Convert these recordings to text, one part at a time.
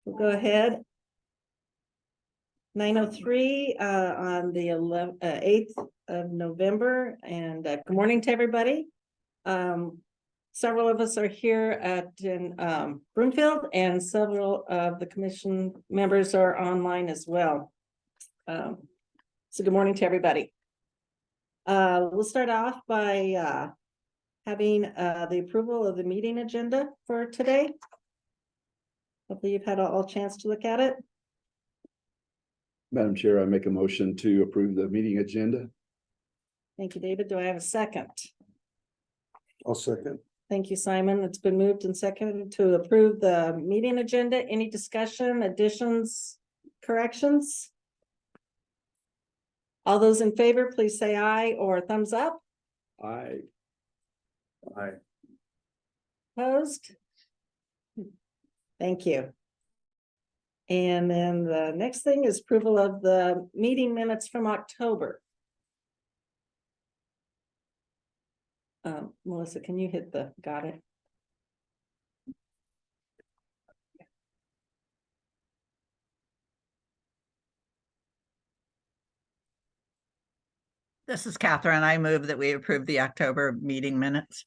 We'll go ahead. 9:03 on the 8th of November, and good morning to everybody. Several of us are here in Broomfield, and several of the commission members are online as well. So good morning to everybody. We'll start off by having the approval of the meeting agenda for today. Hopefully you've had all chance to look at it. Madam Chair, I make a motion to approve the meeting agenda. Thank you, David. Do I have a second? I'll second. Thank you, Simon. It's been moved and seconded to approve the meeting agenda. Any discussion, additions, corrections? All those in favor, please say aye or thumbs up. Aye. Aye. Opposed? Thank you. And then the next thing is approval of the meeting minutes from October. Melissa, can you hit got it? This is Catherine. I move that we approve the October meeting minutes.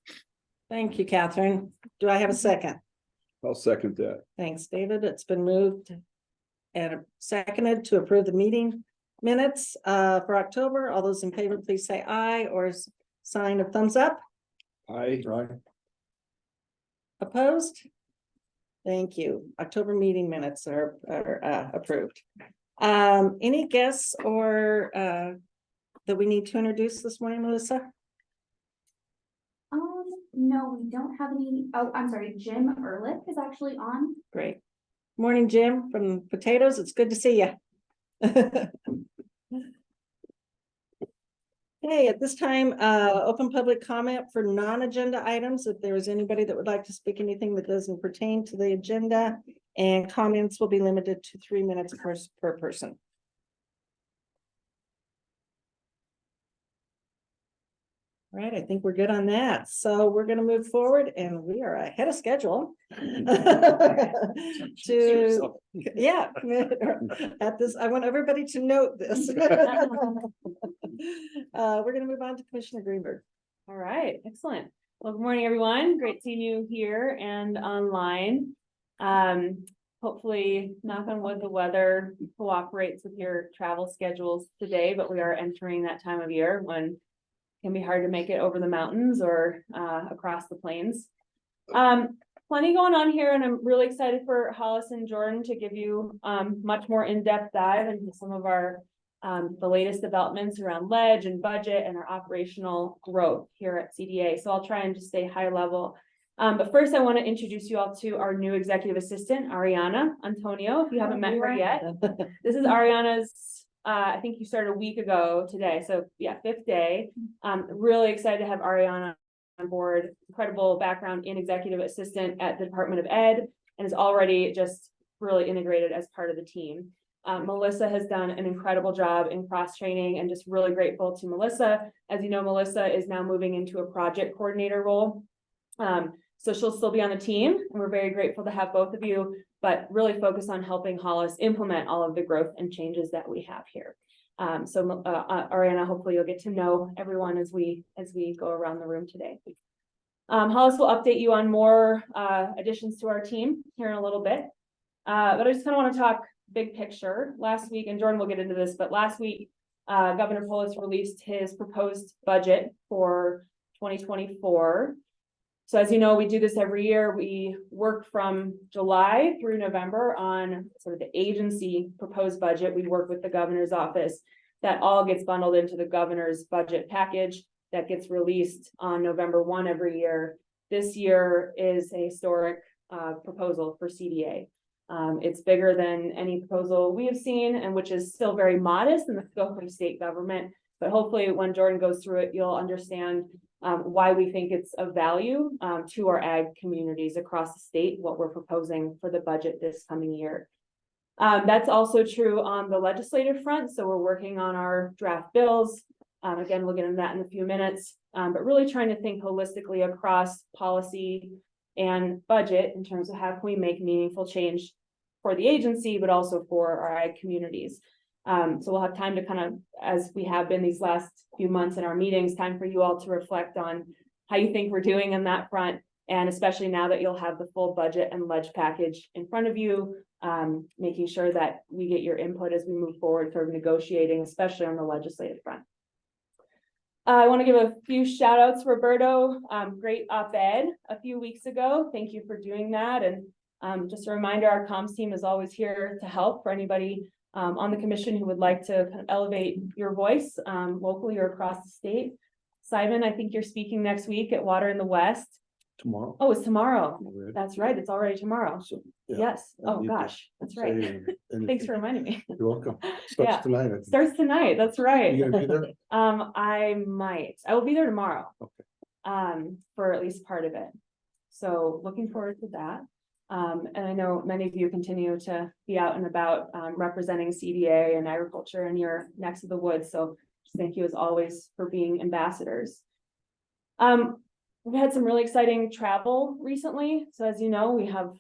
Thank you, Catherine. Do I have a second? I'll second that. Thanks, David. It's been moved and seconded to approve the meeting minutes for October. All those in favor, please say aye or sign of thumbs up. Aye. Aye. Opposed? Thank you. October meeting minutes are approved. Any guests or that we need to introduce this morning, Melissa? No, we don't have any. Oh, I'm sorry. Jim Ehrlich is actually on. Great. Morning, Jim from Potatoes. It's good to see you. Okay, at this time, open public comment for non-agenda items. If there is anybody that would like to speak anything that doesn't pertain to the agenda, and comments will be limited to 3 minutes per person. All right, I think we're good on that. So we're going to move forward, and we are ahead of schedule. Yeah, at this, I want everybody to note this. We're going to move on to Commissioner Greenberg. All right, excellent. Well, good morning, everyone. Great seeing you here and online. Hopefully, knock on wood, the weather cooperates with your travel schedules today, but we are entering that time of year when it can be hard to make it over the mountains or across the plains. Plenty going on here, and I'm really excited for Hollis and Jordan to give you much more in-depth dive into some of our the latest developments around ledge and budget and our operational growth here at CDA. So I'll try and just stay high level. But first, I want to introduce you all to our new executive assistant, Ariana Antonio. If you haven't met her yet, this is Ariana's. I think you started a week ago today. So yeah, 5th day. Really excited to have Ariana on board. Incredible background in executive assistant at the Department of Ed, and is already just really integrated as part of the team. Melissa has done an incredible job in cross-training, and just really grateful to Melissa. As you know, Melissa is now moving into a project coordinator role. So she'll still be on the team, and we're very grateful to have both of you, but really focus on helping Hollis implement all of the growth and changes that we have here. Ariana, hopefully you'll get to know everyone as we go around the room today. Hollis will update you on more additions to our team here in a little bit. But I just kind of want to talk big picture. Last week, and Jordan will get into this, but last week, Governor Polis released his proposed budget for 2024. So as you know, we do this every year. We work from July through November on sort of the agency proposed budget. We work with the governor's office. That all gets bundled into the governor's budget package that gets released on November 1 every year. This year is a historic proposal for CDA. It's bigger than any proposal we have seen, and which is still very modest in the scope of state government. But hopefully when Jordan goes through it, you'll understand why we think it's of value to our ag communities across the state, what we're proposing for the budget this coming year. That's also true on the legislative front. So we're working on our draft bills. Again, we'll get into that in a few minutes, but really trying to think holistically across policy and budget in terms of how can we make meaningful change for the agency, but also for our ag communities. So we'll have time to kind of, as we have been these last few months in our meetings, time for you all to reflect on how you think we're doing on that front. And especially now that you'll have the full budget and ledge package in front of you, making sure that we get your input as we move forward for negotiating, especially on the legislative front. I want to give a few shout outs, Roberto, great op-ed a few weeks ago. Thank you for doing that. And just a reminder, our comms team is always here to help for anybody on the commission who would like to kind of elevate your voice locally or across the state. Simon, I think you're speaking next week at Water in the West. Tomorrow. Oh, it's tomorrow. Already. That's right. It's already tomorrow. So, yeah, Yes. I Oh, need to gosh. That's right. say anything. Thanks for reminding me. You're welcome. Yeah. Starts tonight. I think. Starts tonight. That's right. You gonna be there? I might. I will be there tomorrow. Okay. For at least part of it. So looking forward to that. And I know many of you continue to be out and about, representing CDA and agriculture in your necks of the woods. So just thank you as always for being ambassadors. We've had some really exciting travel recently. So as you know, we have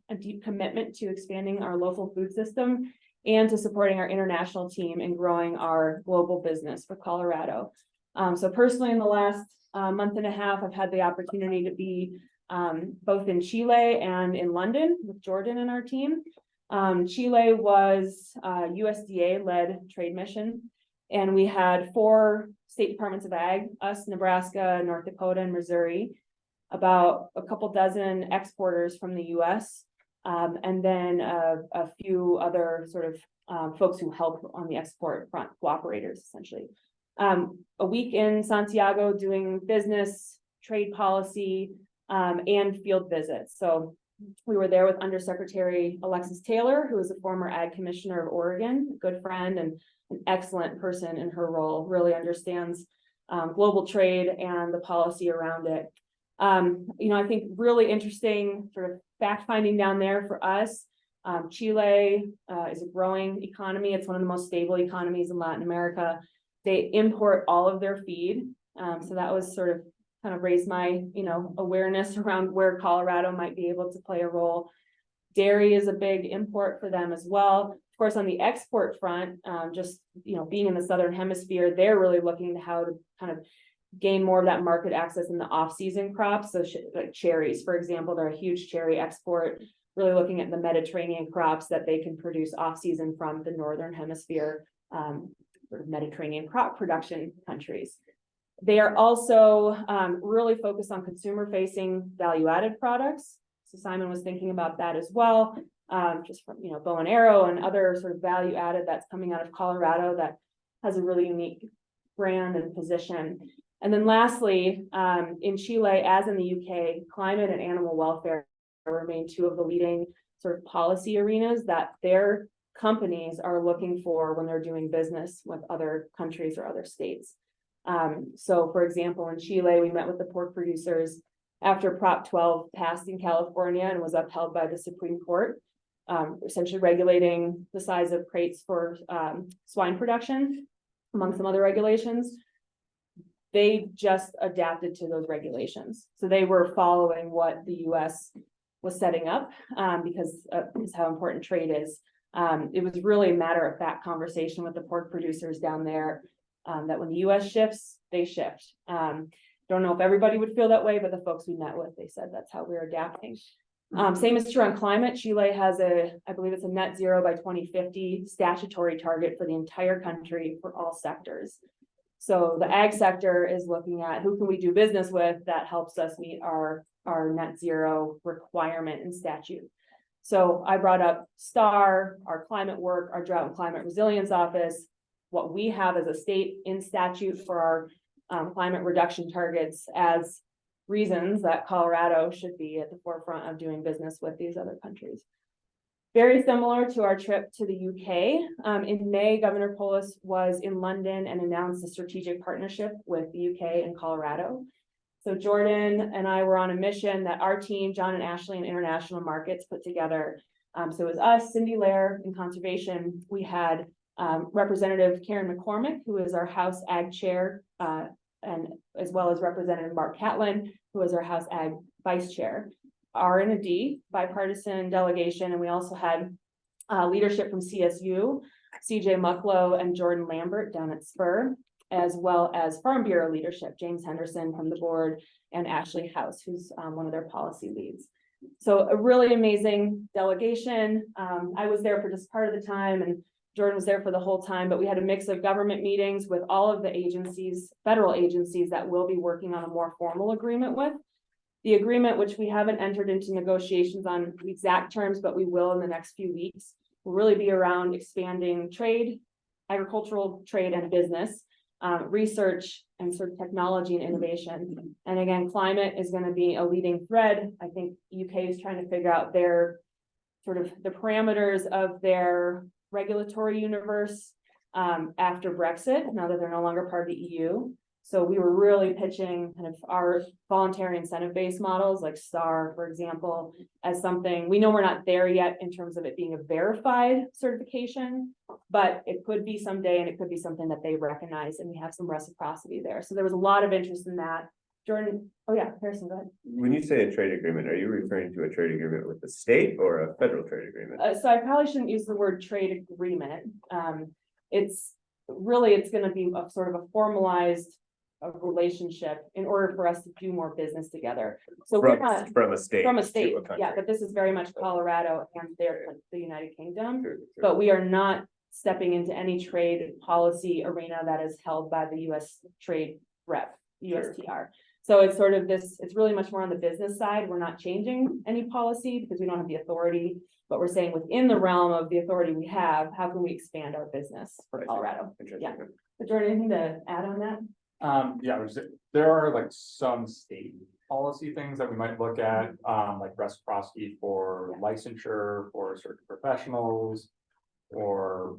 a deep commitment to expanding our local food system and to supporting our international team and growing our global business for Colorado. So personally, in the last month and a half, I've had the opportunity to be both in Chile and in London with Jordan and our team. Chile was a USDA-led trade mission, and we had 4 state departments of ag, us, Nebraska, North Dakota, and Missouri, about a couple dozen exporters from the US, and then a few other sort of folks who help on the export front, cooperators, essentially. A week in Santiago doing business, trade policy, and field visits. So we were there with Undersecretary Alexis Taylor, who is a former Ag Commissioner of Oregon, a good friend and an excellent person in her role, really understands global trade and the policy around it. I think really interesting sort of fact finding down there for us. Chile is a growing economy. It's one of the most stable economies in Latin America. They import all of their feed. So that was sort of kind of raised my, awareness around where Colorado might be able to play a role. Dairy is a big import for them as well. Of course, on the export front, being in the Southern Hemisphere, they're really looking to how to kind of gain more of that market access in the off-season crops. So like cherries, for example, they're a huge cherry export, really looking at the Mediterranean crops that they can produce off-season from the Northern Hemisphere, sort of Mediterranean crop production countries. They are also really focused on consumer-facing value-added products. So Simon was thinking about that as well, just from bow and arrow and other sort of value-added that's coming out of Colorado that has a really unique brand and position. And then lastly, in Chile, as in the UK, climate and animal welfare remain 2 of the leading sort of policy arenas that their companies are looking for when they're doing business with other countries or other states. So for example, in Chile, we met with the pork producers after Prop 12 passed in California and was upheld by the Supreme Court, essentially regulating the size of crates for swine production, among some other regulations. They just adapted to those regulations. So they were following what the US was setting up because is how important trade is. It was really a matter of fact conversation with the pork producers down there. That when the US shifts, they shift. Don't know if everybody would feel that way, but the folks we met with, they said that's how we're adapting. Same is true on climate. Chile has I believe it's a net zero by 2050 statutory target for the entire country for all sectors. So the ag sector is looking at who can we do business with that helps us meet our net zero requirement in statute. So I brought up STAR, our climate work, our drought and climate resilience office, what we have as a state in statute for our climate reduction targets as reasons that Colorado should be at the forefront of doing business with these other countries. Very similar to our trip to the UK. In May, Governor Polis was in London and announced a strategic partnership with the UK and Colorado. So Jordan and I were on a mission that our team, John and Ashley in International Markets, put together. So it was us, Cindy Lair in Conservation. We had Representative Karen McCormick, who is our House Ag Chair, and as well as Representative Mark Catlin, who is our House Ag Vice Chair. R&D bipartisan delegation, and we also had leadership from CSU, CJ Mucklow and Jordan Lambert down at Spur, as well as Farm Bureau leadership, James Henderson from the board and Ashley House, who's one of their policy leads. So a really amazing delegation. I was there for just part of the time and Jordan was there for the whole time, but we had a mix of government meetings with all of the agencies, federal agencies that will be working on a more formal agreement with. The agreement, which we haven't entered into negotiations on the exact terms, but we will in the next few weeks, will really be around expanding trade, agricultural trade and business, research and sort of technology and innovation. And again, climate is going to be a leading thread. I think UK is trying to figure out their sort of the parameters of their regulatory universe after Brexit, now that they're no longer part of the EU. So we were really pitching kind of our voluntary incentive-based models like STAR, for example, as something, we know we're not there yet in terms of it being a verified certification, but it could be someday and it could be something that they recognize and we have some reciprocity there. So there was a lot of interest in that. Jordan, oh yeah, Harrison, go ahead. When you say a trade agreement, are you referring to a trade agreement with the state or a federal trade agreement? So I probably shouldn't use the word trade agreement. It's going to be a sort of a formalized relationship in order for us to do more business together. So we're not From a state. from a to state, country. yeah, but this is very much Colorado and the United Kingdom. Sure, sure. But we are not stepping into any trade policy arena that is held by the US trade rep, USTR. So it's sort of this, it's really much more on the business side. We're not changing any policy because we don't have the authority, but we're saying within the realm of the authority we have, how can we expand our business for I see. Colorado? Interesting. Yeah. But Jordan, anything to add on that? Yeah, there are like some state policy things that we might look at, like reciprocity for licensure for certain professionals. Or,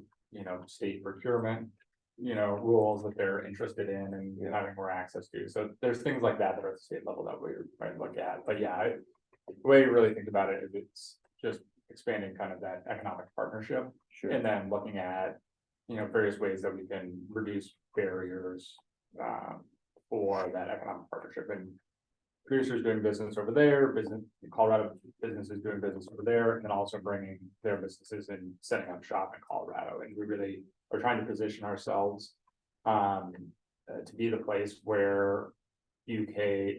state procurement, rules that they're interested in and having more access to. So there's things like that that are at the state level that we might look at. But yeah, the way you really think about it is it's just expanding kind of that economic partnership. Sure. And then looking at, various ways that we can reduce barriers for that economic partnership and producers doing business over there, Colorado businesses doing business over there, and then also bringing their businesses and setting up shop in Colorado. And we really are trying to position ourselves to be the place where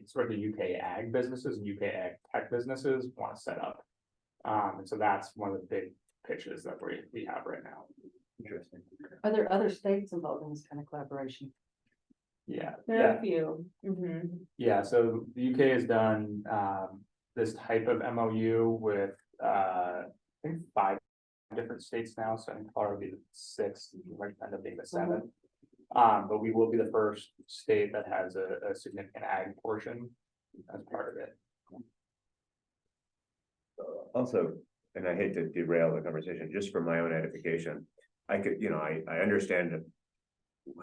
sort of the UK ag businesses and UK ag tech businesses want to set up. And so that's one of the big pitches that we have right now. Interesting. Are there other states involved in this kind of collaboration? Yeah. There are a few. Yeah, so the UK has done this type of MOU with I think 5 different states now. So I think Colorado will be the 6th, might end up being the 7th. But we will be the first state that has a significant ag portion as part of it. Also, and I hate to derail the conversation, just for my own edification, I could, I understand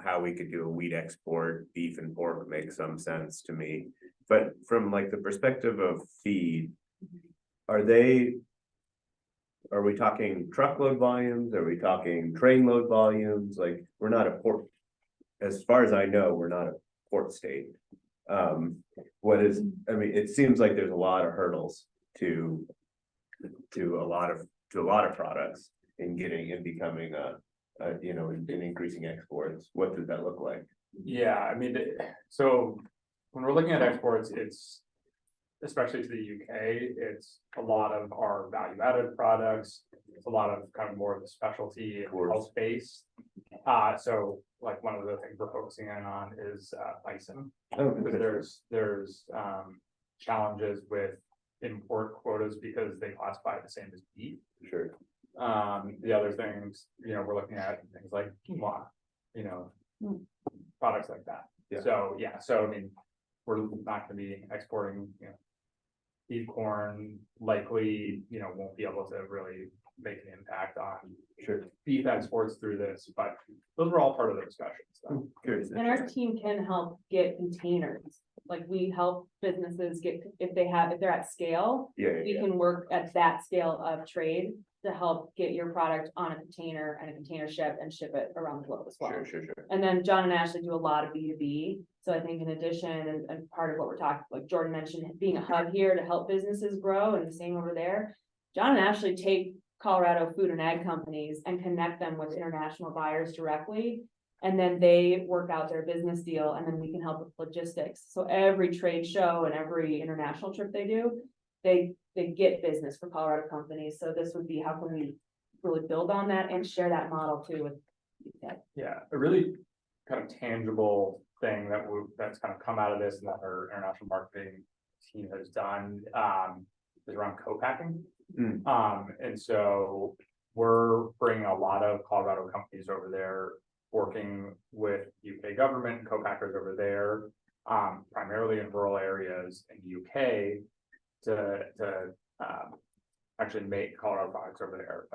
how we could do a wheat export, beef and pork makes some sense to me. But from like the perspective of feed, are we talking truckload volumes? Are we talking train load volumes? Like, we're not a port, as far as I know, we're not a port state. It seems like there's a lot of hurdles to a lot of products in becoming in increasing exports. What does that look like? Yeah, so when we're looking at exports, it's especially to the UK, it's a lot of our value-added products. It's a lot of kind of more of the specialty health space. So like one of the things we're focusing in on is bison. Because there's challenges with import quotas because they classify the same as beef. Sure. The other things, we're looking at things like quinoa, products like that. Yeah. So we're not gonna be exporting, beef corn, likely, won't be able to really make an impact on beef exports through this, but those were all part of the discussions. So. Curious. And our team can help get containers. Like we help businesses get, if they're at scale, we can work at that scale of trade to help get your product on a container and a container ship and ship it around the globe as well. Sure. And then John and Ashley do a lot of B2B. So I think in addition, and part of what we're talking, like Jordan mentioned, being a hub here to help businesses grow and the same over there. John and Ashley take Colorado food and ag companies and connect them with international buyers directly. And then they work out their business deal, and then we can help with logistics. So every trade show and every international trip they do, they get business for Colorado companies. So this would be, how can we really build on that and share that model too with. Yeah, a really kind of tangible thing that's kind of come out of this and that our international marketing team has done, is around co-packing. And so we're bringing a lot of Colorado companies over there, working with UK government, co-packers over there, primarily in rural areas in the UK to actually make Colorado products over there.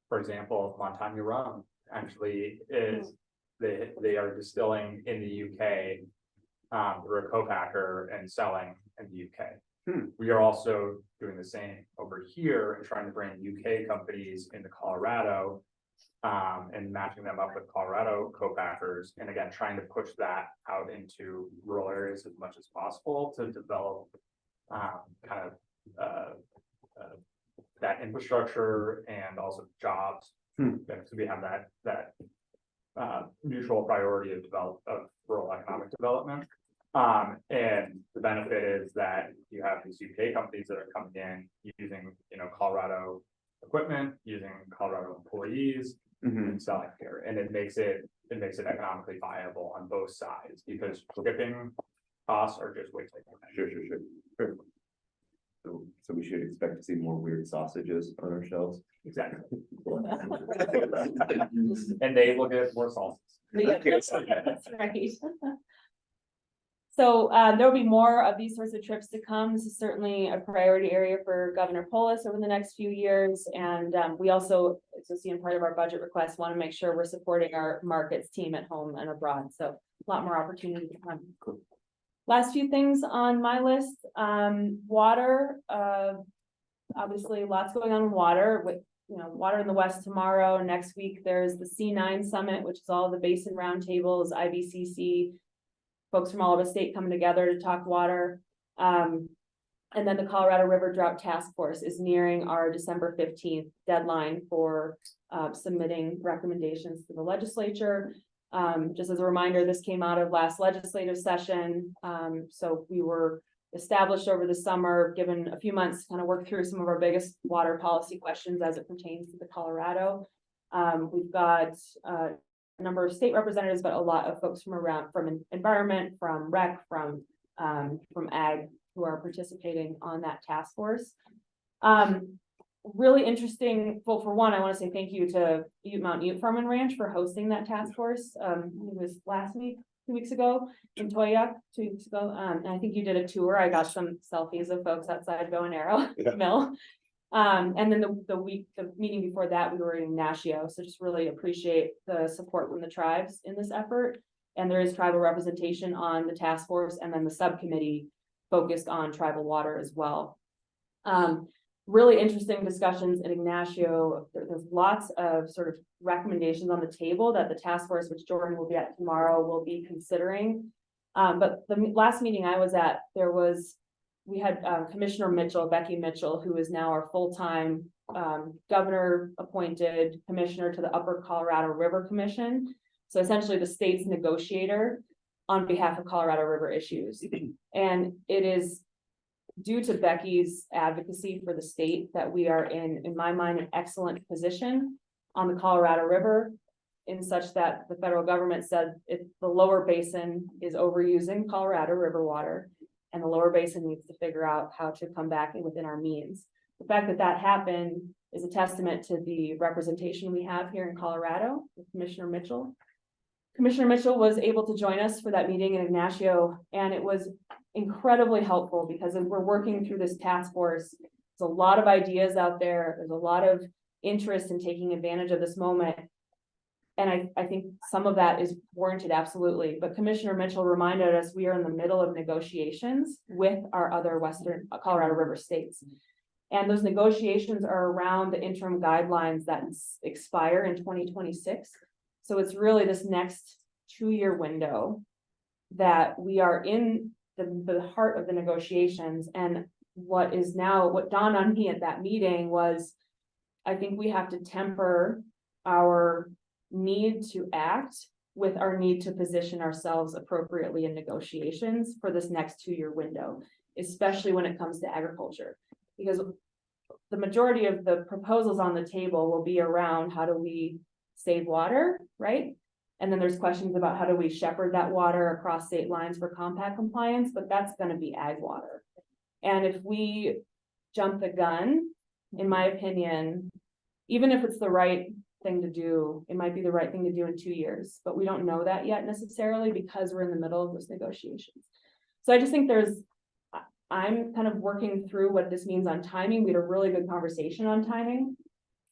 For example, Montagna rum actually is, they are distilling in the UK through a co-packer and selling in the UK. We are also doing the same over here and trying to bring UK companies into Colorado and matching them up with Colorado co-packers. And again, trying to push that out into rural areas as much as possible to develop kind of that infrastructure and also jobs. So we have that mutual priority of rural economic development. And the benefit is that you have these UK companies that are coming in using, Colorado equipment, using Colorado employees and selling here. And it makes it economically viable on both sides because shipping costs are just way too high. Sure. So we should expect to see more weird sausages on our shelves. Exactly. And they will get more sauces. That's right. So there will be more of these sorts of trips to come. This is certainly a priority area for Governor Polis over the next few years. And we also, as you'll see in part of our budget request, want to make sure we're supporting our markets team at home and abroad. So a lot more opportunity to come. Cool. Last few things on my list, water, obviously lots going on in water with, water in the West tomorrow. Next week, there's the C9 summit, which is all the basin roundtables, IBCC, folks from all over the state coming together to talk water. And then the Colorado River Drought Task Force is nearing our December 15th deadline for submitting recommendations to the legislature. Just as a reminder, this came out of last legislative session. So we were established over the summer, given a few months to kind of work through some of our biggest water policy questions as it pertains to the Colorado. We've got a number of state representatives, but a lot of folks from environment, from rec, from ag who are participating on that task force. Really interesting. Well, for one, I want to say thank you to Mount Ute Farm and Ranch for hosting that task force. It was last week, 2 weeks ago in Toyuk, 2 weeks ago. And I think you did a tour. I got some selfies of folks outside Bow and Arrow Mill. And then the meeting before that, we were in Nashio. So just really appreciate the support from the tribes in this effort. And there is tribal representation on the task force, and then the subcommittee focused on tribal water as well. Really interesting discussions in Ignacio. There's lots of sort of recommendations on the table that the task force, which Jordan will be at tomorrow, will be considering. But the last meeting I was at, we had Commissioner Mitchell, Becky Mitchell, who is now our full-time governor appointed commissioner to the Upper Colorado River Commission. So essentially the state's negotiator on behalf of Colorado River issues. And it is due to Becky's advocacy for the state that we are in my mind, an excellent position on the Colorado River, in such that the federal government said if the lower basin is overusing Colorado River water, and the lower basin needs to figure out how to come back within our means. The fact that that happened is a testament to the representation we have here in Colorado with Commissioner Mitchell. Commissioner Mitchell was able to join us for that meeting in Ignacio, and it was incredibly helpful because as we're working through this task force, there's a lot of ideas out there. There's a lot of interest in taking advantage of this moment. And I think some of that is warranted, absolutely. But Commissioner Mitchell reminded us we are in the middle of negotiations with our other Western Colorado River states. And those negotiations are around the interim guidelines that expire in 2026. So it's really this next 2-year window that we are in the heart of the negotiations. And what dawned on me at that meeting was I think we have to temper our need to act with our need to position ourselves appropriately in negotiations for this next 2-year window, especially when it comes to agriculture. Because the majority of the proposals on the table will be around how do we save water, right? And then there's questions about how do we shepherd that water across state lines for compact compliance, but that's gonna be ag water. And if we jump the gun, in my opinion, even if it's the right thing to do, it might be the right thing to do in 2 years, but we don't know that yet necessarily because we're in the middle of those negotiations. So I just think I'm kind of working through what this means on timing. We had a really good conversation on timing.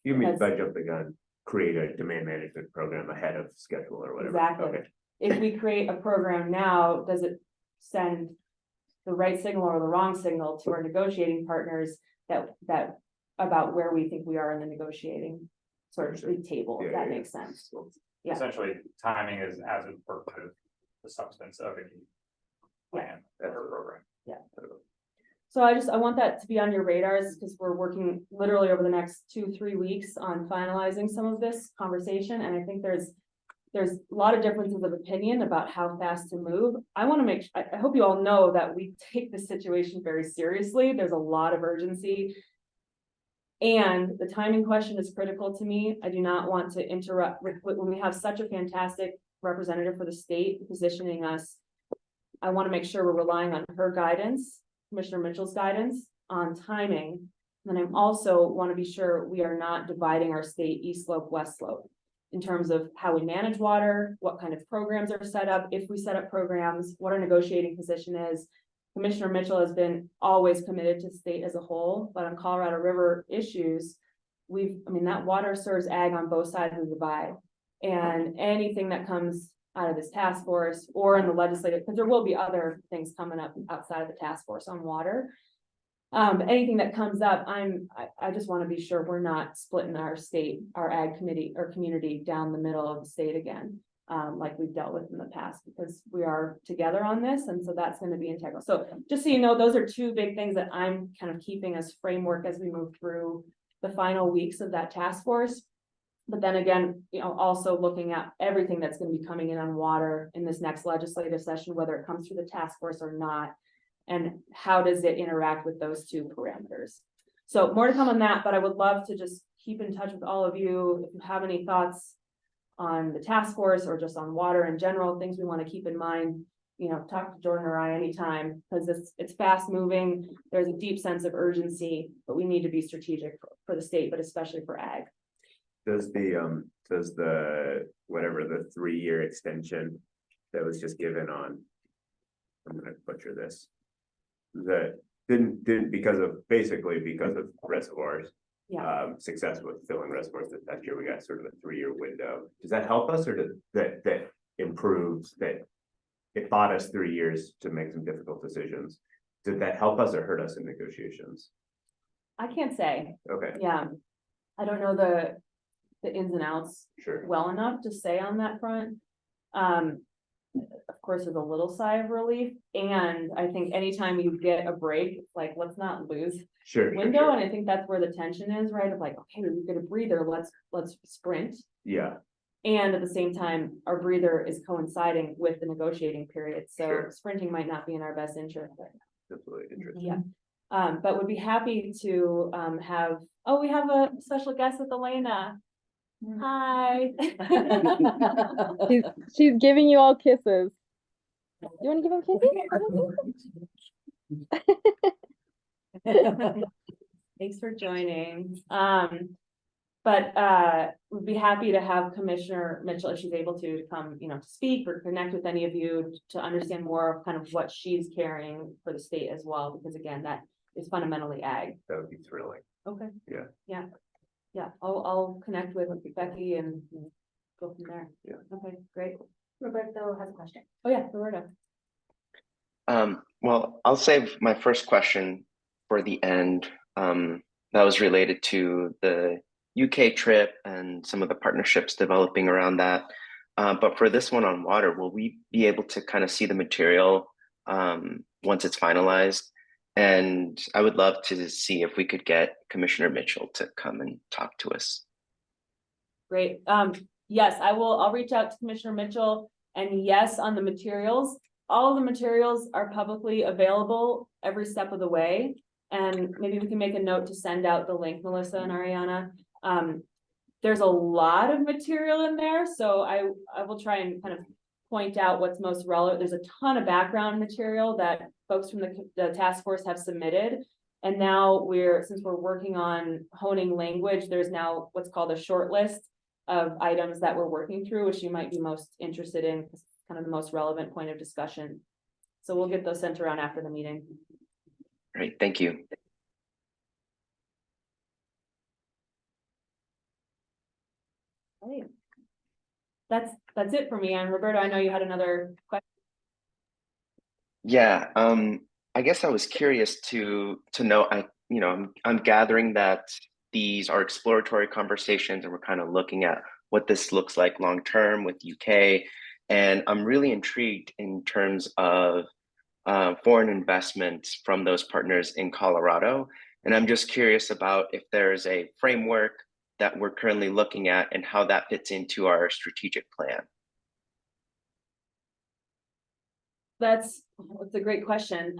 You mean Because- by jump the gun, create a demand management program ahead of schedule or whatever? Exactly. Okay. If we create a program now, does it send the right signal or the wrong signal to our negotiating partners that about where we think we are in the negotiating sort of table, if that makes sense? Yeah. Essentially, timing is as important as the substance of any plan or program. So I want that to be on your radars because we're working literally over the next 2-3 weeks on finalizing some of this conversation. And I think there's a lot of differences of opinion about how fast to move. I want to I hope you all know that we take this situation very seriously. There's a lot of urgency. And the timing question is critical to me. I do not want to interrupt when we have such a fantastic representative for the state positioning us. I want to make sure we're relying on her guidance, Commissioner Mitchell's guidance on timing. And I also want to be sure we are not dividing our state east slope, west slope in terms of how we manage water, what kind of programs are set up, if we set up programs, what our negotiating position is. Commissioner Mitchell has been always committed to the state as a whole, but on Colorado River issues, that water serves ag on both sides of the divide. And anything that comes out of this task force or in the legislative, because there will be other things coming up outside of the task force on water. But anything that comes up, I just want to be sure we're not splitting our state, our ag committee or community down the middle of the state again. Like we've dealt with in the past, because we are together on this. And so that's going to be integral. So just so you know, those are 2 big things that I'm kind of keeping as framework as we move through the final weeks of that task force. But then again, also looking at everything that's going to be coming in on water in this next legislative session, whether it comes through the task force or not, and how does it interact with those 2 parameters. So more to come on that, but I would love to just keep in touch with all of you. If you have any thoughts on the task force or just on water in general, things we want to keep in mind, talk to Jordan or I anytime, because it's fast moving. There's a deep sense of urgency, but we need to be strategic for the state, but especially for ag. Does whatever the 3-year extension that was just given on, I'm gonna butcher this. That didn't because of reservoirs. Yeah. Success with filling reservoirs that year, we got sort of a 3-year window. Does that help us, or does that improves that? It bought us 3 years to make some difficult decisions. Did that help us or hurt us in negotiations? I can't say. Okay, Yeah. I don't know the ins and outs sure. well enough to say on that front. Of course, there's a little sigh of relief. And I think anytime you get a break, like let's not lose Sure. window. And I think that's where the tension is, right? Of like, okay, we get a breather, let's sprint. Yeah, And at the same time, our breather is coinciding with the negotiating period. So Sure. sprinting might not be in our best interest. that's really interesting. Yeah. But would be happy to we have a special guest with Elena. Hi. She's giving you all kisses. You want to give him kisses? Thanks for joining. But we'd be happy to have Commissioner Mitchell, if she's able to come, to speak or connect with any of you to understand more of kind of what she's carrying for the state as well, because again, that is fundamentally ag. That would be thrilling. Okay. Yeah. Yeah, I'll connect with Becky and go from there. Yeah. Okay, great. Roberto has a question. Oh, yeah, Roberta. Well, I'll save my first question for the end. That was related to the UK trip and some of the partnerships developing around that. But for this one on water, will we be able to kind of see the material once it's finalized? And I would love to see if we could get Commissioner Mitchell to come and talk to us. Great. Yes, I'll reach out to Commissioner Mitchell, and yes, on the materials, all of the materials are publicly available every step of the way. And maybe we can make a note to send out the link, Melissa and Ariana. There's a lot of material in there, so I will try and kind of point out what's most relevant. There's a ton of background material that folks from the task force have submitted. And now since we're working on honing language, there's now what's called a short list of items that we're working through, which you might be most interested in, because it's kind of the most relevant point of discussion. So we'll get those sent around after the meeting. Great, thank you. Right. That's it for me. And Roberto, I know you had another question. Yeah, I guess I was curious to know, I'm gathering that these are exploratory conversations and we're kind of looking at what this looks like long term with UK. And I'm really intrigued in terms of foreign investments from those partners in Colorado. And I'm just curious about if there's a framework that we're currently looking at and how that fits into our strategic plan. That's a great question.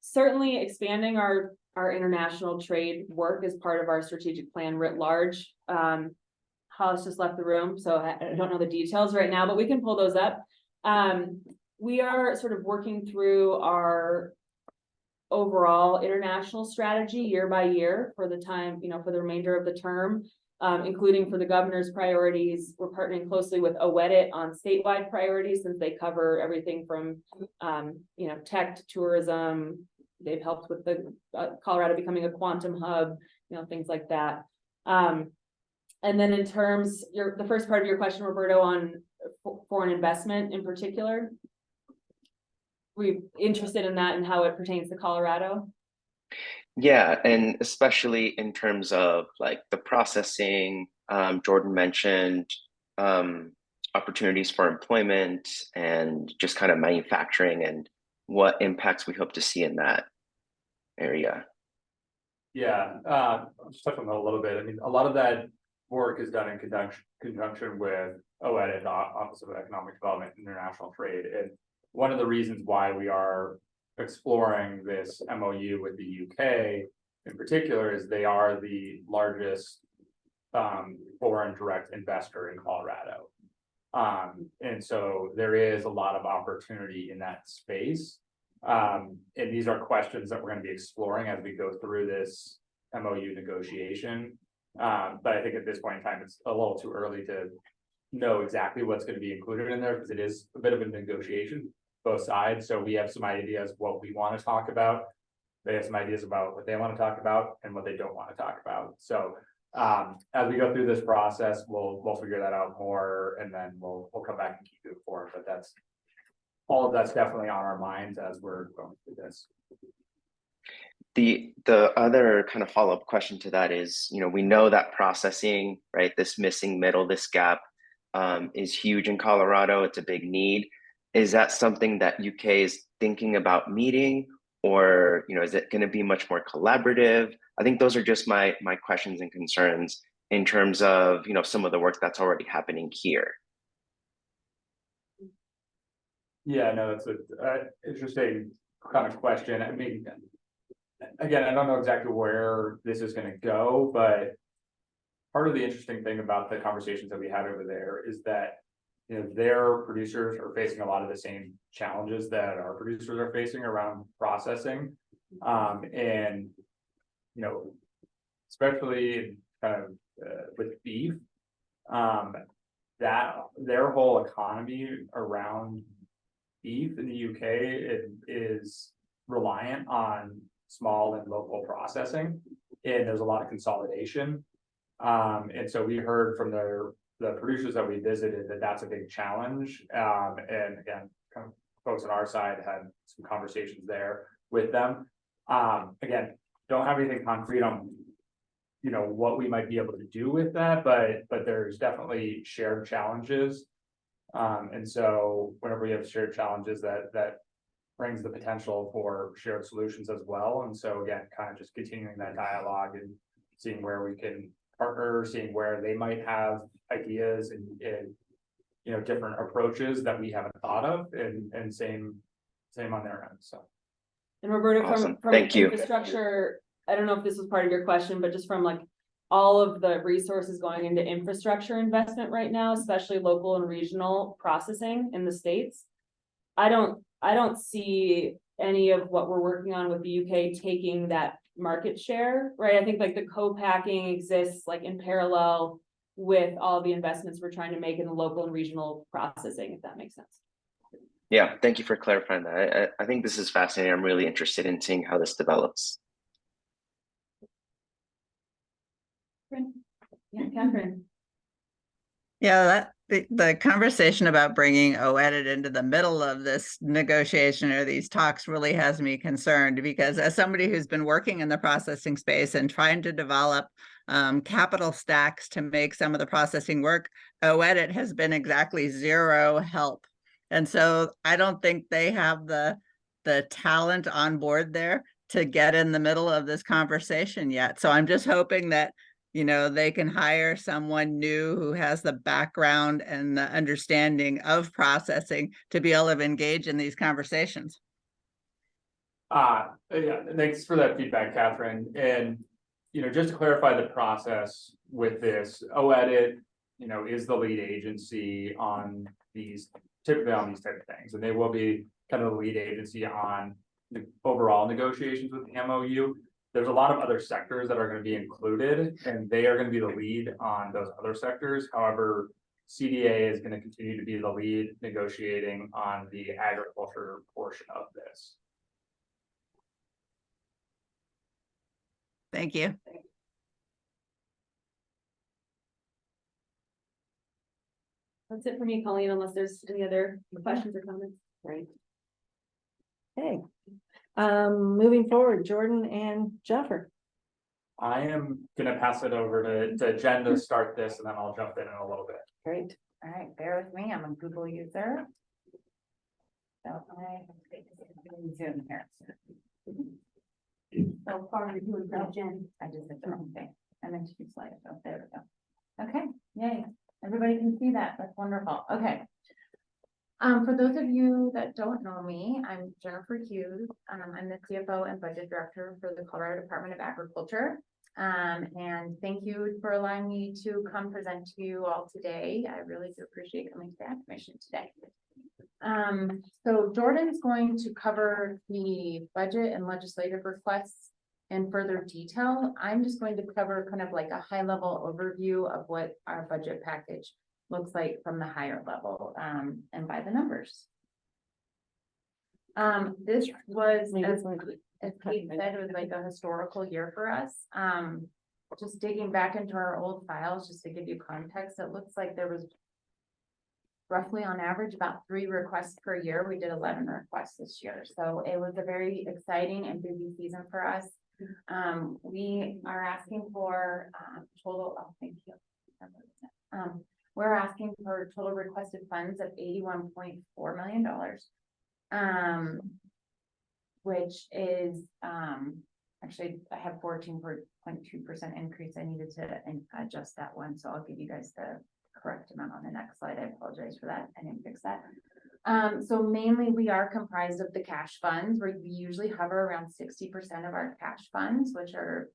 Certainly expanding our international trade work is part of our strategic plan writ large. Hollis just left the room, so I don't know the details right now, but we can pull those up. We are sort of working through our overall international strategy year by year for the time, for the remainder of the term, including for the governor's priorities. We're partnering closely with OEDIT on statewide priorities, since they cover everything from, tech to tourism. They've helped with the Colorado becoming a quantum hub, things like that. And then in terms, the first part of your question, Roberto, on foreign investment in particular, we're interested in that and how it pertains to Colorado. Yeah, and especially in terms of like the processing, Jordan mentioned opportunities for employment and just kind of manufacturing and what impacts we hope to see in that area. Yeah, I'll just touch on that a little bit. I mean, a lot of that work is done in conjunction with OEDIT, Office of Economic Development and International Trade. And one of the reasons why we are exploring this MOU with the UK in particular is they are the largest foreign direct investor in Colorado. And so there is a lot of opportunity in that space. And these are questions that we're going to be exploring as we go through this MOU negotiation. But I think at this point in time, it's a little too early to know exactly what's going to be included in there, because it is a bit of a negotiation, both sides. So we have some ideas what we want to talk about. They have some ideas about what they want to talk about and what they don't want to talk about. So as we go through this process, we'll figure that out more, and then we'll come back and keep you informed. But that's all of that's definitely on our minds as we're going through this. The other kind of follow-up question to that is, we know that processing, right, this missing middle, this gap is huge in Colorado. It's a big need. Is that something that UK is thinking about meeting, or is it going to be much more collaborative? I think those are just my questions and concerns in terms of some of the work that's already happening here. Yeah, no, that's an interesting kind of question. I mean, again, I don't know exactly where this is going to go, but part of the interesting thing about the conversations that we had over there is that their producers are facing a lot of the same challenges that our producers are facing around processing. And, especially kind of with beef, that their whole economy around beef in the UK is reliant on small and local processing, and there's a lot of consolidation. And so we heard from the producers that we visited that that's a big challenge. And again, kind of folks on our side had some conversations there with them. Again, don't have anything concrete on what we might be able to do with that, but there's definitely shared challenges. And so whenever we have shared challenges that brings the potential for shared solutions as well. And so again, kind of just continuing that dialogue and seeing where we can partner, seeing where they might have ideas and you know, different approaches that we haven't thought of, and same on their end, so. And Roberta, Awesome. from Thank you. infrastructure, I don't know if this was part of your question, but just from like all of the resources going into infrastructure investment right now, especially local and regional processing in the States. I don't see any of what we're working on with the UK taking that market share, right? I think like the co-packing exists like in parallel with all the investments we're trying to make in the local and regional processing, if that makes sense. Yeah, thank you for clarifying that. I think this is fascinating. I'm really interested in seeing how this develops. Yeah, Catherine. Yeah, the conversation about bringing OEdit into the middle of this negotiation or these talks really has me concerned, because as somebody who's been working in the processing space and trying to develop capital stacks to make some of the processing work, OEdit has been exactly zero help. And so I don't think they have the talent on board there to get in the middle of this conversation yet. So I'm just hoping that, you know, they can hire someone new who has the background and the understanding of processing to be able to engage in these conversations. Yeah, thanks for that feedback, Catherine. And, you know, just to clarify the process with this, OEdit, you know, is the lead agency on these, typically on these type of things, and they will be kind of the lead agency on the overall negotiations with the MOU. There's a lot of other sectors that are going to be included, and they are going to be the lead on those other sectors. However, CDA is going to continue to be the lead negotiating on the agriculture portion of this. Thank you. That's it for me, Colleen, unless there's any other questions or comments. Right. Okay, moving forward, Jordan and Jennifer. I am going to pass it over to Jen to start this, and then I'll jump in a little bit. Great. All right, bear with me. I'm a Google user. So I have to Zoom here. So far, you're doing good, Jen. I just did the wrong thing. I meant to do slideshow. There we go. Okay, yay. Everybody can see that. That's wonderful. Okay. For those of you that don't know me, I'm Jennifer Hughes. I'm the CFO and Budget Director for the Colorado Department of Agriculture. And thank you for allowing me to come present to you all today. I really do appreciate coming to the Ag Commission today. So Jordan's going to cover the budget and legislative requests in further detail. I'm just going to cover kind of like a high level overview of what our budget package looks like from the higher level, and by the numbers. This was, as Kate said, it was like a historical year for us. Just digging back into our old files, just to give you context, it looks like there was roughly on average about 3 requests per year. We did 11 requests this year. So it was a very exciting and busy season for us. We are asking for total, oh, thank you. We're asking for total requested funds of $81.4 million. Which is, actually, I have 14.2% increase. I needed to adjust that one, so I'll give you guys the correct amount on the next slide. I apologize for that. I didn't fix that. So mainly we are comprised of the cash funds, where we usually hover around 60% of our cash funds, which are,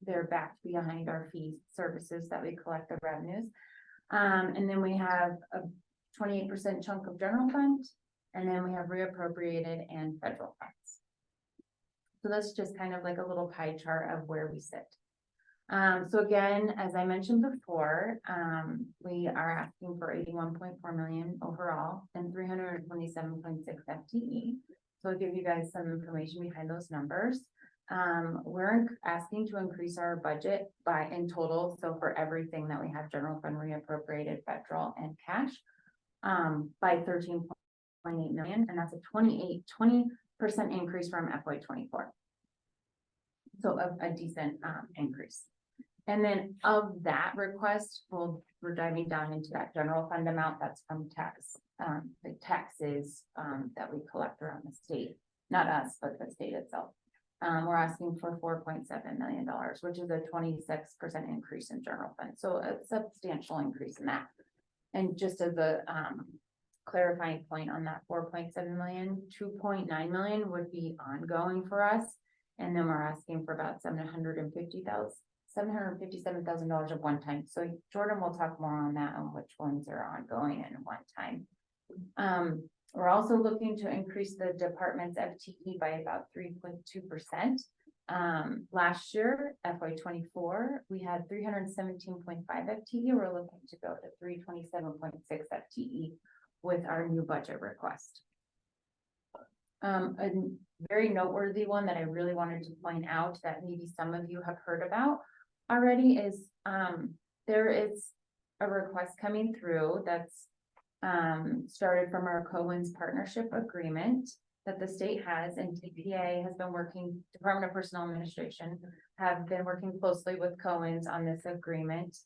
they're backed behind our fee services that we collect the revenues. And then we have a 28% chunk of general fund. And then we have reappropriated and federal funds. So that's just kind of like a little pie chart of where we sit. So again, as I mentioned before, we are asking for 81.4 million overall and 327.6 FTE. So I'll give you guys some information behind those numbers. We're asking to increase our budget by in total. So for everything that we have, general fund, reappropriated, federal, and cash, by 13.8 million, and that's a 20% increase from FY24. So a decent increase. And then of that request, we're diving down into that general fund amount that's from tax, the taxes, that we collect around the state, not us, but the state itself. We're asking for $4.7 million, which is a 26% increase in general fund, so a substantial increase in that. And just as a, clarifying point on that 4.7 million, 2.9 million would be ongoing for us. And then we're asking for about $757,000 of one time. So Jordan will talk more on that, on which ones are ongoing and one time. We're also looking to increase the department's FTE by about 3.2%. Last year, FY24, we had 317.5 FTE. We're looking to go to 327.6 FTE with our new budget request. A very noteworthy one that I really wanted to point out that maybe some of you have heard about already is there is a request coming through that's started from our Cohen's partnership agreement that the state has, and TPA has been working, Department of Personnel Administration have been working closely with Cohen's on this agreement.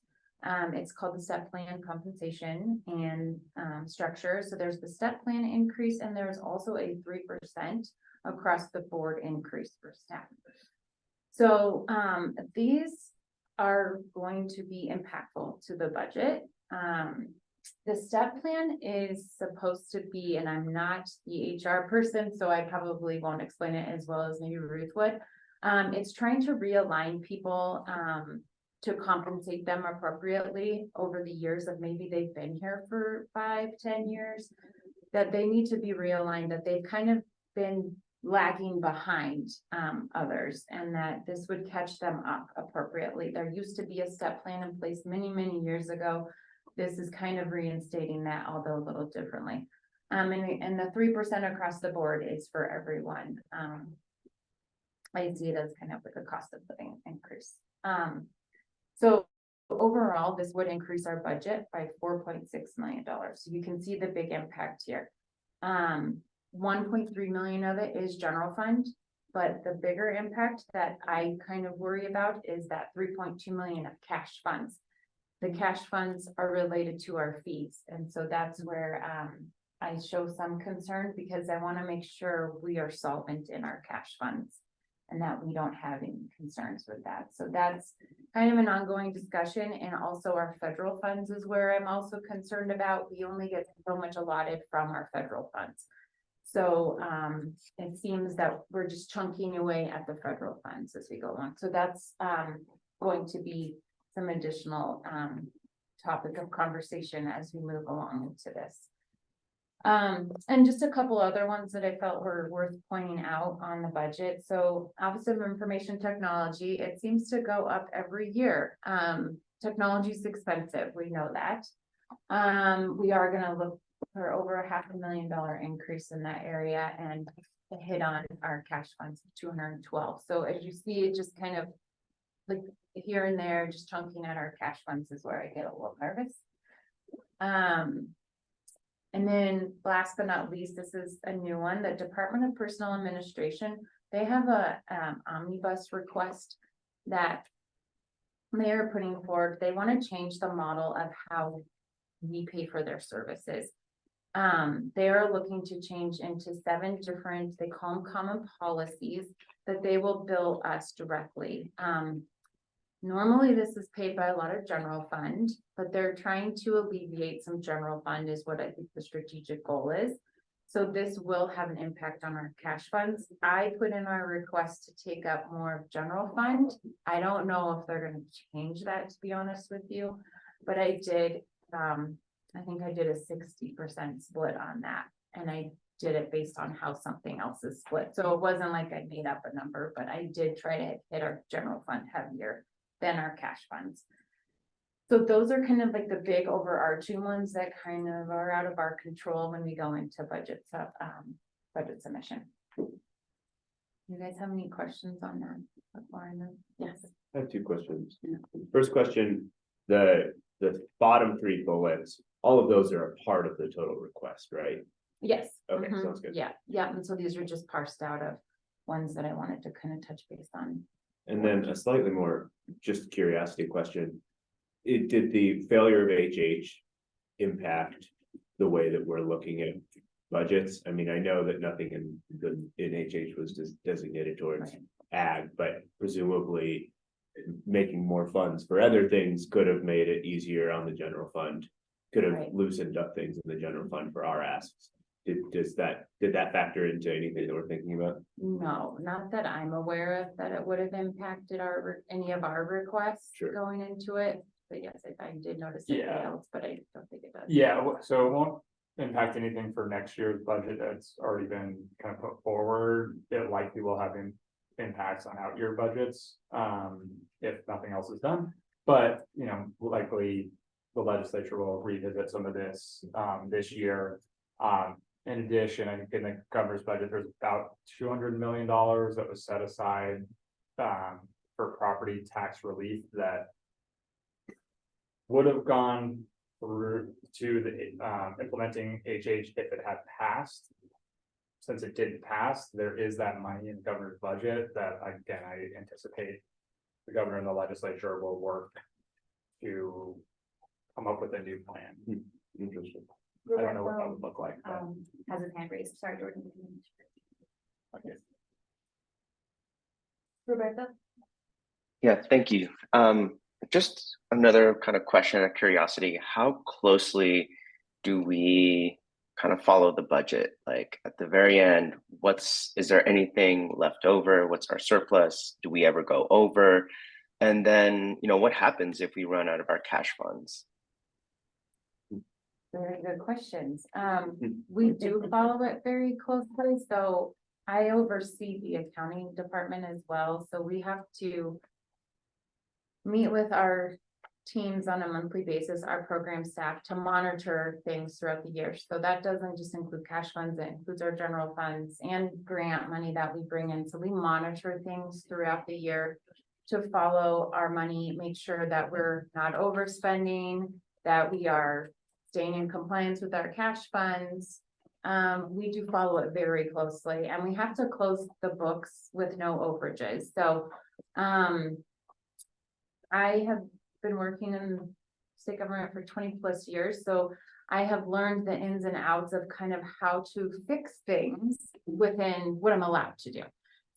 It's called the step plan compensation and structure. So there's the step plan increase, and there's also a 3% across the board increase for staff. So these are going to be impactful to the budget. The step plan is supposed to be, and I'm not the HR person, so I probably won't explain it as well as maybe Ruth would. It's trying to realign people to compensate them appropriately over the years of maybe they've been here for 5-10 years, that they need to be realigned, that they've kind of been lagging behind others, and that this would catch them up appropriately. There used to be a step plan in place many, many years ago. This is kind of reinstating that, although a little differently. And the 3% across the board is for everyone. I see it as kind of like a cost of living increase. So overall, this would increase our budget by $4.6 million. So you can see the big impact here. 1.3 million of it is general fund, but the bigger impact that I kind of worry about is that 3.2 million of cash funds. The cash funds are related to our fees. And so that's where I show some concern, because I want to make sure we are solvent in our cash funds and that we don't have any concerns with that. So that's kind of an ongoing discussion. And also our federal funds is where I'm also concerned about. We only get so much allotted from our federal funds. So it seems that we're just chunking away at the federal funds as we go along. So that's going to be some additional topic of conversation as we move along into this. And just a couple other ones that I felt were worth pointing out on the budget. So Office of Information Technology, it seems to go up every year. Technology is expensive, we know that. We are going to look for over $500,000 increase in that area, and hit on our cash funds of 212. So as you see, it just kind of like here and there, just chunking at our cash funds is where I get a little nervous. And then last but not least, this is a new one, the Department of Personnel Administration. They have a omnibus request that they are putting forward. They want to change the model of how we pay for their services. They are looking to change into 7 different, they call them common policies, that they will bill us directly. Normally this is paid by a lot of general fund, but they're trying to alleviate some general fund is what I think the strategic goal is. So this will have an impact on our cash funds. I put in our request to take up more of general fund. I don't know if they're going to change that, to be honest with you, but I did, I think I did a 60% split on that, and I did it based on how something else is split. So it wasn't like I made up a number, but I did try to hit our general fund heavier than our cash funds. So those are kind of like the big overarching ones that kind of are out of our control when we go into budget submission. You guys have any questions on that? Yes. I have 2 questions. First question, the bottom 3 bullets, all of those are a part of the total request, right? Yes. Okay, sounds good. Yeah, and so these are just parsed out of ones that I wanted to kind of touch base on. And then a slightly more, just curiosity question. Did the failure of HH impact the way that we're looking at budgets? I mean, I know that nothing in HH was designated towards ag, but presumably making more funds for other things could have made it easier on the general fund. Could have Right. loosened up things in the general fund for our asks. Did that factor into anything that we're thinking about? No, not that I'm aware of, that it would have impacted any of our requests Sure. going into it. But yes, I did notice it Yeah. failed, but I don't think it does. Yeah, so it won't impact anything for next year's budget that's already been kind of put forward. It likely will have impacts on out year budgets, if nothing else is done. But, you know, likely the legislature will revisit some of this, this year. In addition, I think in the governor's budget, there's about $200 million that was set aside, for property tax relief that would have gone through to the implementing HH if it had passed. Since it didn't pass, there is that money in the governor's budget that, again, I anticipate the governor and the legislature will work to come up with a new plan. Interesting. I don't know what that would look like. but- Has his hand raised, sorry, Jordan. Okay. Roberta? Yeah, thank you. Just another kind of question of curiosity, how closely do we kind of follow the budget? Like at the very end, is there anything left over? What's our surplus? Do we ever go over? And then, what happens if we run out of our cash funds? Very good questions. We do follow it very closely, so I oversee the accounting department as well, so we have to meet with our teams on a monthly basis, our program staff, to monitor things throughout the year. So that doesn't just include cash funds, it includes our general funds and grant money that we bring in. So we monitor things throughout the year to follow our money, make sure that we're not overspending, that we are staying in compliance with our cash funds. We do follow it very closely, and we have to close the books with no overages. So, I have been working in state government for 20+ years, so I have learned the ins and outs of kind of how to fix things within what I'm allowed to do.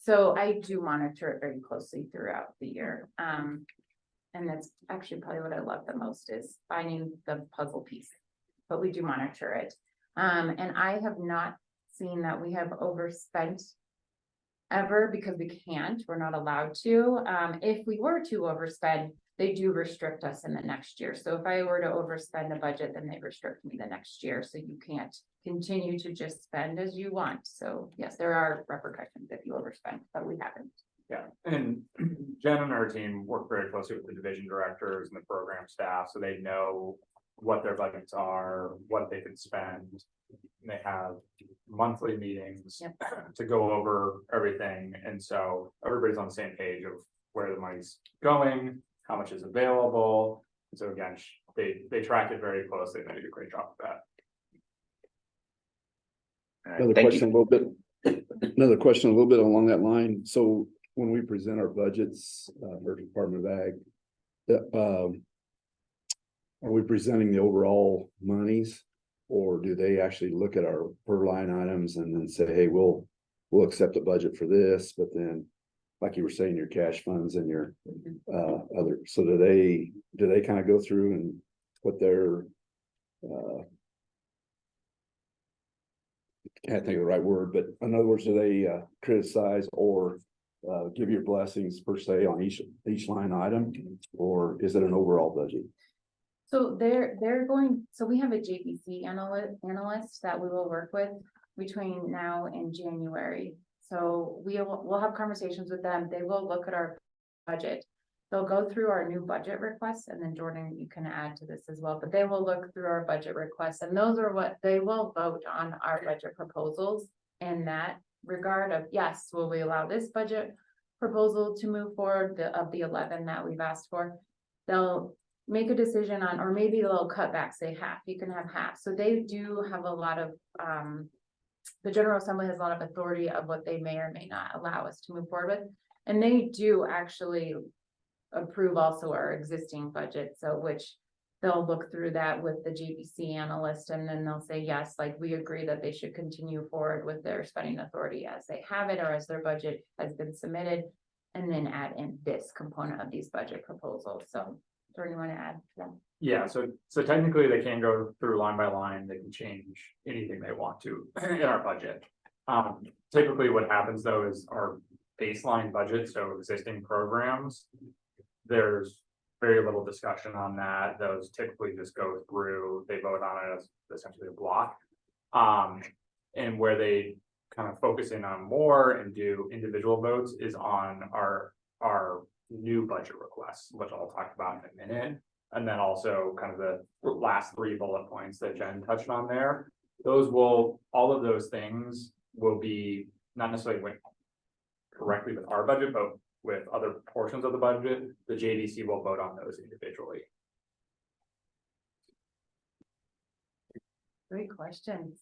So I do monitor it very closely throughout the year. And that's actually probably what I love the most, is finding the puzzle piece, but we do monitor it. And I have not seen that we have overspent ever, because we can't, we're not allowed to. If we were to overspend, they do restrict us in the next year. So if I were to overspend a budget, then they restrict me the next year. So you can't continue to just spend as you want. So yes, there are repercussions if you overspend, but we haven't. Yeah, and Jen and our team work very closely with the division directors and the program staff, so they know what their budgets are, what they can spend. And they have monthly meetings to go over everything, and so everybody's on the same page of where the money's going, how much is available. And so again, they track it very closely, and they do a great job with that. All right, Another thank question, another question, a little bit along that line. So when we present our budgets for Department of Ag, are we presenting the overall monies, or do they actually look at our per line items and then say, hey, we'll accept a budget for this, but then, like you were saying, your cash funds and your other, so do they kind of go through and put their can't think of the right word, but in other words, do they criticize or give your blessings per se on each line item, or is it an overall budget? So so we have a JPC analyst that we will work with between now and January. So we'll have conversations with them. They will look at our budget. They'll go through our new budget requests, and then Jordan, you can add to this as well, but they will look through our budget requests, and those are what they will vote on, our budget proposals in that regard of, yes, will we allow this budget proposal to move forward, of the 11 that we've asked for. They'll make a decision on, or maybe they'll cut back, say half, you can have half. So they do have a lot of, the General Assembly has a lot of authority of what they may or may not allow us to move forward with. And they do actually approve also our existing budget, so which they'll look through that with the GBC analyst, and then they'll say, yes, like, we agree that they should continue forward with their spending authority as they have it, or as their budget has been submitted, and then add in this component of these budget proposals. So, do you want to add to that? Yeah, so technically they can go through line by line, they can change anything they want to in our budget. Typically what happens though is our baseline budget, so existing programs, there's very little discussion on that. Those typically just go through, they vote on it as essentially a block. And where they kind of focus in on more and do individual votes is on our new budget requests, which I'll talk about in a minute. And then also kind of the last 3 bullet points that Jen touched on there. All of those things will be not necessarily went correctly with our budget, but with other portions of the budget, the JDC will vote on those individually. Great questions.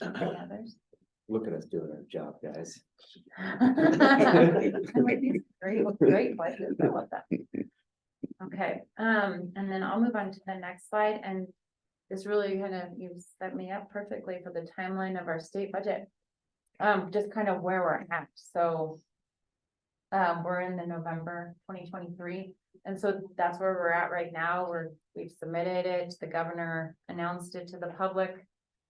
Any others? Look at us doing our job, guys. Great questions. I love that. Okay, and then I'll move on to the next slide, and this really you've set me up perfectly for the timeline of our state budget. Just kind of where we're at. So we're in the November 2023, and so that's where we're at right now. We've submitted it, the governor announced it to the public.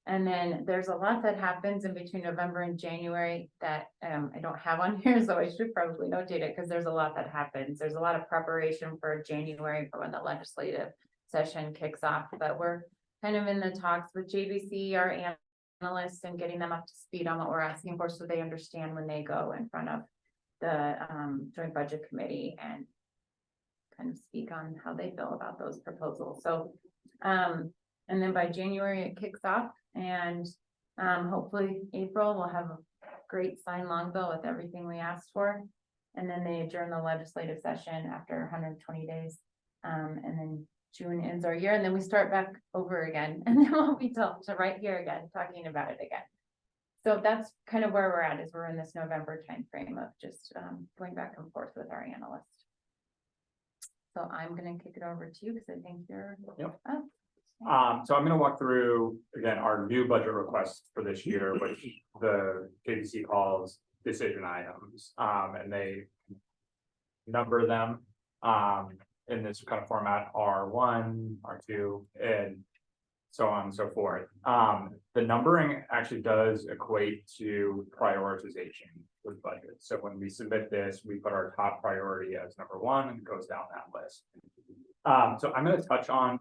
And then there's a lot that happens in between November and January that I don't have on here, so I should probably notate it, because there's a lot that happens. There's a lot of preparation for January for when the legislative session kicks off, but we're kind of in the talks with JBC, our analysts, and getting them up to speed on what we're asking for, so they understand when they go in front of the joint budget committee and kind of speak on how they feel about those proposals. So and then by January it kicks off, and hopefully April we'll have a great signed long bill with everything we asked for. And then they adjourn the legislative session after 120 days. And then June ends our year, and then we start back over again, and then we'll be to right here again, talking about it again. So that's kind of where we're at, is we're in this November timeframe of just going back and forth with our analyst. So I'm gonna kick it over to you, because I think you're Yep. up. So I'm going to walk through again our new budget requests for this year, which the KBC calls decision items, and they number them in this kind of format: R1, R2, and so on and so forth. The numbering actually does equate to prioritization with budget. So when we submit this, we put our top priority as number 1, and it goes down that list. So I'm going to touch on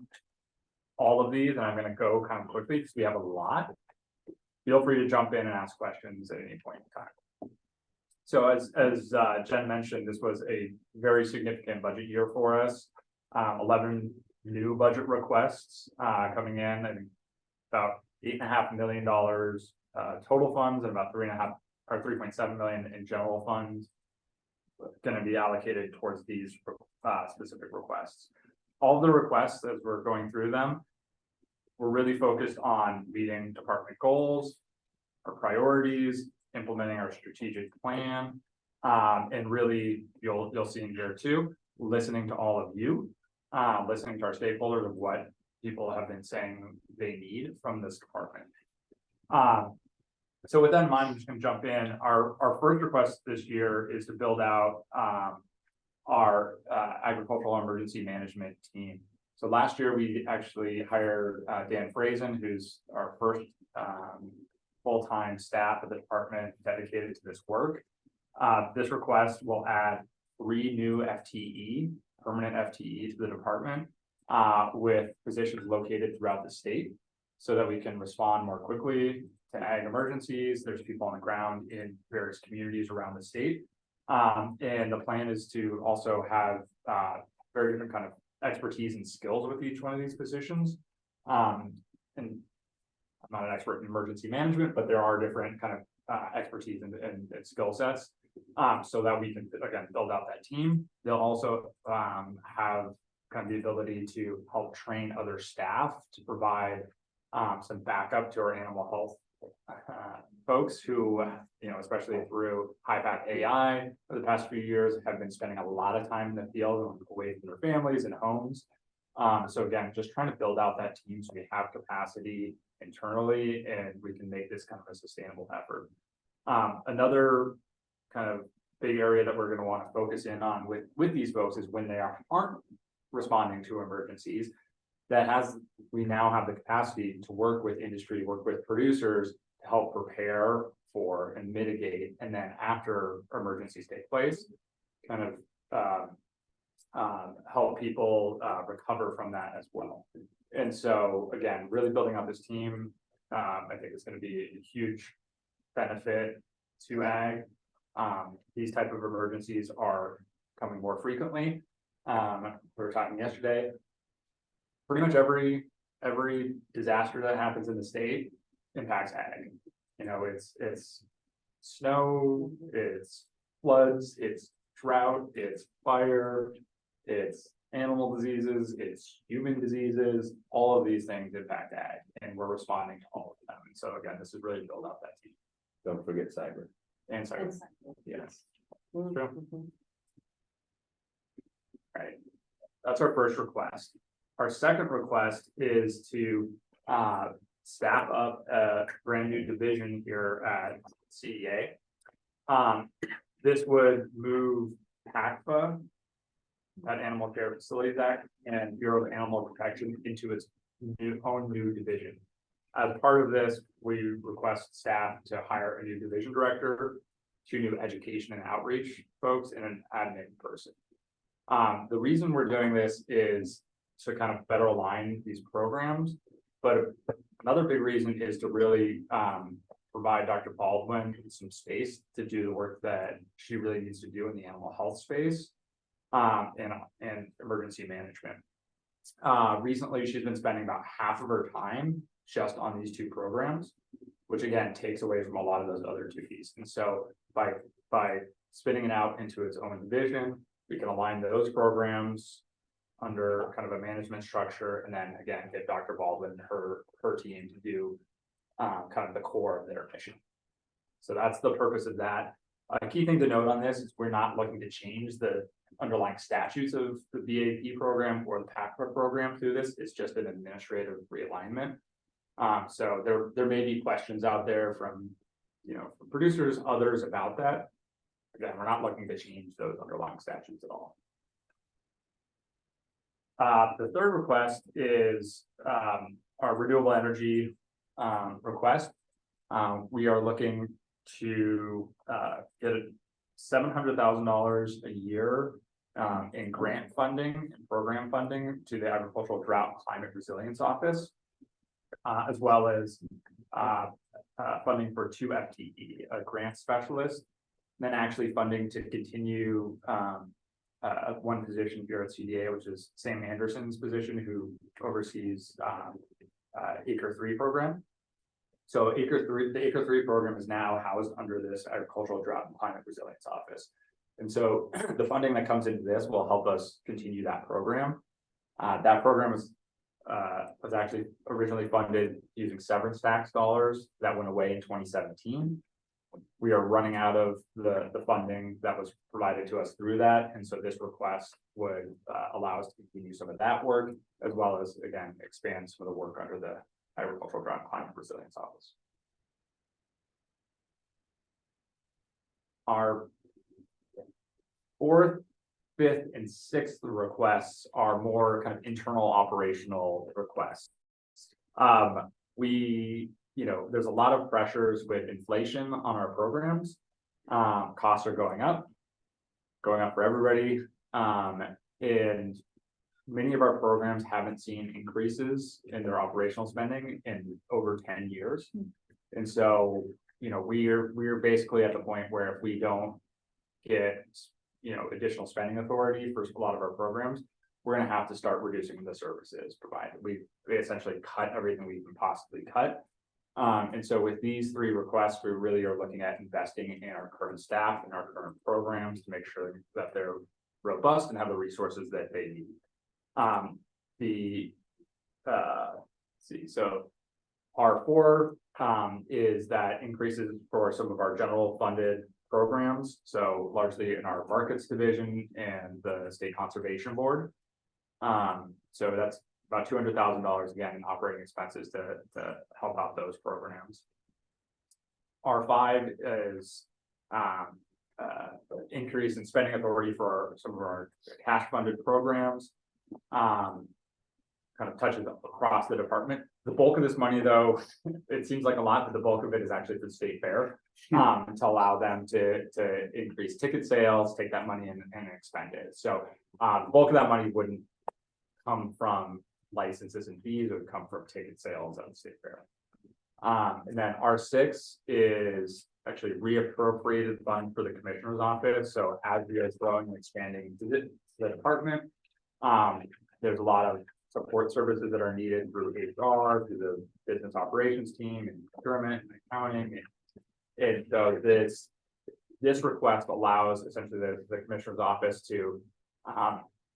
all of these, and I'm going to go kind of quickly because we have a lot. Feel free to jump in and ask questions at any point in time. So as Jen mentioned, this was a very significant budget year for us. 11 new budget requests coming in, and about $8.5 million total funds, and about 3.7 million in general funds going to be allocated towards these specific requests. All the requests, as we're going through them, we're really focused on meeting department goals, our priorities, implementing our strategic plan, and really you'll see in here too, listening to all of you, listening to our stakeholders of what people have been saying they need from this department. So with that in mind, I'm just going to jump in. Our first request this year is to build out our agricultural emergency management team. So last year we actually hired Dan Frazen, who's our first full-time staff of the department dedicated to this work. This request will add 3 new FTE, permanent FTE to the department, with positions located throughout the state, so that we can respond more quickly to ag emergencies. There's people on the ground in various communities around the state. And the plan is to also have very different kind of expertise and skills with each one of these positions. And I'm not an expert in emergency management, but there are different kind of expertise and skill sets, so that we can, again, build out that team. They'll also have kind of the ability to help train other staff to provide some backup to our animal health folks who, especially through high-path AI for the past few years, have been spending a lot of time in the field away from their families and homes. So again, just trying to build out that team so we have capacity internally and we can make this kind of a sustainable effort. Another kind of big area that we're going to want to focus in on with these folks is when they aren't responding to emergencies. We now have the capacity to work with industry, work with producers to help prepare for and mitigate, and then after emergencies take place, kind of help people recover from that as well. And so again, really building out this team, I think it's going to be a huge benefit to ag. These type of emergencies are coming more frequently. We were talking yesterday. Pretty much every disaster that happens in the state impacts ag. It's snow, it's floods, it's drought, it's fire, it's animal diseases, it's human diseases. All of these things impact ag, and we're responding to all of them. And so again, this is really to build out that team. Don't forget cyber. And cyber. Yes. True. Right. That's our first request. Our second request is to staff up a brand new division here at CEA. This would move PACFA, that Animal Care Facilities Act, and Bureau of Animal Protection into its own new division. As part of this, we request staff to hire a new division director, 2 new education and outreach folks, and an admin person. The reason we're doing this is to kind of better align these programs, but another big reason is to really provide Dr. Baldwin some space to do the work that she really needs to do in the animal health space and emergency management. Recently, she's been spending about half of her time just on these 2 programs, which again takes away from a lot of those other duties. And so by spinning it out into its own division, we can align those programs under kind of a management structure, and then again get Dr. Baldwin and her team to do kind of the core of their mission. So that's the purpose of that. A key thing to note on this is we're not looking to change the underlying statutes of the BAP program or the PACFA program through this. It's just an administrative realignment. So there may be questions out there from from producers, others about that. Again, we're not looking to change those underlying statutes at all. The third request is our renewable energy request. We are looking to get $700,000 a year in grant funding and program funding to the Agricultural Drought and Climate Resilience Office, as well as funding for 2 FTE, a grant specialist, and then actually funding to continue one position here at CDA, which is Sam Anderson's position, who oversees Acre 3 program. So the Acre 3 program is now housed under this Agricultural Drought and Climate Resilience Office. And so the funding that comes into this will help us continue that program. That program was actually originally funded using severance tax dollars that went away in 2017. We are running out of the funding that was provided to us through that. And so this request would allow us to continue some of that work, as well as, again, expand some of the work under the Agricultural Drought and Climate Resilience Office. Our 4th, 5th, and 6th requests are more kind of internal operational requests. There's a lot of pressures with inflation on our programs. Costs are going up for everybody. And many of our programs haven't seen increases in their operational spending in over 10 years. And so, we're basically at the point where if we don't get, additional spending authority for a lot of our programs, we're going to have to start reducing the services provided. We essentially cut everything we can possibly cut. And so with these 3 requests, we really are looking at investing in our current staff and our current programs to make sure that they're robust and have the resources that they need. So our 4 is that increases for some of our general funded programs, so largely in our markets division and the state conservation board. So that's about $200,000 again in operating expenses to help out those programs. R5 is increase in spending authority for some of our cash funded programs. Kind of touches across the department. The bulk of this money, though, it seems like a lot, but the bulk of it is actually for the state fair. To allow them to increase ticket sales, take that money and expend it. So the bulk of that money wouldn't come from licenses and fees, it would come from ticket sales at the state fair. And then R6 is actually reappropriated fund for the commissioner's office. So as we are growing and expanding the department, there's a lot of support services that are needed through HR, through the business operations team and procurement and accounting. And so this request allows essentially the commissioner's office to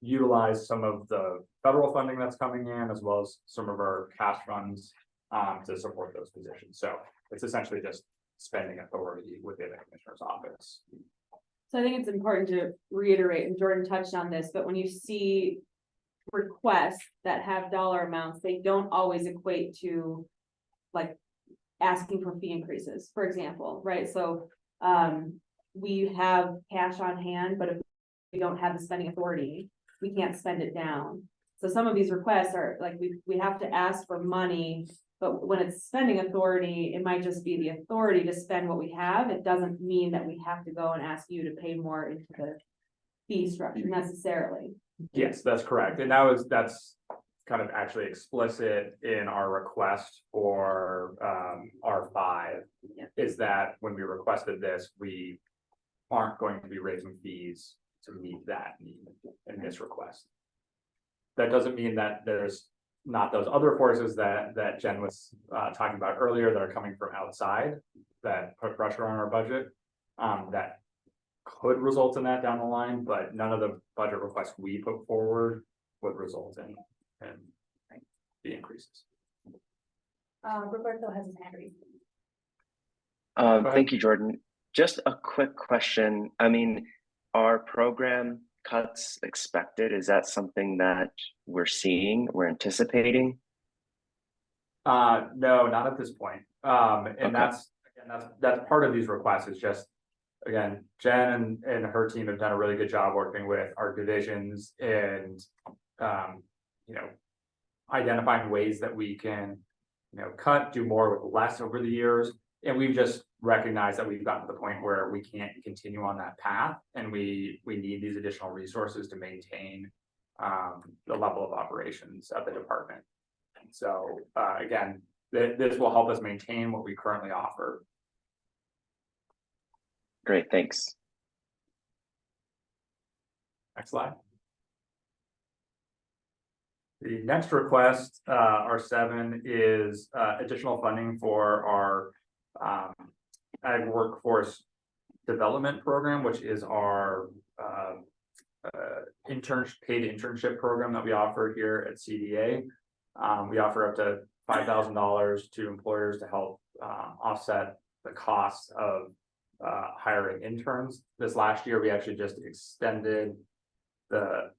utilize some of the federal funding that's coming in, as well as some of our cash funds to support those positions. So it's essentially just spending authority within the commissioner's office. So I think it's important to reiterate, and Jordan touched on this, but when you see requests that have dollar amounts, they don't always equate to like asking for fee increases, for example, right? So we have cash on hand, but if we don't have the spending authority, we can't spend it down. So some of these requests are like, we have to ask for money, but when it's spending authority, it might just be the authority to spend what we have. It doesn't mean that we have to go and ask you to pay more into the fee structure necessarily. Yes, that's correct. And that's kind of actually explicit in our request for R5, is that when we requested this, we aren't going to be raising fees to meet that need in this request. That doesn't mean that there's not those other forces that Jen was talking about earlier that are coming from outside that put pressure on our budget that could result in that down the line, but none of the budget requests we put forward would result in the increases. Roberto has his hand raised. Thank you, Jordan. Just a quick question. I mean, are program cuts expected? Is that something that we're seeing, we're anticipating? No, not at this point. And that's part of these requests. Is just, again, Jen and her team have done a really good job working with our divisions and identifying ways that we can cut, do more with less over the years. And we've just recognized that we've gotten to the point where we can't continue on that path, and we need these additional resources to maintain the level of operations at the department. And so again, this will help us maintain what we currently offer. Great, thanks. Next slide. The next request, R7, is additional funding for our Ag Workforce Development Program, which is our paid internship program that we offer here at CDA. We offer up to $5,000 to employers to help offset the cost of hiring interns. This last year, we actually just extended the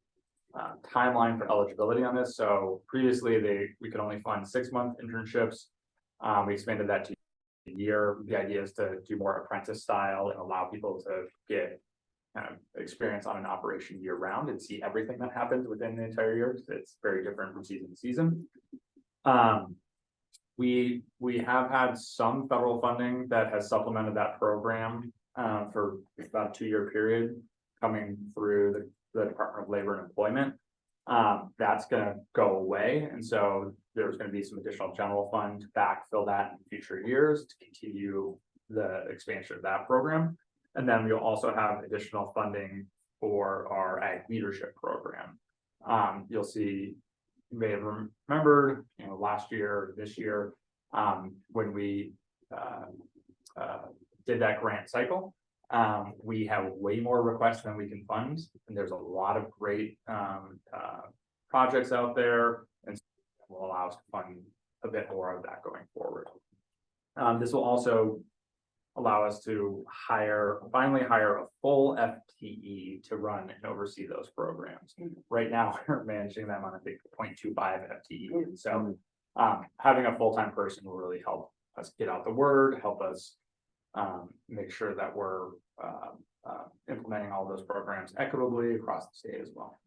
timeline for eligibility on this. So previously we could only fund 6-month internships. We expanded that to a year. The idea is to do more apprentice style and allow people to get kind of experience on an operation year round and see everything that happens within the entire year. It's very different from season to season. We have had some federal funding that has supplemented that program for about a 2-year period coming through the Department of Labor and Employment. That's going to go away, and so there's going to be some additional general fund to backfill that in future years to continue the expansion of that program. And then we'll also have additional funding for our Ag Leadership Program. You'll see, you may have remembered, last year, this year, when we did that grant cycle, we have way more requests than we can fund, and there's a lot of great projects out there, and will allow us to fund a bit more of that going forward. This will also allow us to finally hire a full FTE to run and oversee those programs. Right now, we're managing them on, I think, 0.25 FTE. So having a full-time person will really help us get out the word, help us make sure that we're implementing all those programs equitably across the state as well.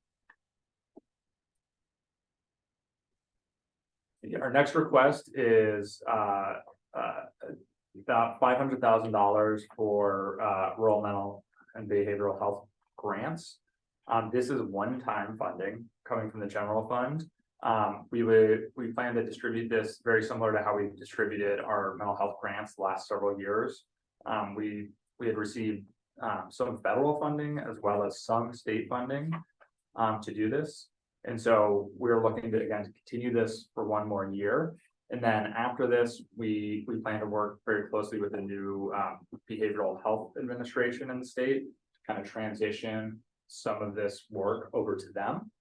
Our next request is about $500,000 for rural mental and behavioral health grants. This is one-time funding coming from the general fund. We plan to distribute this very similar to how we've distributed our mental health grants the last several years. We had received some federal funding as well as some state funding to do this. And so we're looking to, again, to continue this for one more year. And then after this, we plan to work very closely with the new behavioral health administration in the state to kind of transition some of this work over to them.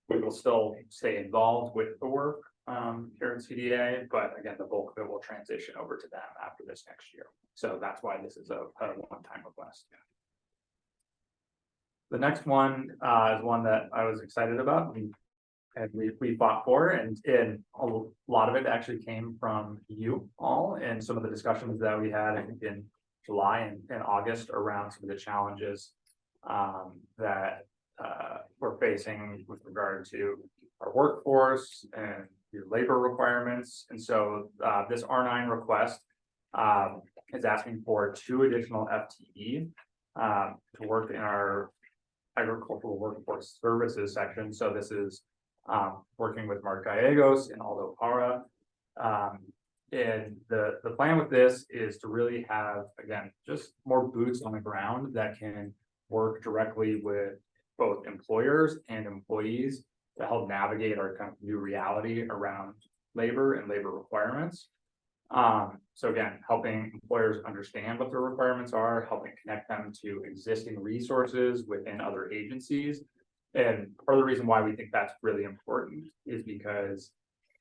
We will still stay involved with the work here in CDA, but again, the bulk of it will transition over to them after this next year. So that's why this is a one-time request. The next one is one that I was excited about. And we fought for, and a lot of it actually came from you all and some of the discussions that we had, I think, in July and August around some of the challenges that we're facing with regard to our workforce and your labor requirements. And so this R9 request is asking for 2 additional FTE to work in our agricultural workforce services section. So this is working with Mark Gallegos and Aldo Para. And the plan with this is to really have, again, just more boots on the ground that can work directly with both employers and employees to help navigate our kind of new reality around labor and labor requirements. So again, helping employers understand what their requirements are, helping connect them to existing resources within other agencies. And part of the reason why we think that's really important is because,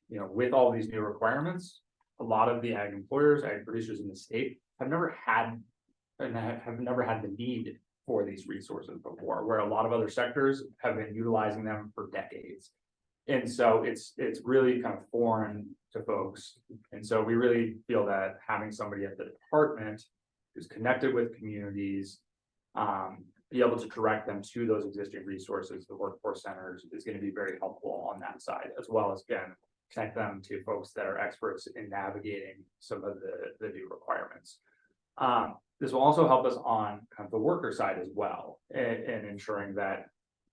you know, with all these new requirements, a lot of the ag employers, ag producers in the state have never had the need for these resources before, where a lot of other sectors have been utilizing them for decades. And so it's really kind of foreign to folks. And so we really feel that having somebody at the department who's connected with communities, be able to direct them to those existing resources, the workforce centers, is going to be very helpful on that side, as well as, again, connect them to folks that are experts in navigating some of the new requirements. This will also help us on kind of the worker side as well, and ensuring that,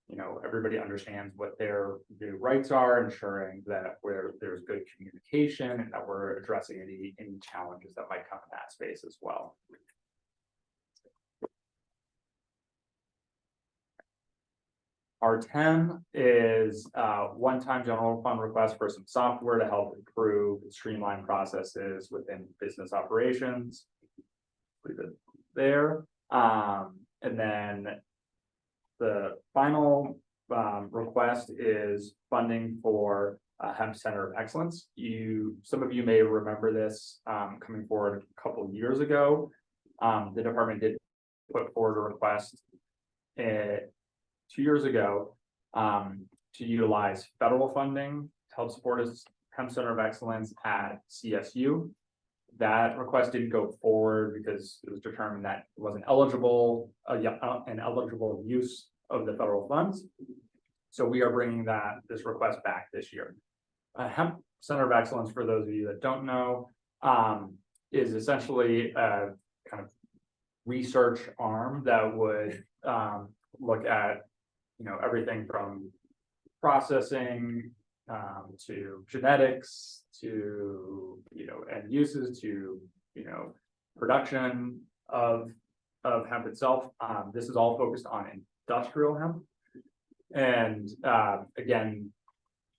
you know, everybody understands what their new rights are, ensuring that there's good communication and that we're addressing any challenges that might come in that space as well. R10 is one-time general fund request for some software to help improve and streamline processes within business operations. Leave it there. And then the final request is funding for Hemp Center of Excellence. Some of you may remember this coming forward a couple of years ago. The department did put forward a request 2 years ago to utilize federal funding to help support a Hemp Center of Excellence at CSU. That request didn't go forward because it was determined that it wasn't eligible, an eligible use of the federal funds. So we are bringing this request back this year. Hemp Center of Excellence, for those of you that don't know, is essentially a kind of research arm that would look at, you know, everything from processing to genetics to, you know, end uses to, you know, production of hemp itself. This is all focused on industrial hemp. And again,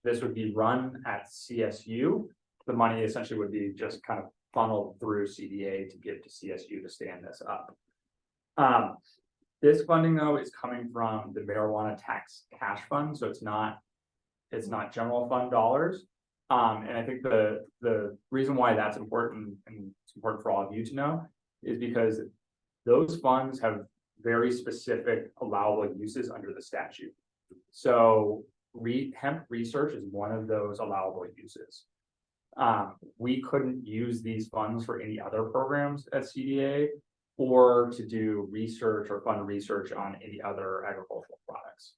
this would be run at CSU. The money essentially would be just kind of funneled through CDA to give to CSU to stand this up. This funding, though, is coming from the marijuana tax cash fund, so it's not general fund dollars. And I think the reason why that's important, and it's important for all of you to know, is because those funds have very specific allowable uses under the statute. So hemp research is one of those allowable uses. We couldn't use these funds for any other programs at CDA or to do research or fund research on any other agricultural products.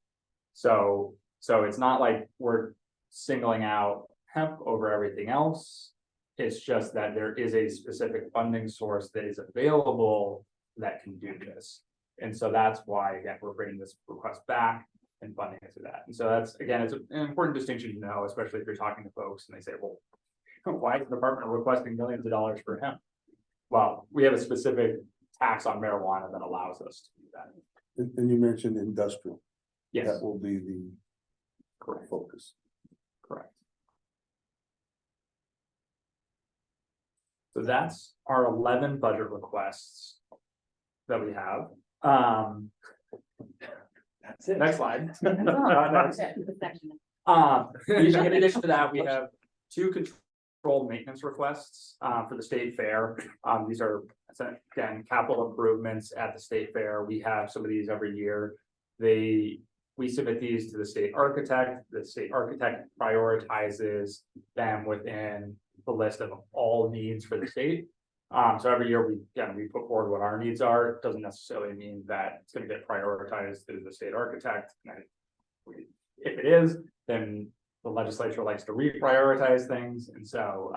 So it's not like we're singling out hemp over everything else. It's just that there is a specific funding source that is available that can do this. And so that's why, again, we're bringing this request back and funding it to that. And so that's, again, it's an important distinction to know, especially if you're talking to folks and they say, well, why is the department requesting millions of dollars for hemp? Well, we have a specific tax on marijuana that allows us to do that. And you mentioned industrial. Yes, That will be the correct, focus. correct. So that's our 11 budget requests that we have. That's it. Next slide. That's it. In addition to that, we have 2 controlled maintenance requests for the state fair. These are, again, capital improvements at the state fair. We have some of these every year. We submit these to the state architect. The state architect prioritizes them within the list of all needs for the state. So every year we put forward what our needs are. It doesn't necessarily mean that it's going to get prioritized through the state architect. And if it is, then the legislature likes to reprioritize things. And so,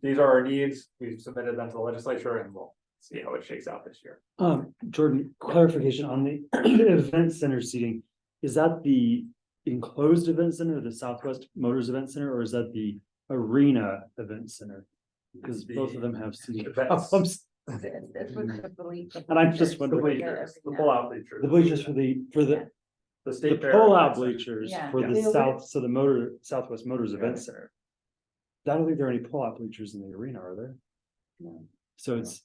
these are our needs. We've submitted them to the legislature and we'll see how it shakes out this year. Jordan, clarification on the event center seating. Is that the enclosed event center, the Southwest Motors Event Center, or is that the Arena Event Center? Because both of them have seating problems. And I'm just The wondering, bleachers, the pull-out bleachers. the bleachers for the The the state fair. pull-out bleachers Yeah. for the Yeah. South, so the Southwest Motors Event Center. I don't think there are any pull-out bleachers in the arena, are there? No. So it's,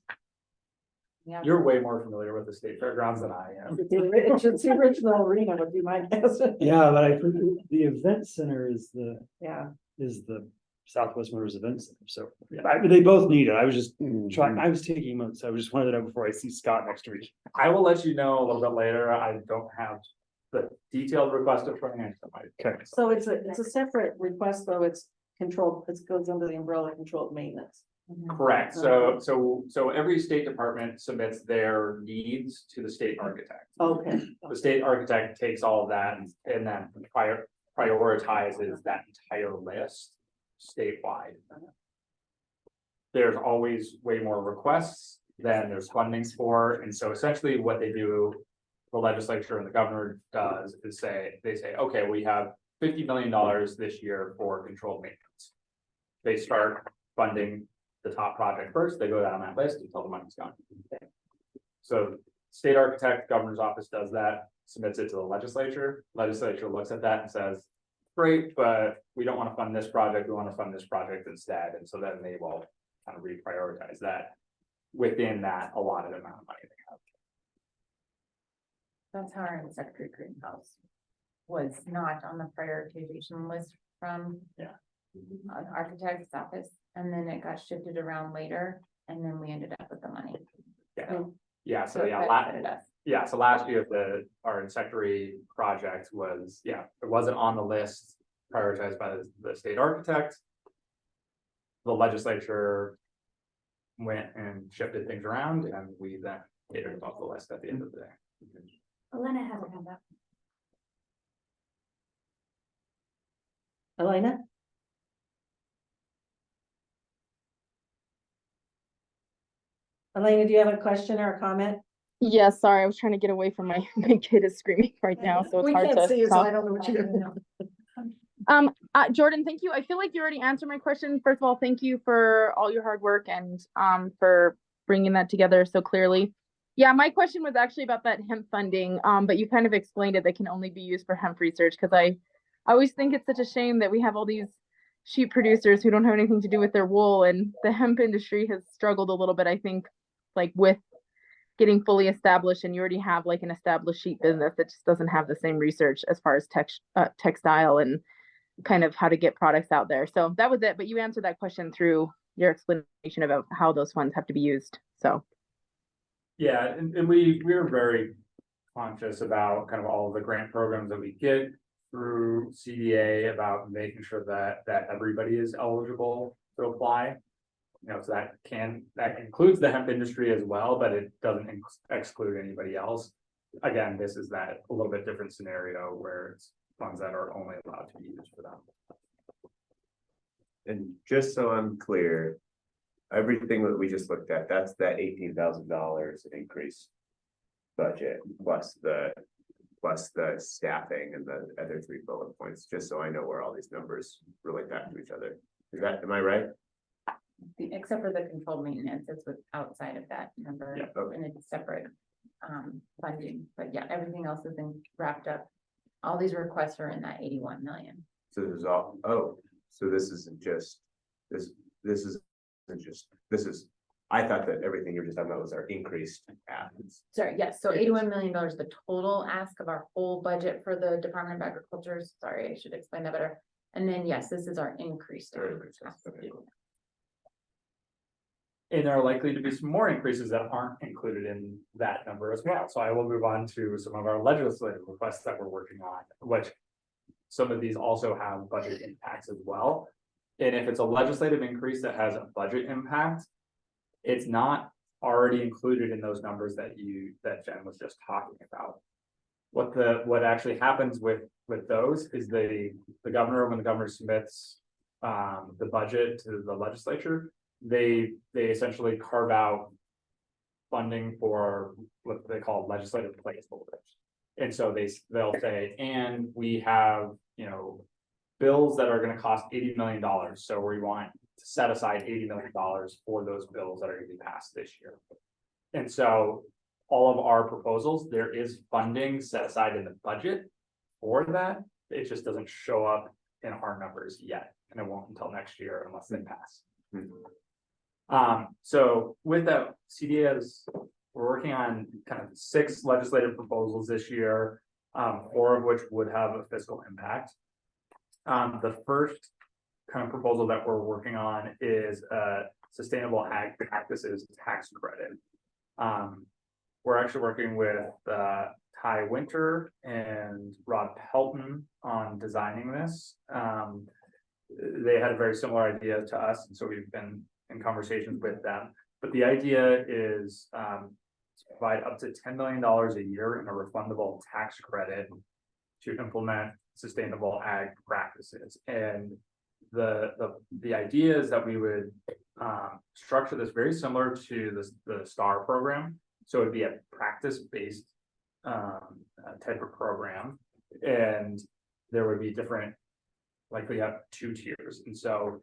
You're way more familiar with the state fairgrounds than I am. It's the original arena would be my guess. yeah, but I think the event center is the Yeah. Southwest Motors Event Center, so they both need it. I was just Mm-hmm. trying, I was taking notes, I just wanted to know before I see Scott next week. I will let you know a little bit later. I don't have the detailed request of training. Okay. So it's a separate request, though, it's controlled, it goes under the umbrella controlled maintenance. Correct. So every state department submits their needs to the state architect. Okay. The state architect takes all of that and then prioritizes that entire list statewide. There's always way more requests than there's funding for, and so essentially what they do, the legislature and the governor does is they say, okay, we have $50 million this year for controlled maintenance. They start funding the top project first, they go down that list until the money's gone. So state architect, governor's office does that, submits it to the legislature looks at that and says, great, but we don't want to fund this project, we want to fund this project instead, and so then they will kind of reprioritize that within that allotted amount of money they have. That's how our insectary greenhouse was not on the prioritization list from an architect's office, and then it got shifted around later, and then we ended up with the money. So it benefited us. so last year, our insectary project was, it wasn't on the list prioritized by the state architect. The legislature went and shifted things around, and we then made it off the list at the end of the day. Elena hasn't had that. Elena? Elena, do you have a question or a comment? Yes, sorry, I was trying to get away from my my kid is screaming right now, so it's We hard can't to see you, so talk. I don't know what you're doing. Jordan, thank you. I feel like you already answered my question. First of all, thank you for all your hard work and for bringing that together so clearly. Yeah, my question was actually about that hemp funding, but you kind of explained it. That can only be used for hemp research, because I always think it's such a shame that we have all these sheep producers who don't have anything to do with their wool, and the hemp industry has struggled a little bit, I think, like with getting fully established, and you already have like an established sheep business that just doesn't have the same research as far as textile and kind of how to get products out there. So that was it, but you answered that question through your explanation about how those funds have to be used, so. Yeah, and we're very conscious about kind of all of the grant programs that we get through CDA, about making sure that everybody is eligible to apply. You know, so that includes the hemp industry as well, but it doesn't exclude anybody else. Again, this is that a little bit different scenario where it's funds that are only allowed to be used for them. And just so I'm clear, everything that we just looked at, that's that $18,000 increase budget plus the staffing and the other 3 bullet points, just so I know where all these numbers relate back to each other. Am I right? Except for the controlled maintenance, it's with outside of that number, Yeah, okay. and it's separate funding, but yeah, everything else has been wrapped up. All these requests are in that 81 million. So this is all, so this isn't just, this is, I thought that everything you're just talking about was our increased asks. Sorry, yes, so $81 million, the total ask of our whole budget for the Department of Agriculture. Sorry, I should explain that better. And then, yes, this is our increased. ask. Okay, cool. And there are likely to be some more increases that aren't included in that number as well. So I will move on to some of our legislative requests that we're working on, which some of these also have budget impacts as well. And if it's a legislative increase that has a budget impact, it's not already included in those numbers that Jen was just talking about. What actually happens with those is the governor, when the governor submits the budget to the legislature, they essentially carve out funding for what they call legislative placeholders. And so they'll say, and we have, you know, bills that are going to cost $80 million. So we want to set aside $80 million for those bills that are going to be passed this year. And so all of our proposals, there is funding set aside in the budget for that. It just doesn't show up in our numbers yet, and it won't until next year unless they pass. So with that, CDA we're working on kind of 6 legislative proposals this year, 4 of which would have a fiscal impact. The first kind of proposal that we're working on is a sustainable ag practices tax credit. We're actually working with Ty Winter and Rob Pelton on designing this. They had a very similar idea to us, and so we've been in conversations with them. But the idea is to provide up to $10 million a year in a refundable tax credit to implement sustainable ag practices. And the idea is that we would structure this very similar to the STAR program. So it'd be a practice-based type of program, and there would be different, like we have 2 tiers. And so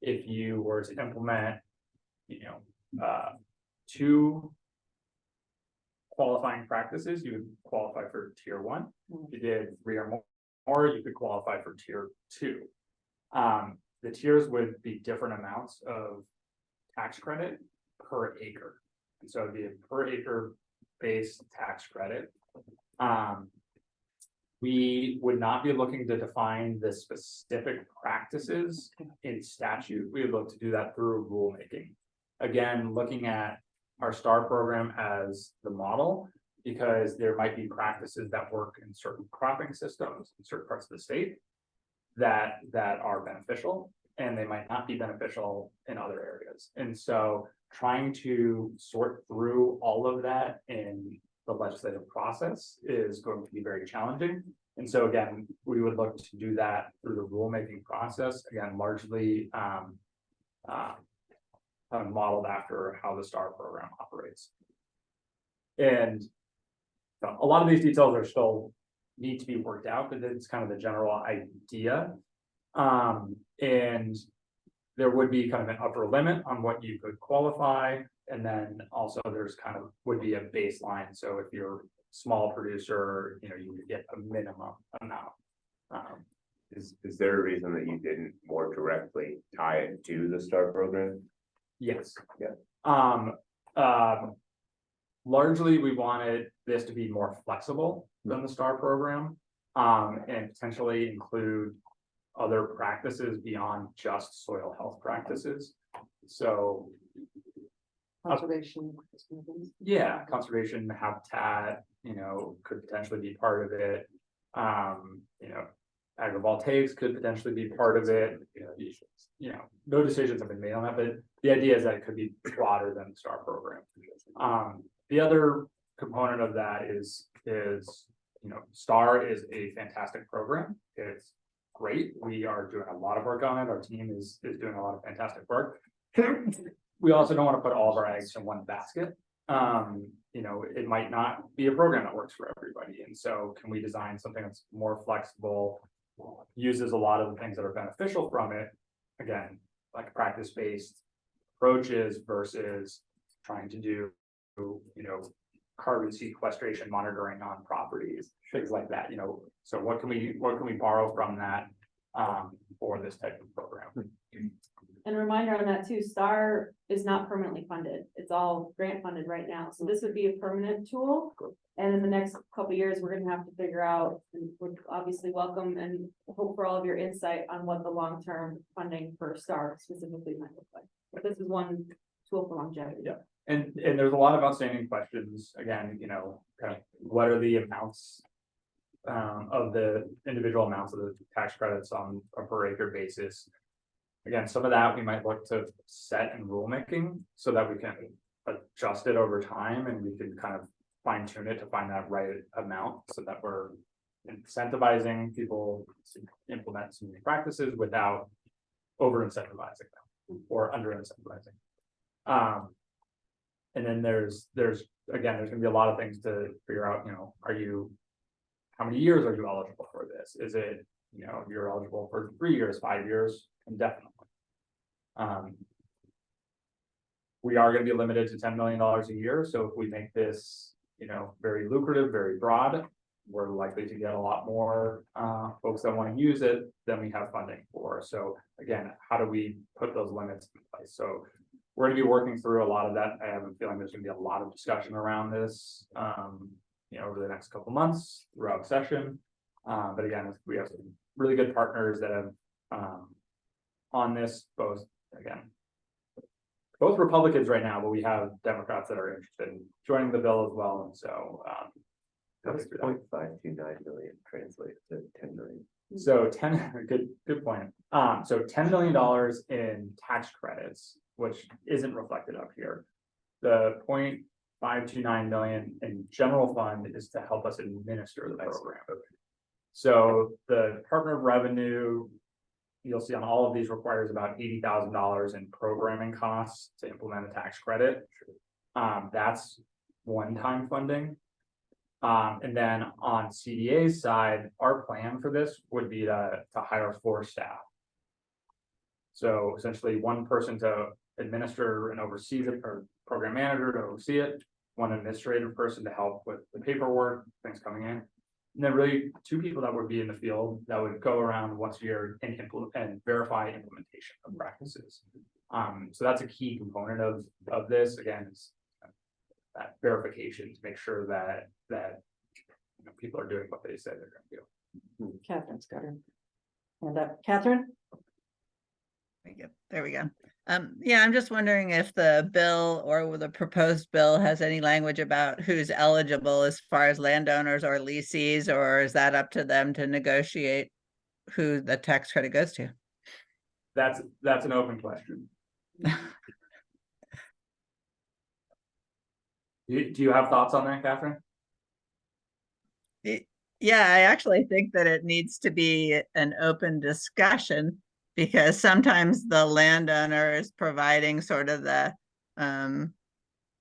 if you were to implement, you know, 2 qualifying practices, you would qualify for tier 1. If you did 3 or more, you could qualify for tier 2. The tiers would be different amounts of tax credit per acre. And so it'd be a per acre based tax credit. We would not be looking to define the specific practices in statute. We would look to do that through rulemaking. Again, looking at our STAR program as the model, because there might be practices that work in certain cropping systems in certain parts of the state that are beneficial, and they might not be beneficial in other areas. And so trying to sort through all of that in the legislative process is going to be very challenging. And so again, we would look to do that through the rulemaking process, again, largely modeled after how the STAR program operates. And a lot of these details are still need to be worked out, but it's kind of the general idea. And there would be kind of an upper limit on what you could qualify. And then also there's kind of would be a baseline. So if you're a small producer, you know, you would get a minimum amount. Is there a reason that you didn't more directly tie it to the STAR program? Yes. Yeah. Largely, we wanted this to be more flexible than the STAR program, and potentially include other practices beyond just soil health practices. So Conservation. yeah, conservation, habitat, could potentially be part of it. Agrivoltaics could potentially be part of it. No decisions have been made on that, but the idea is that it could be broader than the STAR program. The other component of that is STAR is a fantastic program. It's great. We are doing a lot of work on it. Our team is doing a lot of fantastic work. We also don't want to put all of our eggs in one basket. It might not be a program that works for everybody. And so can we design something that's more flexible, uses a lot of the things that are beneficial from it? Again, like practice-based approaches versus trying to do, carbon sequestration monitoring on properties, things like that, so what can we borrow from that for this type of program? And a reminder on that too, STAR is not permanently funded. It's all grant funded right now. So this would be a permanent tool. And in the next couple of years, we're gonna have to figure out, and would obviously welcome and hope for all of your insight on what the long-term funding for STAR specifically might look like. But this is one tool for longevity. Yeah. And there's a lot of outstanding questions, again, kind of what are the amounts of the individual amounts of the tax credits on a per acre basis. Again, some of that we might look to set in rulemaking so that we can adjust it over time and we can kind of fine tune it to find that right amount so that we're incentivizing people to implement some new practices without over incentivizing them or under incentivizing. And then there's gonna be a lot of things to figure out, how many years are you eligible for this? Is it, you're eligible for 3 years, 5 years, indefinitely. We are going to be limited to $10 million a year. So if we make this, very lucrative, very broad, we're likely to get a lot more folks that want to use it than we have funding for. So again, how do we put those limits in place? So we're going to be working through a lot of that. I have a feeling there's going to be a lot of discussion around this, over the next couple months throughout session. But again, we have some really good partners that have on this, both Republicans right now, but we have Democrats that are interested in joining the bill as well. And so How does 0.529 million translate to 10 million? So good point. So $10 million in tax credits, which isn't reflected up here. The 0.529 million in general fund is to help us administer the program. So the Department of Revenue, you'll see on all of these, requires about $80,000 in programming costs to implement a tax credit. That's one-time funding. And then on CDA's side, our plan for this would be to hire 4 staff. So essentially 1 person to administer and oversee the program manager to oversee it, 1 administrative person to help with the paperwork, things coming in. And then really 2 people that would be in the field that would go around once a year and implement and verify implementation of practices. So that's a key component of this. Again, is that verification to make sure that people are doing what they said they're going to do. Catherine's got her. And Catherine? There we go. Yeah, I'm just wondering if the bill or the proposed bill has any language about who's eligible as far as landowners or leasees, or is that up to them to negotiate who the tax credit goes to? That's an open question. Do you have thoughts on that, Catherine? Yeah, I actually think that it needs to be an open discussion, because sometimes the landowner is providing sort of the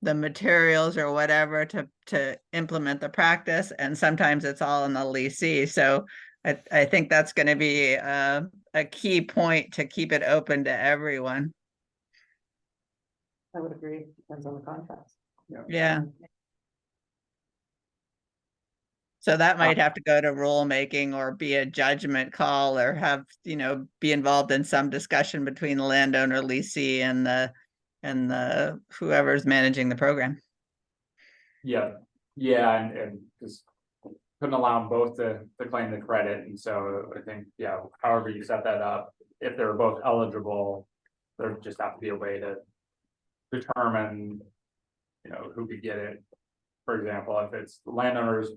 materials or whatever to implement the practice, and sometimes it's all in the leasee. So I think that's going to be a key point to keep it open to everyone. I would agree. Depends on the contracts. Yeah. So that might have to go to rulemaking or be a judgment call, or have, be involved in some discussion between the landowner, leasee, and the whoever's managing the program. Yeah, and just couldn't allow them both to claim the credit, and so I think, yeah, however you set that up, if they're both eligible, there just have to be a way to determine, you know, who could get it. For example, if it's the landowners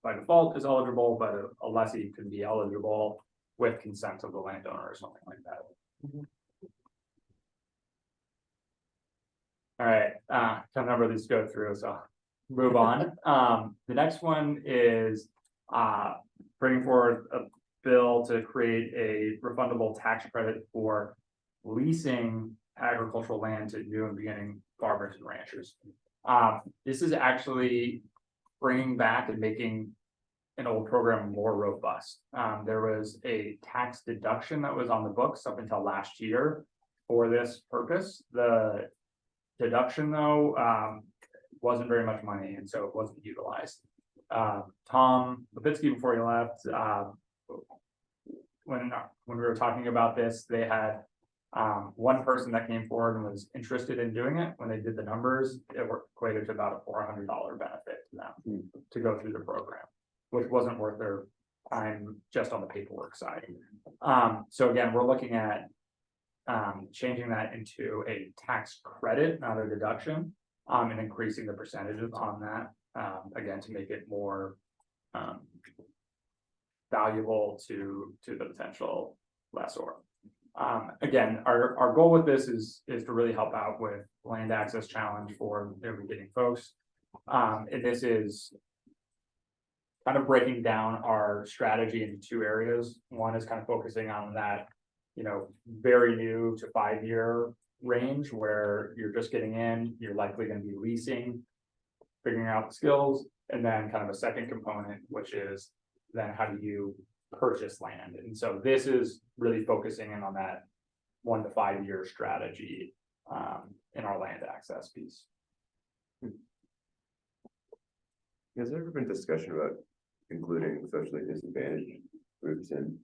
by default is eligible, but a lessee could be eligible with consent of the landowner or something like that. All right, ton number of these go through, so move on. The next one is bringing forward a bill to create a refundable tax credit for leasing agricultural land to new and beginning farmers and ranchers. This is actually bringing back and making an old program more robust. There was a tax deduction that was on the books up until last year for this purpose. The deduction, though, wasn't very much money, and so it wasn't utilized. Tom Lipinski, before he left, when we were talking about this, they had one person that came forward and was interested in doing it. When they did the numbers, it equated to about a $400 benefit to them to go through the program, which wasn't worth their time just on the paperwork side. So again, we're looking at changing that into a tax credit, not a deduction, and increasing the percentages on that, again, to make it more valuable to the potential lessor. Again, our goal with this is to really help out with land access challenge for new beginning folks. And this is kind of breaking down our strategy into two areas. One is kind of focusing on that, you know, very new to 5-year range where you're just getting in, you're likely going to be leasing, figuring out the skills, and then kind of a second component, which is then how do you purchase land? And so this is really focusing in on that 1 to 5 year strategy in our land access piece. Has there ever been discussion about including socially disadvantaged groups in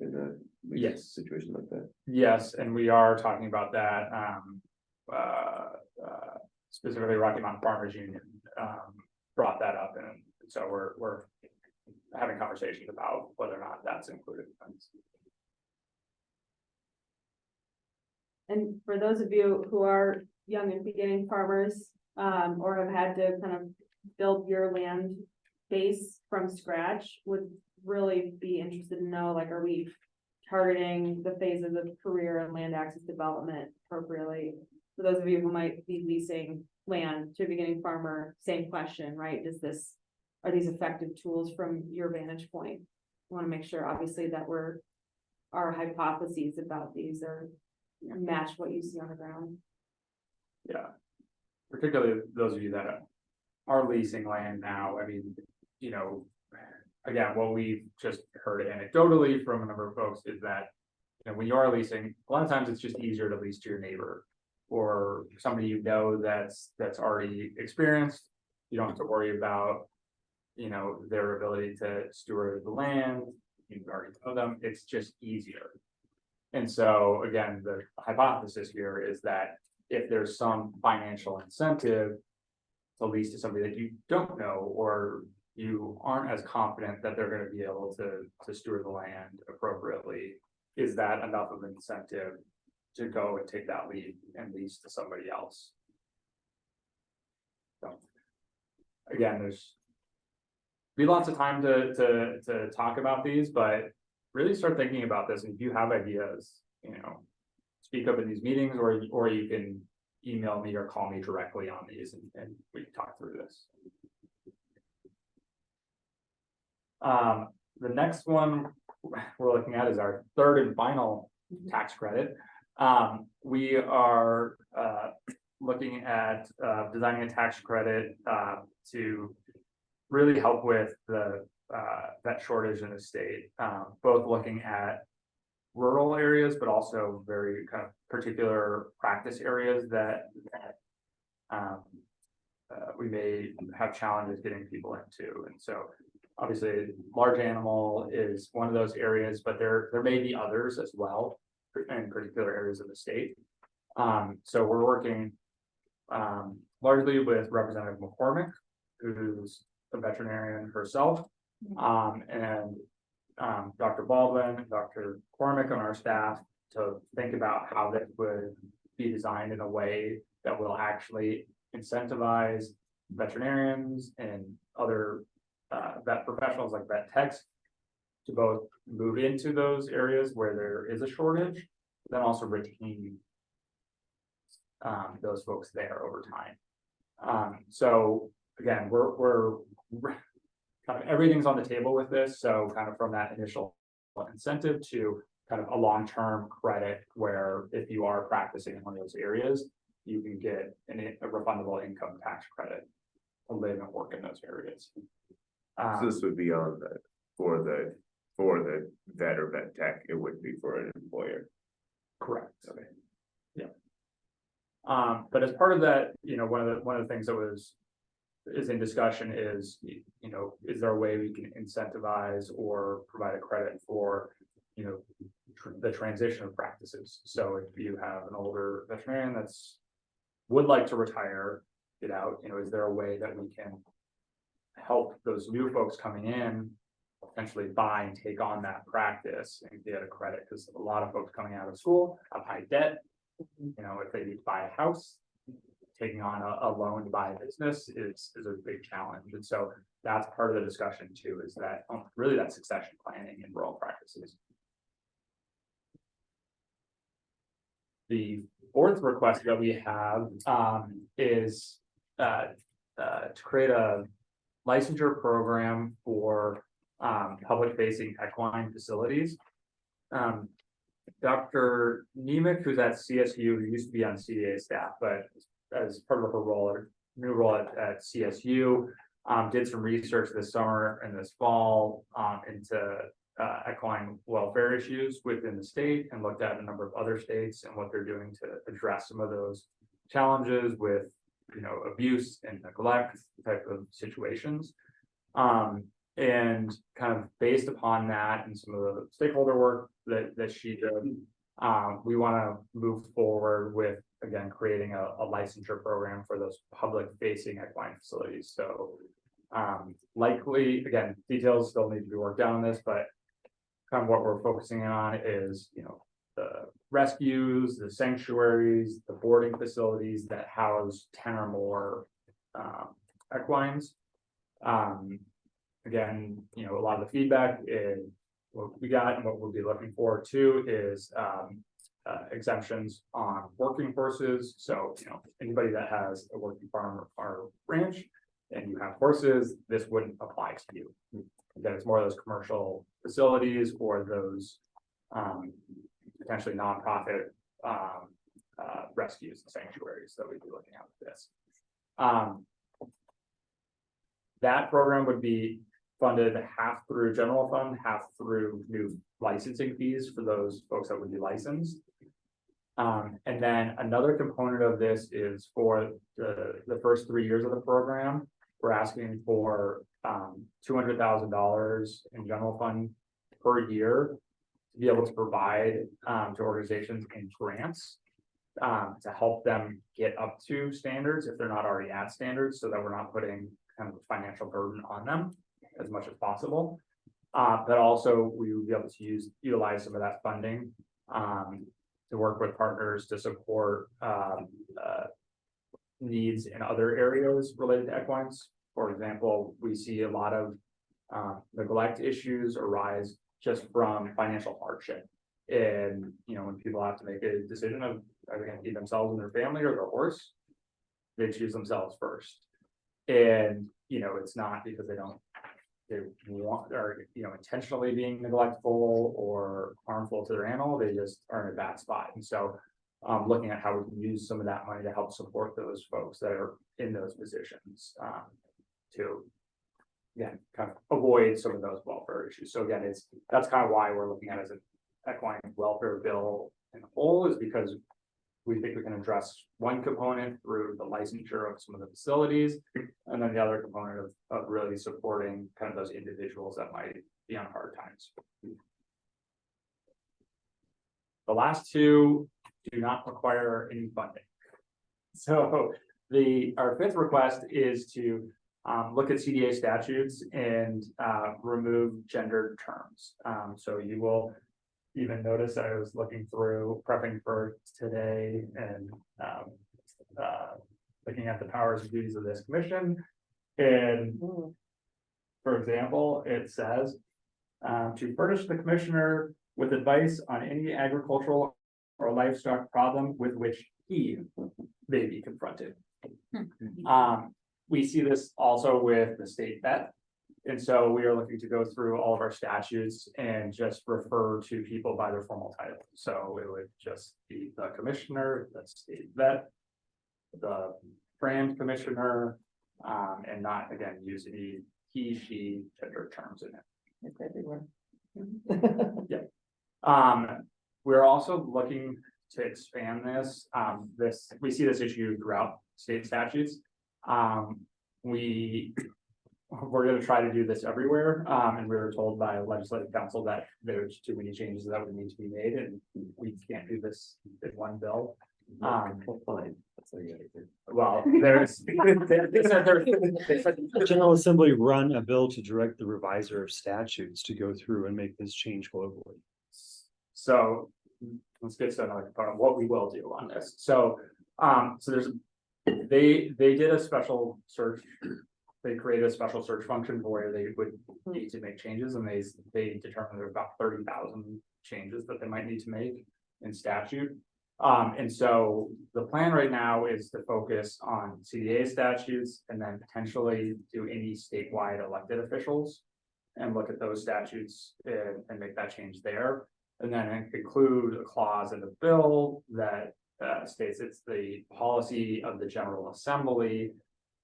a Yes. situation like that? Yes, and we are talking about that. Specifically, Rocky Mountain Farmers Union brought that up, and so we're having conversations about whether or not that's included. And for those of you who are young and beginning farmers, or have had to kind of build your land base from scratch, would really be interested to know, like, are we targeting the phases of career and land access development appropriately? For those of you who might be leasing land to a beginning farmer, same question, right? Are these effective tools from your vantage point? I want to make sure, obviously, that our hypotheses about these are match what you see on the ground. Yeah, particularly those of you that are leasing land now. I mean, you know, again, what we've just heard anecdotally from a number of folks is that, you know, when you are leasing, a lot of times it's just easier to lease to your neighbor or somebody you know that's already experienced. You don't have to worry about, you know, their ability to steward the land. You already know them. It's just easier. And so again, the hypothesis here is that if there's some financial incentive to lease to somebody that you don't know, or you aren't as confident that they're going to be able to steward the land appropriately, is that enough of an incentive to go and take that lead and lease to somebody else? So again, there's be lots of time to talk about these, but really start thinking about this. And if you have ideas, you know, speak up in these meetings, or you can email me or call me directly on these, and we can talk through this. The next one we're looking at is our third and final tax credit. We are looking at designing a tax credit to really help with that shortage in the state, both looking at rural areas, but also very kind of particular practice areas that we may have challenges getting people into. And so obviously large animal is one of those areas, but there may be others as well in particular areas of the state. So we're working largely with Representative McCormick, who's a veterinarian herself, And Dr. Baldwin, Dr. Cormick on our staff to think about how this would be designed in a way that will actually incentivize veterinarians and other vet professionals like vet techs to both move into those areas where there is a shortage, but then also retain those folks there over time. So again, we're kind of everything's on the table with this. So kind of from that initial incentive to kind of a long-term credit where if you are practicing in one of those areas, you can get a refundable income tax credit to live and work in those areas. So this would be on the, for the vet or vet tech, it would be for an employer. Correct. Okay. But as part of that, you know, one of the things that is in discussion is, you know, is there a way we can incentivize or provide a credit for, you know, the transition of practices? So if you have an older veterinarian would like to retire, get out, you know, is there a way that we can help those new folks coming in potentially buy and take on that practice and get a credit? Because a lot of folks coming out of school have high debt. You know, if they need to buy a house, taking on a loan to buy a business is a big challenge. And so that's part of the discussion too, is that really that succession planning in rural practices. The fourth request that we have is to create a licensure program for public facing equine facilities. Dr. Nemec, who's at CSU, who used to be on CDA staff, but as part of her role, or new role at CSU, did some research this summer and this fall into equine welfare issues within the state, and looked at a number of other states and what they're doing to address some of those challenges with, you know, abuse and neglect type of situations. And kind of based upon that and some of the stakeholder work that she did, we want to move forward with, again, creating a licensure program for those public facing equine facilities. So likely, again, details still need to be worked out on this, but kind of what we're focusing on is, you know, the rescues, the sanctuaries, the boarding facilities that house 10 or more equines. Again, you know, a lot of the feedback is what we got, and what we'll be looking for too is exemptions on working horses. So, you know, anybody that has a working farm or ranch and you have horses, this wouldn't apply to you. Again, it's more of those commercial facilities or those potentially nonprofit rescues and sanctuaries that we'd be looking at with this. That program would be funded half through general fund, half through new licensing fees for those folks that would be licensed. And then another component of this is for the first 3 years of the program, we're asking for $200,000 in general fund per year to be able to provide to organizations and grants to help them get up to standards if they're not already at standards, so that we're not putting kind of a financial burden on them as much as possible. But also we would be able to utilize some of that funding to work with partners to support needs in other areas related to equines. For example, we see a lot of neglect issues arise just from financial hardship. And, you know, when people have to make a decision of are they going to feed themselves and their family or their horse, they choose themselves first. And, you know, it's not because they want, or, you know, intentionally being neglectful or harmful to their animal, they just are in a bad spot. And so looking at how we can use some of that money to help support those folks that are in those positions to, again, kind of avoid some of those welfare issues. So again, that's kind of why we're looking at it as an equine welfare bill in whole, is because we think we can address one component through the licensure of some of the facilities, and then the other component of really supporting kind of those individuals that might be on hard times. The last two do not require any funding. So our fifth request is to look at CDA statutes and remove gendered terms. So you will even notice I was looking through prepping for today and looking at the powers and duties of this commission. And for example, it says to furnish the commissioner with advice on any agricultural or livestock problem with which he may be confronted. We see this also with the state vet. And so we are looking to go through all of our statutes and just refer to people by their formal title. So it would just be the commissioner, the state vet, the brand commissioner, and not again use any he, she, gender terms in it. It's everywhere. We're also looking to expand this. We see this issue throughout state statutes. We're gonna try to do this everywhere, and we were told by legislative council that there's too many changes that would need to be made, and we can't do this in one bill. Fine. Well, there's. The General Assembly run a bill to direct the reviser of statutes to go through and make this change globally. So let's get to another component, what we will do on this. So, they did a special search. They created a special search function where they would need to make changes, and they determined there were about 30,000 changes that they might need to make in statute. And so the plan right now is to focus on CDA statutes and then potentially do any statewide elected officials and look at those statutes and make that change there. And then include a clause in the bill that states it's the policy of the General Assembly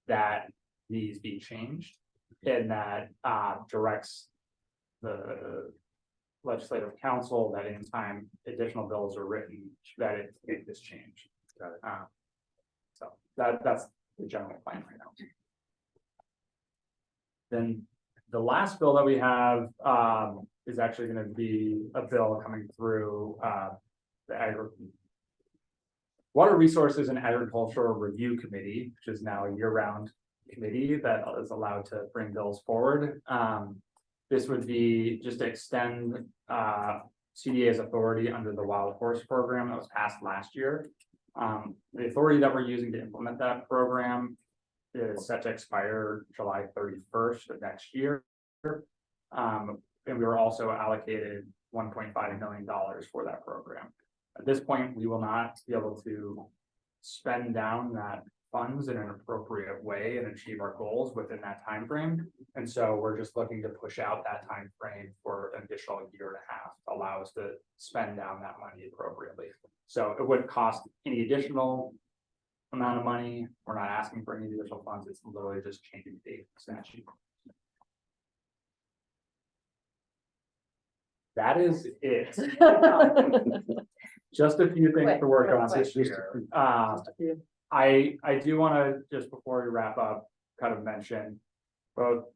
that these be changed, and that directs the legislative council that anytime additional bills are written, that it make this change. So that's the general plan right now. Then the last bill that we have is actually going to be a bill coming through the Water Resources and Agricultural Review Committee, which is now a year-round committee that is allowed to bring bills forward. This would be just to extend CDA's authority under the Wild Horse Program that was passed last year. The authority that we're using to implement that program is set to expire July 31st of next year. And we were also allocated $1.5 million for that program. At this point, we will not be able to spend down that funds in an appropriate way and achieve our goals within that time frame. And so we're just looking to push out that time frame for an additional year and a half to allow us to spend down that money appropriately. So it wouldn't cost any additional amount of money. We're not asking for any additional funds. It's literally just changing the date statute. That is it. Just a few things to work on this year. I do want to, just before we wrap up, kind of mention both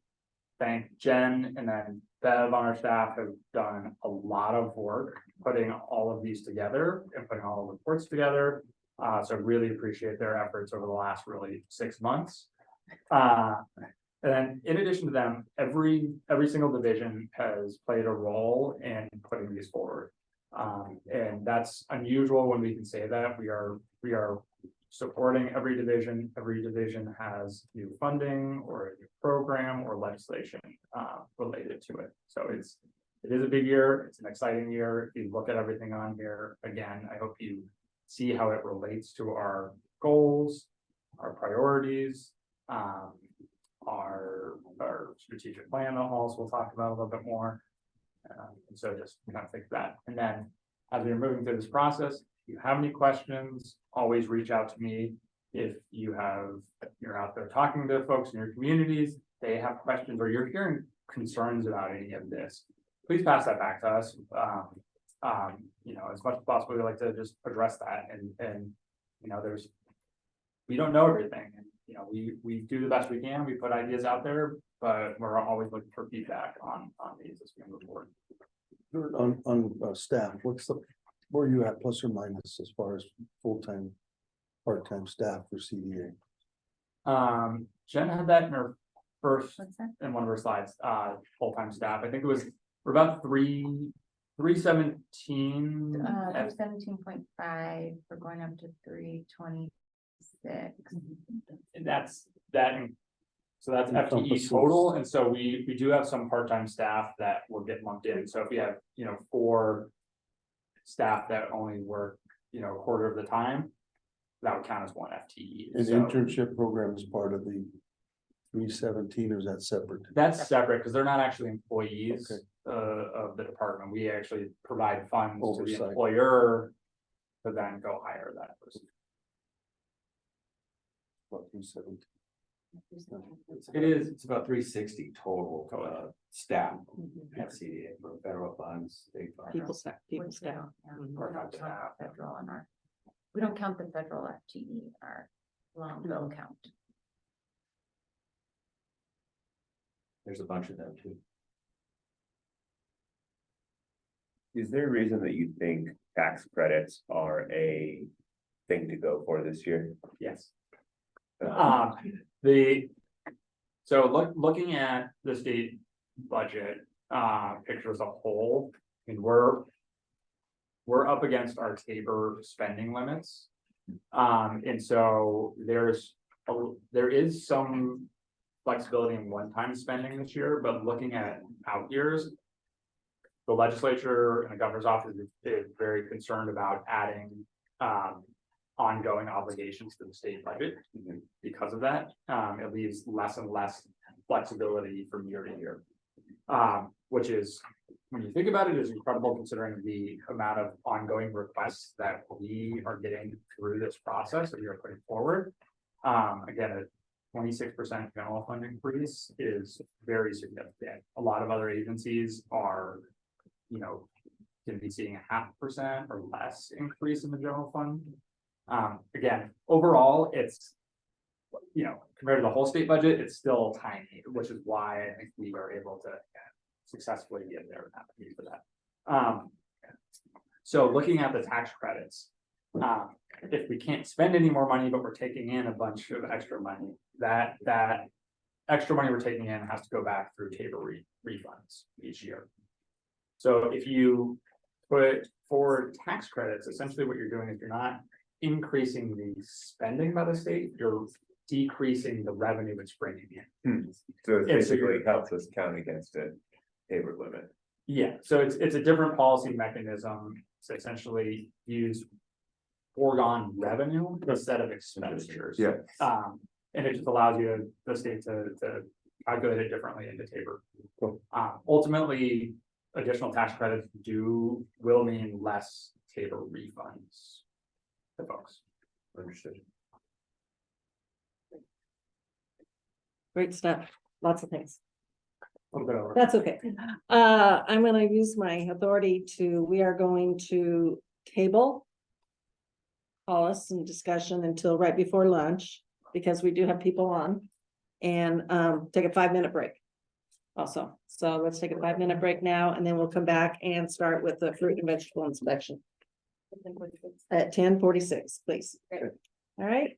thank Jen and then Bev on our staff have done a lot of work putting all of these together and putting all the reports together. So really appreciate their efforts over the last really 6 months. And then in addition to them, every single division has played a role in putting these forward. And that's unusual when we can say that. We are supporting every division. Every division has new funding or a new program or legislation related to it. So it is a big year. It's an exciting year. If you look at everything on here, again, I hope you see how it relates to our goals, our priorities, our strategic plan that also we'll talk about a little bit more. And so just kind of think of that. And then as we're moving through this process, if you have any questions, always reach out to me. If you're out there talking to folks in your communities, they have questions or you're hearing concerns about any of this, please pass that back to us. As much as possible, we like to just address that. And we don't know everything. And we do the best we can. We put ideas out there, but we're always looking for feedback on these as we move forward. On staff, where are you at plus or minus as far as full-time, part-time staff for CDA? Jen had that in her first, What's that? in one of our slides, full-time staff, I think it was, we're about 317. 17.5, we're going up to 326. That's so that's FTE Encompasses- total, and so we do have some part-time staff that will get lumped in, so if we have, 4 staff that only work, a quarter of the time, that would count as one FTE. An So internship program is part of the 317, or is that separate? that's separate, because they're not actually employees Okay. of the department, we actually provide funds to the Oversight. employer to then go hire that person. What, 317? It is, It's about 360 total, staff at CDA for federal funds, state funds. People staff, people Which we staff. don't, yeah, Mhm. we don't count federal in our, we don't count the federal FTE in our long bill count. There's a bunch of them too. Is there a reason that you think tax credits are a thing to go for this year? yes. Uh, Looking at the state budget, picture as a whole, I mean, we're up against our Tabor spending limits. And so there is some flexibility in one-time spending this year, but looking at out years, the legislature and the governor's office is very concerned about adding, ongoing obligations to the state budget. Because of that, it leaves less and less flexibility from year to year. Which is, when you think about it, is incredible considering the amount of ongoing requests that we are getting through this process that we are putting forward. Again, a 26% general fund increase is very significant. A lot of other agencies are, can be seeing a 0.5% or less increase in the general fund. Again, overall, it's, compared to the whole state budget, it's still tiny, which is why I think we are able to successfully get there and advocate for that. So looking at the tax credits, if we can't spend any more money, but we're taking in a bunch of extra money, that extra money we're taking in has to go back through Tabor refunds each year. So if you put forward tax credits, essentially what you're doing is you're not increasing the spending by the state, you're decreasing the revenue it's bringing in. So it Yeah, so basically you're- helps us count against a Tabor limit. Yeah, so it's a different policy mechanism to essentially use foregone revenue instead of expenditures. Yeah. And it just allows the state to calculate it differently into Tabor. Cool. Ultimately, additional tax credits will mean less Tabor refunds to folks. Understood. Great stuff, lots of things. A little bit over. That's okay. I'm gonna use my authority we are going to table policy and discussion until right before lunch, because we do have people on. And, take a 5-minute break. Also, so let's take a 5-minute break now, and then we'll come back and start with the fruit and vegetable inspection. At 10:46, please. All right.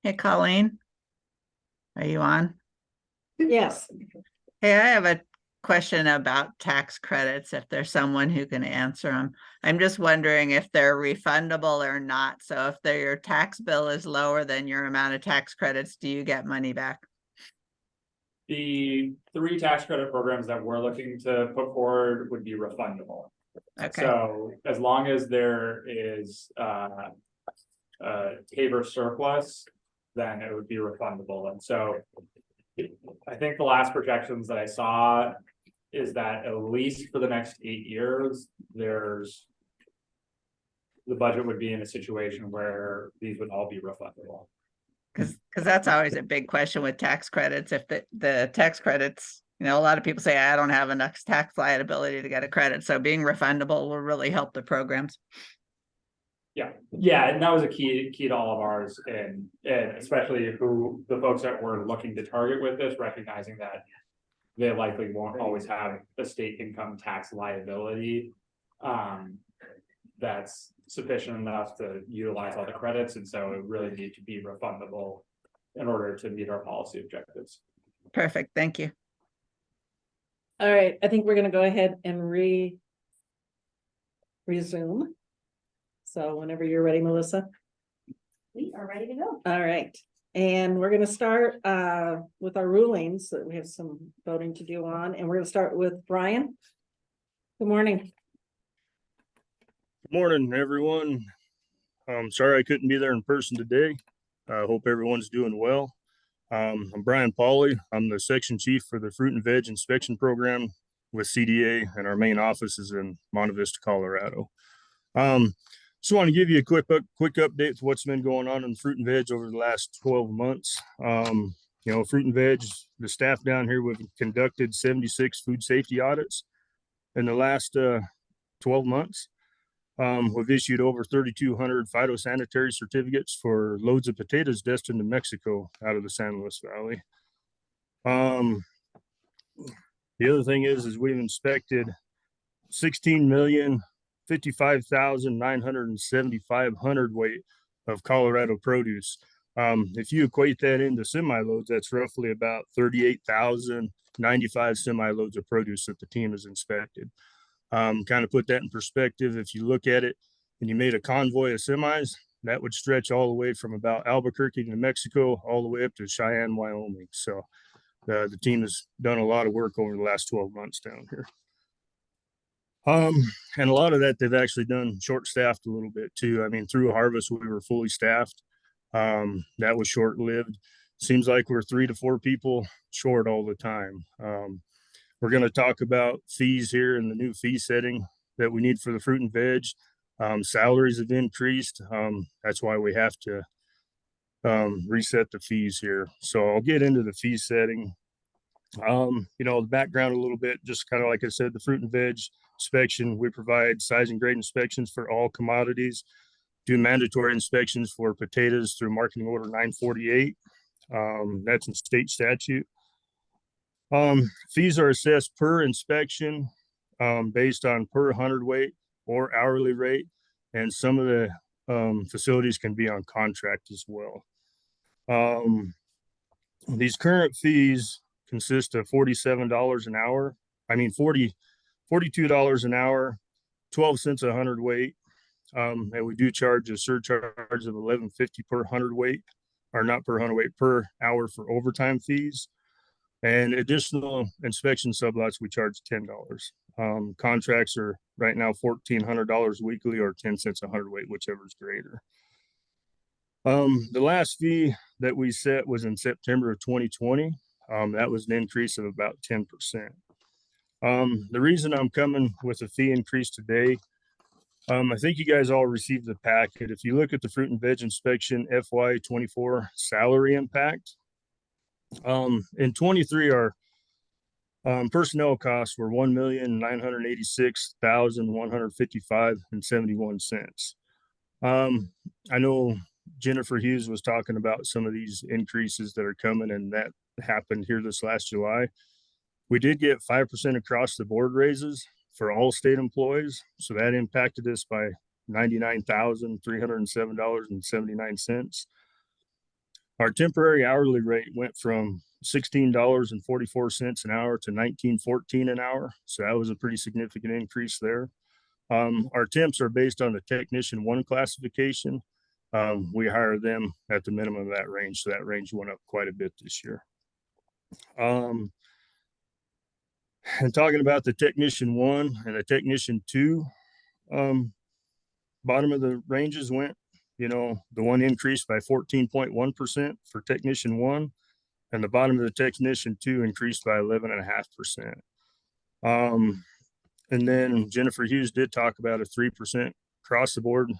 Hey, Colleen. Are you on? Yes, Hey, I have a question about tax credits, if there's someone who can answer them. I'm just wondering if they're refundable or not. So if your tax bill is lower than your amount of tax credits, do you get money back? The 3 tax credit programs that we're looking to put forward would be refundable. Okay, So as long as there is Tabor surplus, then it would be refundable. And so I think the last projections that I saw is that at least for the next 8 years, the budget would be in a situation where these would all be refundable. because that's always a big question with tax credits. If the tax credits, a lot of people say, I don't have enough tax liability to get a credit. So being refundable will really help the programs. Yeah, and that was a key to all of ours, and especially the folks that we're looking to target with this, recognizing that they likely won't always have a state income tax liability. That's sufficient enough to utilize all the credits, and so it really need to be refundable in order to meet our policy objectives. Perfect. Thank you. all right, I think we're gonna go ahead and resume. So whenever you're ready, Melissa. We are ready to go. All right, and we're gonna start with our rulings that we have some voting to do on, and we're gonna start with Brian. Good morning. Good morning, everyone. Sorry I couldn't be there in person today. I hope everyone's doing well. I'm Brian Pauley. I'm the section chief for the Fruit and Veg Inspection Program with CDA, and our main office is in Monte Vista, Colorado. Just want to give you a quick update to what's been going on in fruit and veg over the last 12 months. Fruit and veg, the staff down here, we've conducted 76 food safety audits in the last 12 months. We've issued over 3,200 phytosanitary certificates for loads of potatoes destined to Mexico out of the San Luis Valley. The other thing is we've inspected 16,055,975 hundredweight of Colorado produce. If you equate that into semi-loads, that's roughly about 38,095 semi-loads of produce that the team has inspected. Kind of put that in perspective, if you look at it and you made a convoy of semis, that would stretch all the way from about Albuquerque, New Mexico, all the way up to Cheyenne, Wyoming. So the team has done a lot of work over the last 12 months down here. And a lot of that they've actually done short-staffed a little bit too. I mean, through harvest, we were fully staffed. That was short-lived. Seems like we're 3 to 4 people short all the time. We're going to talk about fees here and the new fee setting that we need for the fruit and veg. Salaries have increased. That's why we have to reset the fees here. So I'll get into the fee setting. The background a little bit, just kind of like I said, the fruit and veg inspection, we provide size and grade inspections for all commodities, do mandatory inspections for potatoes through marketing order 948. That's in state statute. Fees are assessed per inspection, based on per hundredweight or hourly rate. And some of the facilities can be on contract as well. These current fees consist of $47 an hour. $42 an hour, 12 cents a hundredweight. And we do charge a surcharge of $11.50 per hundredweight, or not per hundredweight, per hour for overtime fees. And additional inspection sublots, we charge $10. Contracts are right now $1,400 weekly or 10 cents a hundredweight, whichever is greater. The last fee that we set was in September of 2020. That was an increase of about 10%. The reason I'm coming with a fee increase today, I think you guys all received the packet. If you look at the fruit and veg inspection FY24 salary impact, in 23, our personnel costs were $1,986,155.71. I know Jennifer Hughes was talking about some of these increases that are coming, and that happened here this last July. We did get 5% across the board raises for all state employees. So that impacted us by $99,307.79. Our temporary hourly rate went from $16.44 an hour to $19.14 an hour. So that was a pretty significant increase there. Our temps are based on the technician 1 classification. We hire them at the minimum of that range. So that range went up quite a bit this year. And talking about the technician 1 and the technician 2, bottom of the ranges went, the one increased by 14.1% for technician 1, and the bottom of the technician 2 increased by 11.5%. And then Jennifer Hughes did talk about a 3% across the board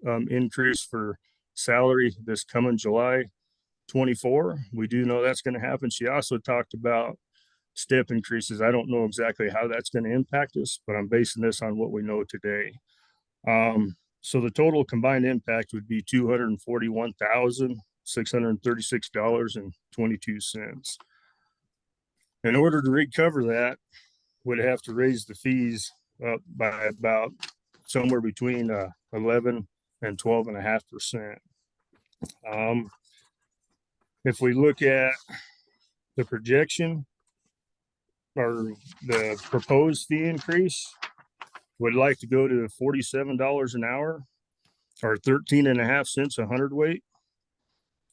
increase for salary this coming July 24. We do know that's going to happen. She also talked about step increases. I don't know exactly how that's going to impact us, but I'm basing this on what we know today. So the total combined impact would be $241,636.22. In order to recover that, would have to raise the fees up by about somewhere between 11 and 12.5%. If we look at the projection or the proposed fee increase, would like to go to $47 an hour or 13.5 cents a hundredweight,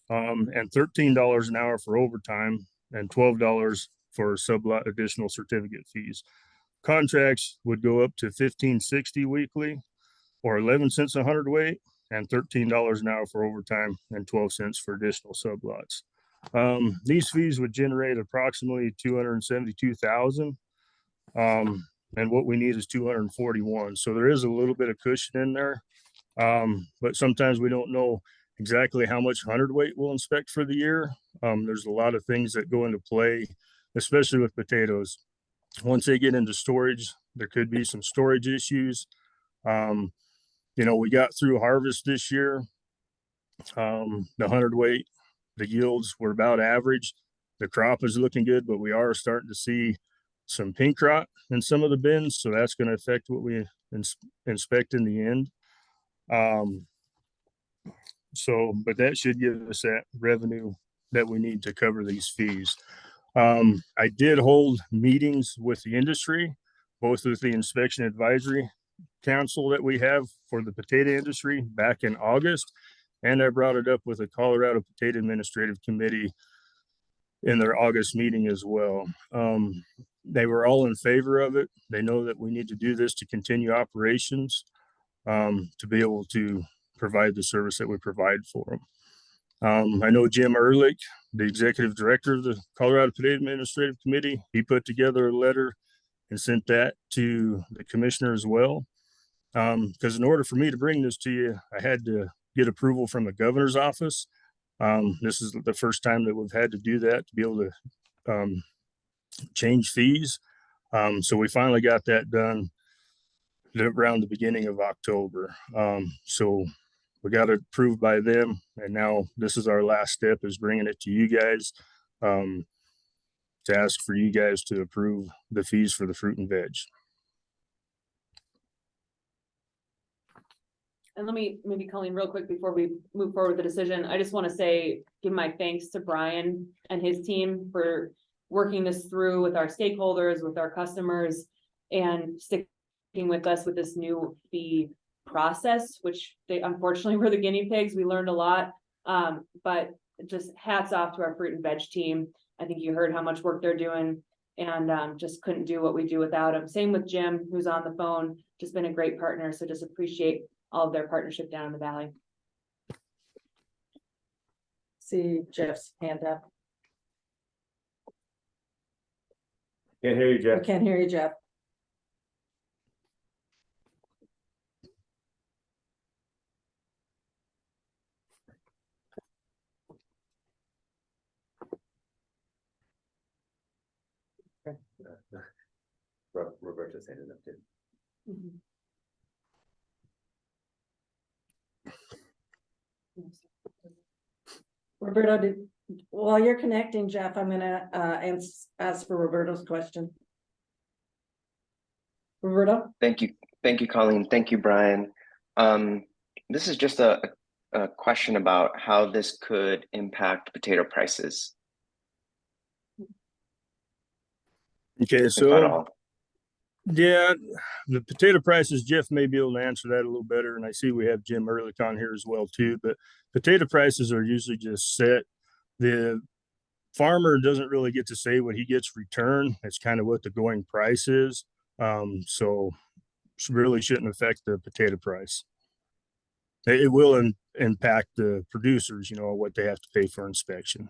and $13 an hour for overtime and $12 for sublot additional certificate fees. Contracts would go up to $15.60 weekly or 11 cents a hundredweight and $13 an hour for overtime and 12 cents for additional sublots. These fees would generate approximately $272,000. And what we need is 241. So there is a little bit of cushion in there. But sometimes we don't know exactly how much hundredweight we'll inspect for the year. There's a lot of things that go into play, especially with potatoes. Once they get into storage, there could be some storage issues. We got through harvest this year. The hundredweight, the yields were about average. The crop is looking good, but we are starting to see some pink rot in some of the bins. So that's going to affect what we inspect in the end. But that should give us that revenue that we need to cover these fees. I did hold meetings with the industry, both with the Inspection Advisory Council that we have for the potato industry back in August, and I brought it up with the Colorado Potato Administrative Committee in their August meeting as well. They were all in favor of it. They know that we need to do this to continue operations, to be able to provide the service that we provide for them. I know Jim Ehrlich, the executive director of the Colorado Potato Administrative Committee, he put together a letter and sent that to the commissioner as well. Because in order for me to bring this to you, I had to get approval from the governor's office. This is the first time that we've had to do that to be able to change fees. So we finally got that done around the beginning of October. So we got it approved by them, and now this is our last step, is bringing it to you guys to ask for you guys to approve the fees for the fruit and veg. And let me maybe, Colleen, real quick before we move forward with the decision, I just want to give my thanks to Brian and his team for working this through with our stakeholders, with our customers, and sticking with us with this new fee process, which they unfortunately were the guinea pigs. We learned a lot, but just hats off to our fruit and veg team. I think you heard how much work they're doing, and just couldn't do what we do without them. Same with Jim, who's on the phone, just been a great partner. So just appreciate all of their partnership down in the valley. See Jeff's hand up. Can't hear you, I Jeff. can't hear you, Jeff. Roberta's handed up too. Roberto, while you're connecting, Jeff, I'm gonna ask for Roberto's question. Roberto? Thank you, Colleen. Thank you, Brian. This is just a a question about how this could impact potato prices, Okay, if at so all. yeah, the potato prices, Jeff may be able to answer that a little better. And I see we have Jim Ehrlich on here as well too, but potato prices are usually just set. The farmer doesn't really get to say what he gets return. It's kind of what the going price is. So really shouldn't affect the potato price. It will impact the producers, you know, what they have to pay for inspection.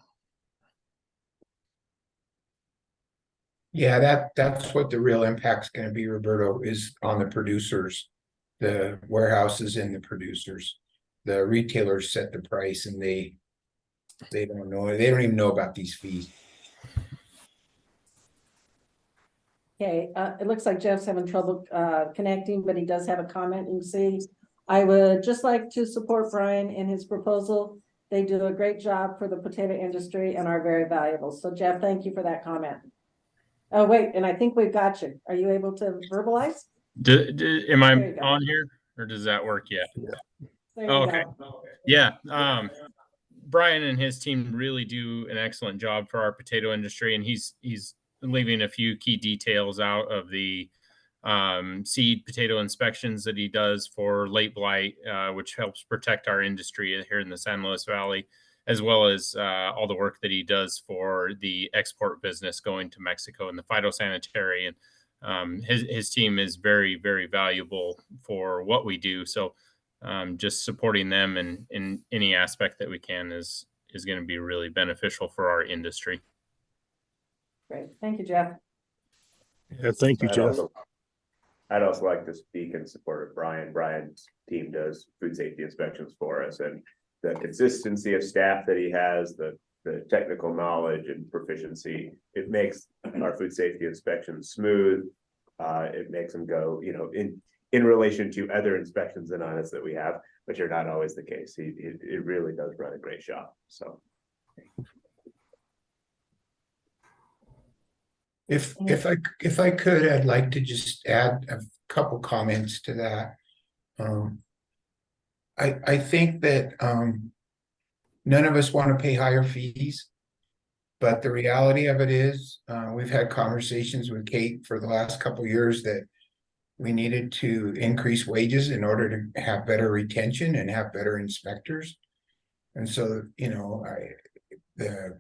Yeah, that's what the real impact's gonna be, Roberto, is on the producers. The warehouses and the producers. The retailers set the price and they don't know, they don't even know about these fees. Okay, it looks like Jeff's having trouble connecting, but he does have a comment. You can see. I would just like to support Brian in his proposal. They do a great job for the potato industry and are very valuable. So Jeff, thank you for that comment. Oh, wait, and I think we've got you. Are you able to verbalize? Am I There you go. on here or does that work yet? There you Okay. go. Yeah. Brian and his team really do an excellent job for our potato industry, and he's leaving a few key details out of the seed potato inspections that he does for late blight, which helps protect our industry here in the San Luis Valley, as well as all the work that he does for the export business going to Mexico and the phytosanitary. And his team is very, very valuable for what we do. So just supporting them in any aspect that we can is going to be really beneficial for our industry. Great. Thank you, Jeff. Yeah, thank you, Jeff. I'd also like to speak in support of Brian. Brian's team does food safety inspections for us, and the consistency of staff that he has, the technical knowledge and proficiency, it makes our food safety inspections smooth. It makes them go, you know, in relation to other inspections and audits that we have, which are not always the case. It really does run a great shop. So. If I could, I'd like to just add a couple comments to that. I think that none of us want to pay higher fees, but the reality of it is, we've had conversations with Kate for the last couple of years that we needed to increase wages in order to have better retention and have better inspectors. And so, you know, the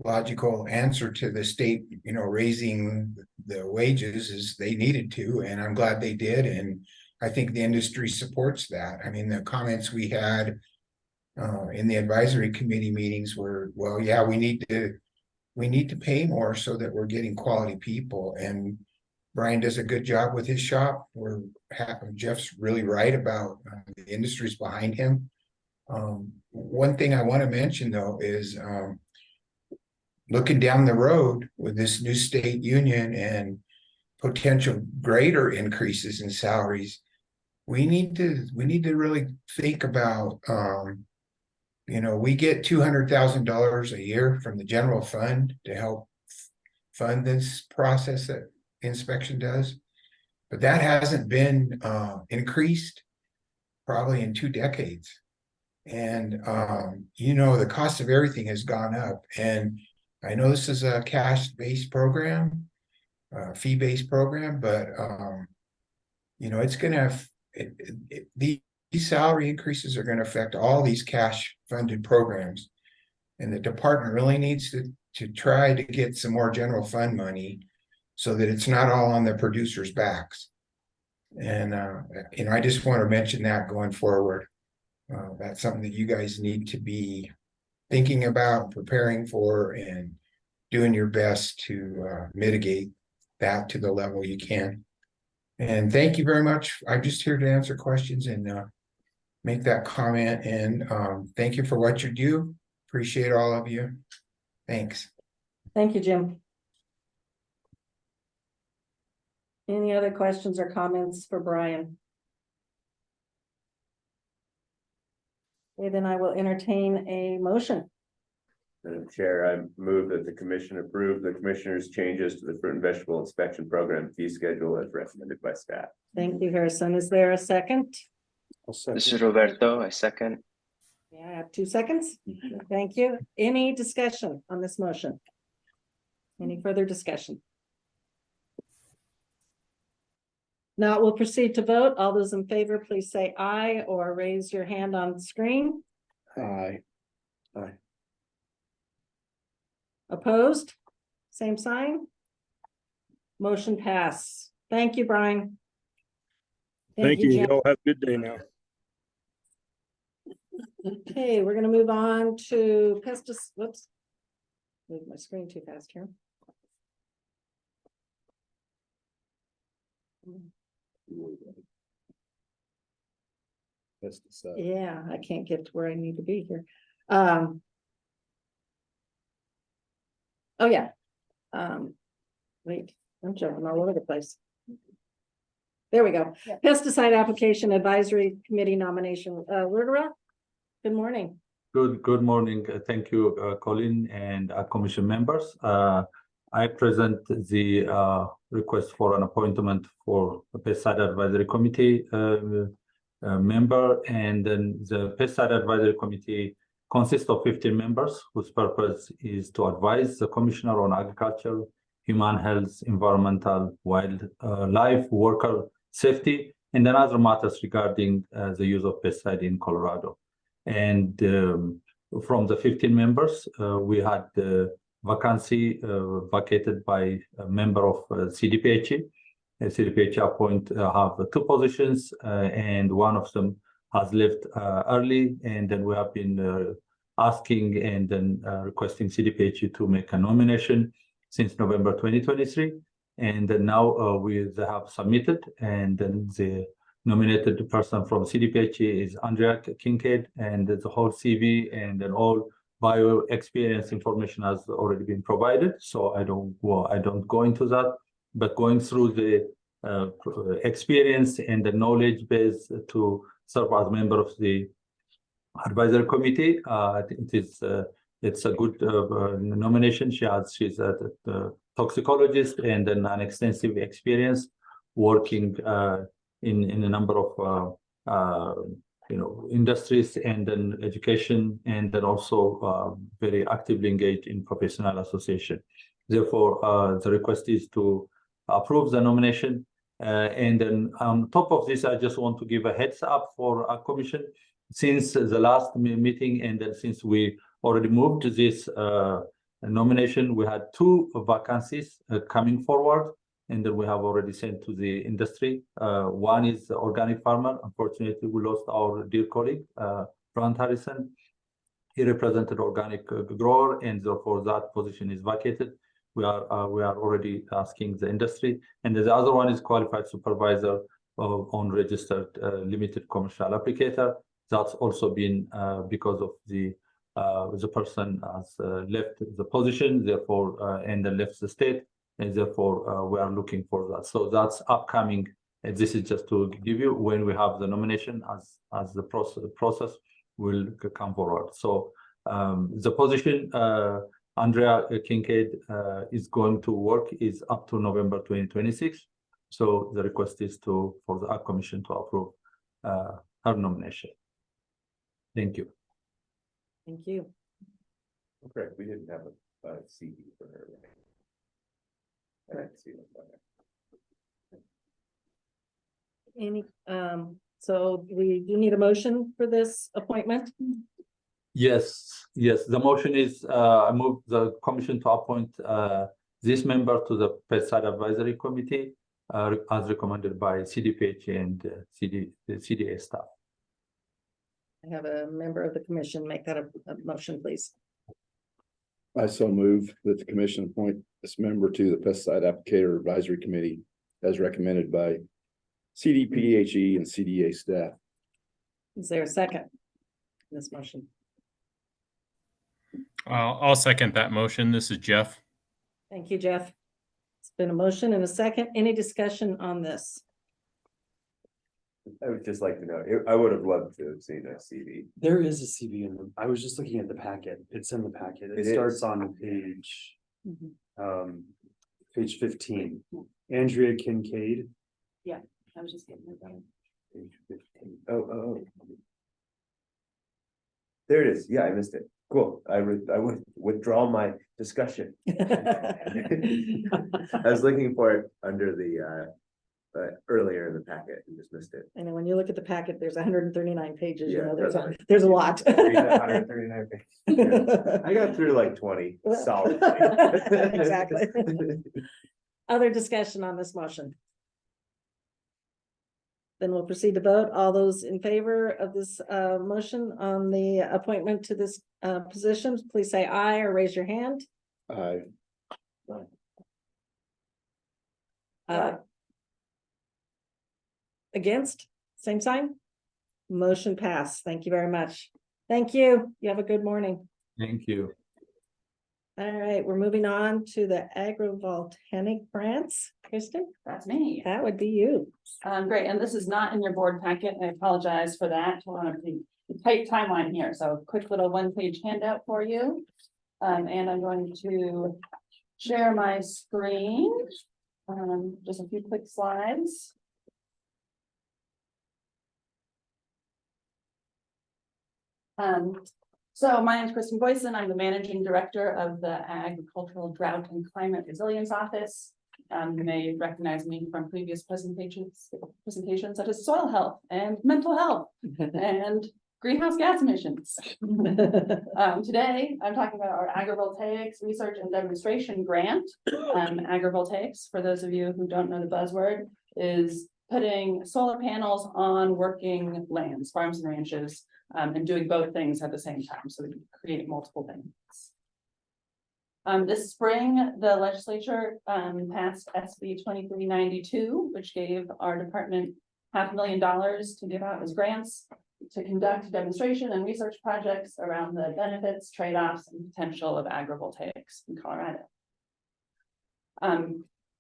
logical answer to the state, you know, raising the wages is they needed to, and I'm glad they did. And I think the industry supports that. I mean, the comments we had in the advisory committee meetings were, well, yeah, we need to pay more so that we're getting quality people. And Brian does a good job with his shop. Jeff's really right about the industry's behind him. One thing I want to mention though is looking down the road with this new state union and potential greater increases in salaries, we need to really think about, you know, we get $200,000 a year from the general fund to help fund this process that inspection does, but that hasn't been increased probably in 2 decades. And you know, the cost of everything has gone up, and I know this is a cash-based program, fee-based program, but you know, it's gonna have these salary increases are gonna affect all these cash-funded programs, and the department really needs to try to get some more general fund money so that it's not all on the producers' backs. And you know, I just want to mention that going forward. That's something that you guys need to be thinking about, preparing for, and doing your best to mitigate that to the level you can. And thank you very much. I'm just here to answer questions and make that comment. And thank you for what you do. Appreciate all of you. Thanks. Thank you, Jim. Any other questions or comments for Brian? Okay, then I will entertain a motion. Madam Chair, I move that the commission approve the commissioner's changes to the fruit and vegetable inspection program fee schedule as recommended by staff. Thank you, Harrison. Is there a second? This is Roberto. I second. Yeah, I have 2 seconds. Thank you. Any discussion on this motion? Any further discussion? Now we'll proceed to vote. All those in favor, please say aye or raise your hand on the screen. Aye. Opposed? Same sign. Motion pass. Thank you, Brian. Thank you. Jen. Y'all have a good day now. Okay, we're gonna move on to whoops. Moved my screen too fast here. Pesticide. Yeah, I can't get to where I need to be here. Oh, yeah. Wait, I'm jumping all over the place. There we go. Pesticide Application Advisory Committee nomination. Rudra, good morning. Good morning. Thank you, Colin and commission members. I present the request for an appointment for the Pesticide Advisory Committee member, and then the Pesticide Advisory Committee consists of 15 members whose purpose is to advise the Commissioner on agriculture, human health, environmental, wildlife, worker safety, and then other matters regarding the use of pesticide in Colorado. And from the 15 members, we had vacancy vacated by a member of CDPHE. CDPHE have 2 positions, and one of them has left early, and then we have been asking and then requesting CDPHE to make a nomination since November 2023. And then now we have submitted, and then the nominated person from CDPHE is Andrea Kincaid, and the whole CV and then all bio experience information has already been provided. So I don't go into that, but going through the experience and the knowledge base to serve as member of the advisory committee, I think it's a good nomination. She's a toxicologist and then an extensive experience working in a number of industries and then education, and then also very actively engaged in professional association. Therefore, the request is to approve the nomination. And then on top of this, I just want to give a heads up for our commission. Since the last meeting, and then since we already moved this nomination, we had 2 vacancies coming forward, and then we have already sent to the industry. One is the organic farmer. Unfortunately, we lost our dear colleague, Brant Harrison. He represented organic grower, and therefore that position is vacated. We are already asking the industry, and the other one is qualified supervisor on registered limited commercial applicator. That's also been because of the person has left the position, therefore and then left the state, and therefore we are looking for that. So that's upcoming. And this is just to give you when we have the nomination as the process will come forward. So the position Andrea Kincaid is going to work is up to November 2026. So the request is for the Ag Commission to approve her nomination. Thank you. Thank you. Okay, we didn't have a CD for her, right? I didn't see it. Any, so we do need a motion for this appointment? Yes. The motion is I move the commission to appoint this member to the Pesticide Advisory Committee as recommended by CDPHE and the CDA staff. I have a member of the commission make that a motion, please. I so move that the commission appoint this member to the Pesticide Applicator Advisory Committee as recommended by CDPHE and CDA staff. Is there a second in this motion? I'll second that motion. This is Jeff. Thank you, Jeff. It's been a motion and a second. Any discussion on this? I would just like to know, I would have loved to have seen a CD. There is a CV in them. I was just looking at the packet. It's in the packet. It It starts is. on page 15. Andrea Kincaid. Yeah, I was just getting it. Page 15. Oh. There it is. Yeah, I missed it. Cool. I would withdraw my discussion. I was looking for it under the earlier in the packet and just missed it. And then when you look at the packet, there's 139 pages, you Yeah, know, that's there's a lot. Read that 139 pages. I got through like 20 solid. Exactly. Other discussion on this motion? Then we'll proceed to vote. All those in favor of this motion on the appointment to this position, please say aye or raise your hand. Aye. Against, same sign. Motion passed. Thank you very much. Thank you. You have a good morning. Thank you. All right, we're moving on to the agrivoltaic grants. Kristen, That's me. that would be you. Great, and this is not in your board packet. I apologize for that. We're on a tight timeline here, so quick little one-page handout for you. And I'm going to share my screen. Just a few quick slides. So my name is Kristen Boyson. I'm the Managing Director of the Agricultural Drought and Climate Resilience Office. You may recognize me from previous presentations such as soil health and mental health and greenhouse gas emissions. Today, I'm talking about our agrivoltaics research and demonstration grant. Agrivoltaics, for those of you who don't know the buzzword, is putting solar panels on working lands, farms and ranches, and doing both things at the same time, so we can create multiple benefits. This spring, the legislature passed SB 2392, which gave our department $500,000 to give out as grants to conduct demonstration and research projects around the benefits, trade-offs, and potential of agrivoltaics in Colorado.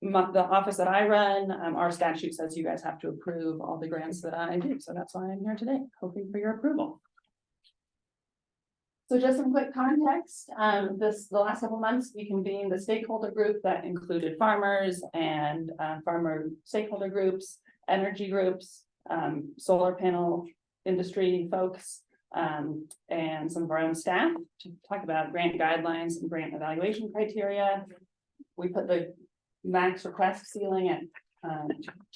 The office that I run, our statute says you guys have to approve all the grants that I do, so that's why I'm here today, hoping for your approval. So just some quick context, the last couple months, we convened the stakeholder group that included farmers and farmer stakeholder groups, energy groups, solar panel industry folks, and some of our own staff to talk about grant guidelines and grant evaluation criteria. We put the max request ceiling at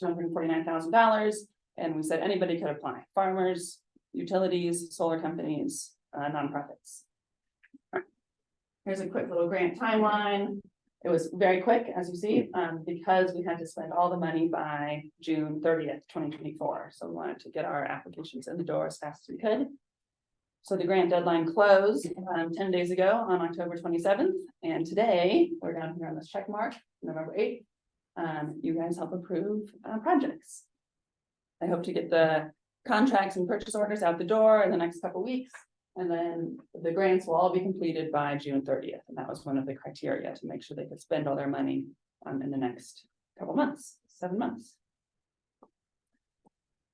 $249,000, and we said anybody could apply: farmers, utilities, solar companies, nonprofits. Here's a quick little grant timeline. It was very quick, as you see, because we had to spend all the money by June 30th, 2024. So we wanted to get our applications in the door as fast as we could. So the grant deadline closed 10 days ago on October 27th. And today, we're down here on this check mark, November 8th. You guys help approve projects. I hope to get the contracts and purchase orders out the door in the next couple of weeks. And then the grants will all be completed by June 30th. And that was one of the criteria to make sure they could spend all their money in the next couple months, 7 months.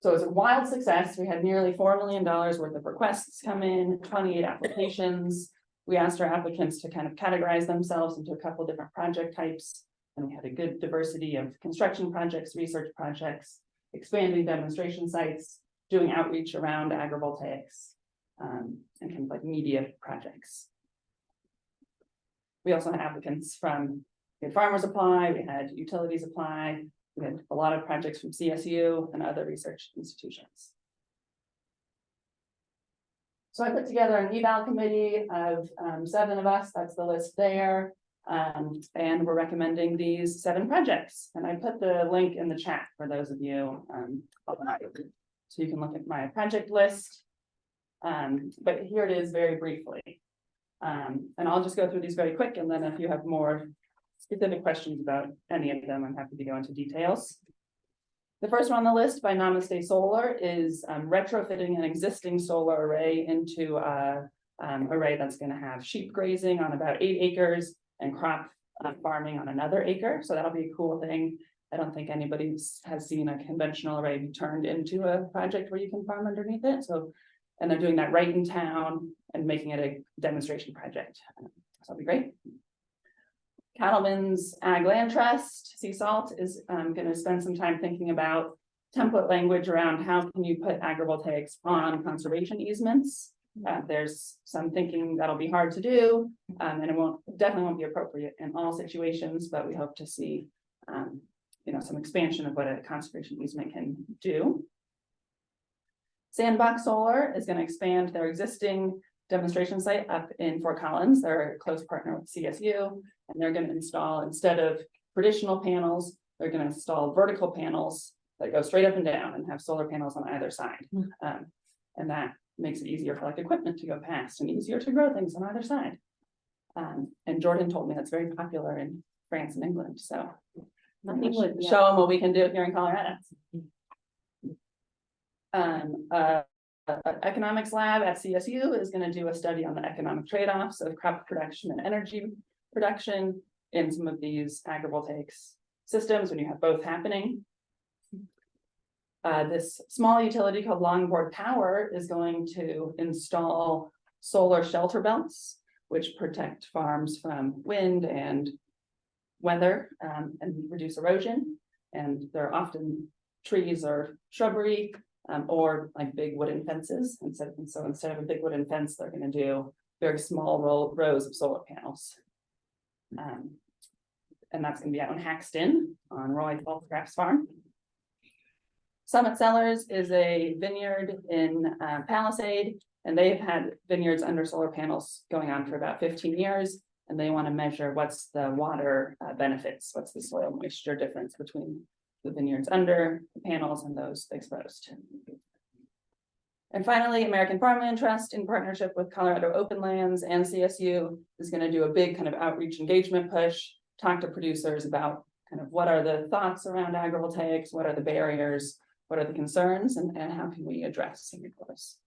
So it was a wild success. We had nearly $4 million worth of requests come in, 28 applications. We asked our applicants to kind of categorize themselves into a couple different project types. And we had a good diversity of construction projects, research projects, expanding demonstration sites, doing outreach around agrivoltaics, and kind of like media projects. We also had applicants from, we had farmers apply, we had utilities apply, we had a lot of projects from CSU and other research institutions. So I put together an eval committee of 7 of us, that's the list there. And we're recommending these 7 projects. And I put the link in the chat for those of you, so you can look at my project list. But here it is very briefly. And I'll just go through these very quick, and then if you have more specific questions about any of them, I'm happy to go into details. The first one on the list by Namaste Solar is retrofitting an existing solar array into an array that's going to have sheep grazing on about 8 acres and crop farming on another acre. So that'll be a cool thing. I don't think anybody has seen a conventional array be turned into a project where you can farm underneath it. So, and they're doing that right in town and making it a demonstration project. So that'll be great. Cattlemen's Ag Land Trust, Sea Salt, is going to spend some time thinking about template language around how can you put agrivoltaics on conservation easements. There's some thinking that'll be hard to do, and it definitely won't be appropriate in all situations, but we hope to see, some expansion of what a conservation easement can do. Sandbox Solar is going to expand their existing demonstration site up in Fort Collins. They're a close partner with CSU, and they're going to install, instead of traditional panels, they're going to install vertical panels that go straight up and down and have solar panels on either side. And that makes it easier for like equipment to go past and easier to grow things on either side. And Jordan told me that's very popular in France and England, so England, yeah. show them what we can do here in Colorado. Economics lab at CSU is going to do a study on the economic trade-offs of crop production and energy production in some of these agrivoltaics systems when you have both happening. This small utility called Longboard Power is going to install solar shelter belts, which protect farms from wind and weather and reduce erosion. And they're often trees or shrubbery or like big wooden fences. So instead of a big wooden fence, they're going to do very small rows of solar panels. And that's going to be out in Haxton on Roy Falcraft's farm. Summit Cellars is a vineyard in Palisade, and they've had vineyards under solar panels going on for about 15 years. And they want to measure what's the water benefits, what's the soil moisture difference between the vineyards under the panels and those exposed. And finally, American Farmland Trust, in partnership with Colorado Open Lands and CSU, is going to do a big kind of outreach engagement push, talk to producers about kind of what are the thoughts around agrivoltaics, what are the barriers, what are the concerns, and how can we address some of those.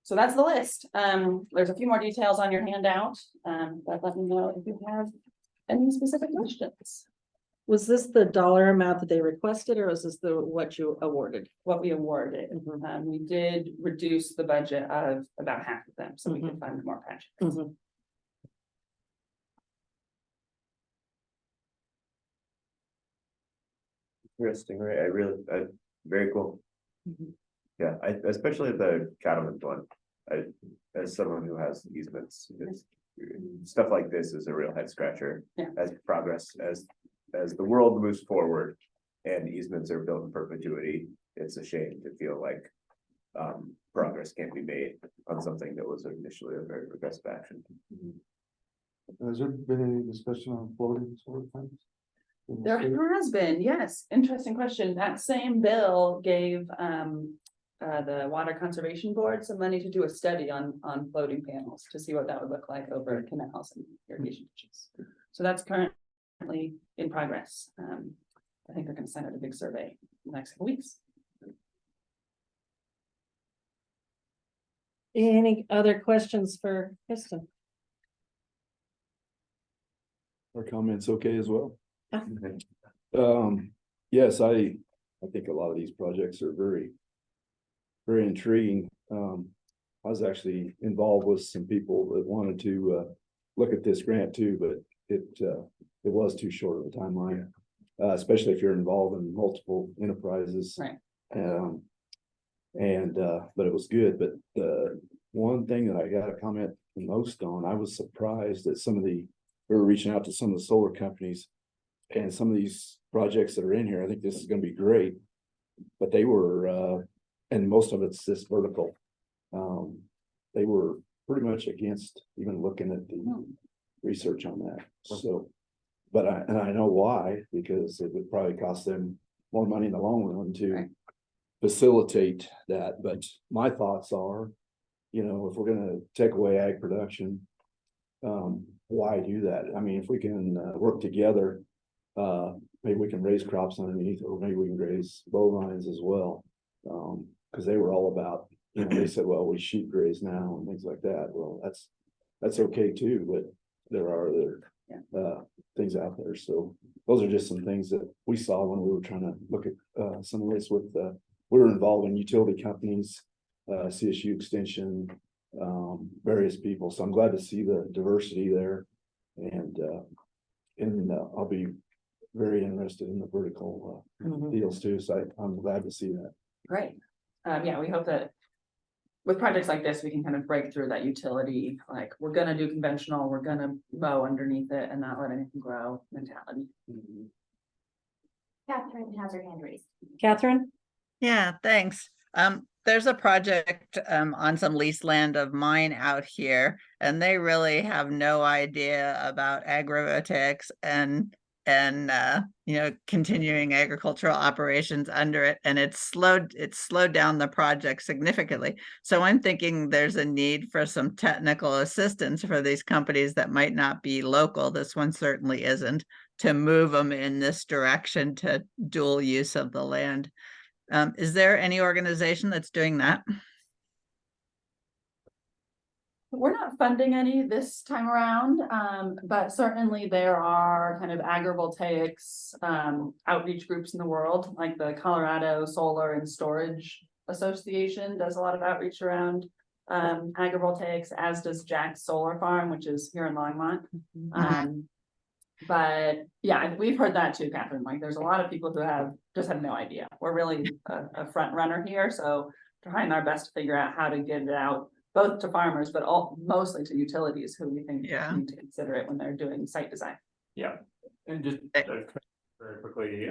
So that's the list. There's a few more details on your handout, but let me know if you have any specific questions. Was this the dollar amount that they requested, or was this what you awarded? What we awarded. We did reduce the budget of about half of them, so we could fund more projects. Interesting, right? Very cool. Yeah, especially the cattleman's one. As someone who has easements, stuff like this is a real head scratcher. Yeah. As the world moves forward and easements are built in perpetuity, it's a shame to feel like progress can't be made on something that was initially a very progressive action. Has there been any discussion on floating solar panels? There has been, yes. Interesting question. That same bill gave the Water Conservation Board some money to do a study on floating panels to see what that would look like over canals and irrigation ditches. So that's currently in progress. I think they're going to send out a big survey in the next couple weeks. Any other questions for Kristen? Our comments okay as well? Yeah. Yes, I think a lot of these projects are very intriguing. I was actually involved with some people that wanted to look at this grant too, but it was too short of a timeline, especially if you're involved in multiple enterprises. Right. But it was good. But the one thing that I got to comment the most on, I was surprised that we were reaching out to some of the solar companies and some of these projects that are in here. I think this is going to be great, but they were, and most of it's this vertical. They were pretty much against even looking at the research on that. So, but I know why, because it would probably cost them more money in the long run to facilitate that. But my thoughts are, if we're going to take away ag production, why do that? I mean, if we can work together, maybe we can raise crops underneath, or maybe we can raise bovines as well. Because they were all about, they said, well, we sheep graze now and things like that. Well, that's okay too, but there are other things out there. So those are just some things that we saw when we were trying to look at some of this we were involved in utility companies, CSU Extension, various people. So I'm glad to see the diversity there, and I'll be very interested in the vertical deals too. So I'm glad to see that. Great. Yeah, we hope that with projects like this, we can kind of break through that utility, like, we're gonna do conventional, we're gonna mow underneath it and not let anything grow mentality. Catherine has her hand raised. Catherine? Yeah, thanks. There's a project on some leased land of mine out here, and they really have no idea about agrivoltaics and continuing agricultural operations under it, and it's slowed down the project significantly. So I'm thinking there's a need for some technical assistance for these companies that might not be local. This one certainly isn't, to move them in this direction to dual use of the land. Is there any organization that's doing that? We're not funding any this time around, but certainly there are kind of agrivoltaics outreach groups in the world, like the Colorado Solar and Storage Association does a lot of outreach around agrivoltaics, as does Jack's Solar Farm, which is here in Longmont. But yeah, we've heard that too, Catherine. Like, there's a lot of people who just have no idea. We're really a front runner here, so trying our best to figure out how to get it out both to farmers, but mostly to utilities who we think need to consider it when they're doing site design. Yeah, and just very quickly,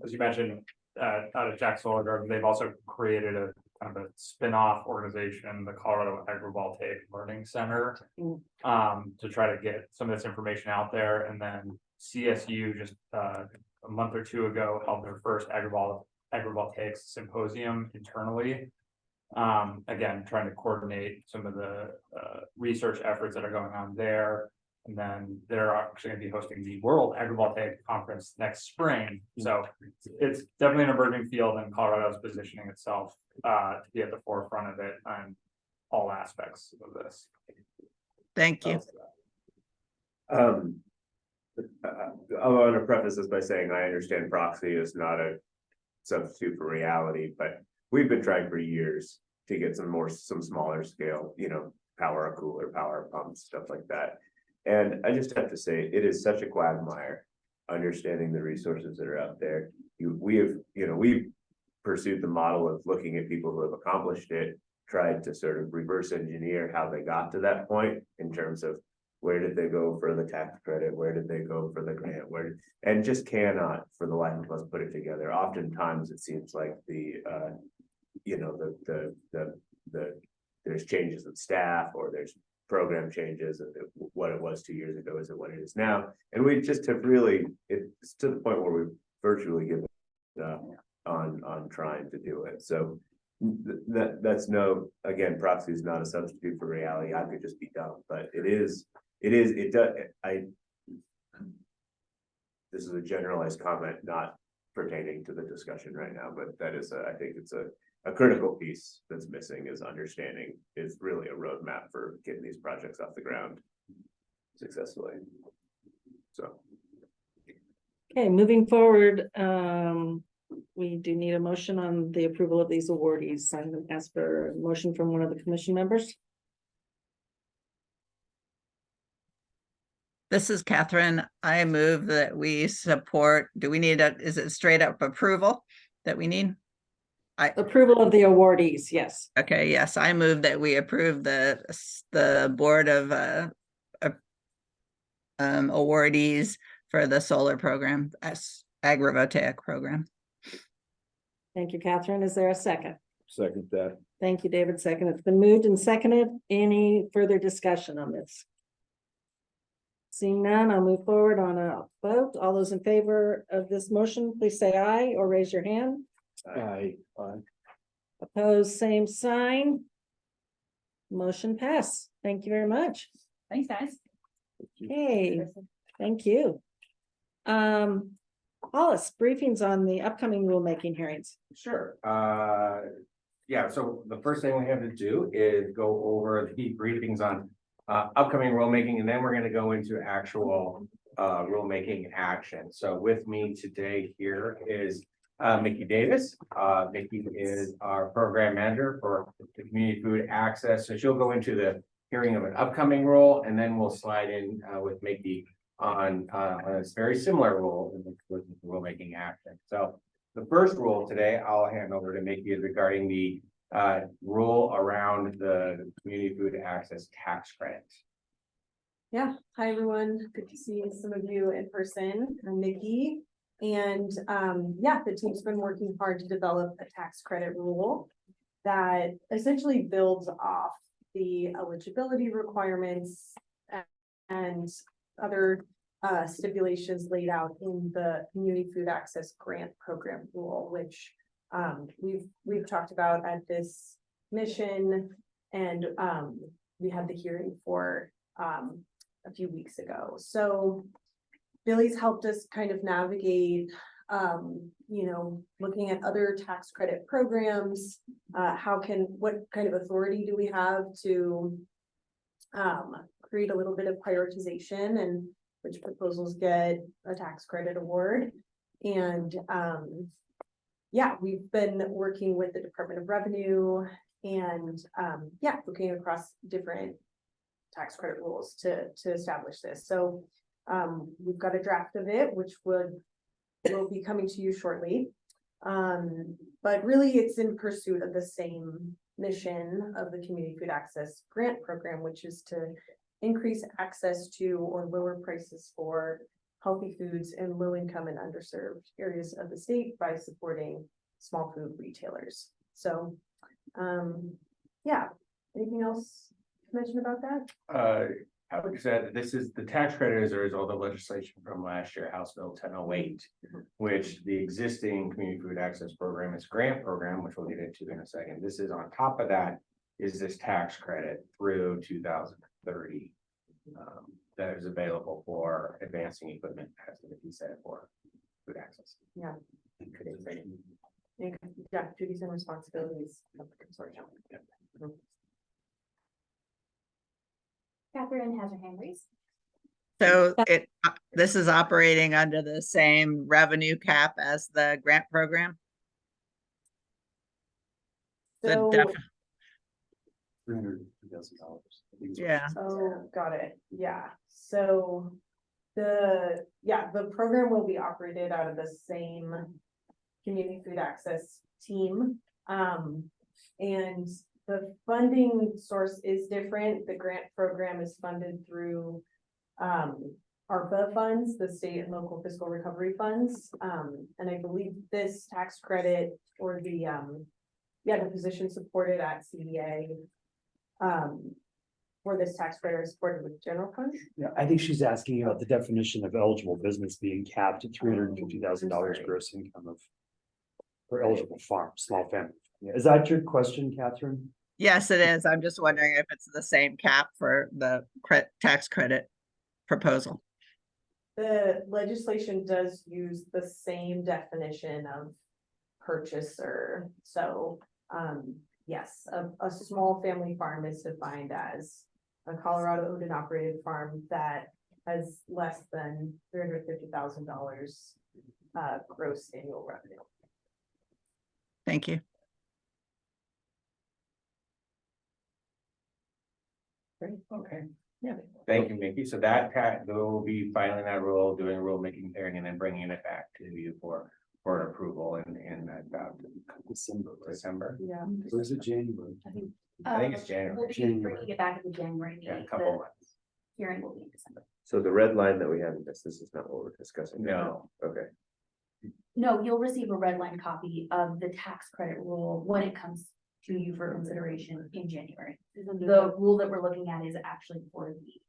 as you mentioned, out of Jack's Solar Garden, they've also created a kind of a spin-off organization, the Colorado Agrivoltaic Learning Center, to try to get some of this information out there. And then CSU just a month or two ago held their first agrivoltaics symposium internally. Again, trying to coordinate some of the research efforts that are going on there. And then they're actually going to be hosting the World Agrivoltaic Conference next spring. So it's definitely an emerging field, and Colorado's positioning itself to be at the forefront of it on all aspects of this. Thank you. I want to preface this by saying I understand proxy is not a substitute for reality, but we've been trying for years to get some smaller scale, power cooler, power pumps, stuff like that. And I just have to say, it is such a quagmire, understanding the resources that are out there. We've pursued the model of looking at people who have accomplished it, tried to sort of reverse engineer how they got to that point in terms of where did they go for the tax credit, where did they go for the grant, and just cannot, for the life of us, put it together. Oftentimes, it seems like there's changes in staff, or there's program changes, and what it was 2 years ago isn't what it is now. And we just have it's to the point where we've virtually given up on trying to do it. So that's proxy is not a substitute for reality. I could just be dumb, but this is a generalized comment, not pertaining to the discussion right now, but that is I think it's a critical piece that's missing, is understanding is really a roadmap for getting these projects off the ground successfully. So. Okay, moving forward, we do need a motion on the approval of these awardees. I'm going to ask for a motion from one of the commission members. This is Catherine. I move that we support, is it straight up approval that we need? Approval of the awardees, yes. Okay, yes, I move that we approve the board of awardees for the solar program, agrivoltaic program. Thank you, Catherine. Is there a second? Second that. Thank you, David. Second. It's been moved and seconded. Any further discussion on this? Seeing none, I'll move forward on a vote. All those in favor of this motion, please say aye or raise your hand. Aye. Opposed, same sign. Motion pass. Thank you very much. Thanks, guys. Okay, thank you. Hollis, briefings on the upcoming rulemaking hearings. Sure. Yeah, so the first thing we have to do is go over the briefings on upcoming rulemaking, and then we're going to go into actual rulemaking action. So with me today here is Mickey Davis. Mickey is our program manager for the community food access. So she'll go into the hearing of an upcoming rule, and then we'll slide in with Mickey on a very similar rule with rulemaking action. So the first rule today I'll hand over to Mickey is regarding the rule around the community food access tax credit. Yeah, hi everyone. Good to see some of you in person. I'm Nikki. And yeah, the team's been working hard to develop a tax credit rule that essentially builds off the eligibility requirements and other stipulations laid out in the Community Food Access Grant Program rule, which we've talked about at this mission, and we had the hearing for a few weeks ago. So Billy's helped us kind of navigate, you know, looking at other tax credit programs, what kind of authority do we have to create a little bit of prioritization and which proposals get a tax credit award. And yeah, we've been working with the Department of Revenue and yeah, looking across different tax credit rules to establish this. So we've got a draft of it, which will be coming to you shortly. But really it's in pursuit of the same mission of the Community Food Access Grant Program, which is to increase access to or lower prices for healthy foods in low income and underserved areas of the state by supporting small food retailers. So yeah, anything else to mention about that? I would say that this is the tax credit as a result of legislation from last year, House Bill 1008, which the existing community food access program is grant program, which we'll get into in a second. This is on top of that is this tax credit through 2030 that is available for advancing equipment, as he said, for food access. Yeah. Yeah, duties and responsibilities of the consortium. Catherine has her hand raised. So this is operating under the same revenue cap as the grant program? So, $350,000. Yeah. oh, got it. Yeah. So the program will be operated out of the same community food access team. And the funding source is different. The grant program is funded through ARPA funds, the state and local fiscal recovery funds. And I believe this tax credit or the position supported at CDA for this tax credit is supported with general funds. Yeah, I think she's asking about the definition of eligible business being capped at $350,000 gross income of for eligible farm, small family. Yeah, is that your question, Catherine? Yes, it is. I'm just wondering if it's the same cap for the tax credit proposal. The legislation does use the same definition of purchaser. So, yes, a small family farm is defined as a Colorado owned and operated farm that has less than $350,000 gross annual revenue. Thank you. Great, okay. Yeah. Thank you, Mickey. So that we'll be filing that rule, doing a rulemaking hearing, and then bringing it back to you for approval in about December. Yeah. Or is it January? I think it's January. We'll be bringing it back at the January Yeah, meeting. a couple The months. hearing will be in December. So the red line that we have in this is not what we're discussing. No. Okay. No, you'll receive a red line copy of the tax credit rule when it comes to you for consideration in January. The rule that we're looking at is actually for the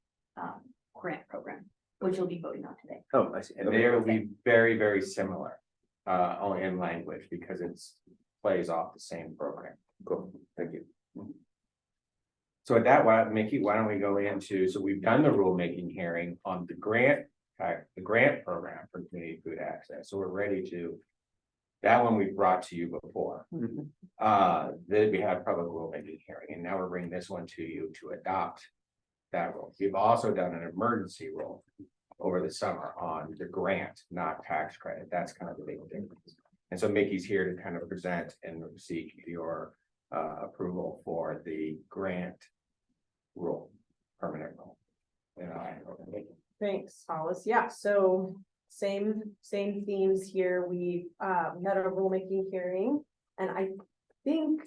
grant program, which you'll be voting on today. Oh, I see. And they will be very, very similar, only in language, because it's plays off the same program. Cool. Thank you. So at that, Mickey, why don't we go into, so we've done the rulemaking hearing on the grant program for community food access. So we're ready to, that one we brought to you before. Then we had public rulemaking hearing, and now we're bringing this one to you to adopt that rule. We've also done an emergency rule over the summer on the grant, not tax credit. That's kind of the big difference. And so Mickey's here to kind of present and seek your approval for the grant rule, permanent rule. Thanks, Hollis. Yeah, so same themes here. We had a rulemaking hearing, and I think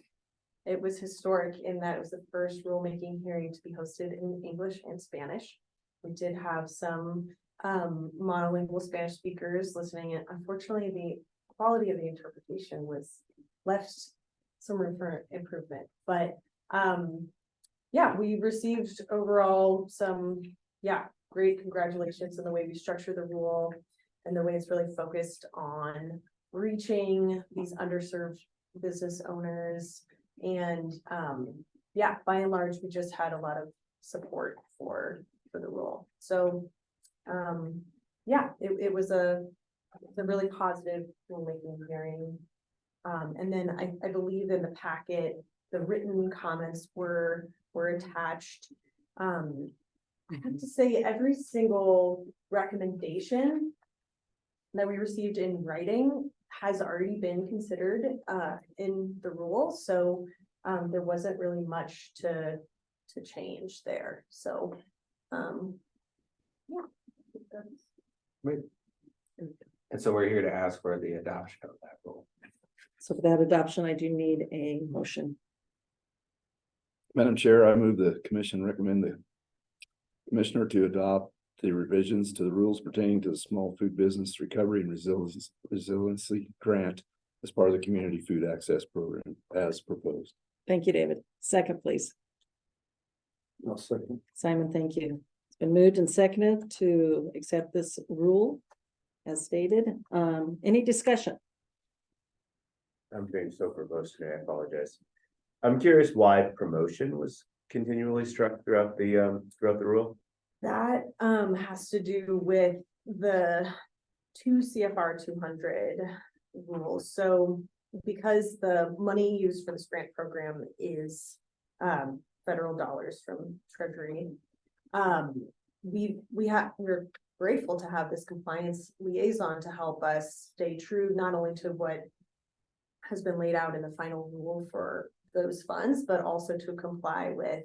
It was historic in that it was the first rulemaking hearing to be hosted in English and Spanish. We did have some monolingual Spanish speakers listening, and unfortunately, the quality of the interpretation was left some room for improvement, but yeah, we received overall some, great congratulations in the way we structure the rule and the way it's really focused on reaching these underserved business owners. And by and large, we just had a lot of support for the rule. So it was a really positive rulemaking hearing. And then I believe in the packet, the written comments were attached. I have to say every single recommendation that we received in writing has already been considered in the rule. So there wasn't really much to change there. So And so we're here to ask for the adoption of that rule. So for that adoption, I do need a motion. Madam Chair, I move the commission recommend the commissioner to adopt the revisions to the rules pertaining to the small food business recovery and resiliency grant as part of the community food access program as proposed. Thank you, David. Second, please. I'll second. Simon, thank you. It's been moved and seconded to accept this rule as stated. Any discussion? I'm being so verbose today, I apologize. I'm curious why promotion was continually struck throughout the rule. that has to do with the 2 CFR 200 rules. So because the money used for this grant program is federal dollars from Treasury, we're grateful to have this compliance liaison to help us stay true not only to what has been laid out in the final rule for those funds, but also to comply with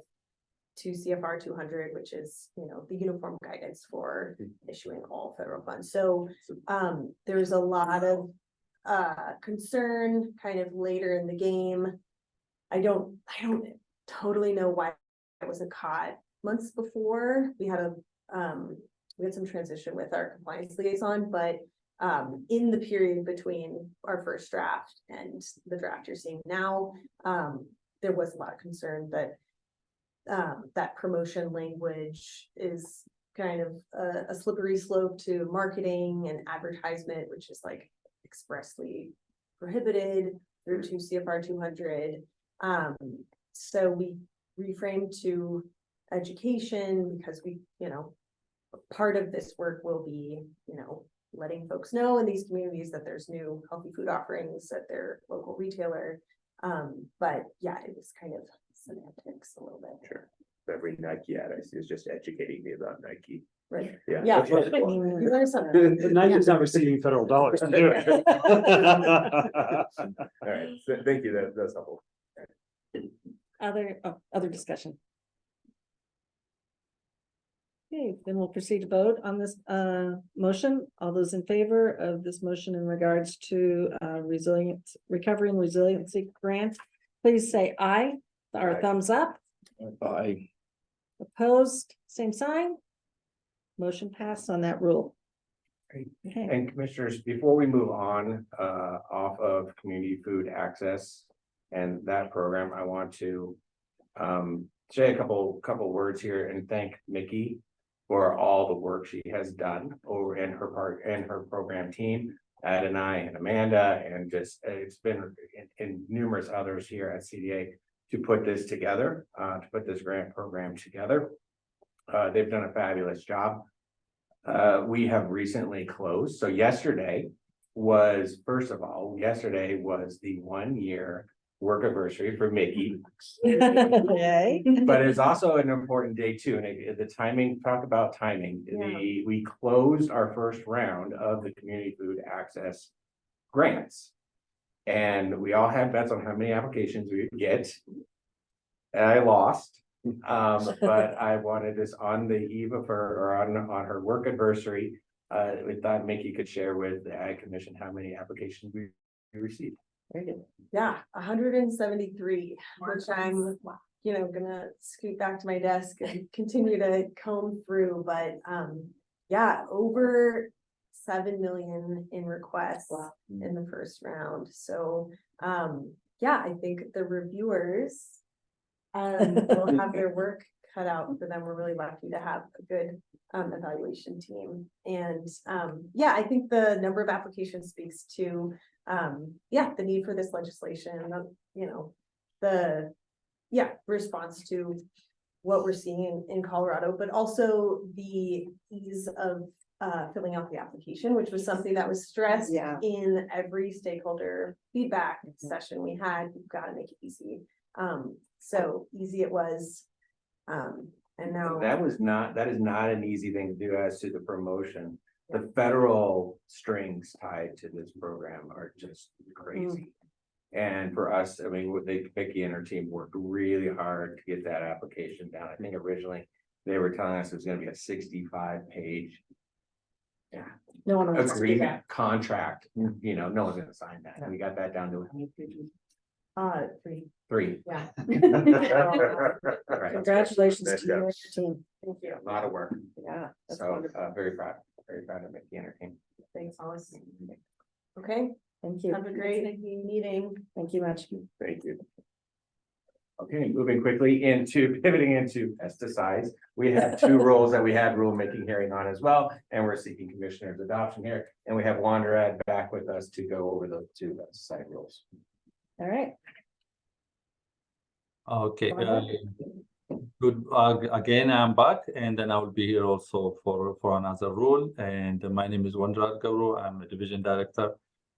2 CFR 200, which is, the uniform guidance for issuing all federal funds. So there's a lot of concern kind of later in the game. I don't totally know why it wasn't caught months before. We had some transition with our compliance liaison, but in the period between our first draft and the draft you're seeing now, there was a lot of concern that that promotion language is kind of a slippery slope to marketing and advertisement, which is like expressly prohibited through 2 CFR 200. So we reframed to education because we, part of this work will be, letting folks know in these communities that there's new healthy food offerings at their local retailer. But yeah, it was kind of semantics a little bit. Sure. Every Nike ad I see is just educating me about Nike. Right. Yeah. Yeah. Okay. You learn something. But Nike's not receiving federal dollars to do it. All right, so thank you, that's helpful. Other discussion. Okay, then we'll proceed to vote on this motion. All those in favor of this motion in regards to recovery and resiliency grant, please say aye or Aye. thumbs up. Aye. Opposed, same sign. Motion passed on that rule. Great. Okay, And commissioners, before we move on, off of community food access and that program, I want to say a couple words here and thank Mickey for all the work she has done over in her part and her program team, Ed and I and Amanda, and just it's been in numerous others here at CDA to put this together, to put this grant program together. They've done a fabulous job. We have recently closed. So yesterday was the 1 year work anniversary for Mickey. Yay. But it's also an important day too. And the timing, talk about timing. Yeah. We closed our first round of the community food access grants. And we all had bets on how many applications we would get. And I lost. But I wanted this on the eve of on her work anniversary. We thought Mickey could share with the Ag Commission how many applications we received. Very good. Yeah, 173, which I'm, gonna scoot back to my desk and continue to comb through, but, yeah, over 7 million in requests in the first round. So, yeah, I think the reviewers will have their work cut out for them. We're really lucky to have a good evaluation team. And yeah, I think the number of applications speaks to the need for this legislation, the response to what we're seeing in Colorado, but also the ease of filling out the application, which was something that was stressed in every stakeholder feedback session we had. You've got to make it easy. So easy it was. And now that is not an easy thing to do as to the promotion. The federal strings tied to this program are just crazy. And for us, I mean, Vicky and her team worked really hard to get that application down. I think originally they were telling us it was going to be a 65-page No one wants to do agreement that. contract. No one's going to sign that. And we got that down to how many pages? 3. Yeah. Right. Congratulations Nice to you and job. your team. Thank you. A lot of work. Yeah. That's So wonderful. very proud of Vicky and her team. Thanks, Alice. Okay, Thank you. have a great meeting. Thank you much. Thank you. Okay, moving quickly pivoting into pesticides. We have 2 roles that we had rulemaking hearing on as well, and we're seeking commissioner's adoption here. And we have Wanderad back with us to go over the 2 pesticide rules. All right. Okay, Go ahead. good. Again, I'm back, and then I will be here also for another role. And my name is Wanderad Gabru. I'm a division director,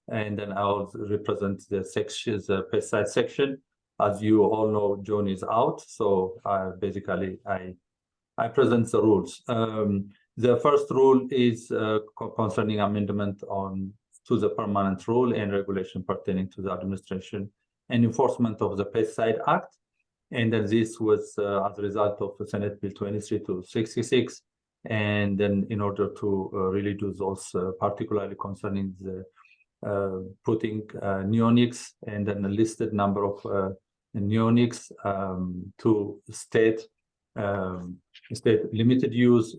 and then I will represent the section, the pesticide section. As you all know, John is out, so basically I present the rules. The first rule is concerning amendment to the permanent rule and regulation pertaining to the administration and enforcement of the Pesticide Act. And then this was as a result of Senate Bill 23-66. And then in order to really do those, particularly concerning the putting neonics and then a listed number of neonics to state limited use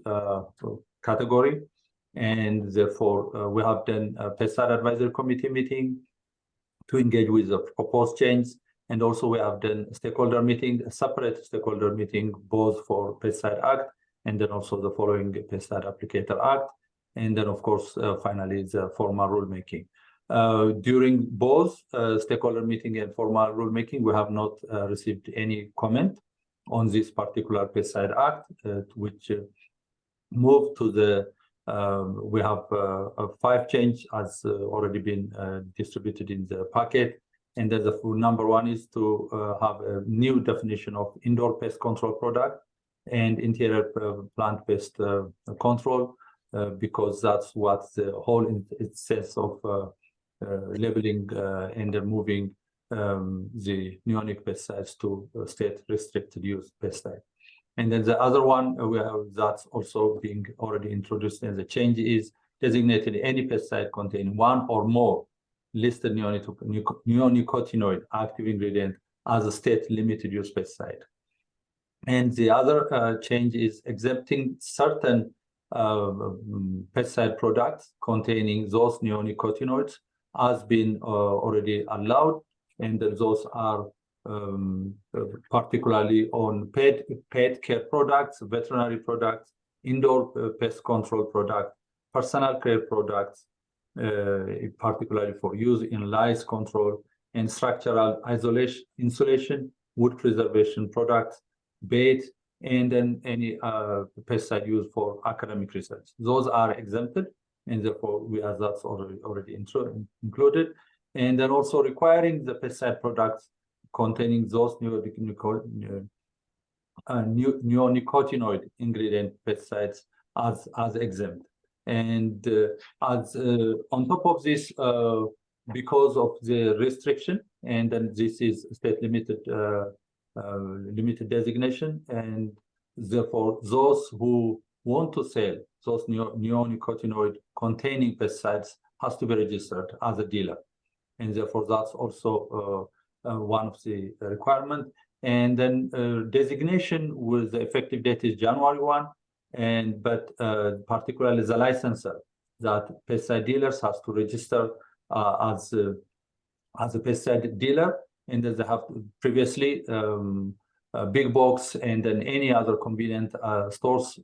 category. And therefore, we have done a pesticide advisory committee meeting to engage with the proposed change. And also we have done a stakeholder meeting, a separate stakeholder meeting, both for Pesticide Act and then also the following Pesticide Applicator Act. And then of course, finally, the formal rulemaking. During both stakeholder meeting and formal rulemaking, we have not received any comment on this particular Pesticide Act, which moved to the we have 5 change as already been distributed in the packet. And then the number 1 is to have a new definition of indoor pest control product and interior plant pest control, because that's what the whole sense of labeling and moving the neonic pesticides to state restricted use pesticide. And then the other one that's also being already introduced as a change is designated any pesticide containing 1 or more listed neonicotinoid active ingredient as a state limited use pesticide. And the other change is exempting certain pesticide products containing those neonicotinoids as been already allowed, and those are particularly on pet care products, veterinary products, indoor pest control products, personal care products, particularly for use in lice control, and structural insulation, wood preservation products, bait, and then any pesticide used for academic research. Those are exempted, and therefore that's already included. And then also requiring the pesticide products containing those neonicotinoid ingredient pesticides as exempt. And as on top of this, because of the restriction, and then this is state limited designation, and therefore those who want to sell those neonicotinoid containing pesticides has to be registered as a dealer. and therefore that's also one of the requirement. And then designation with the effective date is January 1, but particularly the licensor that pesticide dealers has to register as a pesticide dealer, and that they have previously big box and then any other convenient stores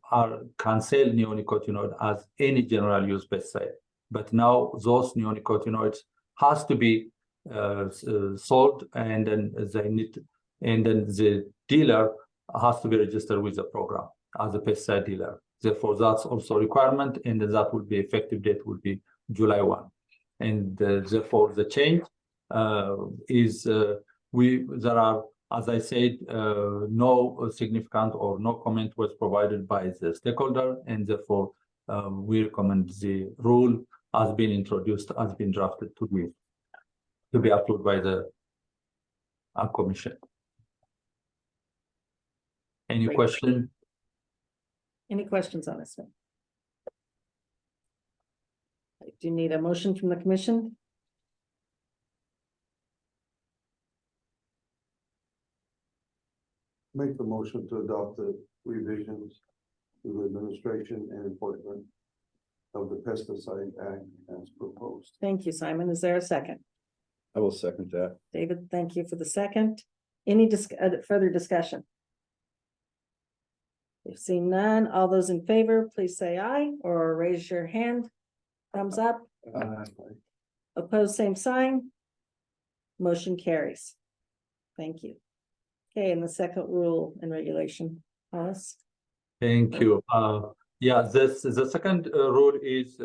can sell neonicotinoid as any general use pesticide. But now those neonicotinoids has to be sold, and then the dealer has to be registered with the program as a pesticide dealer. Therefore, that's also a requirement, and that will be effective date will be July 1. And therefore, the change is there are, as I said, no significant or no comment was provided by the stakeholder, and therefore we recommend the rule has been introduced, has been drafted to be approved by the commission. Any Great. question? Any questions on this one? Do you need a motion from the commission? Make the motion to adopt the revisions to the administration and enforcement of the Pesticide Act as proposed. Thank you, Simon. Is there a second? I will second that. David, thank you for the second. Any further discussion? If seen none, all those in favor, please say aye or raise your hand. Thumbs up. Opposed, same sign. Motion carries. Thank you. Okay, and the second rule and regulation, Hollis. Thank you. Yeah, the second rule is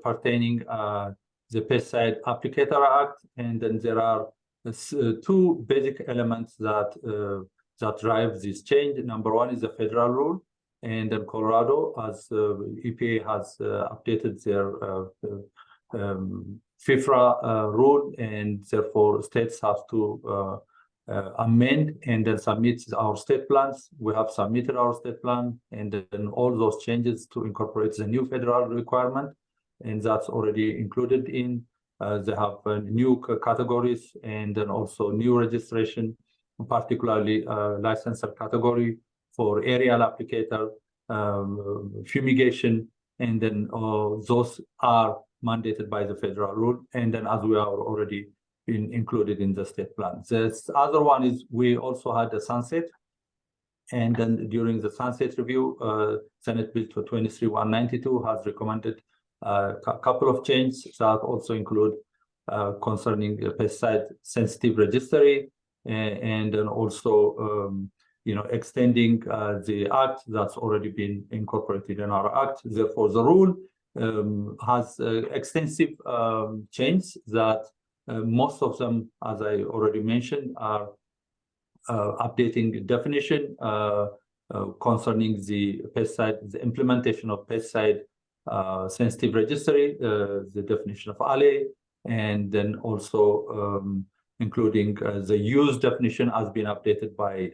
pertaining the Pesticide Applicator Act, and then there are two basic elements that drive this change. Number one is the federal rule, and then Colorado, as EPA has updated their FIFRA rule, and therefore states have to amend and then submit our state plans. We have submitted our state plan, and then all those changes to incorporate the new federal requirement, and that's already included in. They have new categories and then also new registration, particularly licensor category for aerial applicator, fumigation, and then those are mandated by the federal rule, and then as we are already been included in the state plan. The other one is we also had a sunset, and then during the sunset review, Senate Bill 23-192 has recommended a couple of changes that also include concerning the pesticide sensitive registry, and then also extending the act that's already been incorporated in our act. Therefore, the rule has extensive changes that most of them, as I already mentioned, are updating definition concerning the pesticide, the implementation of pesticide sensitive registry, the definition of ALE, and then also including the use definition has been updated by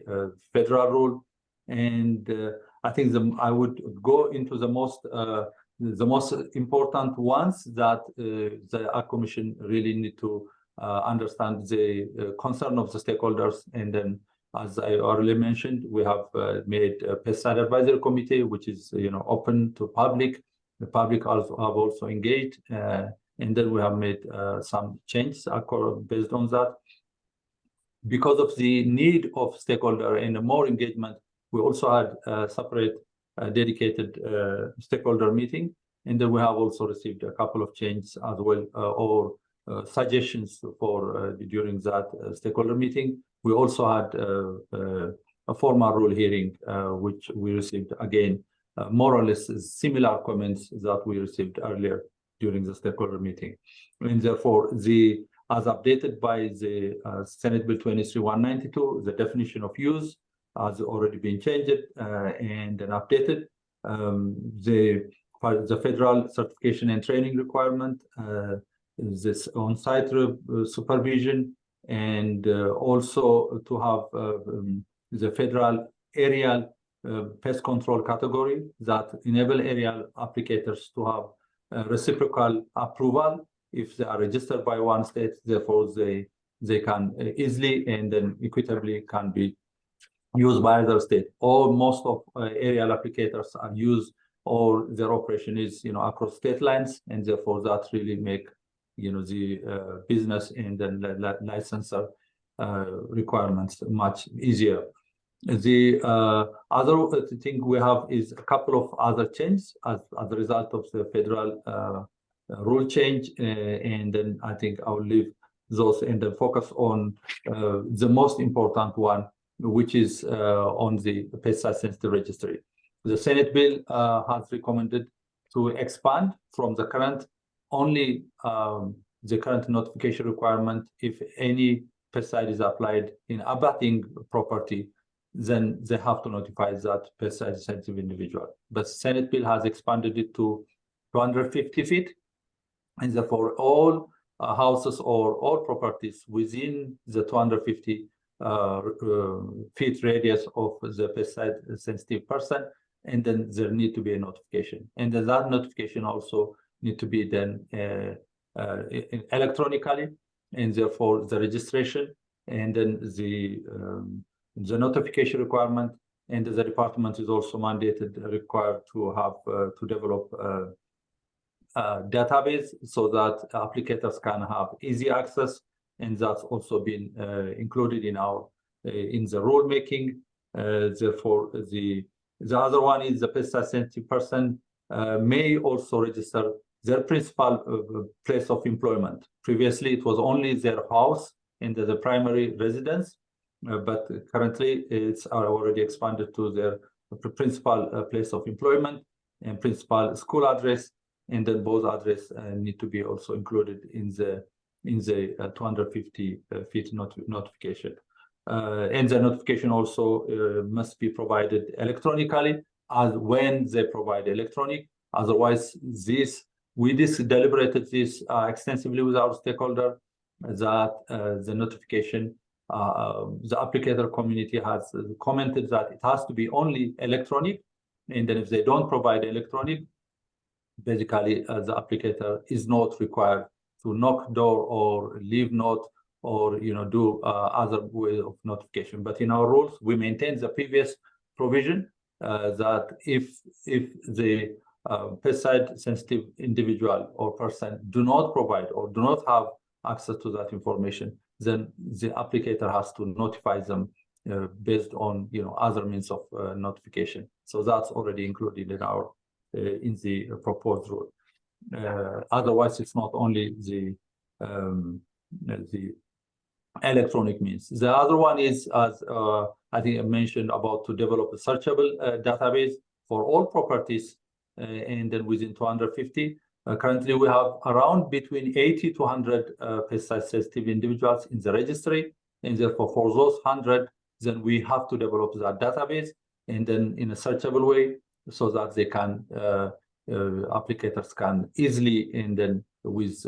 federal rule. And I think I would go into the most important ones that the Ag Commission really need to understand the concern of the stakeholders. And then, as I already mentioned, we have made a pesticide advisory committee, which is open to public. The public have also engaged, and then we have made some changes based on that. Because of the need of stakeholder and more engagement, we also had a separate dedicated stakeholder meeting, and then we have also received a couple of changes as well, or suggestions for during that stakeholder meeting. We also had a formal rule hearing, which we received again more or less similar comments that we received earlier during the stakeholder meeting. And therefore, as updated by the Senate Bill 23-192, the definition of use has already been changed and then updated. The federal certification and training requirement, this on-site supervision, and also to have the federal aerial pest control category that enable aerial applicators to have reciprocal approval if they are registered by one state, therefore they can easily and then equitably can be used by other state. Or most of aerial applicators are used, or their operation is across state lines, and therefore that really make the business and then licensor requirements much easier. The other thing we have is a couple of other changes as a result of the federal rule change, and then I think I'll leave those and then focus on the most important one, which is on the pesticide sensitive registry. The Senate bill has recommended to expand from the current only the current notification requirement. If any pesticide is applied in abutting property, then they have to notify that pesticide sensitive individual. But Senate bill has expanded it to 250 feet, and therefore all houses or all properties within the 250 feet radius of the pesticide sensitive person, and then there need to be a notification, and then that notification also need to be done electronically, and therefore the registration and then the notification requirement, and the department is also required to have to develop a database so that applicators can have easy access, and that's also been included in our in the rulemaking. Therefore, the other one is the pesticide sensitive person may also register their principal place of employment. Previously, it was only their house and the primary residence, but currently it's already expanded to their principal place of employment and principal school address, and then both address need to be also included in the 250 feet notification. And the notification also must be provided electronically, as when they provide electronic. Otherwise, we deliberated this extensively with our stakeholder, that the notification, the applicator community has commented that it has to be only electronic, and then if they don't provide electronic, basically the applicator is not required to knock door or leave note or do other way of notification. But in our rules, we maintain the previous provision that if the pesticide sensitive individual or person do not provide or do not have access to that information, then the applicator has to notify them based on other means of notification. So that's already included in our in the proposed rule. Otherwise, it's not only the electronic means. The other one is, as I think I mentioned, about to develop a searchable database for all properties, and then within 250. Currently, we have around between 80 to 100 pesticide sensitive individuals in the registry, and therefore for those 100, then we have to develop that database, and then in a searchable way, so that they can applicators can easily and then with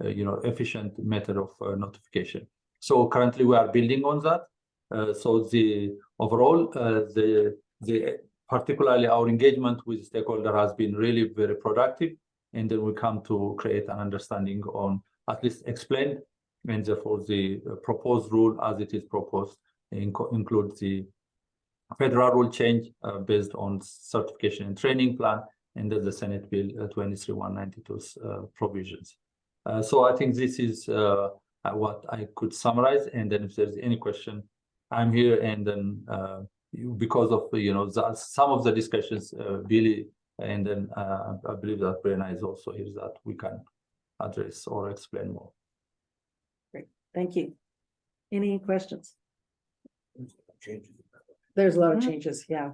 efficient method of notification. So currently we are building on that. So the overall the particularly our engagement with stakeholder has been really very productive, and then we come to create an understanding on at least explain, and therefore the proposed rule as it is proposed includes the federal rule change based on certification and training plan, and the Senate Bill 23192's provisions. So I think this is what I could summarize, and then if there's any question, I'm here, and then because of some of the discussions, Billy, and then I believe that Brenna is also here, that we can address or explain more. Great, thank you. Any questions? There's a lot of changes, yeah.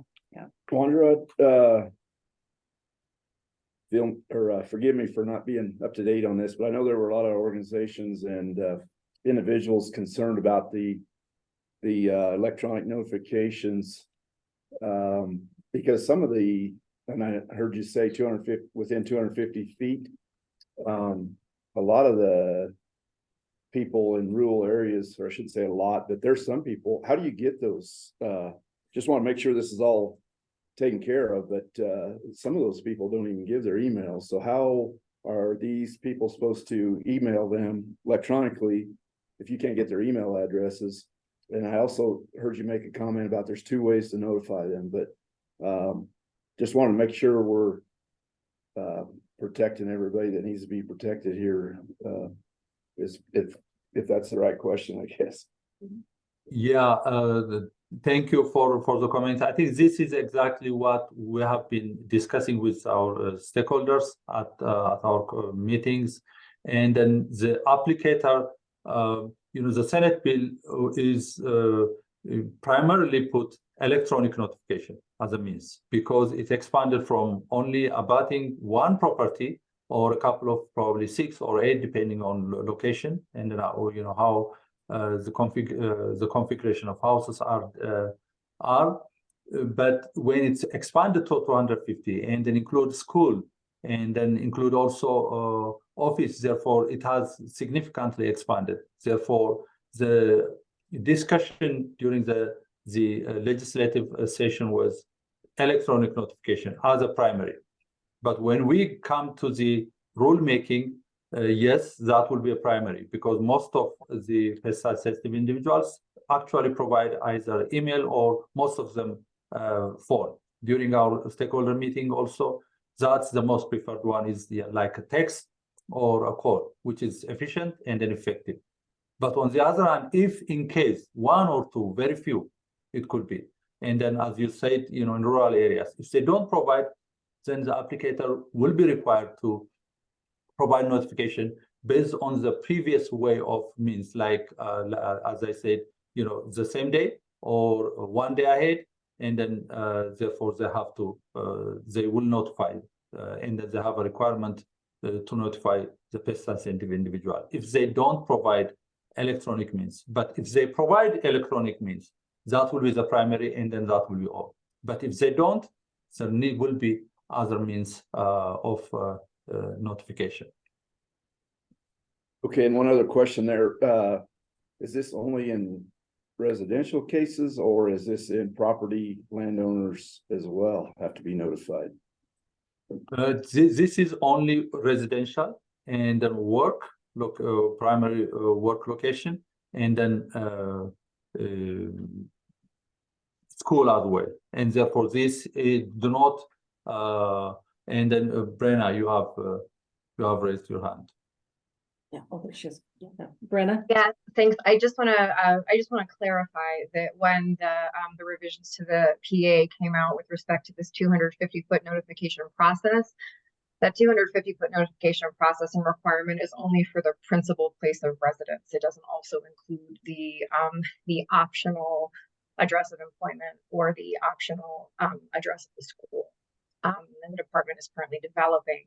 Wandera, forgive me for not being up to date on this, but I know there were a lot of organizations and individuals concerned about the electronic notifications, because some of the, and I heard you say 250 within 250 feet. A lot of the people in rural areas, or I shouldn't say a lot, but there's some people. How do you get those? Just want to make sure this is all taken care of, but some of those people don't even give their emails. So are these people supposed to email them electronically if you can't get their email addresses? And I also heard you make a comment about there's two ways to notify them, but just want to make sure we're protecting everybody that needs to be protected here. Is if that's the right question, I guess. Yeah, thank you for the comments. I think this is exactly what we have been discussing with our stakeholders at our meetings. And then the applicator, the Senate bill is primarily put electronic notification as a means, because it expanded from only abutting one property or a couple of probably 6 or 8, depending on location, and then how the configuration of houses are. But when it's expanded to 250 and then include school and then include also office, therefore it has significantly expanded. Therefore, the discussion during the legislative session was electronic notification as a primary. But when we come to the rulemaking, yes, that will be a primary, because most of the pesticide sensitive individuals actually provide either email or most of them phone. During our stakeholder meeting also, that's the most preferred one, is like a text or a call, which is efficient and then effective. But on the other hand, if in case 1 or 2, very few, it could be. And then as you said, in rural areas, if they don't provide, then the applicator will be required to provide notification based on the previous way of means, like as I said, the same day or 1 day ahead, and then therefore they will notify, and then they have a requirement to notify the pesticide sensitive individual if they don't provide electronic means. But if they provide electronic means, that will be the primary, and then that will be all. But if they don't, there will be other means of notification. Okay, and one other question there. Is this only in residential cases, or is this in property landowners as well have to be notified? This is only residential, and then primary work location, and then school as well. And therefore this do not and then Brenna, you have raised your hand. Yeah, oh, there she is. Yeah. Brenna? Yeah, thanks. I just want to clarify that when the revisions to the PA came out with respect to this 250-foot notification process, that 250-foot notification process and requirement is only for the principal place of residence. It doesn't also include the optional address of employment or the optional address of the school. And the department is currently developing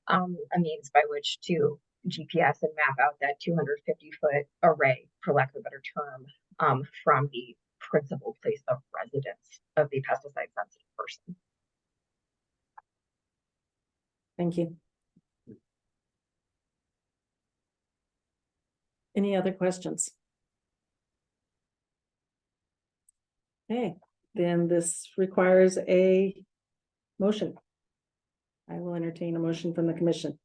a means by which to GPS and map out that 250-foot array, for lack of a better term, from the principal place of residence of the pesticide sensitive person. Thank you. Any other questions? Okay, then this requires a motion. I will entertain a motion from the commission.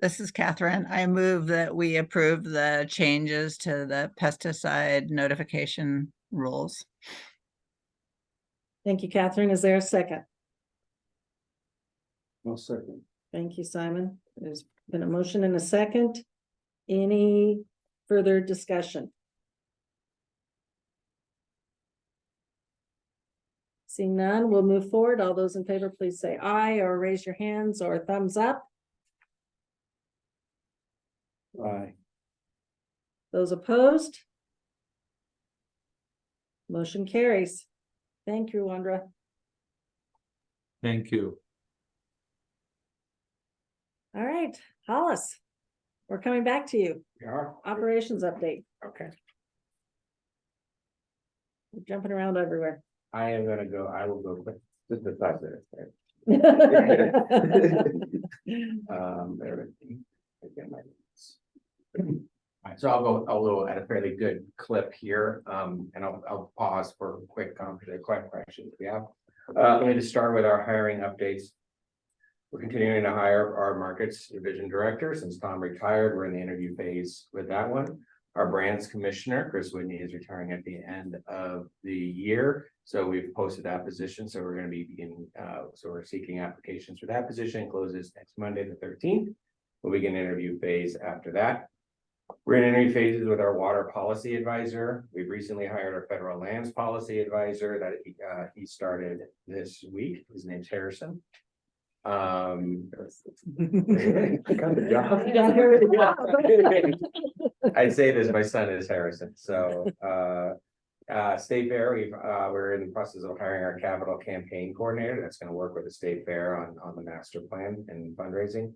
This is Catherine. I move that we approve the changes to the pesticide notification rules. Thank you, Catherine. Is there a second? I'll second. Thank you, Simon. There's been a motion and a second. Any further discussion? Seeing none, we'll move forward. All those in favor, please say aye or raise your hands or thumbs up. Aye. Those opposed? Motion carries. Thank you, Wandra. Thank you. All right, Hollis, we're coming back to you. We are. Operations update. Okay. We're jumping around everywhere. I will go quick, just the 5 minutes, right? There we go. Again, my notes. Alright, so I'll go at a fairly good clip here, and I'll pause for quick questions we have. Let me just start with our hiring updates. We're continuing to hire our markets division director. Since Tom retired, we're in the interview phase with that one. Our brands commissioner, Chris Whitney, is retiring at the end of the year. So we've posted that position. So we're going to be beginning, so we're seeking applications for that position. Closes next Monday, the 13th. We'll begin interview phase after that. We're in interview phases with our water policy advisor. We've recently hired our federal lands policy advisor that he started this week. His name's Harrison. Got the job. I'd say this, my son is Harrison, so State Fair, we're in the process of hiring our capital campaign coordinator that's going to work with the State Fair on the master plan and fundraising.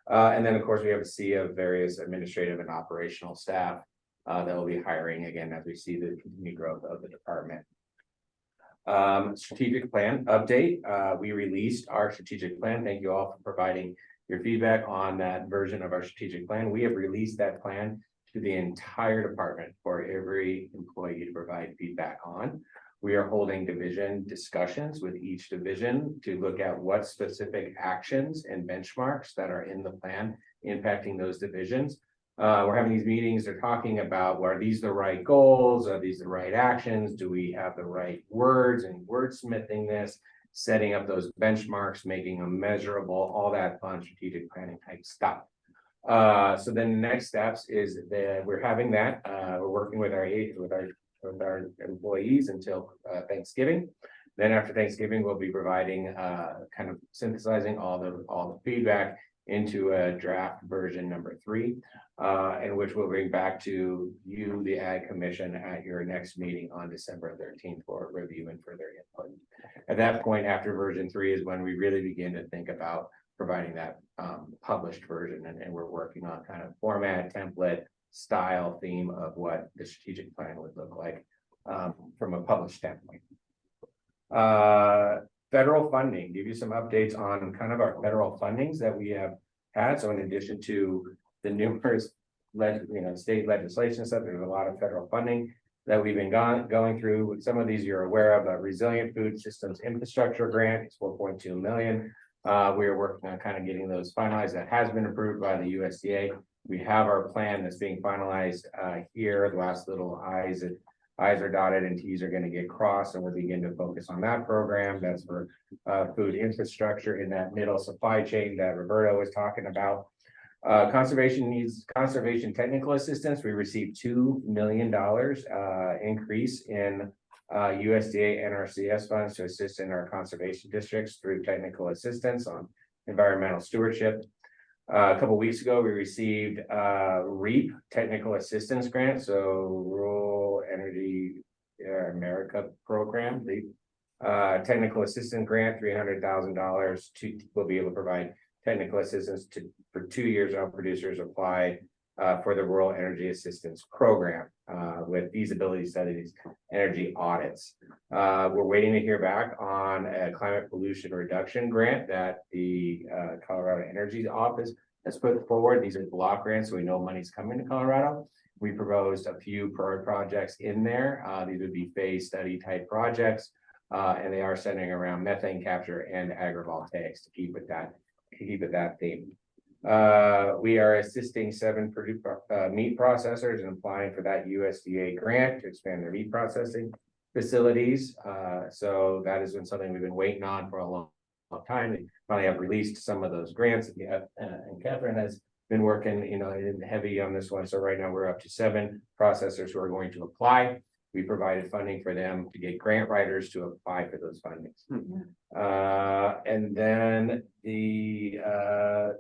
And then, of course, we have a sea of various administrative and operational staff that will be hiring again as we see the continued growth of the department. Strategic plan update. We released our strategic plan. Thank you all for providing your feedback on that version of our strategic plan. We have released that plan to the entire department for every employee to provide feedback on. We are holding division discussions with each division to look at what specific actions and benchmarks that are in the plan impacting those divisions. We're having these meetings, they're talking about, well, are these the right goals? Are these the right actions? Do we have the right words and wordsmithing this, setting up those benchmarks, making them measurable, all that fun strategic planning type stuff. So then the next steps is that we're having that, we're working with our employees until Thanksgiving. Then after Thanksgiving, we'll be providing kind of synthesizing all the feedback into a draft version number 3, and which we'll bring back to you, the Ag Commission, at your next meeting on December 13th for review and further input. At that point, after version 3 is when we really begin to think about providing that published version, and we're working on kind of format, template, style, theme of what the strategic plan would look like from a published standpoint. Federal funding, give you some updates on kind of our federal fundings that we have had. So in addition to the numerous state legislation stuff, there's a lot of federal funding that we've been going through. Some of these you're aware of. The Resilient Food Systems Infrastructure Grant is $4.2 million. We are working on kind of getting those finalized. That has been approved by the USDA. We have our plan that's being finalized here. The last little I's are dotted and T's are going to get crossed, and we'll begin to focus on that program. That's for food infrastructure in that middle supply chain that Roberto was talking about. Conservation needs conservation technical assistance. We received $2 million increase in USDA NRCS funds to assist in our conservation districts through technical assistance on environmental stewardship. A couple weeks ago, we received REAP technical assistance grant, so Rural Energy America program. The technical assistance grant, $300,000 will be able to provide technical assistance for 2 years. Our producers applied for the Rural Energy Assistance Program with feasibility studies, energy audits. We're waiting to hear back on a climate pollution reduction grant that the Colorado Energy Office has put forward. These are block grants, so we know money's coming to Colorado. We proposed a few projects in there. These would be phase study type projects, and they are centering around methane capture and agrivoltaics to keep with that theme. We are assisting 7 meat processors and applying for that USDA grant to expand their meat processing facilities. So that has been something we've been waiting on for a long time. They finally have released some of those grants, and Catherine has been working, heavy on this one. So right now we're up to 7 processors who are going to apply. We provided funding for them to get grant writers to apply for those fundings. And then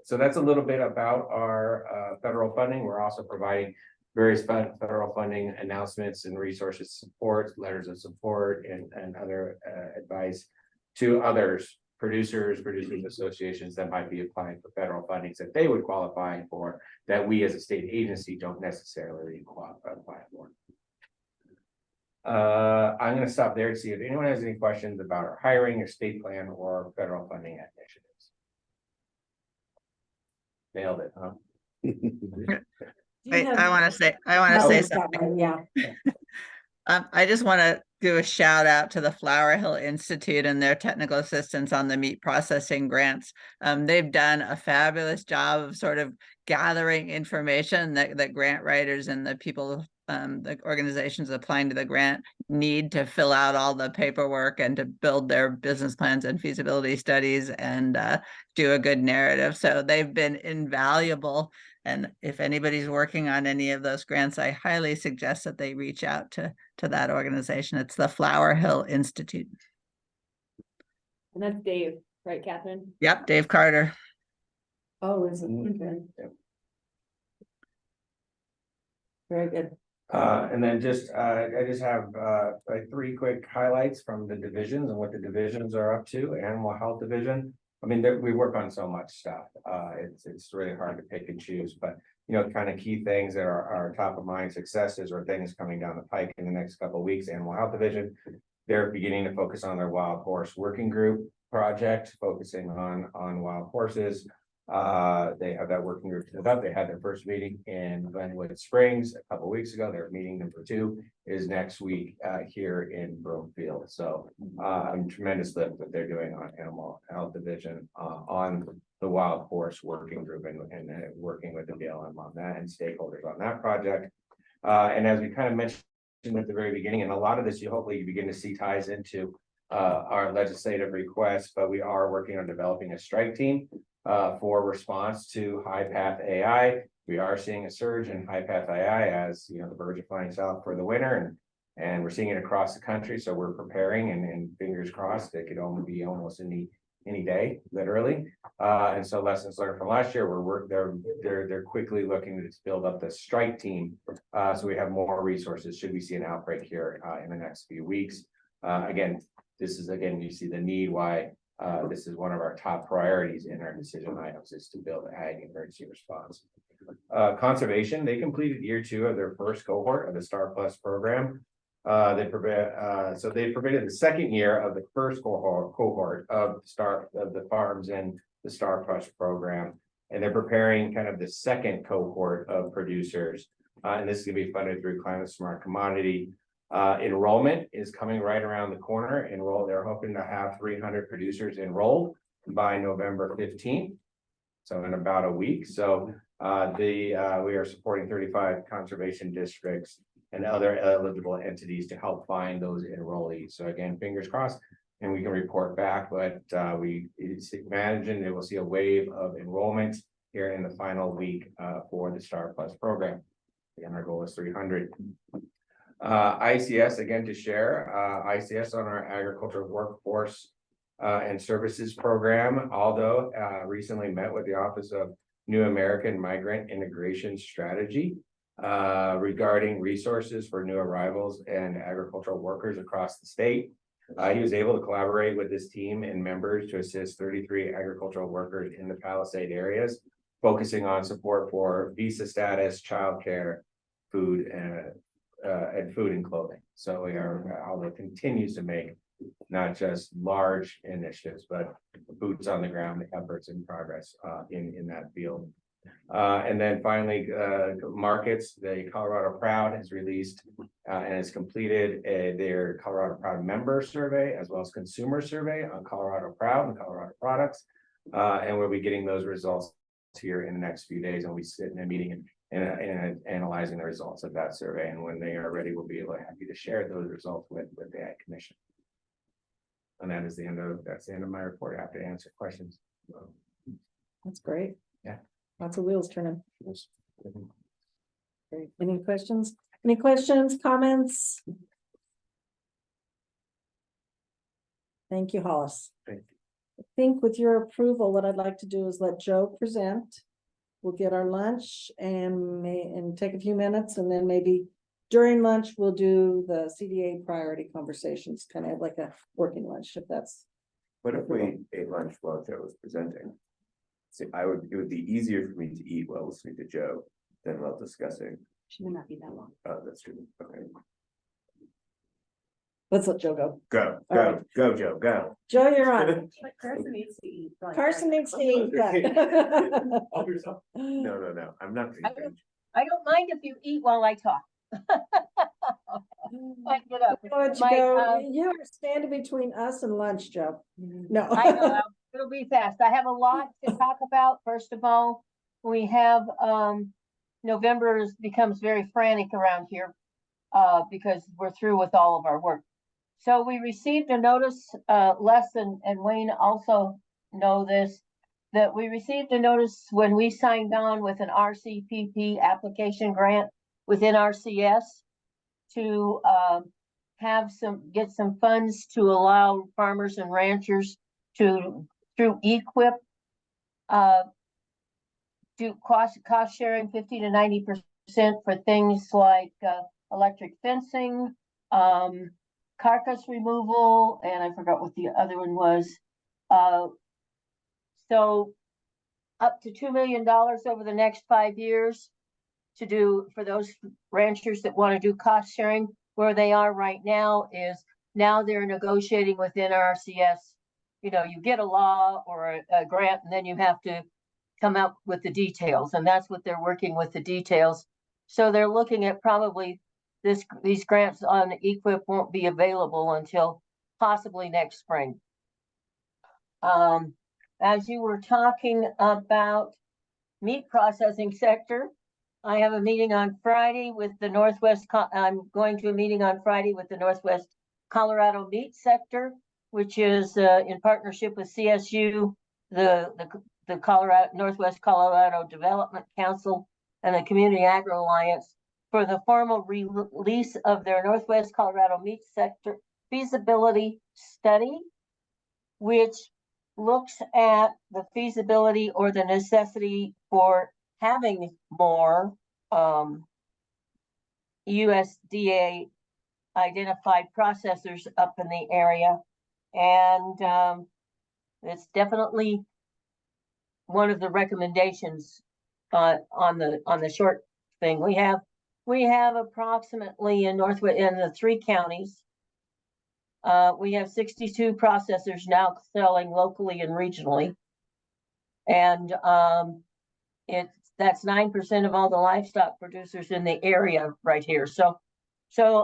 so that's a little bit about our federal funding. We're also providing various federal funding announcements and resources support, letters of support, and other advice to others, producers associations that might be applying for federal fundings that they would qualify for, that we as a state agency don't necessarily apply for. I'm going to stop there to see if anyone has any questions about our hiring or state plan or federal funding initiatives. Nailed it, huh? Wait, I want to say something. Yeah. I just want to do a shout out to the Flower Hill Institute and their technical assistance on the meat processing grants. They've done a fabulous job of sort of gathering information that grant writers and the people, the organizations applying to the grant need to fill out all the paperwork and to build their business plans and feasibility studies and do a good narrative. So they've been invaluable. And if anybody's working on any of those grants, I highly suggest that they reach out to that organization. It's the Flower Hill Institute. And that's Dave, right, Catherine? Yep, Dave Carter. Oh, is it? Okay. Very good. And then just, I just have, like 3 quick highlights from the divisions and what the divisions are up to. Animal Health Division. I mean, we work on so much stuff. It's really hard to pick and choose, but you know, kind of key things that are top of mind successes or things coming down the pike in the next couple of weeks. Animal Health Division, they're beginning to focus on their wild horse working group project, focusing on wild horses. They have that working group set up. They had their first meeting in Glenwood Springs a couple of weeks ago. Their meeting number 2 is next week here in Broomfield. So tremendous lift that they're doing on Animal Health Division on the wild horse working group and working with the BLM on that and stakeholders on that project. And as we kind of mentioned at the very beginning, and a lot of this you hopefully begin to see ties into our legislative requests, but we are working on developing a strike team for response to high path AI. We are seeing a surge in high path AI as you know the birds are flying south for the winter, and we're seeing it across the country. So we're preparing and fingers crossed it could only be almost any day, literally. And so lessons learned from last year, they're quickly looking to build up the strike team so we have more resources should we see an outbreak here in the next few weeks. Again, you see the need why. This is one of our top priorities in our decision items is to build ag emergency response. Conservation, they completed year 2 of their first cohort of the Star Plus program. They provided the second year of the first cohort of the farms in the Star Plus program, and they're preparing kind of the second cohort of producers. And this is going to be funded through Climate Smart Commodity. Enrollment is coming right around the corner. They're hoping to have 300 producers enrolled by November 15th. So in about a week. So we are supporting 35 conservation districts and other eligible entities to help find those enrollees. So again, fingers crossed, and we can report back, but we imagine that we'll see a wave of enrollment here in the final week for the Star Plus program. Again, our goal is 300. ICS, again, to share, ICS on our agricultural workforce and services program. Aldo recently met with the Office of New American Migrant Integration Strategy regarding resources for new arrivals and agricultural workers across the state. He was able to collaborate with his team and members to assist 33 agricultural workers in the Palisade areas, focusing on support for visa status, childcare, food, and food and clothing. So Aldo continues to make not just large initiatives, but boots on the ground efforts in progress in that field. And then finally, markets. The Colorado Proud has released and has completed their Colorado Proud member survey as well as consumer survey on Colorado Proud and Colorado products. And we'll be getting those results here in the next few days, and we sit in a meeting and analyzing the results of that survey. And when they are ready, we'll be happy to share those results with the Ag Commission. And that's the end of my report. I have to answer questions. That's great. Yeah. Lots of wheels turning. Great. Any questions? Any questions, comments? Thank you, Hollis. Thank you. I think with your approval, what I'd like to do is let Joe present. We'll get our lunch and take a few minutes, and then maybe during lunch, we'll do the CDA priority conversations, kind of like a working lunch, if that's. What if we ate lunch while Joe was presenting? See, it would be easier for me to eat while listening to Joe than while discussing. Should not be that long. Oh, that's true. Okay. Let's let Joe go. Go, All right. go, Joe, go. Joe, you're on. But Carson needs to eat. Carson needs to eat. No, I'm not. I don't mind if you eat while I talk. I get up. Why don't you My, go, you are standing between us and lunch, Joe. No. I know, it'll be fast. I have a lot to talk about. First of all, we have, November becomes very frantic around here, because we're through with all of our work. So we received a notice, Les and Wayne also know this, that we received a notice when we signed on with an RCPP application grant within RCS to, get some funds to allow farmers and ranchers to, through EQIP, do cost sharing 50 to 90% for things like electric fencing, carcass removal, and I forgot what the other one was. So up to $2 million over the next 5 years to do for those ranchers that want to do cost sharing. Where they are right now is now they're negotiating within RCS. You know, you get a law or a grant, and then you have to come up with the details, and that's what they're working with, the details. So they're looking at probably these grants on EQIP won't be available until possibly next spring. As you were talking about meat processing sector, I have a meeting on Friday with the I'm going to a meeting on Friday with the Northwest Colorado Meat Sector, which is in partnership with CSU, the Northwest Colorado Development Council, and the Community Agro Alliance for the formal release of their Northwest Colorado Meat Sector feasibility study, which looks at the feasibility or the necessity for having more USDA identified processors up in the area. And it's definitely one of the recommendations on the short thing. We have approximately in the 3 counties, we have 62 processors now selling locally and regionally. And that's 9% of all the livestock producers in the area right here. So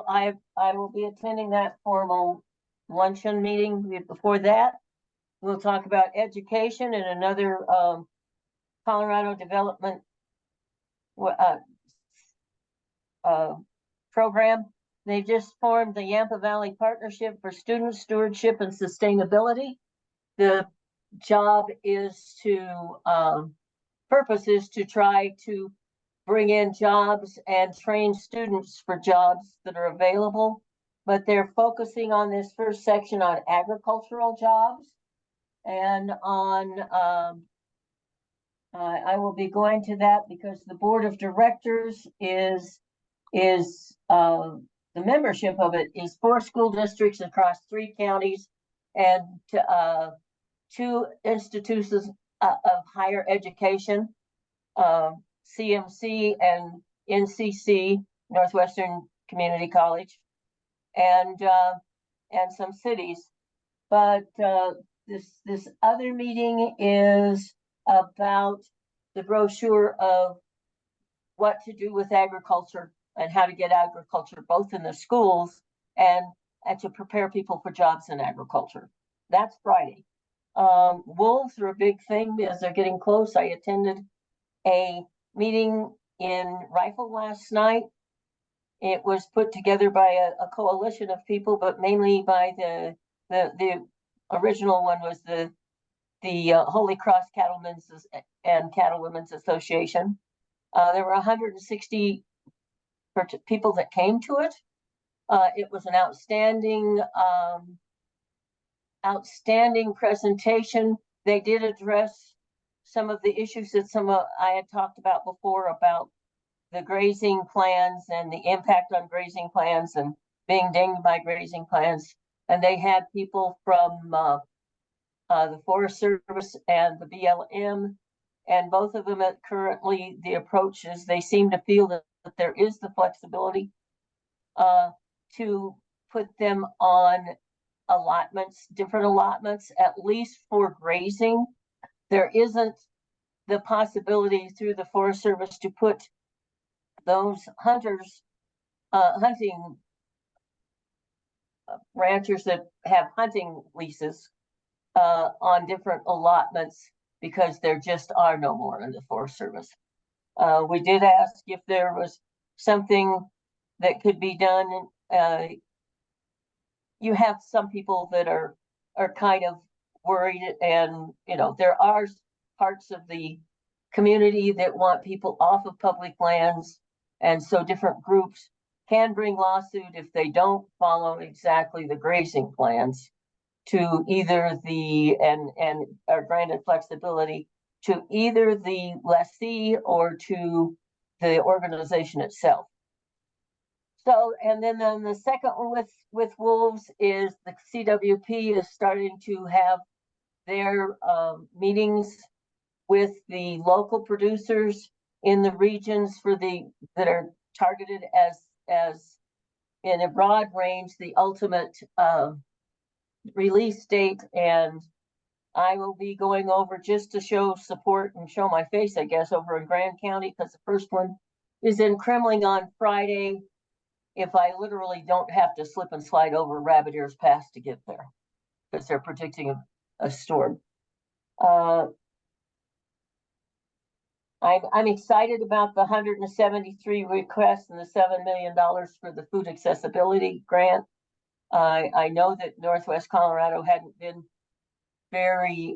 I will be attending that formal luncheon meeting. Before that, we'll talk about education and another Colorado development program. They just formed the Yampa Valley Partnership for Student Stewardship and Sustainability. The job is purpose is to try to bring in jobs and train students for jobs that are available, but they're focusing on this first section on agricultural jobs and on, I will be going to that because the board of directors is the membership of it is 4 school districts across 3 counties and 2 institutions of higher education, CMC and NCC, Northwestern Community College, and some cities. But this other meeting is about the brochure of what to do with agriculture and how to get agriculture both in the schools and to prepare people for jobs in agriculture. That's Friday. Wolves are a big thing as they're getting close. I attended a meeting in Rifle last night. It was put together by a coalition of people, but mainly by the original one was the Holy Cross Cattlemen's and Cattlewomen's Association. There were 160 people that came to it. It was an outstanding presentation. They did address some of the issues that I had talked about before about the grazing plans and the impact on grazing plans and being dinged by grazing plans. And they had people from the Forest Service and the BLM, and both of them currently the approach is they seem to feel that there is the flexibility to put them on different allotments, at least for grazing. There isn't the possibility through the Forest Service to put those hunters, hunting ranchers that have hunting leases on different allotments because there just are no more in the Forest Service. We did ask if there was something that could be done. You have some people that are kind of worried, and you know, there are parts of the community that want people off of public lands, and so different groups can bring lawsuit if they don't follow exactly the grazing plans to either the and are granted flexibility to either the lessee or to the organization itself. So, and then the second one with wolves is the CWP is starting to have their meetings with the local producers in the regions for that are targeted as in a broad range, the ultimate release date. And I will be going over just to show support and show my face, I guess, over in Grand County, because the first one is in Kremling on Friday. If I literally don't have to slip and slide over Rabbit Ears Pass to get there, because they're predicting a storm. I'm excited about the 173 requests and the $7 million for the food accessibility grant. I know that Northwest Colorado hadn't been very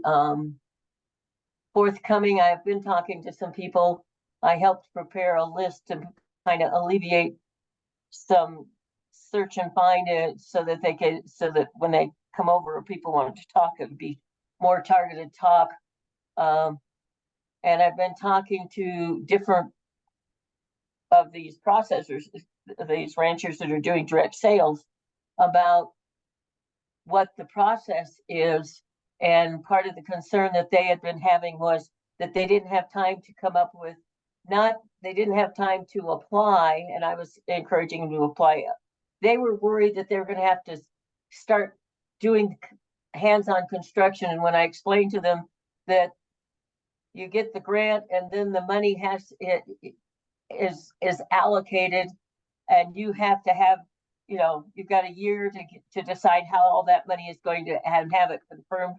forthcoming. I've been talking to some people. I helped prepare a list to kind of alleviate some search and find it so that they could, so that when they come over, people wanted to talk, it would be more targeted talk. And I've been talking to different of these processors, these ranchers that are doing direct sales, about what the process is. And part of the concern that they had been having was that they didn't have time to come up with, they didn't have time to apply, and I was encouraging them to apply. They were worried that they were going to have to start doing hands-on construction. And when I explained to them that you get the grant and then the money is allocated, and you have to have, you know, you've got a year to decide how all that money is going to have it confirmed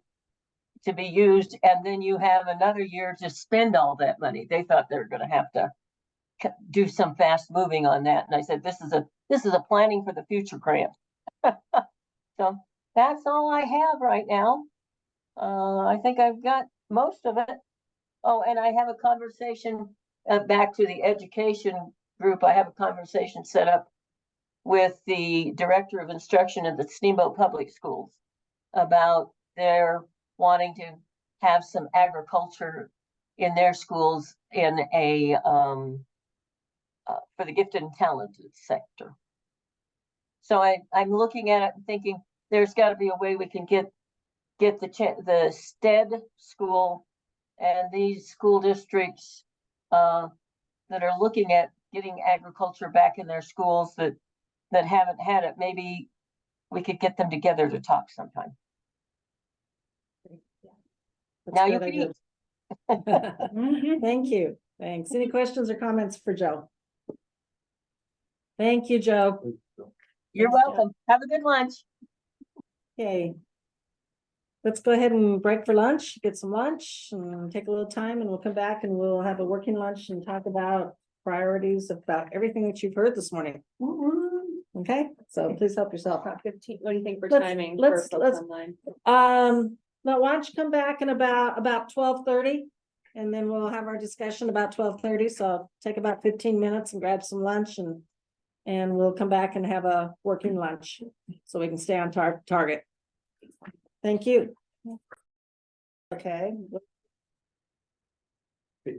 to be used, and then you have another year to spend all that money. They thought they were going to have to do some fast moving on that, and I said, this is a planning for the future grant. So that's all I have right now. I think I've got most of it. Oh, and I have a conversation back to the education group. I have a conversation set up with the director of instruction at the Steamboat Public Schools about their wanting to have some agriculture in their schools in a for the gifted and talented sector. So I'm looking at it and thinking there's got to be a way we can get the STED school and these school districts that are looking at getting agriculture back in their schools that haven't had it. Maybe we could get them together to talk sometime. Now you can eat. Thank you. Thanks. Any questions or comments for Joe? Thank you, Joe. You're welcome. Have a good lunch. Okay. Let's go ahead and break for lunch, get some lunch and take a little time, and we'll come back and we'll have a working lunch and talk about priorities about everything that you've heard this morning. Okay, so please help yourself. 15, what do you think for Let's- timing? let's- for let's- online? Now why don't you come back in about 12:30, and then we'll have our discussion about 12:30. So I'll take about 15 minutes and grab some lunch, and we'll come back and have a working lunch so we can stay on target. Thank you. Okay.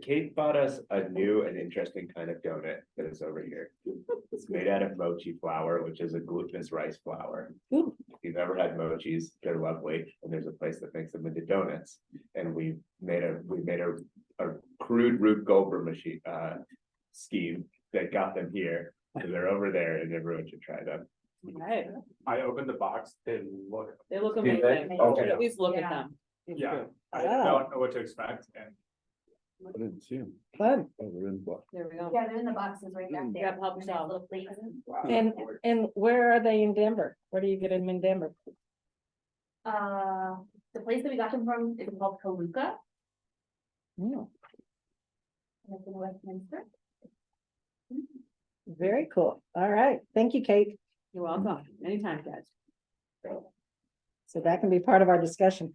Kate bought us a new and interesting kind of donut that is over here. It's made out of mochi flour, which is a glutinous rice flour. Ooh. If you've ever had mochis, they're lovely, and there's a place that makes them into donuts. And we made a crude Rube Goldberg machine scheme that got them here. So they're over there, and everyone should try them. Right. I opened the box, they look Did they? amazing. Okay. At least look at Yeah. them. Yeah, I Wow. don't know what to expect, and I didn't see them. Fun. Oh, they're in the box. There we go. Yeah, they're in the boxes right back there. Yep, help Nice yourself. little plates. And where are they in Denver? Where do you get them in Denver? The place that we got them from is called Kaluka. Hmm, And it's in Westminster. very cool. All right. Thank you, Kate. You're welcome. Anytime, guys. So that can be part of our discussion.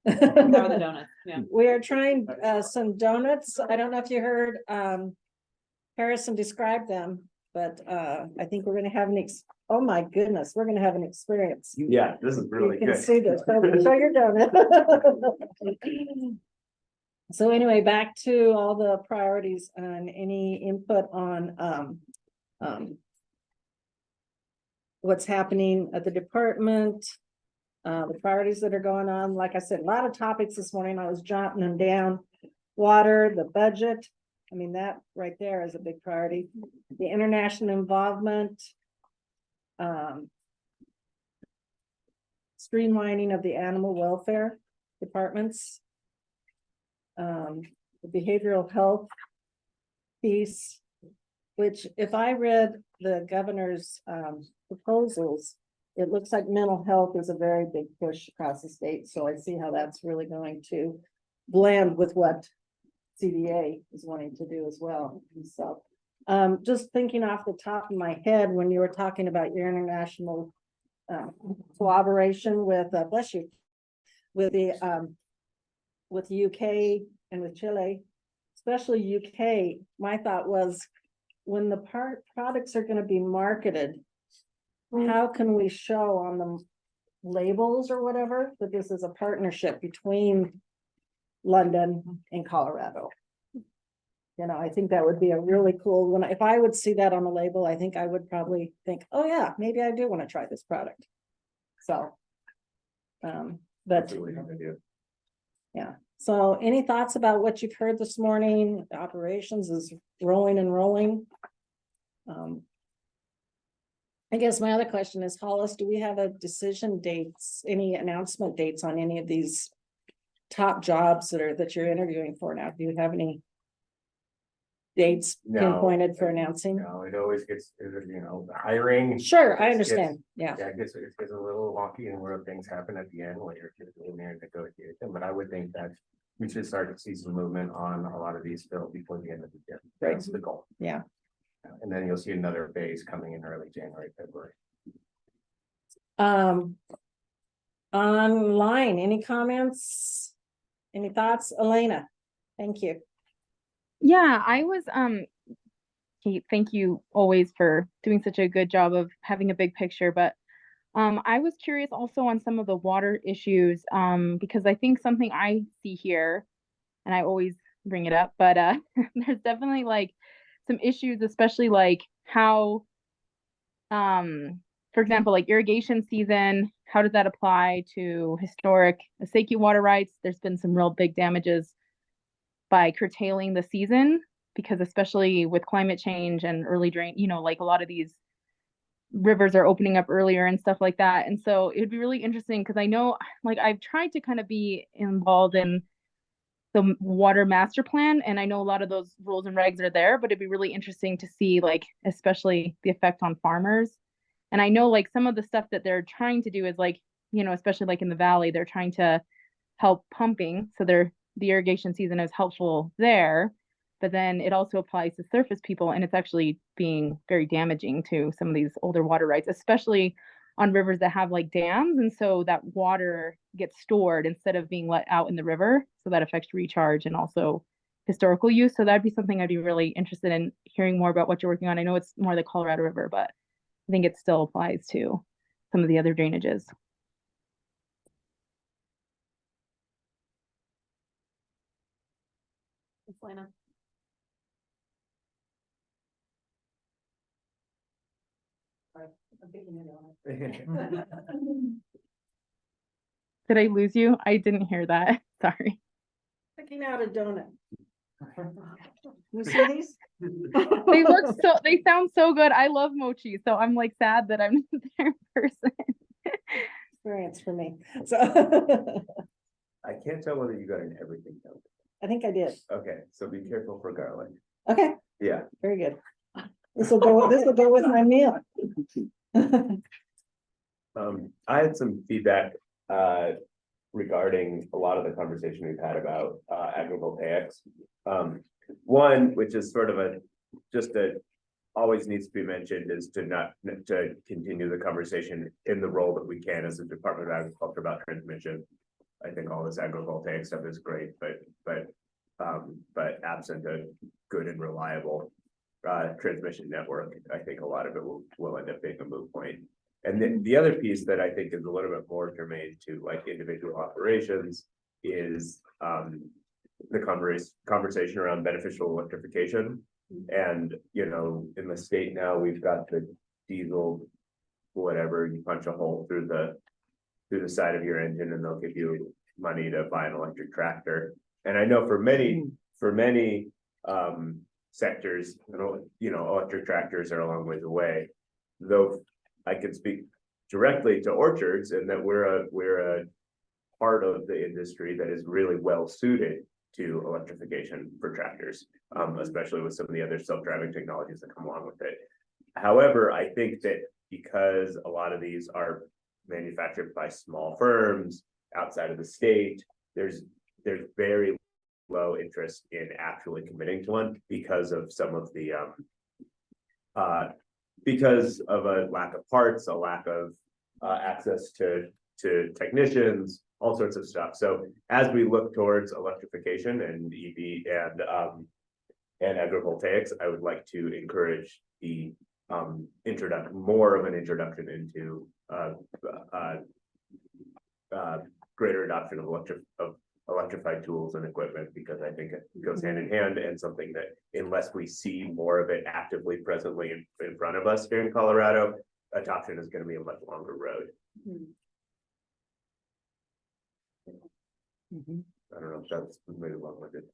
How are the donuts? Yeah. We are trying some donuts. I don't know if you heard Harrison describe them, but I think we're gonna have oh my goodness, we're gonna have an experience. Yeah, this is You can see this. Show your donut. So anyway, back to all the priorities and any input on what's happening at the department, the priorities that are going on. Like I said, a lot of topics this morning. I was jotting them down. Water, the budget. I mean, that right there is a big priority. The international involvement. Streamlining of the animal welfare departments. The behavioral health piece, which if I read the governor's proposals, it looks like mental health is a very big push across the state. So I see how that's really going to blend with what CDA is wanting to do as well. So just thinking off the top of my head, when you were talking about your international cooperation with, bless you, with the UK and with Chile, especially UK, my thought was when the products are going to be marketed, how can we show on the labels or whatever that this is a partnership between London and Colorado? You know, I think that would be a really cool one. If I would see that on the label, I think I would probably think, oh yeah, maybe I do want to try this product. So, but yeah. So any thoughts about what you've heard this morning? The operations is rolling and rolling. I guess my other question is, Hollis, do we have a decision dates, any announcement dates on any of these top jobs that you're interviewing for now? Do you have any dates pinpointed for announcing? No, it always gets, you know, the hiring. Sure, I understand. Yeah. Yeah, it gets a little wonky and where things happen at the end when you're in there negotiating, but I would think that we should start to see some movement on a lot of these filled before the end of the year. Right. That's the goal. Yeah. And then you'll see another phase coming in early January, February. Online, any comments? Any thoughts? Elena, thank you. Yeah, I was Kate, thank you always for doing such a good job of having a big picture, but I was curious also on some of the water issues because I think something I see here, and I always bring it up, but there's definitely like some issues, especially like how for example, like irrigation season, how does that apply to historic Osaiki water rights? There's been some real big damages by curtailing the season, because especially with climate change and early drain, you know, like a lot of these rivers are opening up earlier and stuff like that. And so it'd be really interesting because I know, like, I've tried to kind of be involved in the water master plan, and I know a lot of those rules and regs are there, but it'd be really interesting to see, like, especially the effect on farmers. And I know, like, some of the stuff that they're trying to do is, like, you know, especially like in the valley, they're trying to help pumping, so the irrigation season is helpful there, but then it also applies to surface people, and it's actually being very damaging to some of these older water rights, especially on rivers that have like dams, and so that water gets stored instead of being let out in the river, so that affects recharge and also historical use. So that'd be something I'd be really interested in hearing more about what you're working on. I know it's more the Colorado River, but I think it still applies to some of the other drainages. Thanks, Lena. Did I lose you? I didn't hear that. Sorry. Picking out a donut. You see these? They sound so good. I love mochi, so I'm like sad that I'm not there in person. Experience for me. So I can't tell whether you got an everything note. I think I did. Okay, so be careful for garlic. Okay, Yeah. very good. This will go with my meal. I had some feedback, regarding a lot of the conversation we've had about, agrivoltaics. One, which is sort of always needs to be mentioned, is to continue the conversation in the role that we can as a Department of Agriculture about transmission. I think all this agrivoltaic stuff is great, but absent a good and reliable transmission network, I think a lot of it will end up being a moot point. And then the other piece that I think is a little bit more germane to like individual operations is the conversation around beneficial electrification. And, you know, in the state now, we've got the diesel, whatever, you punch a hole through the side of your engine and they'll give you money to buy an electric tractor. And I know for many sectors, you know, electric tractors are a long ways away. Though I can speak directly to orchards and that we're a part of the industry that is really well suited to electrification for tractors, especially with some of the other self-driving technologies that come along with it. However, I think that because a lot of these are manufactured by small firms outside of the state, there's very low interest in actually committing to one because of some of the because of a lack of parts, a lack of access to technicians, all sorts of stuff. So as we look towards electrification and EV and agrivoltaics, I would like to encourage the more of an introduction into greater adoption of electrified tools and equipment, because I think it goes hand in hand, and something that unless we see more of it actively presently in front of us here in Colorado, adoption is going to be a much longer road. I don't know if that's maybe long-winded.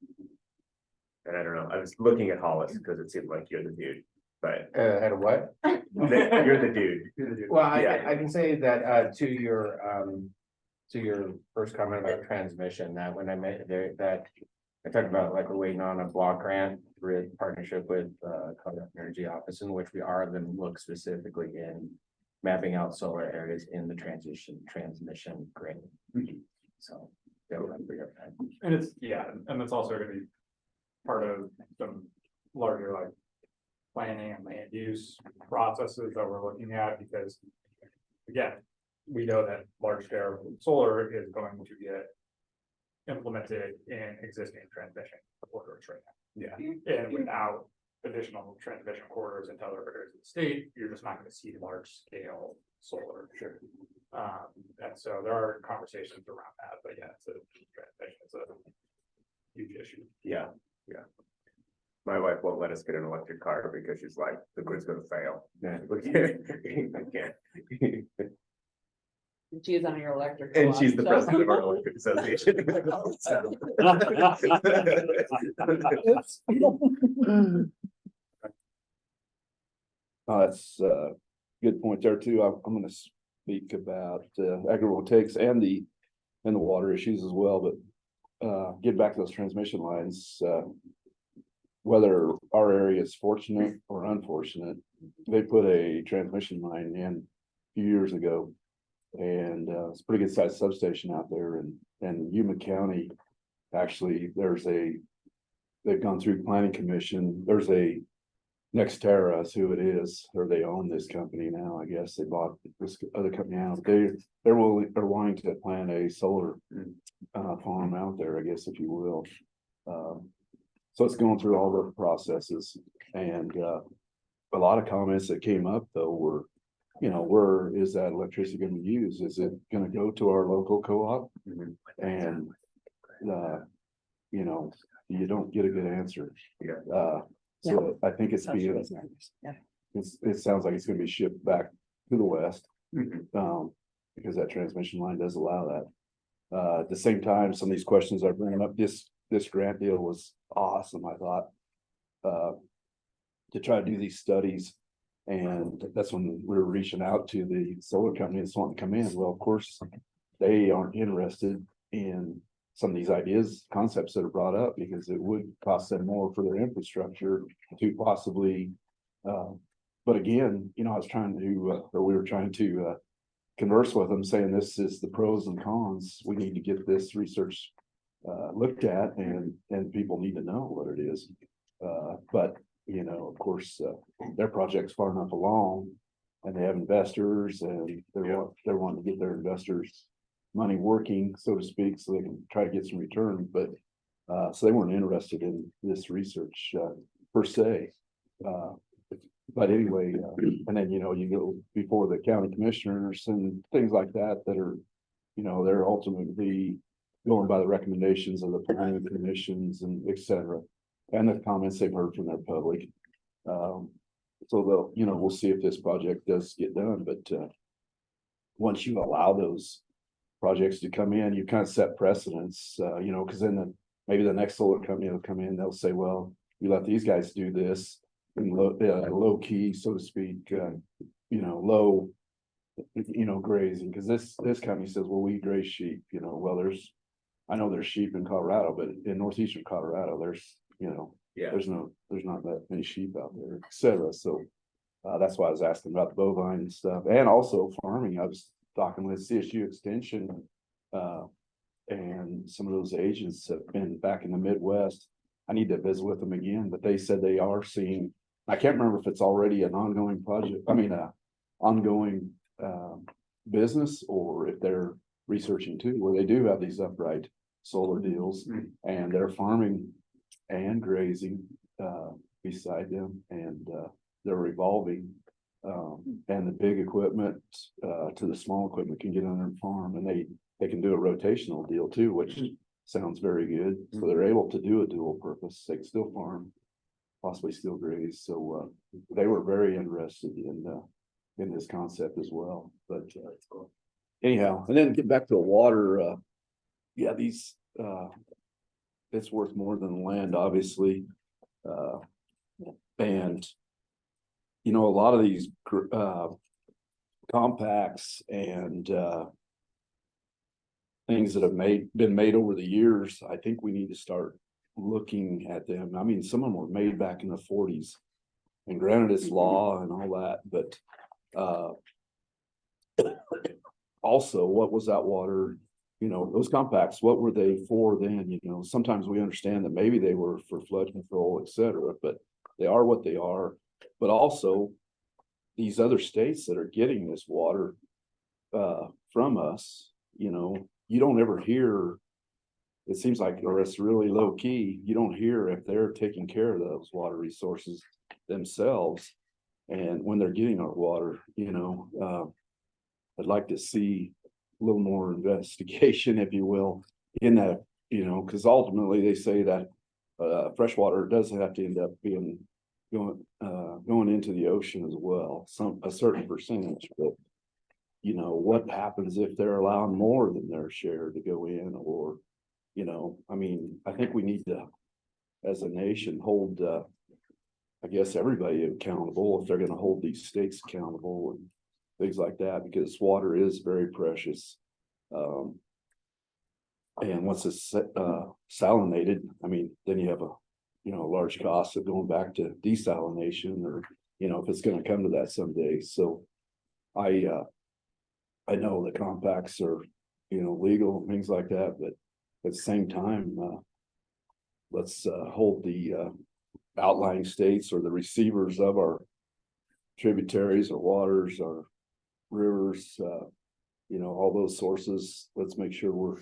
And I don't know, I was looking at Hollis because it seemed like you're the dude, but At a what? you're the dude. Well, Yeah. I can say that to your first comment about transmission, that when I met there, that I talked about like we're waiting on a block grant through a partnership with Colorado Energy Office, in which we are then look specifically in mapping out solar areas in the transmission grid. So that would be your plan. And it's also gonna be part of some larger like planning and land use processes that we're looking at, because again, we know that large scale solar is going to get implemented in existing transmission corridors right now. Yeah. And without additional transmission corridors into other areas of the state, you're just not gonna see large scale solar. Sure. And so there are conversations around that, but yeah, it's a huge issue. Yeah. My wife won't let us get an electric car because she's like, the grid's gonna fail. I can't. She's on your electric. And she's the president of our electric association. That's a good point there too. I'm gonna speak about agrivoltaics and the water issues as well, but get back to those transmission lines. Whether our area is fortunate or unfortunate, they put a transmission line in a few years ago. And it's a pretty good sized substation out there, and Yuma County, actually, they've gone through planning commission. There's a Nextera is who it is, or they own this company now. I guess they bought this other company out. They're wanting to plant a solar farm out there, I guess, if you will. So it's going through all the processes, and a lot of comments that came up though were, you know, where is that electricity going to be used? Is it going to go to our local co-op? And you know, you don't get a good answer. So I think it's being, it sounds like it's going to be shipped back to the west, because that transmission line does allow that. At the same time, some of these questions are bringing up, this grant deal was awesome, I thought, to try to do these studies. And that's when we were reaching out to the solar company that's wanting to come in. Well, of course, they aren't interested in some of these ideas, concepts that are brought up, because it would cost them more for their infrastructure to possibly. But again, you know, I was trying to, or we were trying to converse with them, saying this is the pros and cons. We need to get this research looked at, and people need to know what it is. But, you know, of course, their project's far enough along, and they have investors, and they're wanting to get their investors' money working, so to speak, so they can try to get some return. But so they weren't interested in this research per se. But anyway, and then, you know, you go before the county commissioners and things like that, that are, you know, they're ultimately going by the recommendations of the planning commissions and et cetera, and the comments they've heard from their public. So they'll, you know, we'll see if this project does get done, but once you allow those projects to come in, you kind of set precedents, you know, because then maybe the next solar company will come in, they'll say, well, you let these guys do this in low key, so to speak, you know, low, you know, grazing, because this company says, well, we graze sheep, you know, well, I know there's sheep in Colorado, but in northeastern Colorado, there's, you know, there's not that many sheep out there, et cetera. So that's why I was asking about the bovine and stuff, and also farming. I was talking with CSU Extension, and some of those agents have been back in the Midwest. I need to visit with them again, but they said they are seeing, I can't remember if it's already an ongoing project, I mean, ongoing business, or if they're researching too, where they do have these upright solar deals, and they're farming and grazing beside them, and they're revolving, and the big equipment to the small equipment can get on their farm, and they can do a rotational deal too, which sounds very good. So they're able to do a dual purpose. They can still farm, possibly still graze. So they were very interested in this concept as well. But anyhow, and then get back to the water. Yeah, these it's worth more than the land, obviously, and you know, a lot of these compacts and things that have been made over the years, I think we need to start looking at them. I mean, some of them were made back in the 40s, and granted it's law and all that, but also, what was that water? You know, those compacts, what were they for then? You know, sometimes we understand that maybe they were for flood control, et cetera, but they are what they are. But also, these other states that are getting this water from us, you know, you don't ever hear, it seems like, or it's really low key, you don't hear if they're taking care of those water resources themselves. And when they're getting our water, you know, I'd like to see a little more investigation, if you will, in that, you know, because ultimately they say that freshwater does have to end up being going into the ocean as well, a certain percentage. But you know, what happens if they're allowing more than their share to go in? Or, you know, I mean, I think we need to, as a nation, hold I guess everybody accountable, if they're going to hold these states accountable and things like that, because water is very precious. And once it's salinated, I mean, then you have a, you know, a large cost of going back to desalination, or, you know, if it's going to come to that someday. So I know the compacts are, you know, legal and things like that, but at the same time, let's hold the outlying states, or the receivers of our tributaries or waters or rivers, you know, all those sources. Let's make sure we're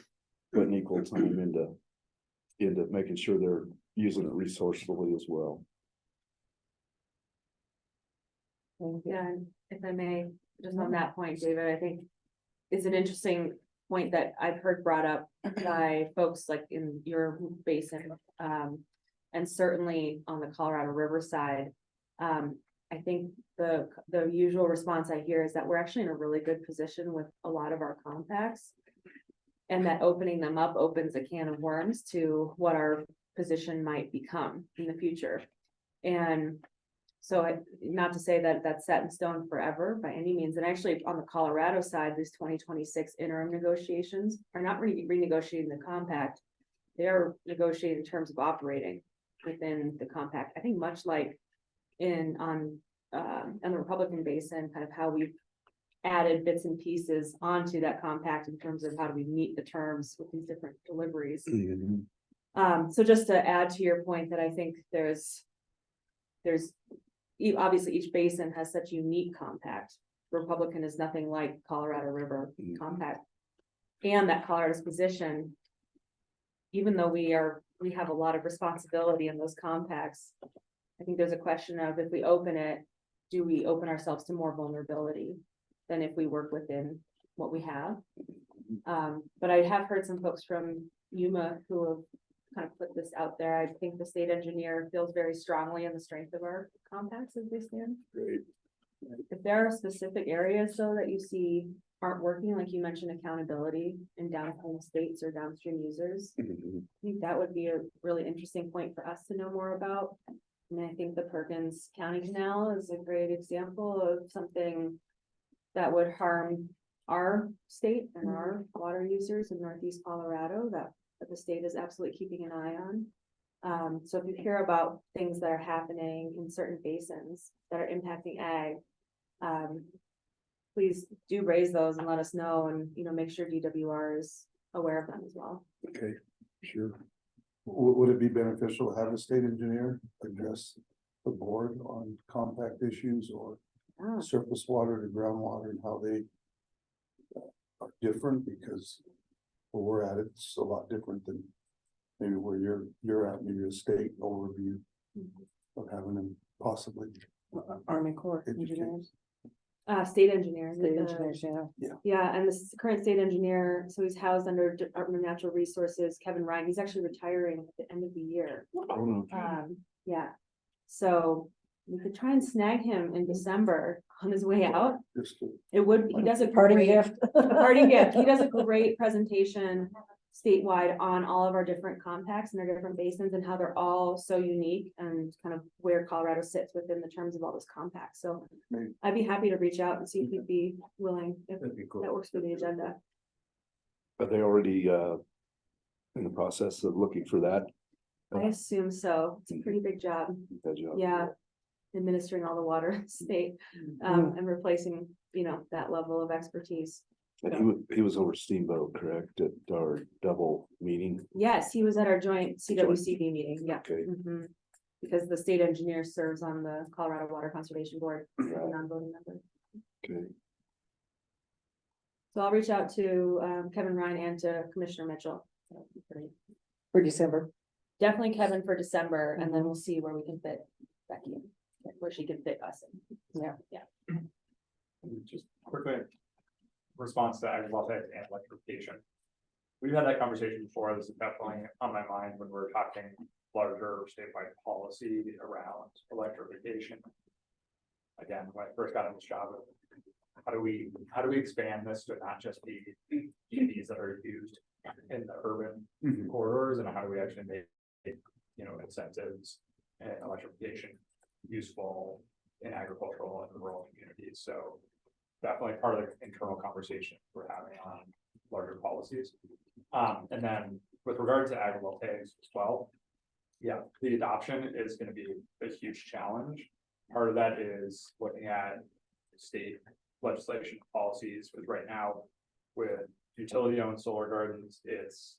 putting equal time into making sure they're using it resourcefully as well. Yeah, and if I may, just on that point, David, I think is an interesting point that I've heard brought up by folks like in your basin, and certainly on the Colorado River side. I think the usual response I hear is that we're actually in a really good position with a lot of our compacts, and that opening them up opens a can of worms to what our position might become in the future. And not to say that that's set in stone forever by any means, and actually on the Colorado side, these 2026 interim negotiations are not renegotiating the compact. They're negotiating in terms of operating within the compact, I think much like on the Republican basin, kind of how we've added bits and pieces onto that compact in terms of how do we meet the terms with these different deliveries. So just to add to your point that I think obviously each basin has such unique compact. Republican is nothing like Colorado River compact. And that Colorado's position, even though we have a lot of responsibility in those compacts, I think there's a question of if we open it, do we open ourselves to more vulnerability than if we work within what we have? But I have heard some folks from Yuma who have kind of put this out there. I think the state engineer feels very strongly in the strength of our compacts as they stand. Great. If there are specific areas though that you see aren't working, like you mentioned, accountability in downstream states or downstream users, I think that would be a really interesting point for us to know more about. I mean, I think the Perkins County Canal is a great example of something that would harm our state and our water users in Northeast Colorado that the state is absolutely keeping an eye on. So if you hear about things that are happening in certain basins that are impacting ag, please do raise those and let us know, and make sure DWR is aware of them as well. Okay, sure. Would it be beneficial to have a state engineer address the board on compact issues or surface water to groundwater and how they are different? Because where we're at, it's a lot different than maybe where you're at, maybe a state overview of having them possibly. Army Corps engineers. State engineers. State engineers, yeah. Yeah, and the current state engineer, so he's housed under Department of Natural Resources, Kevin Ryan, he's actually retiring at the end of the year. Yeah, so we could try and snag him in December on his way out. He does a Parting great- gift. a parting gift. He does a great presentation statewide on all of our different compacts and their different basins and how they're all so unique and kind of where Colorado sits within the terms of all those compacts. So I'd be happy to reach out and see if he'd be willing, if that works for the agenda. Are they already in the process of looking for that? I assume so. It's a pretty big job. That job? Yeah. Administering all the water in the state, and replacing, that level of expertise. And he was over Steamboat, correct, at our double meeting? Yes, he was at our joint CWCB meeting, yeah. Okay. Because the state engineer serves on the Colorado Water Conservation Board, a non-voting member. Okay. So I'll reach out to Kevin Ryan and to Commissioner Mitchell. For December. Definitely Kevin for December, and then we'll see where we can fit Becky, where she can fit us in. Yeah. Just quickly, response to agrivoltaic and electrification. We've had that conversation before. This is definitely on my mind when we're talking larger statewide policy around electrification. Again, when I first got in this job, how do we expand this to not just be EVs that are used in the urban corridors, and how do we actually make incentives and electrification useful in agricultural and rural communities? So definitely part of the internal conversation we're having on larger policies. And then with regard to agrivoltaics as well, yeah, the adoption is going to be a huge challenge. Part of that is looking at state legislation policies, because right now with utility owned solar gardens, it's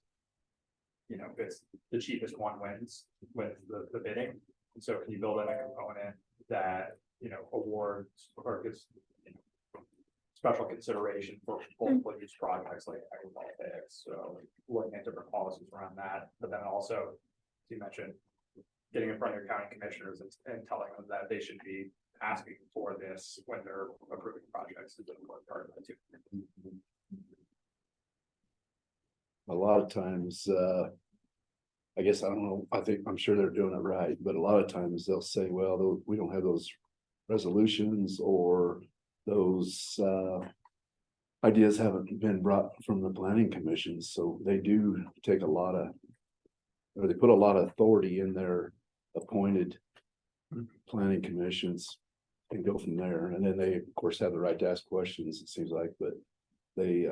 the cheapest one wins with the bidding. And so can you build in a component that, awards or gives special consideration for multiple use projects like agrivoltaics? So looking at different policies around that, but then also, as you mentioned, getting in front of your county commissioners and telling them that they should be asking for this when they're approving projects is an important part of that too. A lot of times, I guess, I don't know, I'm sure they're doing it right, but a lot of times they'll say, well, we don't have those resolutions, or those ideas haven't been brought from the planning commission. So they do take they put a lot of authority in their appointed planning commissions and go from there. And then they, of course, have the right to ask questions, it seems like, but they,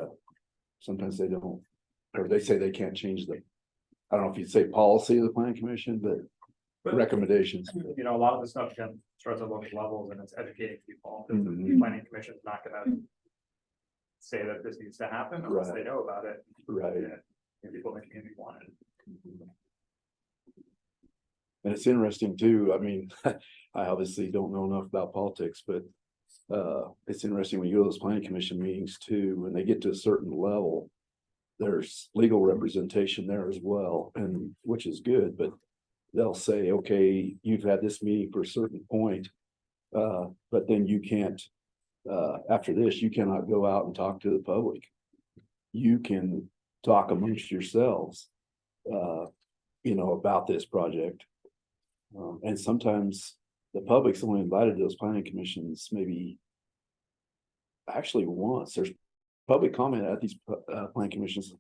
sometimes they don't, or they say they can't change the, I don't know if you'd say policy of the planning commission, but recommendations. You know, a lot of the stuff again starts at local levels and it's educating people. The Mhm. planning commission's not gonna say that this needs to happen unless Right. they know about it. Right. And people in the community want it. And it's interesting too, I mean, I obviously don't know enough about politics, but it's interesting when you go to those planning commission meetings too, when they get to a certain level, there's legal representation there as well, and which is good, but they'll say, okay, you've had this meeting for a certain point, but then you can't, after this, you cannot go out and talk to the public. You can talk amongst yourselves, you know, about this project. And sometimes the public's only invited to those planning commissions, maybe actually once. There's public comment at these planning commissions,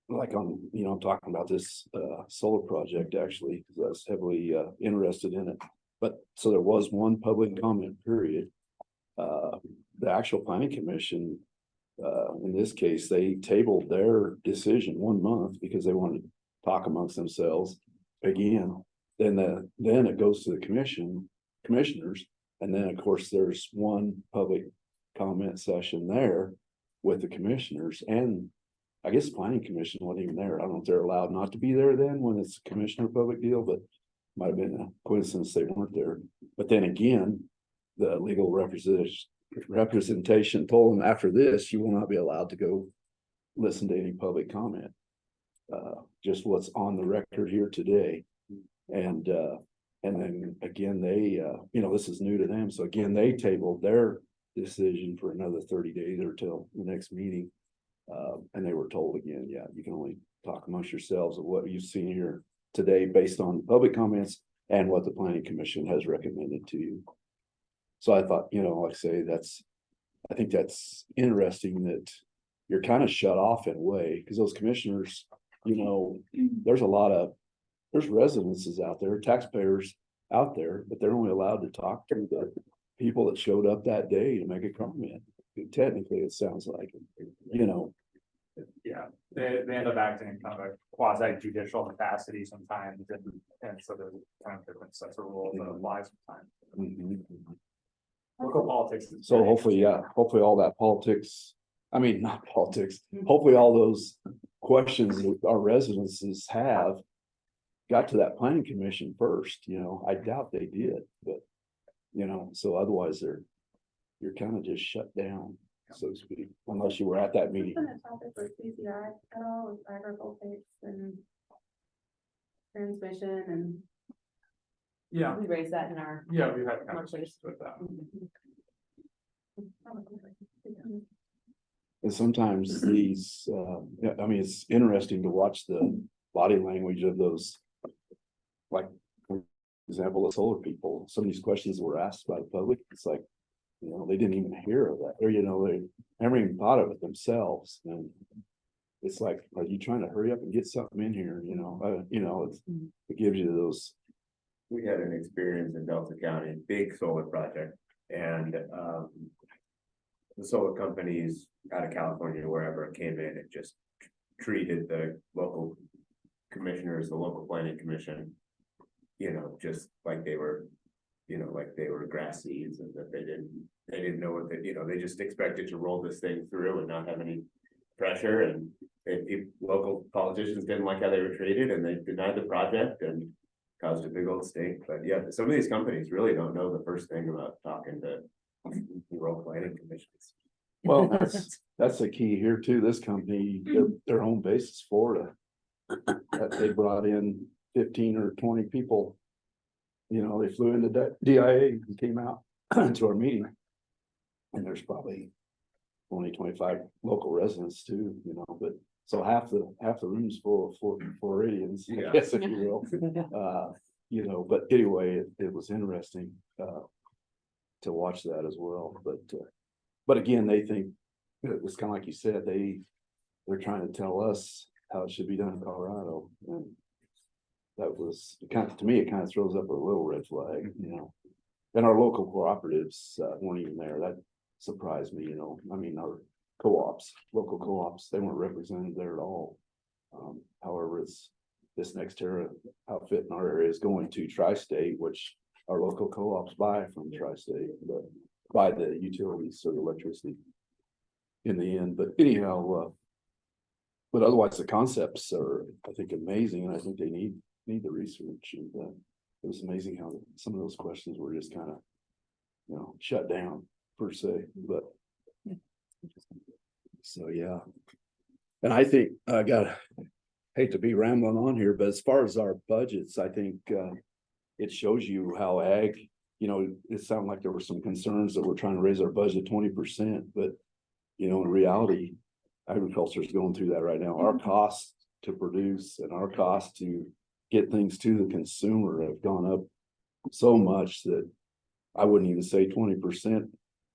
like on, you know, I'm talking about this solar project actually, because I was heavily interested in it. But so there was one public comment period. The actual planning commission, in this case, they tabled their decision 1 month because they wanted to talk amongst themselves again. Then it goes to the commissioners, and then of course there's one public comment session there with the commissioners, and I guess the planning commission wasn't even there. I don't know if they're allowed not to be there then when it's a commissioner public deal, but might have been a coincidence they weren't there. But then again, the legal representation told them after this, you will not be allowed to go listen to any public comment. Just what's on the record here today. And then again, they, you know, this is new to them. So again, they tabled their decision for another 30 days or till the next meeting. And they were told again, yeah, you can only talk amongst yourselves of what you've seen here today based on public comments and what the planning commission has recommended to you. So I thought, you know, like I say, I think that's interesting that you're kind of shut off in a way, because those commissioners, you know, there's residences out there, taxpayers out there, but they're only allowed to talk to the people that showed up that day to make a comment. Technically, it sounds like, you know. Yeah, they end up acting in kind of a quasi judicial capacity sometimes, and so there's kind of different sets of rules that apply sometimes. Local politics. So hopefully, yeah, hopefully all that politics, I mean, not politics, hopefully all those questions that our residences have got to that planning commission first, you know, I doubt they did, but, you know, so otherwise you're kind of just shut down, so to speak, unless you were at that meeting. Been a topic for CCI at all with agrivoltaics and transmission and. Yeah. We raised that in our. Yeah, we've had conversations with them. And sometimes these, yeah, I mean, it's interesting to watch the body language of those, like, for example, the solar people, some of these questions were asked by the public, it's like, you know, they didn't even hear of that, or, you know, they never even thought of it themselves, and it's like, are you trying to hurry up and get something in here, you know, it gives you those. We had an experience in Delta County, big solar project, and the solar companies out of California, wherever it came in, it just treated the local commissioners, the local planning commission, you know, just like they were, you know, like they were grass seeds, and that they didn't know what they, you know, they just expected to roll this thing through and not have any pressure, and local politicians didn't like how they were treated, and they denied the project and caused a big old stink. But yeah, some of these companies really don't know the first thing about talking to rural planning commissions. Well, that's the key here too. This company, their home base is Florida. That they brought in 15 or 20 people. You know, they flew into DIA and came out to our meeting. And there's probably only 25 local residents too, you know, but so half the room's full of Floridians, I guess, if you will. You know, but anyway, it was interesting to watch that as well. But again, they think it was kind of like you said, they're trying to tell us how it should be done in Colorado. And that was kind of, to me, it kind of throws up a little red flag, you know. And our local cooperatives weren't even there. That surprised me, you know. I mean, our co-ops, local co-ops, they weren't represented there at all. However, it's this NextEra outfit in our area is going to Tri-State, which our local co-ops buy from Tri-State, but buy the utilities or the electricity in the end. But anyhow, but otherwise the concepts are, I think, amazing, and I think they need the research. And it was amazing how some of those questions were just kind of, you know, shut down per se. But so yeah, and I think I hate to be rambling on here, but as far as our budgets, I think it shows you how ag, you know, it sounded like there were some concerns that we're trying to raise our budget 20%, but you know, in reality, agriculture is going through that right now. Our costs to produce and our costs to get things to the consumer have gone up so much that I wouldn't even say 20%.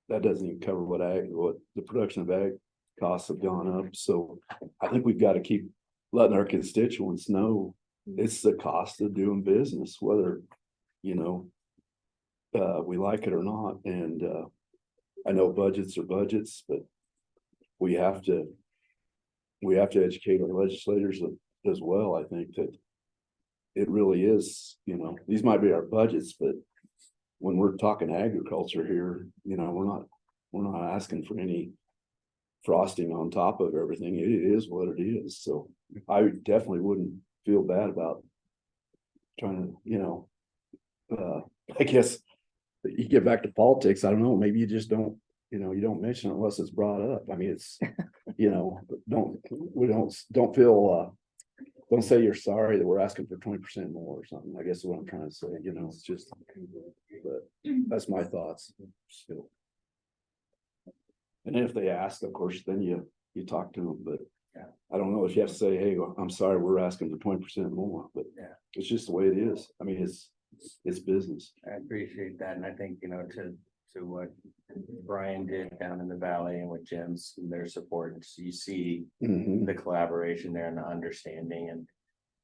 That doesn't even cover what the production of ag costs have gone up. So I think we've got to keep letting our constituents know it's the cost of doing business, whether, you know, we like it or not. And I know budgets are budgets, but we have to educate our legislators as well. I think that it really is, you know, these might be our budgets, but when we're talking agriculture here, you know, we're not asking for any frosting on top of everything. It is what it is. So I definitely wouldn't feel bad about trying to, you know, I guess you get back to politics. I don't know, maybe you just don't, you know, you don't mention it unless it's brought up. I mean, it's, you know, don't feel, don't say you're sorry that we're asking for 20% more or something. I guess is what I'm trying to say, you know, it's just, but that's my thoughts. So, and if they ask, of course, then you talk to them, but I don't know if you have to say, hey, I'm sorry, we're asking for 20% more, but it's just the way it is. I mean, it's business. I appreciate that. And I think, you know, to what Brian did down in the valley and with Jim's and their support, and so you see the collaboration there and the understanding. And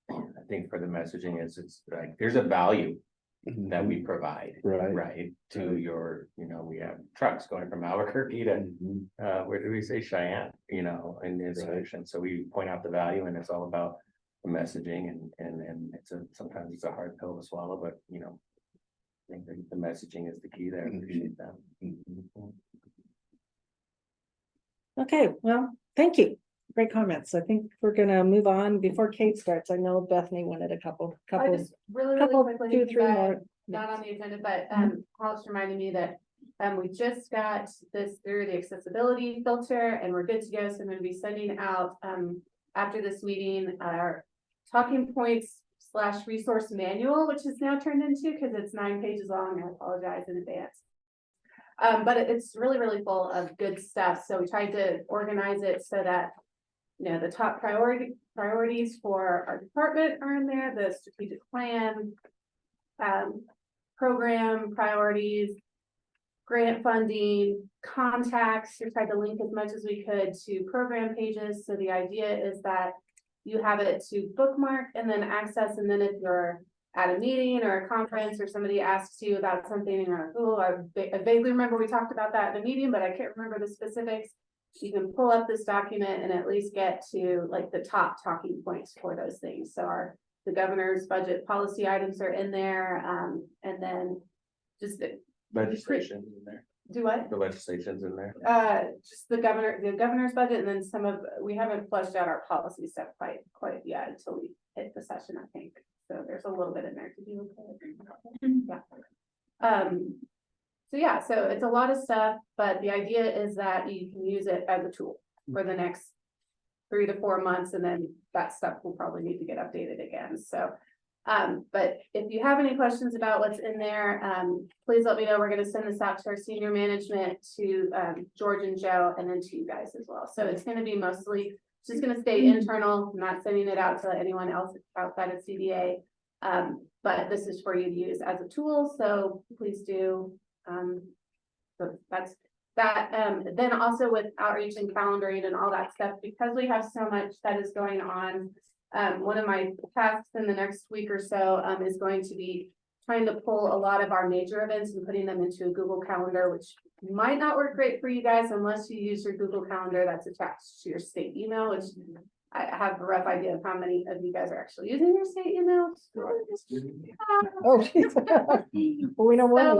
I think for the messaging is it's like there's a value that we provide, right? To your, you know, we have trucks going from Albuquerque to where do we say Cheyenne, you know, in the solution. So we point out the value, and it's all about the messaging, and it's sometimes it's a hard pill to swallow, but you know, I think the messaging is the key there. I appreciate that. Okay, well, thank you. Great comments. I think we're gonna move on before Kate starts. I know Bethany wanted a couple, I just really quickly, 2, 3 more. not on the agenda, but Alex reminded me that we just got this through the accessibility filter and we're good to go. So I'm gonna be sending out after this meeting our talking points / resource manual, which is now turned into, because it's 9 pages long. I apologize in advance. But it's really full of good stuff. So we tried to organize it so that, you know, the top priorities for our department are in there, the strategic plan, program priorities, grant funding, contacts. We tried to link as much as we could to program pages. So the idea is that you have it to bookmark and then access. And then if you're at a meeting or a conference or somebody asks you about something and you're like, oh, I vaguely remember we talked about that in a meeting, but I can't remember the specifics. You can pull up this document and at least get to like the top talking points for those things. So the governor's budget policy items are in there. And then just the Legislation in there. do what? The legislation's in there. Just the governor's budget, and then we haven't fleshed out our policy stuff quite yet until we hit the session, I think. So there's a little bit in there to do. So yeah, so it's a lot of stuff, but the idea is that you can use it as a tool for the next 3 to 4 months, and then that stuff will probably need to get updated again. So but if you have any questions about what's in there, please let me know. We're going to send this out to our senior management, to George and Joe, and then to you guys as well. So it's going to be mostly just going to stay internal. I'm not sending it out to anyone else outside of CDA. But this is for you to use as a tool. So please do. So that's that. Then also with outreach and calendaring and all that stuff, because we have so much that is going on. One of my tasks in the next week or so, is going to be trying to pull a lot of our major events and putting them into a Google Calendar, which might not work great for you guys unless you use your Google Calendar that's attached to your state email, which I have a rough idea of how many of you guys are actually using your state email. Oh, geez. Well, we know one.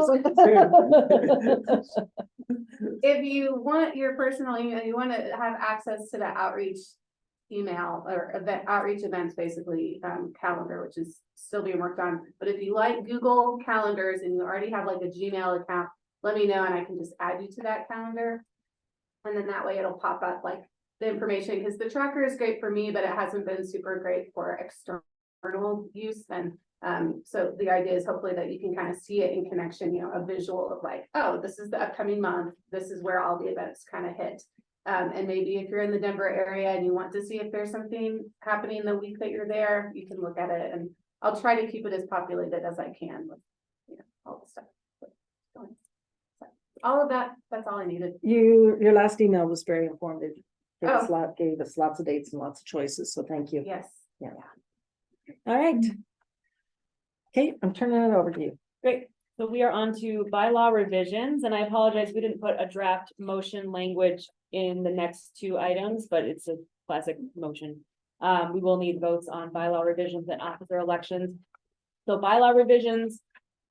If you want your personal email, you want to have access to the outreach email or event outreach events, basically, calendar, which is still being worked on. But if you like Google Calendars and you already have like a Gmail account, let me know and I can just add you to that calendar. And then that way it'll pop up like the information, because the tracker is great for me, but it hasn't been super great for external use. And so the idea is hopefully that you can kind of see it in connection, a visual of like, oh, this is the upcoming month. This is where all the events kind of hit. And maybe if you're in the Denver area and you want to see if there's something happening the week that you're there, you can look at it. And I'll try to keep it as populated as I can with, all the stuff. So, all of that, that's all I needed. Your last email was very informative. Oh. Gave us lots of dates and lots of choices, so thank you. Yes. Yeah. All right. Kate, I'm turning it over to you. Great. So we are on to bylaw revisions, and I apologize, we didn't put a draft motion language in the next two items, but it's a classic motion. We will need votes on bylaw revisions and officer elections. So bylaw revisions,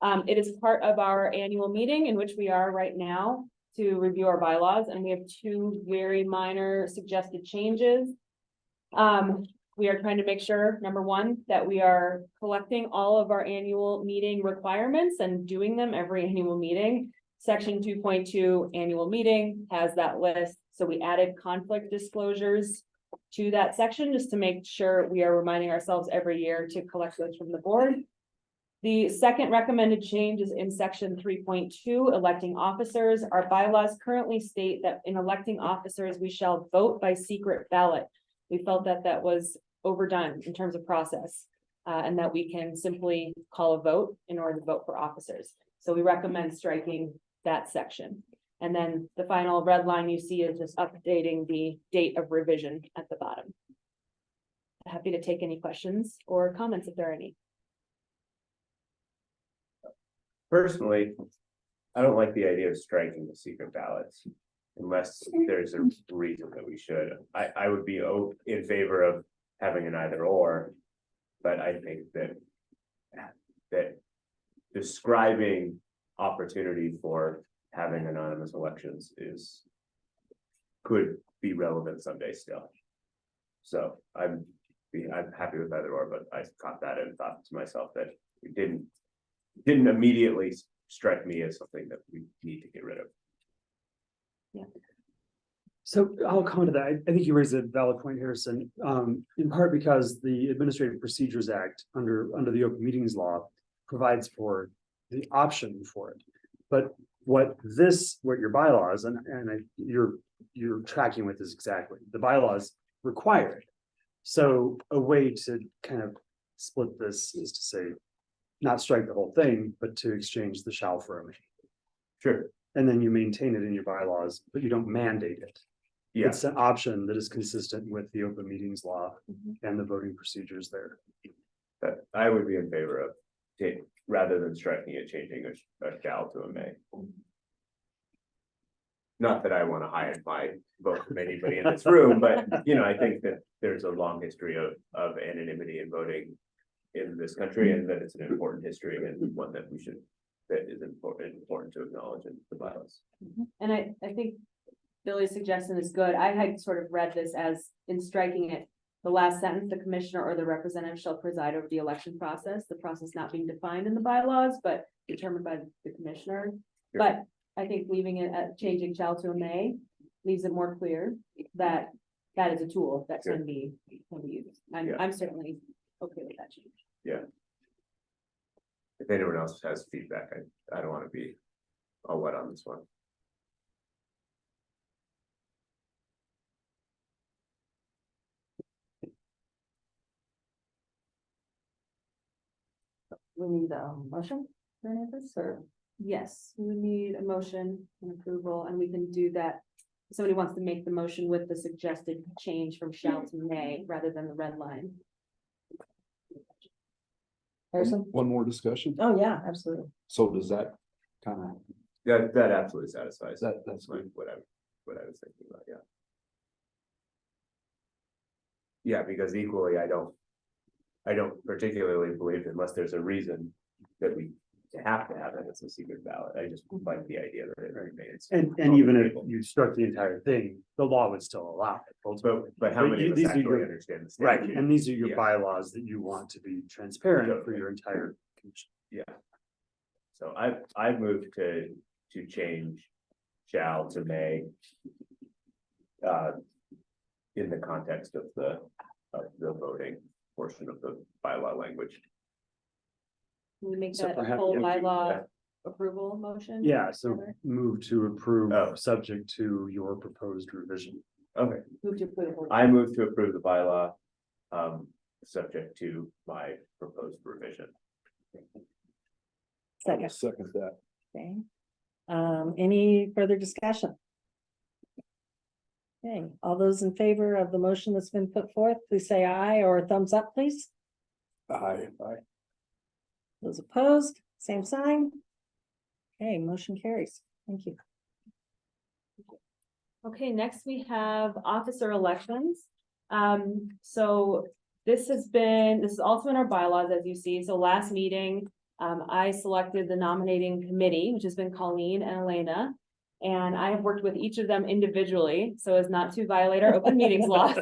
it is part of our annual meeting in which we are right now to review our bylaws, and we have two very minor suggested changes. We are trying to make sure, number one, that we are collecting all of our annual meeting requirements and doing them every annual meeting. Section 2.2 annual meeting has that list. So we added conflict disclosures to that section just to make sure we are reminding ourselves every year to collect those from the board. The second recommended change is in section 3.2, electing officers. Our bylaws currently state that in electing officers, we shall vote by secret ballot. We felt that that was overdone in terms of process, and that we can simply call a vote in order to vote for officers. So we recommend striking that section. And then the final red line you see is just updating the date of revision at the bottom. Happy to take any questions or comments if there are any. Personally, I don't like the idea of striking the secret ballots unless there's a reason that we should. I would be in favor of having an either or, but I think that describing opportunity for having anonymous elections could be relevant someday still. So I'm happy with either or, but I caught that and thought to myself that it didn't immediately strike me as something that we need to get rid of. Yeah. So I'll comment to that. I think you raised a valid point, Harrison, in part because the Administrative Procedures Act under the Open Meetings Law provides for the option for it. But what your bylaws and you're tracking with is exactly the bylaws require it. So a way to kind of split this is to say, not strike the whole thing, but to exchange the shall for a may. Sure. And then you maintain it in your bylaws, but you don't mandate it. Yeah. It's an option that is consistent with the open meetings law and the voting procedures there. That I would be in favor of, rather than striking it, changing a shall to a may. Not that I want to hide my vote from anybody in this room, but I think that there's a long history of anonymity in voting in this country, and that it's an important history and one that is important to acknowledge in the bylaws. And I think Billy's suggestion is good. I had sort of read this as in striking it, the last sentence, the commissioner or the representative shall preside over the election process, the process not being defined in the bylaws, but determined by the commissioner. Sure. But I think leaving it at changing shall to a may leaves it more clear that that is a tool that can be used. I'm certainly okay with that change. Yeah. If anyone else has feedback, I don't want to be all wet on this one. We need a motion for any of this, or? Yes, we would need a motion and approval, and we can do that. If somebody wants to make the motion with the suggested change from shall to may rather than the red line. Harrison? One more discussion. Oh, yeah, absolutely. So does that kind of, That absolutely satisfies. that's Like what I was thinking about, yeah. Yeah, because equally, I don't particularly believe unless there's a reason that we have to have it as a secret ballot. I just like the idea that it remains. And on even the if table. you struck the entire thing, the law would still allow it. ultimately. But how many of us these are actually your- understand the Right, statute? and these are your Yeah. bylaws that you want to be transparent for your entire commission. Yeah. So I've moved to change shall to may. In the context of the voting portion of the bylaw language. Can we make So that a perhaps- full yeah, bylaw approval motion? Yeah, so Heather? move to approve, Oh. subject to your proposed revision. Okay, Move to approve. I move to approve the bylaw, subject to my proposed revision. Second. second that? Okay. Any further discussion? Okay, all those in favor of the motion that's been put forth, please say aye or thumbs up, please. Aye. Those opposed, same sign. Okay, motion carries. Thank you. Okay, next we have officer elections. So this is also in our bylaws, as you see. So last meeting, I selected the nominating committee, which has been Colleen and Elena. And I have worked with each of them individually, so as not to violate our open meetings laws.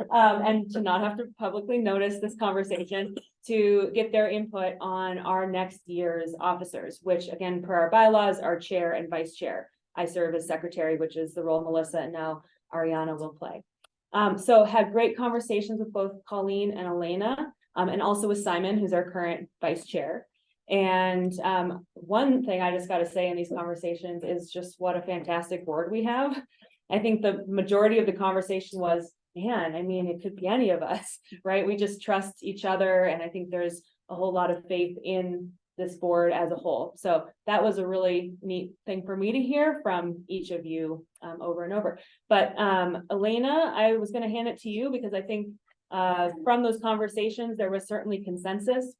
And to not have to publicly notice this conversation, to get their input on our next year's officers, which again, per our bylaws, are chair and vice chair. I serve as secretary, which is the role Melissa and now Ariana will play. So had great conversations with both Colleen and Elena, and also with Simon, who's our current vice chair. And one thing I just got to say in these conversations is just what a fantastic board we have. I think the majority of the conversation was, man, I mean, it could be any of us, right? We just trust each other. And I think there's a whole lot of faith in this board as a whole. So that was a really neat thing for me to hear from each of you over and over. But Elena, I was going to hand it to you because I think from those conversations, there was certainly consensus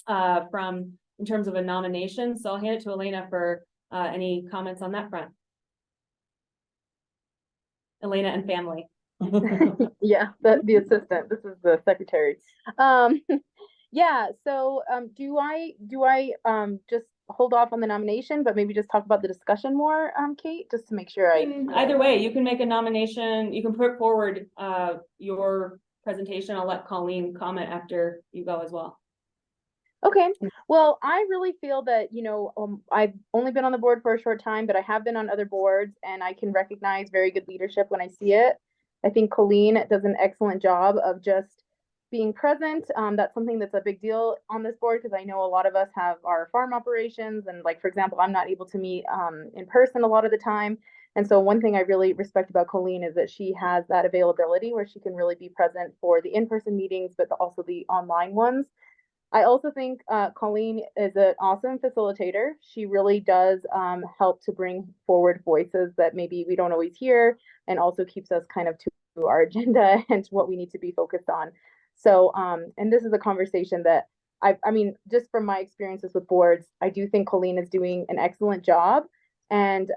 from in terms of a nomination. So I'll hand it to Elena for any comments on that front. Elena and family. Yeah, the assistant, this is the secretary. Yeah, so do I just hold off on the nomination, but maybe just talk about the discussion more, Kate, just to make sure Either way, you can make a nomination, you can put forward your presentation. I'll let Colleen comment after you go as well. Okay, well, I really feel that, I've only been on the board for a short time, but I have been on other boards and I can recognize very good leadership when I see it. I think Colleen does an excellent job of just being present. That's something that's a big deal on this board because I know a lot of us have our farm operations and like, for example, I'm not able to meet in person a lot of the time. And so one thing I really respect about Colleen is that she has that availability where she can really be present for the in-person meetings, but also the online ones. I also think Colleen is an awesome facilitator. She really does help to bring forward voices that maybe we don't always hear and also keeps us kind of to our agenda and what we need to be focused on. So, and this is a conversation that I mean, just from my experiences with boards, I do think Colleen is doing an excellent job. And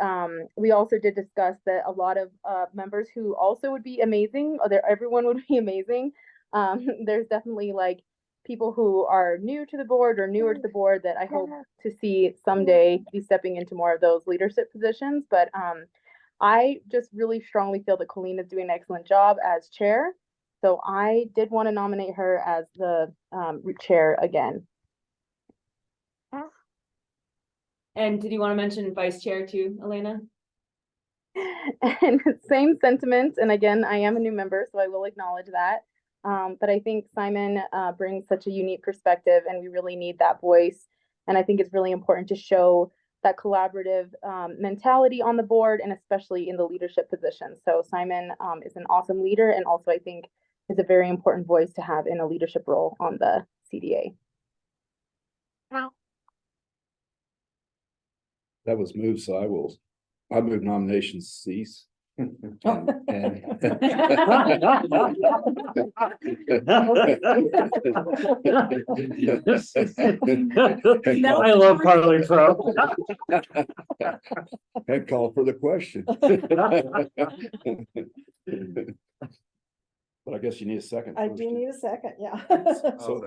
we also did discuss that a lot of members who also would be amazing, everyone would be amazing. There's definitely like people who are new to the board or newer to the board that I hope to see someday be stepping into more of those leadership positions. But I just really strongly feel that Colleen is doing an excellent job as chair. So I did want to nominate her as the chair again. And did you want to mention vice chair too, Elena? And same sentiment. And again, I am a new member, so I will acknowledge that. But I think Simon brings such a unique perspective and we really need that voice. And I think it's really important to show that collaborative mentality on the board and especially in the leadership position. So Simon is an awesome leader and also I think is a very important voice to have in a leadership role on the CDA. That was moved, so I move nominations cease. I love Carly Pro. That call for the question. But I guess you need a second. I first. do need a second, yeah. So-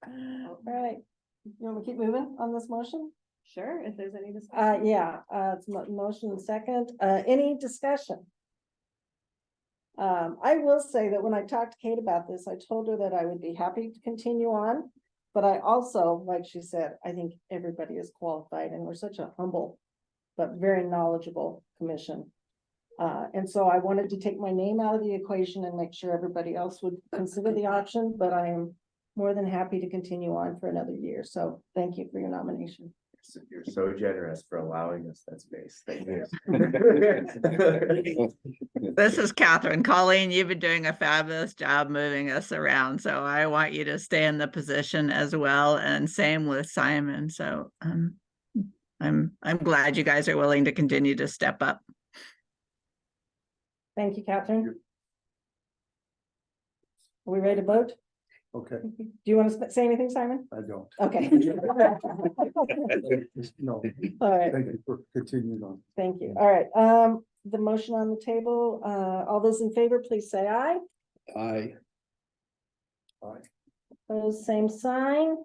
All right, you want me to keep moving on this motion? Sure, if there's any discussion. It's motion and second, any discussion? I will say that when I talked to Kate about this, I told her that I would be happy to continue on. But I also, like she said, I think everybody is qualified and we're such a humble, but very knowledgeable commission. And so I wanted to take my name out of the equation and make sure everybody else would consider the option, but I am more than happy to continue on for another year. So thank you for your nomination. You're so generous for allowing us that space. Thank you. This is Catherine. Colleen, you've been doing a fabulous job moving us around, so I want you to stay in the position as well, and same with Simon. So I'm glad you guys are willing to continue to step up. Thank you, Catherine. Are we ready to vote? Okay, Do you want to say anything, Simon? I don't. Okay. No, All right, thank you for continuing on. thank you. All right, the motion on the table, all those in favor, please say aye. Aye. Those same sign.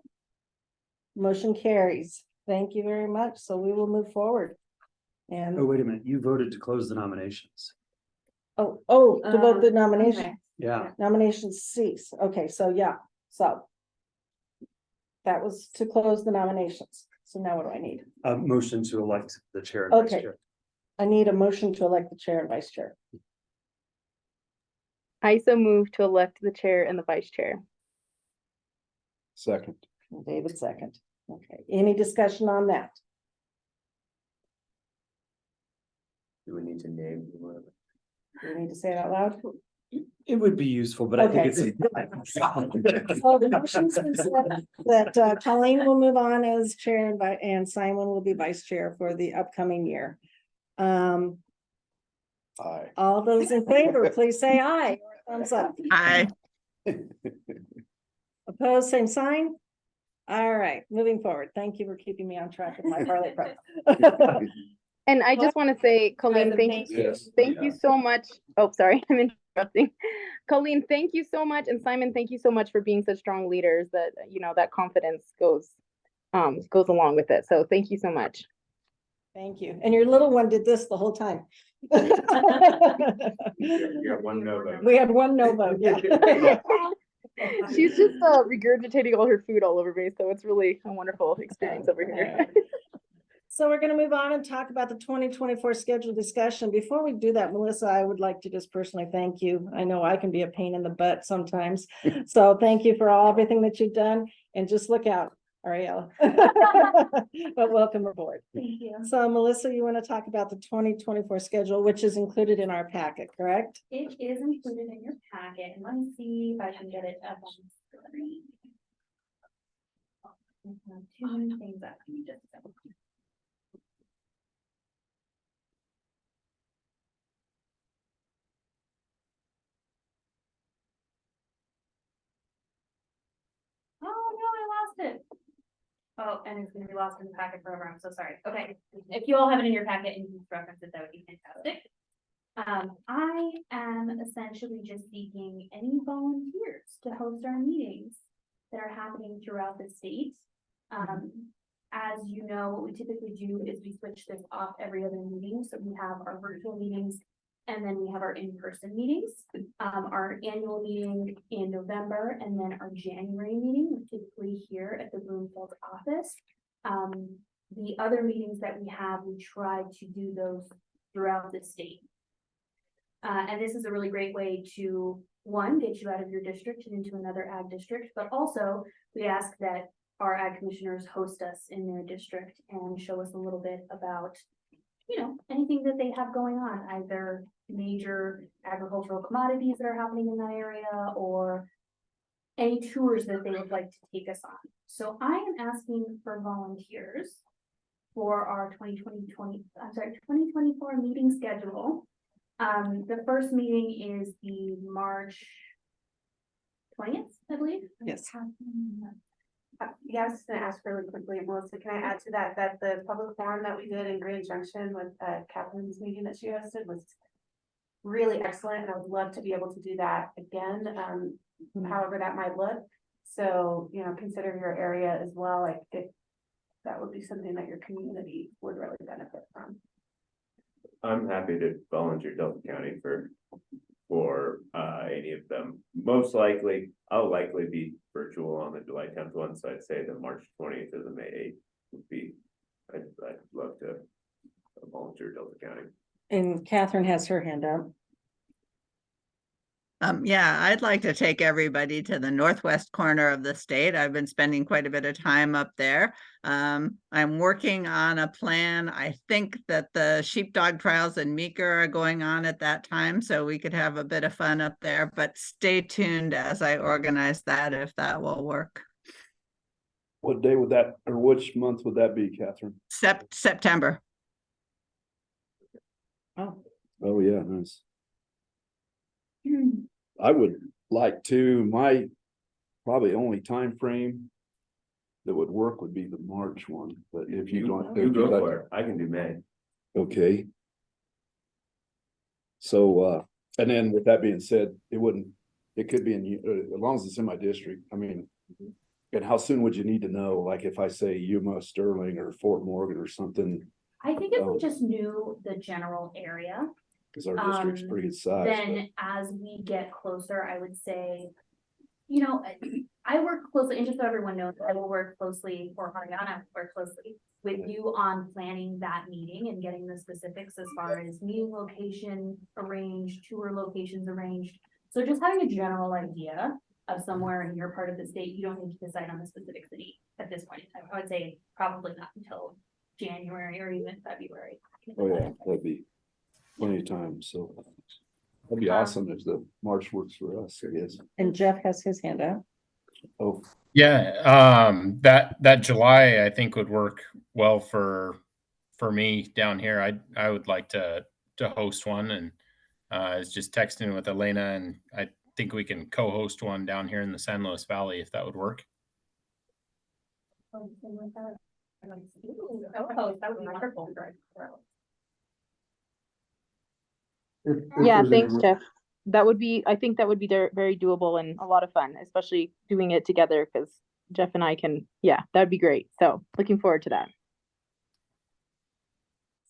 Motion carries. Thank you very much. So we will move forward. Oh, And, wait a minute, you voted to close the nominations. to vote the nomination, Okay. Yeah, nominations cease. Okay, so yeah, so. That was to close the nominations. So now what do I need? a motion to elect the chair and vice Okay. chair. I need a motion to elect the chair and vice chair. I so move to elect the chair and the vice chair. Second. David second. Okay, any discussion on that? Do we need to name? Do we need to say it out loud? It would be useful, but I think it's. So the motion's been set that Colleen will move on as chair and Simon will be vice chair for the upcoming year. Aye. All those in favor, please say aye. Or thumbs up. Aye. Opposed, same sign. All right, moving forward. Thank you for keeping me on track with my Harley prep. And I just want to say, Colleen, thank you. Yes. Thank you so much. Oh, sorry, I'm interrupting. Colleen, thank you so much. And Simon, thank you so much for being such strong leaders that, that confidence goes along with it. So thank you so much. Thank you. And your little one did this the whole time. You have one no vote. We had one no vote, yeah. She's just regurgitating all her food all over me. So it's really a wonderful experience over here. So we're gonna move on and talk about the 2024 schedule discussion. Before we do that, Melissa, I would like to just personally thank you. I know I can be a pain in the butt sometimes. So thank you for everything that you've done, and just look out, Ariella. But welcome aboard. Thank you. So Melissa, you want to talk about the 2024 schedule, which is included in our packet, correct? It is included in your packet, and let me see if I can get it up on the screen. I have too many things up. Give me just a second. Oh, no, I lost it. Oh, and it's gonna be lost in the packet forever. I'm so sorry. Okay, if you all have it in your packet and you can reference it, that would be fantastic. I am essentially just seeking any volunteers to host our meetings that are happening throughout the state. As you know, what we typically do is we switch this off every other meeting. So we have our virtual meetings and then we have our in-person meetings. Our annual meeting in November and then our January meeting, typically here at the Broomfield office. The other meetings that we have, we try to do those throughout the state. And this is a really great way to, one, get you out of your district and into another ag district, but also we ask that our ag commissioners host us in their district and show us a little bit about, anything that they have going on, either major agricultural commodities that are happening in that area or any tours that they would like to take us on. So I am asking for volunteers for our 2024 meeting schedule. The first meeting is the March 20th, I believe. Yes. Yeah, I was just gonna ask really quickly, Melissa, can I add to that, that the public forum that we did in Grand Junction with Catherine's meeting that she hosted was really excellent, and I would love to be able to do that again, however that might look. So, you know, consider your area as well, like that would be something that your community would really benefit from. I'm happy to volunteer Delta County for any of them. Most likely, I'll likely be virtual on the July 10th one, so I'd say the March 20th or the May 8th would be, I'd love to volunteer Delta County. And Catherine has her hand up. Yeah, I'd like to take everybody to the northwest corner of the state. I've been spending quite a bit of time up there. I'm working on a plan. I think that the sheepdog trials in Meeker are going on at that time, so we could have a bit of fun up there, but stay tuned as I organize that, if that will work. What day would that, or which month would that be, Catherine? September. Oh, yeah, nice. I would like to, my probably only time frame that would work would be the March one, but if you don't. You go for it. I can do May. Okay. So, and then with that being said, it could be as long as it's in my district, I mean, and how soon would you need to know? Like if I say Yuma, Sterling, or Fort Morgan or something, I think if we just knew the general area. because our district's pretty good size. Then as we get closer, I would say, you know, I work closely, and just so everyone knows, I will work closely for Haryana, work closely with you on planning that meeting and getting the specifics as far as meeting location arranged, tour locations arranged. So just having a general idea of somewhere in your part of the state, you don't need to decide on the specific city at this point in time. I would say probably not until January or even February. Oh, yeah, that'd be plenty of time, so that'd be awesome if the March works for us, I guess. And Jeff has his hand up. Oh, Yeah, that July I think would work well for me down here. I would like to host one, and I was just texting with Elena, and I think we can co-host one down here in the San Luis Valley if that would work. Oh, that would be wonderful. Yeah, thanks, Jeff. I think that would be very doable and a lot of fun, especially doing it together, because Jeff and I can, yeah, that'd be great. So looking forward to that.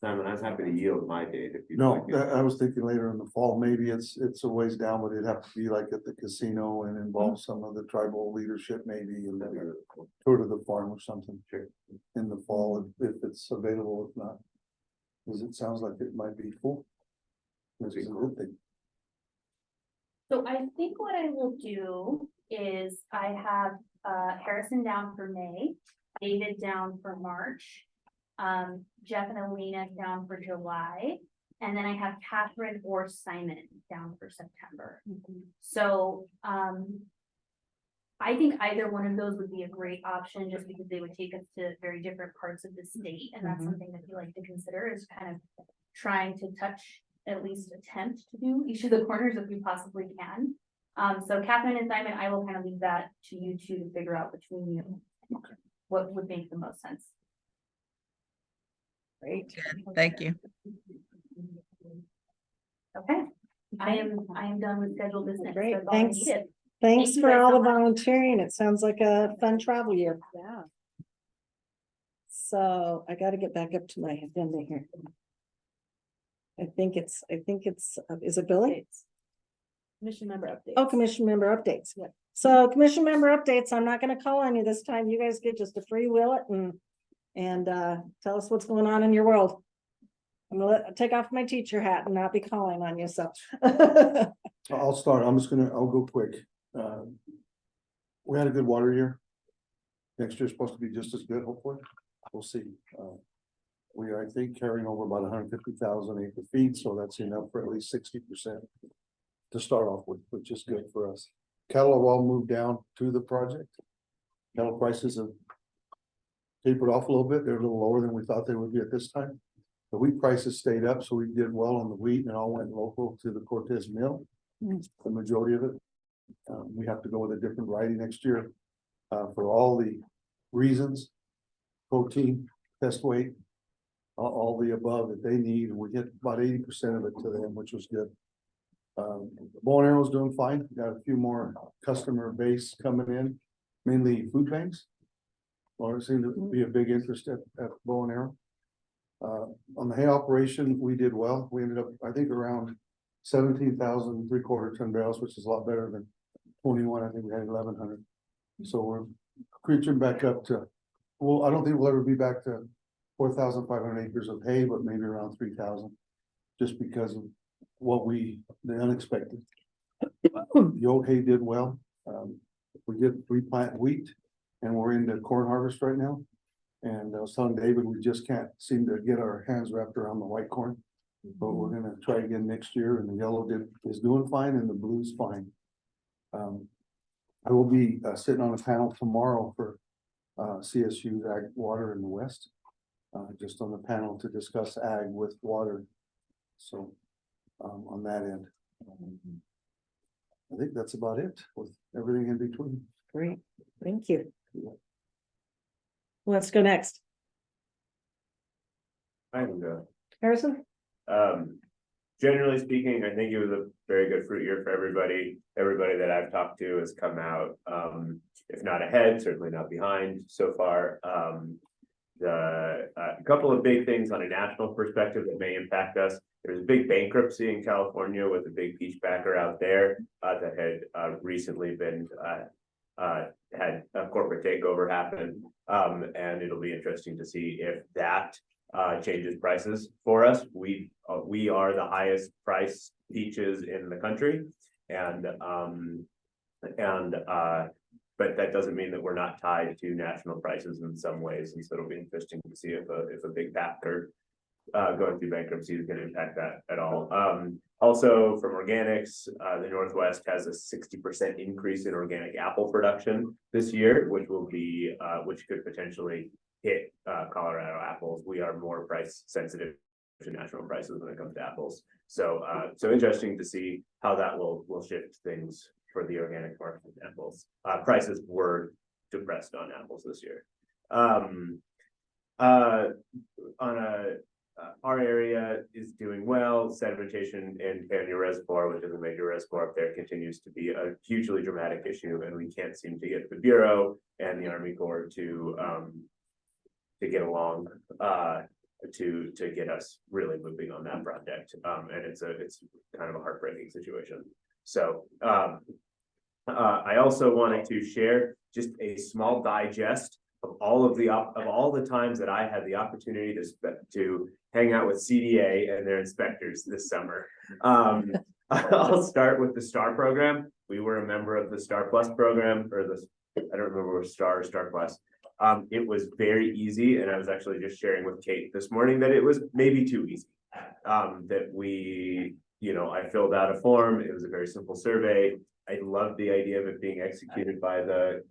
Simon, I was happy to yield my date if you. No, I was thinking later in the fall, maybe it's a ways down, but it'd have to be like at the casino and involve some of the tribal leadership maybe, and then go to the farm or something in the fall if it's available, if not. Because it sounds like it might be full. Which is a good thing. So I think what I will do is I have Harrison down for May, David down for March, Jeff and Alina down for July, and then I have Catherine or Simon down for September. So I think either one of those would be a great option, just because they would take us to very different parts of the state, and that's something that we like to consider, is kind of trying to touch, at least attempt to do each of the corners if we possibly can. So Catherine and Simon, I will kind of leave that to you two to figure out between you what would make the most sense. Great. Thank you. Okay, I am done with scheduled business. Great, That's all I thanks. needed. Thanks Thank you for guys all so the much. volunteering. It sounds like a fun travel year. Yeah. So I gotta get back up to my agenda here. I think it's, is it Billy? Commission member updates. Oh, commission member updates. So commission member updates, I'm not gonna call on you this time. You guys get just to free will it and tell us what's going on in your world. I'm gonna take off my teacher hat and not be calling on you, so. I'll start. I'll go quick. We had a good water year. Next year's supposed to be just as good, hopefully. We'll see. We are, I think, carrying over about 150,000 acre feet, so that's enough for at least 60% to start off with, which is good for us. Cattle have all moved down to the project. Cattle prices have tapered off a little bit. They're a little lower than we thought they would be at this time. The wheat prices stayed up, so we did well on the wheat and it all went local to the Cortez mill. The majority of it. We have to go with a different variety next year, for all the reasons. Protein, pest weight, all the above that they need, and we get about 80% of it to them, which was good. Bow and Arrow's doing fine, got a few more customer base coming in, mainly food banks. Or it seemed to be a big interest at Bow and Arrow. On the hay operation, we did well, we ended up, I think, around 17,000 3/4 ton barrels, which is a lot better than 21, I think we had 1,100. So we're creeping back up to, well, I don't think we'll ever be back to 4,500 acres of hay, but maybe around 3,000. Just because of the unexpected. The old hay did well. We did replant wheat and we're into corn harvest right now. And I was telling David, we just can't seem to get our hands wrapped around the white corn. But we're gonna try again next year, and the yellow is doing fine and the blue's fine. I will be sitting on a panel tomorrow for CSU Ag Water in the West. Just on the panel to discuss ag with water. So on that end. I think that's about it with everything in between. Great, thank you. Let's go next. I can go. Harrison? Generally speaking, I think it was a very good fruit year for everybody. Everybody that I've talked to has come out, if not ahead, certainly not behind so far. A couple of big things on a national perspective that may impact us. There's a big bankruptcy in California with a big peach backer out there that had recently been had a corporate takeover happen. And it'll be interesting to see if that changes prices for us. We are the highest price peaches in the country, but that doesn't mean that we're not tied to national prices in some ways, and so it'll be interesting to see if a big packer going through bankruptcy is going to impact that at all. Also from organics, the Northwest has a 60% increase in organic apple production this year, which will be which could potentially hit Colorado apples. We are more price sensitive to national prices when it comes to apples. So interesting to see how that will shift things for the organic market in apples. Prices were depressed on apples this year. Our area is doing well. Sedimentation in Pioneer Reservoir, which is a major reservoir up there, continues to be a hugely dramatic issue, and we can't seem to get the Bureau and the Army Corps to get along to get us really moving on that project. And it's kind of a heartbreaking situation. So I also wanted to share just a small digest of all the times that I had the opportunity to hang out with CDA and their inspectors this summer. I'll start with the STAR program. We were a member of the STAR Plus program, or I don't remember if STAR or STAR Plus. It was very easy, and I was actually just sharing with Kate this morning that it was maybe too easy. I filled out a form. It was a very simple survey. I loved the idea of it being executed by the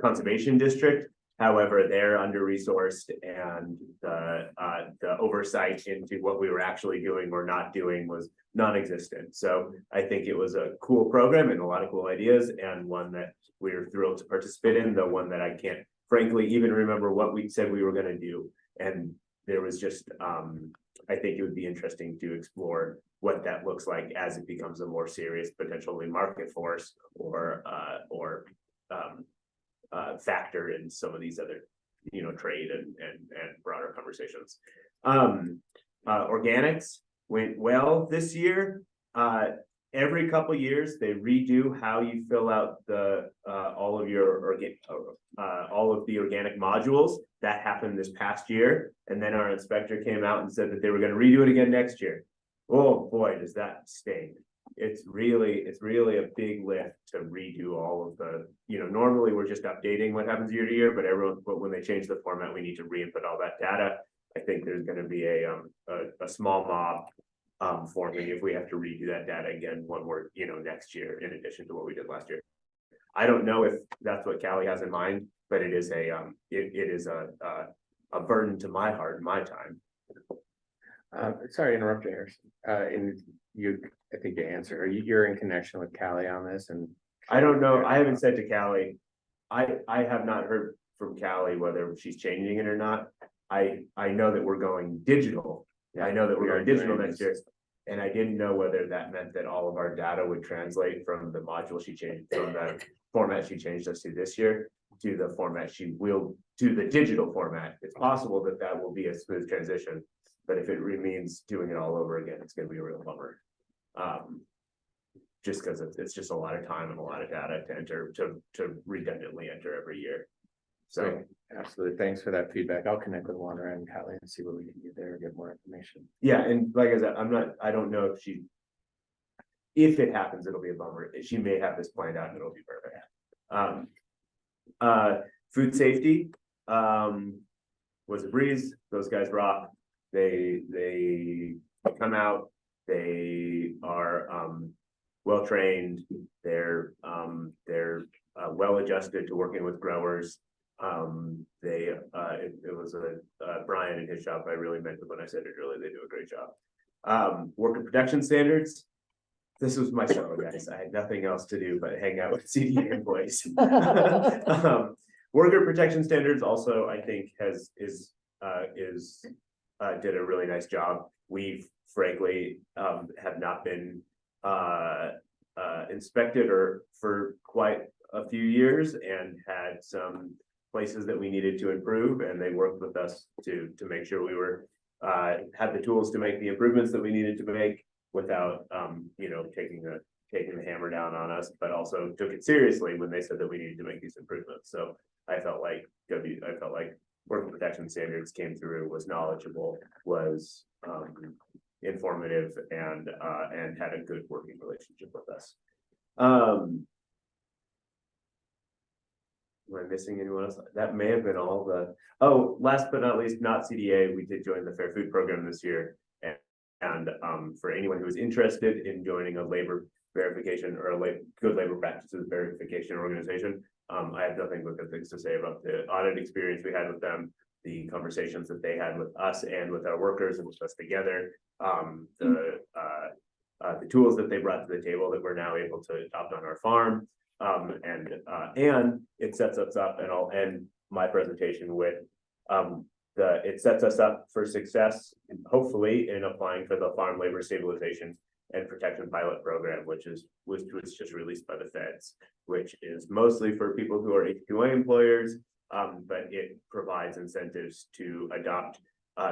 conservation district. However, they're under-resourced, and the oversight into what we were actually doing or not doing was non-existent. So I think it was a cool program and a lot of cool ideas, and one that we were thrilled to participate in, the one that I can't frankly even remember what we said we were going to do. And there was just, I think it would be interesting to explore what that looks like as it becomes a more serious potentially market force or factor in some of these other, trade and broader conversations. Organics went well this year. Every couple of years they redo how you fill out all of the organic modules. That happened this past year, and then our inspector came out and said that they were going to redo it again next year. Oh boy, does that sting. It's really a big lift to redo all of the, normally we're just updating what happens year to year, but when they change the format, we need to re-input all that data. I think there's going to be a small mob forming if we have to redo that data again when we're, next year, in addition to what we did last year. I don't know if that's what Callie has in mind, but it is a a burden to my heart and my time. Sorry to interrupt you, Harrison. And you, I think you answered, you're in connection with Callie on this and. I don't know. I haven't said to Callie. I have not heard from Callie whether she's changing it or not. I know that we're going digital. I know that we're going digital next year. And I didn't know whether that meant that all of our data would translate from the module she changed, from the format she changed us to this year to the format she will, to the digital format. It's possible that that will be a smooth transition, but if it means doing it all over again, it's gonna be a real bummer. Just because it's just a lot of time and a lot of data to enter, to redundantly enter every year. So absolutely, thanks for that feedback. I'll connect with Wanda and Callie and see what we can do there, get more information. yeah, and like I said, I don't know if it happens, it'll be a bummer. She may have this planned out and it'll be perfect. Food safety was a breeze. Those guys rock. They come out, they are well trained, they're well adjusted to working with growers. It was Brian and his shop. I really meant it when I said it earlier. They do a great job. Worker protection standards. This was my show, guys. I had nothing else to do but hang out with CDA employees. Worker protection standards also, I think, did a really nice job. We frankly have not been inspected or for quite a few years and had some places that we needed to improve, and they worked with us to make sure we were had the tools to make the improvements that we needed to make without taking the hammer down on us, but also took it seriously when they said that we needed to make these improvements. So I felt like worker protection standards came through, was knowledgeable, was informative, and had a good working relationship with us. Am I missing anyone else? That may have been all the, last but not least, not CDA, we did join the Fair Food Program this year. And for anyone who is interested in joining a labor verification or a good labor practices verification organization, I have nothing but good things to say about the audit experience we had with them, the conversations that they had with us and with our workers and with us together, the tools that they brought to the table that we're now able to adopt on our farm. And it sets us up, and I'll end my presentation with it sets us up for success, hopefully, in applying for the Farm Labor Stabilization and Protection Pilot Program, which was just released by the feds, which is mostly for people who are H-2A employers, but it provides incentives to adopt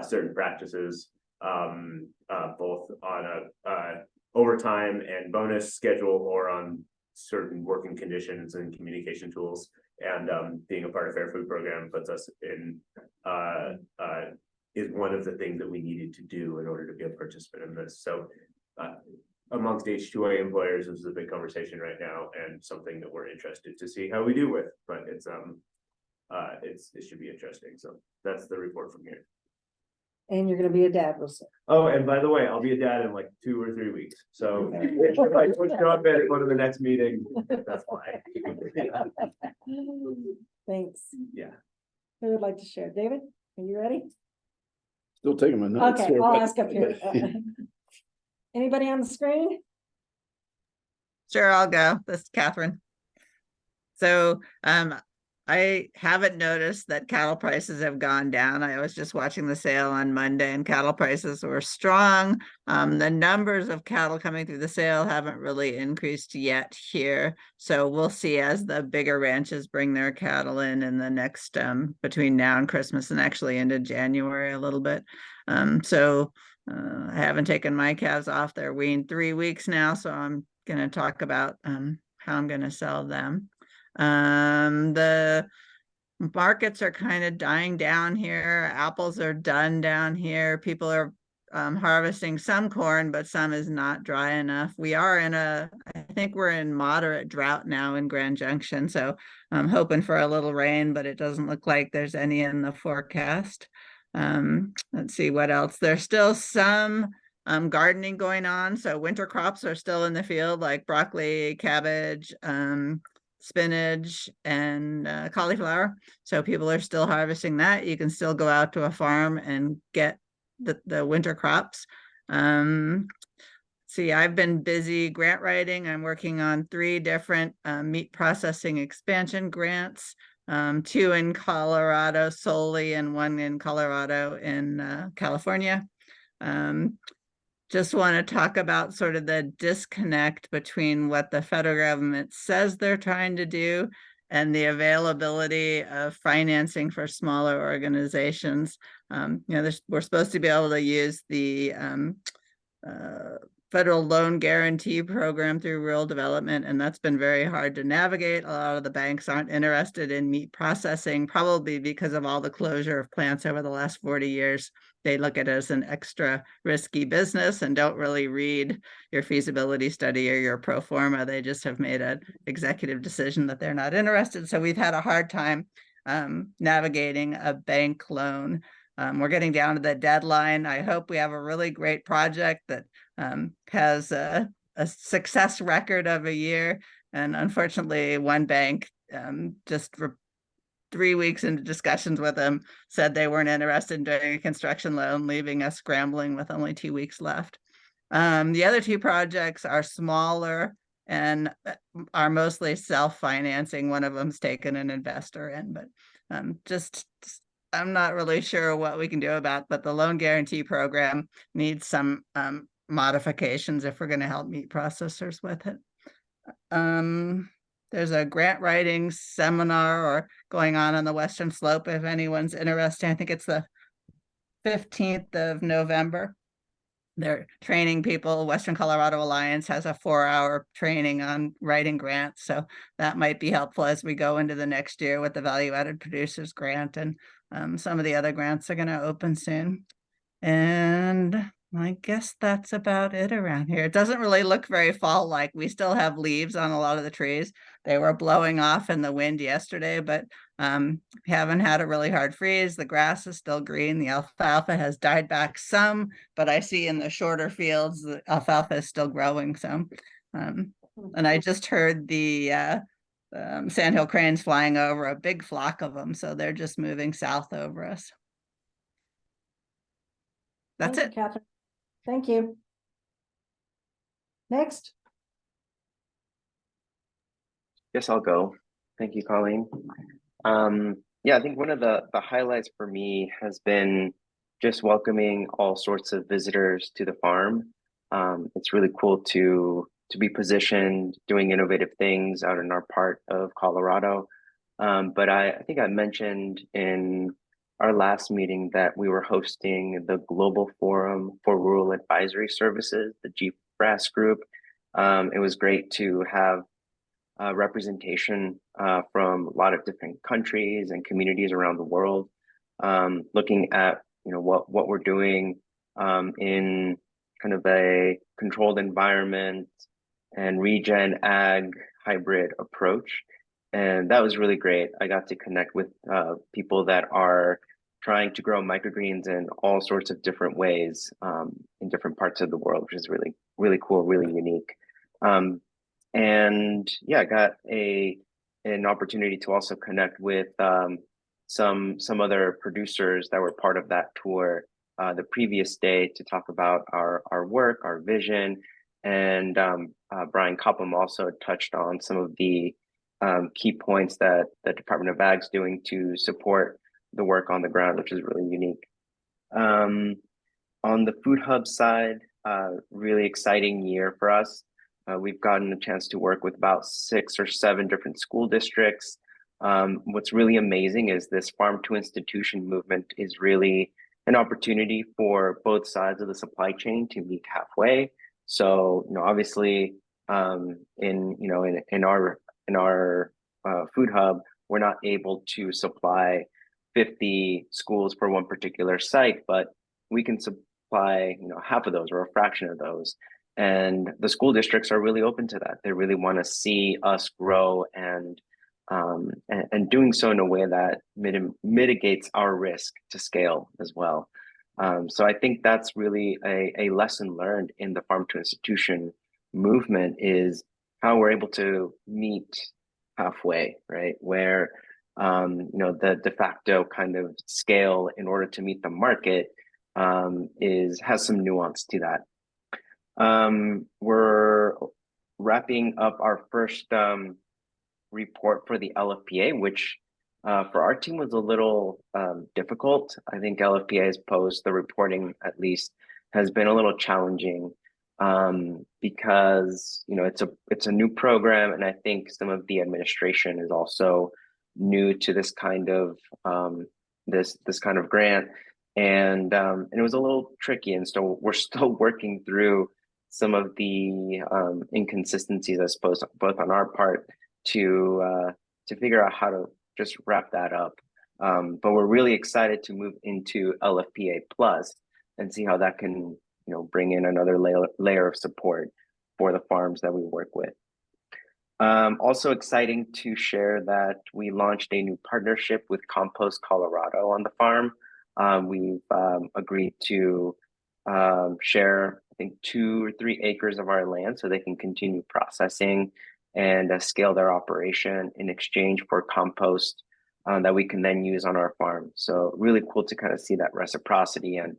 certain practices, both on a overtime and bonus schedule or on certain working conditions and communication tools. And being a part of Fair Food Program puts us in is one of the things that we needed to do in order to be a participant in this. So amongst H-2A employers, this is a big conversation right now and something that we're interested to see how we do with, but it should be interesting. So that's the report from here. And you're gonna be a dad, we'll say. Oh, and by the way, I'll be a dad in like 2 or 3 weeks. So if I don't show up at one of the next meeting, that's why. Thanks. Yeah. Who would like to share? David, are you ready? Still taking my notes. Okay, I'll ask up here. Anybody on the screen? Sure, I'll go. This is Catherine. So I haven't noticed that cattle prices have gone down. I was just watching the sale on Monday and cattle prices were strong. The numbers of cattle coming through the sale haven't really increased yet here. So we'll see as the bigger ranches bring their cattle in the next, between now and Christmas and actually into January a little bit. I haven't taken my calves off their weaned 3 weeks now. So I'm going to talk about how I'm going to sell them. The markets are kind of dying down here. Apples are done down here. People are harvesting some corn, but some is not dry enough. We are I think we're in moderate drought now in Grand Junction. So I'm hoping for a little rain, but it doesn't look like there's any in the forecast. Let's see what else. There's still some gardening going on. So winter crops are still in the field, like broccoli, cabbage, spinach and cauliflower. So people are still harvesting that. You can still go out to a farm and get the winter crops. See, I've been busy grant writing. I'm working on 3 different meat processing expansion grants, 2 in Colorado solely and 1 in Colorado in California. Just want to talk about sort of the disconnect between what the federal government says they're trying to do and the availability of financing for smaller organizations. We're supposed to be able to use the federal loan guarantee program through rural development, and that's been very hard to navigate. A lot of the banks aren't interested in meat processing, probably because of all the closure of plants over the last 40 years. They look at it as an extra risky business and don't really read your feasibility study or your pro forma. They just have made an executive decision that they're not interested. So we've had a hard time navigating a bank loan. We're getting down to the deadline. I hope we have a really great project that has a success record of a year. And unfortunately, one bank just 3 weeks into discussions with them said they weren't interested in doing a construction loan, leaving us scrambling with only 2 weeks left. The other 2 projects are smaller and are mostly self-financing. One of them's taken an investor in, but I'm not really sure what we can do about, but the loan guarantee program needs some modifications if we're going to help meat processors with it. There's a grant writing seminar or going on the Western Slope if anyone's interested. I think it's the 15th of November. They're training people. Western Colorado Alliance has a 4-hour training on writing grants. So that might be helpful as we go into the next year with the Value Added Producers Grant, and some of the other grants are going to open soon. And I guess that's about it around here. It doesn't really look very fall-like. We still have leaves on a lot of the trees. They were blowing off in the wind yesterday, but haven't had a really hard freeze. The grass is still green. The alfalfa has died back some, but I see in the shorter fields, the alfalfa is still growing some. And I just heard the sandhill cranes flying over, a big flock of them. So they're just moving south over us. That's it. Catherine. Thank you. Next. Guess I'll go. Thank you, Colleen. Yeah, I think one of the highlights for me has been just welcoming all sorts of visitors to the farm. It's really cool to be positioned doing innovative things out in our part of Colorado. But I think I mentioned in our last meeting that we were hosting the Global Forum for Rural Advisory Services, the GFRAS group. It was great to have representation from a lot of different countries and communities around the world, looking at what we're doing in kind of a controlled environment and regen ag hybrid approach. And that was really great. I got to connect with people that are trying to grow microgreens in all sorts of different ways in different parts of the world, which is really, really cool, really unique. And yeah, I got an opportunity to also connect with some other producers that were part of that tour the previous day to talk about our work, our vision. And Brian Copham also touched on some of the key points that the Department of Ag is doing to support the work on the ground, which is really unique. On the Food Hub side, really exciting year for us. We've gotten a chance to work with about 6 or 7 different school districts. What's really amazing is this farm to institution movement is really an opportunity for both sides of the supply chain to meet halfway. So, obviously, in our Food Hub, we're not able to supply 50 schools for one particular site, but we can supply, half of those or a fraction of those. And the school districts are really open to that. They really want to see us grow and doing so in a way that mitigates our risk to scale as well. So I think that's really a lesson learned in the farm to institution movement, is how we're able to meet halfway, right? Where, you know, the de facto kind of scale in order to meet the market has some nuance to that. We're wrapping up our first report for the LFPA, which for our team was a little difficult. I think LFPA has posed the reporting, at least, has been a little challenging because, you know, it's a new program, and I think some of the administration is also new to this kind of this kind of grant, and it was a little tricky, and so we're still working through some of the inconsistencies, I suppose, both on our part to figure out how to just wrap that up. But we're really excited to move into LFPA Plus and see how that can, you know, bring in another layer of support for the farms that we work with. Also exciting to share that we launched a new partnership with Compost Colorado on the farm. We've agreed to share, I think, 2 or 3 acres of our land so they can continue processing and scale their operation in exchange for compost that we can then use on our farm. So really cool to kind of see that reciprocity. And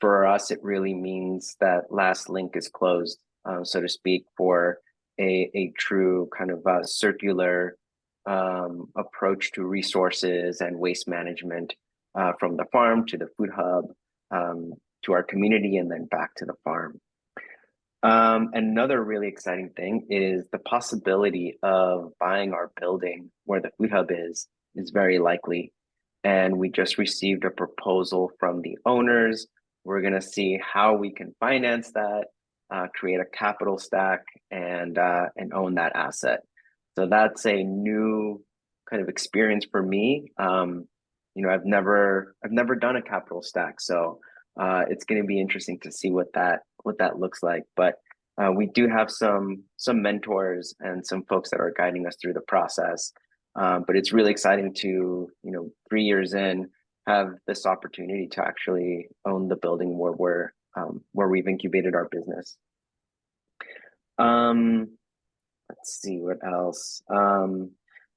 for us, it really means that last link is closed, so to speak, for a true kind of circular approach to resources and waste management from the farm to the food hub, to our community, and then back to the farm. Another really exciting thing is the possibility of buying our building where the food hub is very likely. And we just received a proposal from the owners. We're going to see how we can finance that, create a capital stack, and own that asset. So that's a new kind of experience for me. You know, I've never done a capital stack, so it's going to be interesting to see what that looks like. But we do have some mentors and some folks that are guiding us through the process. But it's really exciting to, you know, 3 years in, have this opportunity to actually own the building where we've incubated our business. Let's see what else.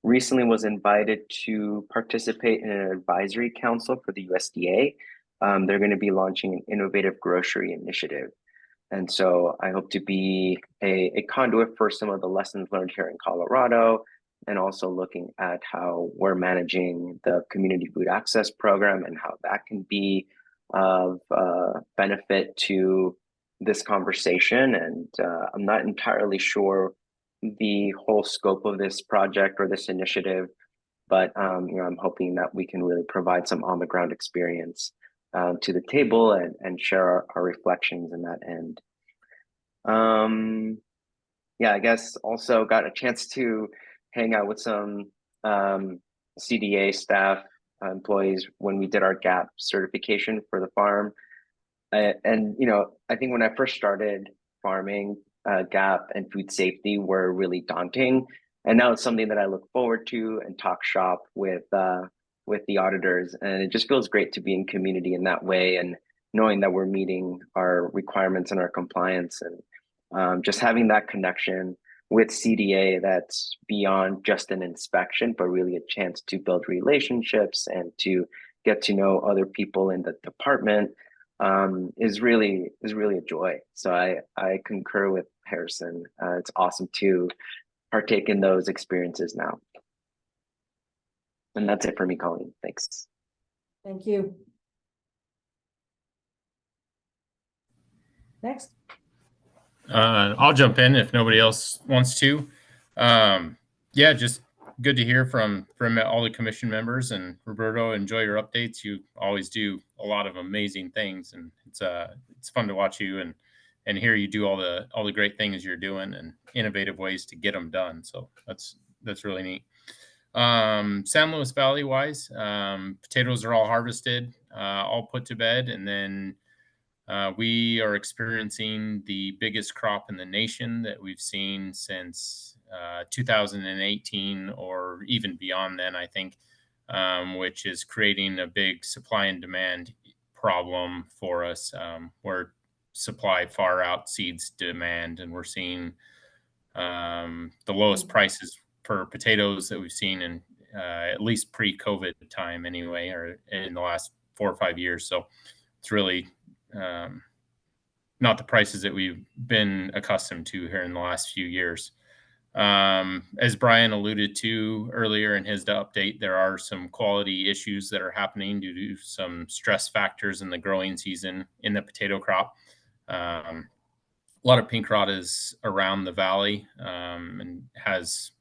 Recently was invited to participate in an advisory council for the USDA. They're going to be launching an innovative grocery initiative. And so I hope to be a conduit for some of the lessons learned here in Colorado, and also looking at how we're managing the community food access program and how that can be of benefit to this conversation. And I'm not entirely sure the whole scope of this project or this initiative, but you know, I'm hoping that we can really provide some on the ground experience to the table and share our reflections in that end. Yeah, I guess also got a chance to hang out with some CDA staff, employees, when we did our GAP certification for the farm. And, you know, I think when I first started farming, GAP and food safety were really daunting. And now it's something that I look forward to and talk shop with the auditors. And it just feels great to be in community in that way, and knowing that we're meeting our requirements and our compliance, and just having that connection with CDA that's beyond just an inspection, but really a chance to build relationships and to get to know other people in the department is really a joy. So I concur with Harrison. It's awesome to partake in those experiences now. And that's it for me, Colleen. Thanks. Thank you. Next. I'll jump in if nobody else wants to. Yeah, just good to hear from all the commission members. And Roberto, enjoy your updates. You always do a lot of amazing things, and it's fun to watch you and hear you do all the great things you're doing and innovative ways to get them done. So that's really neat. San Luis Valley wise, potatoes are all harvested, all put to bed, and then we are experiencing the biggest crop in the nation that we've seen since 2018, or even beyond then, I think, which is creating a big supply and demand problem for us, where supply far exceeds demand, and we're seeing the lowest prices for potatoes that we've seen in at least pre-COVID time anyway, or in the last 4 or 5 years. So it's really not the prices that we've been accustomed to here in the last few years. As Brian alluded to earlier in his update, there are some quality issues that are happening due to some stress factors in the growing season in the potato crop. A lot of pink rot is around the valley and has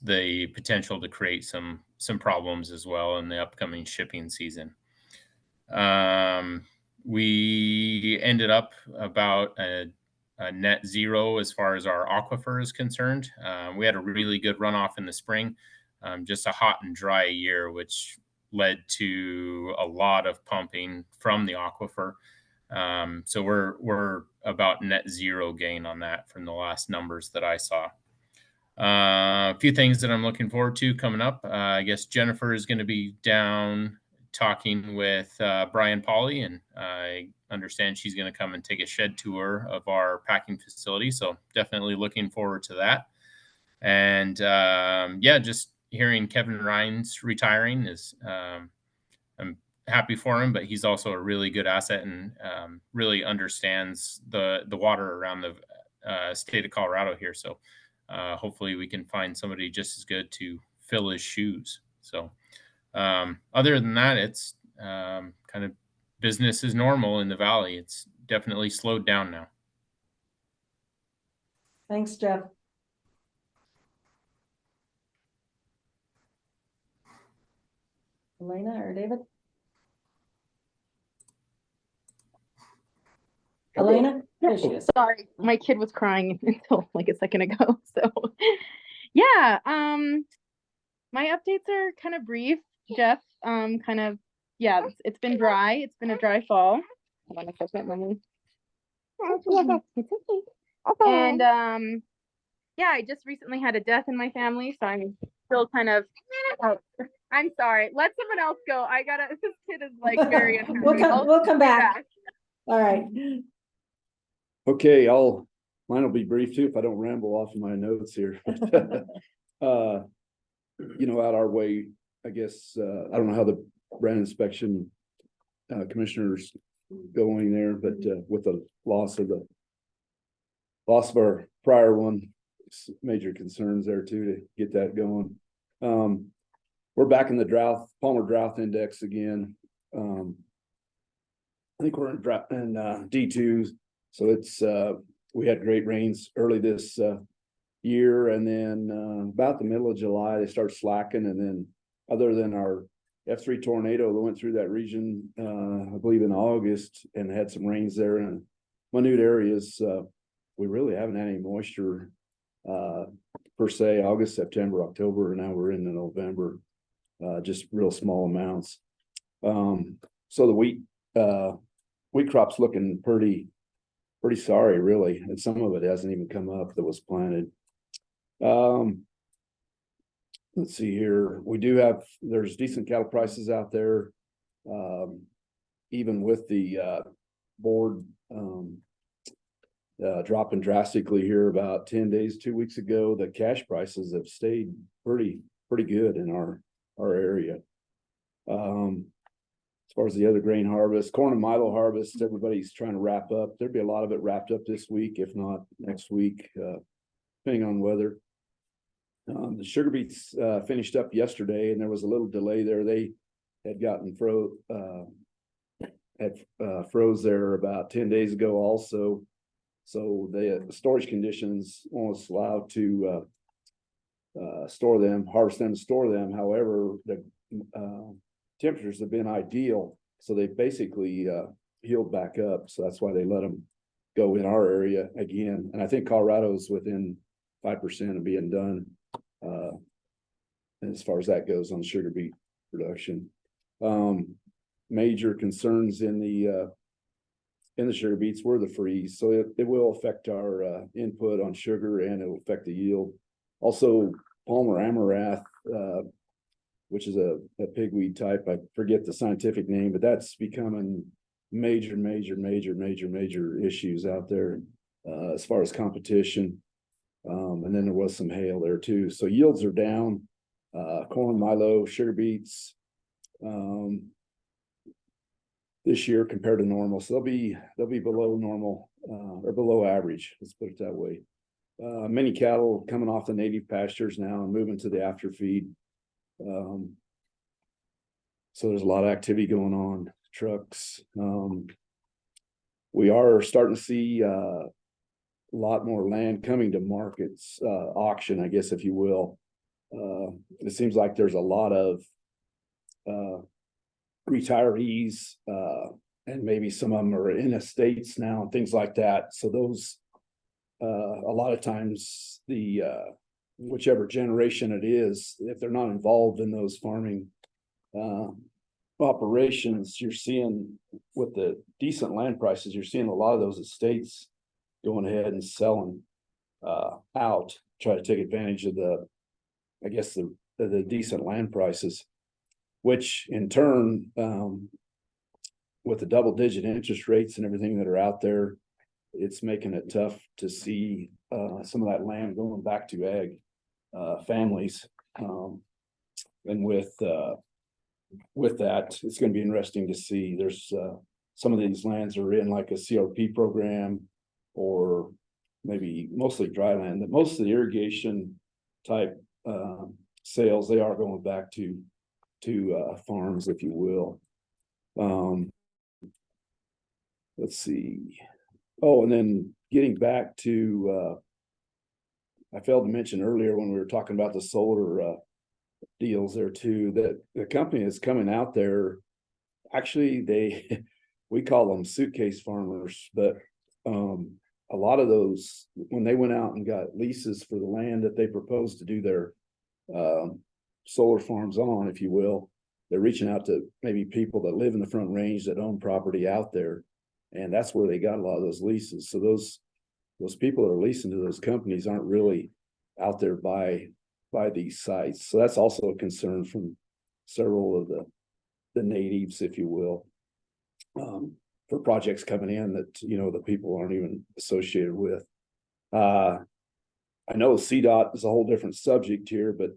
the potential to create some problems as well in the upcoming shipping season. We ended up about a net zero as far as our aquifer is concerned. We had a really good runoff in the spring, just a hot and dry year, which led to a lot of pumping from the aquifer. So we're about net zero gain on that from the last numbers that I saw. A few things that I'm looking forward to coming up. I guess Jennifer is going to be down talking with Brian Pauly, and I understand she's going to come and take a shed tour of our packing facility. So definitely looking forward to that. And yeah, just hearing Kevin Rhines retiring is, I'm happy for him, but he's also a really good asset and really understands the water around the state of Colorado here. So hopefully we can find somebody just as good to fill his shoes. So other than that, it's kind of business as normal in the valley. It's definitely slowed down now. Thanks, Jeff. Elena or David? Elena? There she is. Sorry, my kid was crying until like a second ago. So yeah, my updates are kind of brief, Jeff. Yeah, it's been dry. It's been a dry fall. Hold on a second, let me. And yeah, I just recently had a death in my family, so I'm still kind of. Oh, I'm sorry. Let someone else go. This kid is like very unhappy. We'll come back. All right. Okay, mine will be brief too if I don't ramble off of my notes here. You know, out our way, I guess, I don't know how the brand inspection commissioners going there, but with the loss of our prior one, major concerns there too to get that going. We're back in the Palmer drought index again. I think we're in D2, so it's we had great rains early this year, and then about the middle of July they start slacking, and then other than our F3 tornado that went through that region, I believe in August, and had some rains there in minute areas, we really haven't had any moisture per se. August, September, October, and now we're into November, just real small amounts. So the wheat crop's looking pretty sorry, really, and some of it hasn't even come up that was planted. Let's see here. There's decent cattle prices out there. Even with the board dropping drastically here about 10 days, 2 weeks ago, the cash prices have stayed pretty good in our area. As far as the other grain harvest, corn and milo harvest, everybody's trying to wrap up. There'd be a lot of it wrapped up this week, if not next week, depending on weather. The sugar beets finished up yesterday, and there was a little delay there. They had gotten froze there about 10 days ago also. So the storage conditions won't allow to harvest them, store them. However, the temperatures have been ideal, so they basically healed back up. So that's why they let them go in our area again. And I think Colorado's within 5% of being done as far as that goes on sugar beet production. Major concerns in the sugar beets were the freeze, so it will affect our input on sugar, and it will affect the yield. Also, Palmer Amaranth, which is a pigweed type, I forget the scientific name, but that's becoming major issues out there as far as competition. And then there was some hail there too. So yields are down, corn, milo, sugar beets. This year compared to normal. So they'll be below normal, or below average. Let's put it that way. Many cattle coming off the native pastures now and moving to the after feed. So there's a lot of activity going on, trucks. We are starting to see a lot more land coming to markets, auction, I guess, if you will. It seems like there's a lot of retirees, and maybe some of them are in estates now and things like that. So those, a lot of times the, whichever generation it is, if they're not involved in those farming, operations, you're seeing with the decent land prices, you're seeing a lot of those estates going ahead and selling, out, try to take advantage of the, I guess, the decent land prices, which in turn, with the double-digit interest rates and everything that are out there, it's making it tough to see some of that land going back to ag families. And with that, it's going to be interesting to see. There's some of these lands are in like a CRP program, or maybe mostly dry land. But most of the irrigation type sales, they are going back to farms, if you will. Let's see. Oh, and then getting back to, I failed to mention earlier when we were talking about the solar deals there too, that the company is coming out there. Actually, we call them suitcase farmers, but a lot of those, when they went out and got leases for the land that they proposed to do their solar farms on, if you will, they're reaching out to maybe people that live in the Front Range that own property out there. And that's where they got a lot of those leases. So those people that are leasing to those companies aren't really out there by these sites. So that's also a concern from several of the natives, if you will, for projects coming in that, you know, the people aren't even associated with. I know CDOT is a whole different subject here, but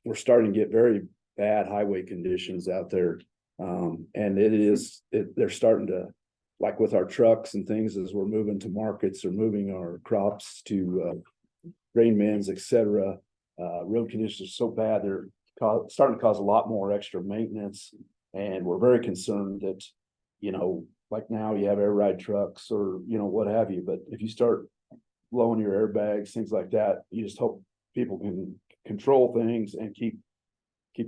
we're starting to get very bad highway conditions out there. And they're starting to, like with our trucks and things, as we're moving to markets or moving our crops to grain bins, etc. Road conditions are so bad, they're starting to cause a lot more extra maintenance. And we're very concerned that, you know, like now you have air ride trucks or, you know, what have you. But if you start blowing your airbags, things like that, you just hope people can control things and keep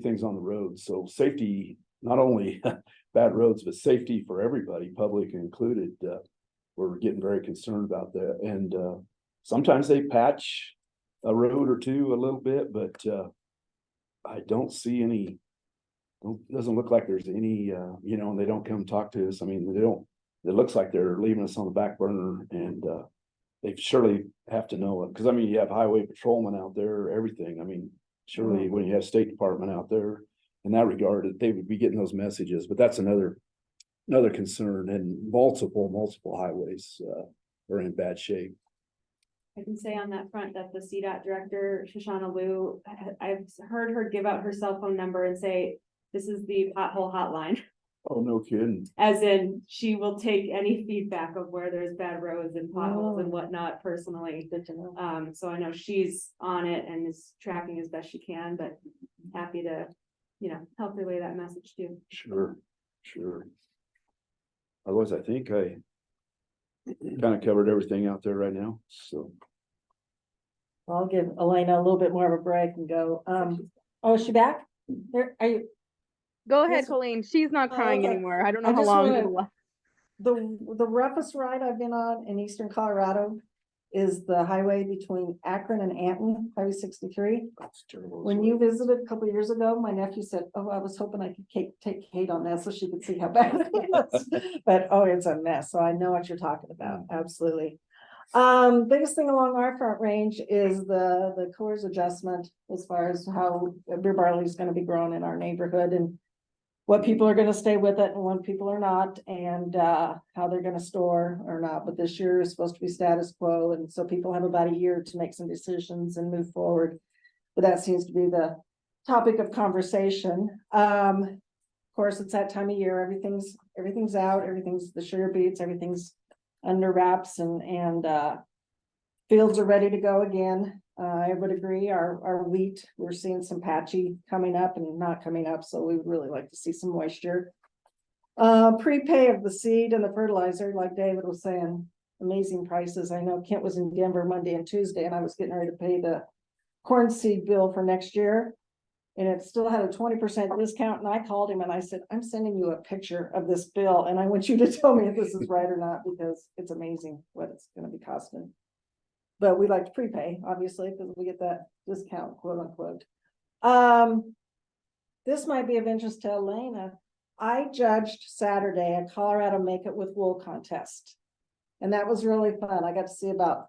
things on the road. So safety, not only bad roads, but safety for everybody, public included. We're getting very concerned about that. And sometimes they patch a road or two a little bit, but I don't see any, doesn't look like there's any, you know, and they don't come talk to us. I mean, it looks like they're leaving us on the back burner, and they surely have to know it. Because I mean, you have highway patrolmen out there, everything. I mean, surely when you have State Department out there in that regard, they would be getting those messages. But that's another concern, and multiple highways are in bad shape. I can say on that front that the CDOT director, Shoshana Liu, I've heard her give out her cell phone number and say, this is the pothole hotline. Oh, no kidding. As in, she will take any feedback of where there's bad roads and potholes and whatnot personally. So I know she's on it and is tracking as best she can, but happy to, you know, help relay that message too. Sure. Otherwise, I think I kind of covered everything out there right now. So I'll give Elena a little bit more of a break and go. Oh, is she back? There, are you? Go ahead, Yes. Colleen. She's not crying Okay. anymore. I don't know I how just long wanna- it'll last. The roughest ride I've been on in eastern Colorado is the highway between Akron and Anton, Highway 63. that's terrible. When you visited a couple of years ago, my nephew said, oh, I was hoping I could take Kate on that so she could see how bad it is. But, oh, it's a mess. So I know what you're talking about. Absolutely. Biggest thing along our Front Range is the CORS adjustment as far as how beer barley is going to be grown in our neighborhood. And what people are gonna stay with it and when people are not, and how they're gonna store or not. But this year is supposed to be status quo, and so people have about a year to make some decisions and move forward. But that seems to be the topic of conversation. Of course, it's that time of year, everything's out, the sugar beets, everything's under wraps, and fields are ready to go again. I would agree, our wheat, we're seeing some patchy coming up and not coming up, so we would really like to see some moisture. Prepay of the seed and the fertilizer, like David was saying, amazing prices. I know Kent was in Denver Monday and Tuesday, and I was getting ready to pay the corn seed bill for next year. And it still had a 20% discount, and I called him and I said, I'm sending you a picture of this bill, and I want you to tell me if this is right or not, because it's amazing what it's gonna be costing. But we like to prepay, obviously, because we get that discount, quote unquote. This might be of interest to Elena. I judged Saturday a Colorado Make It with Wool contest. And that was really fun. I got to see about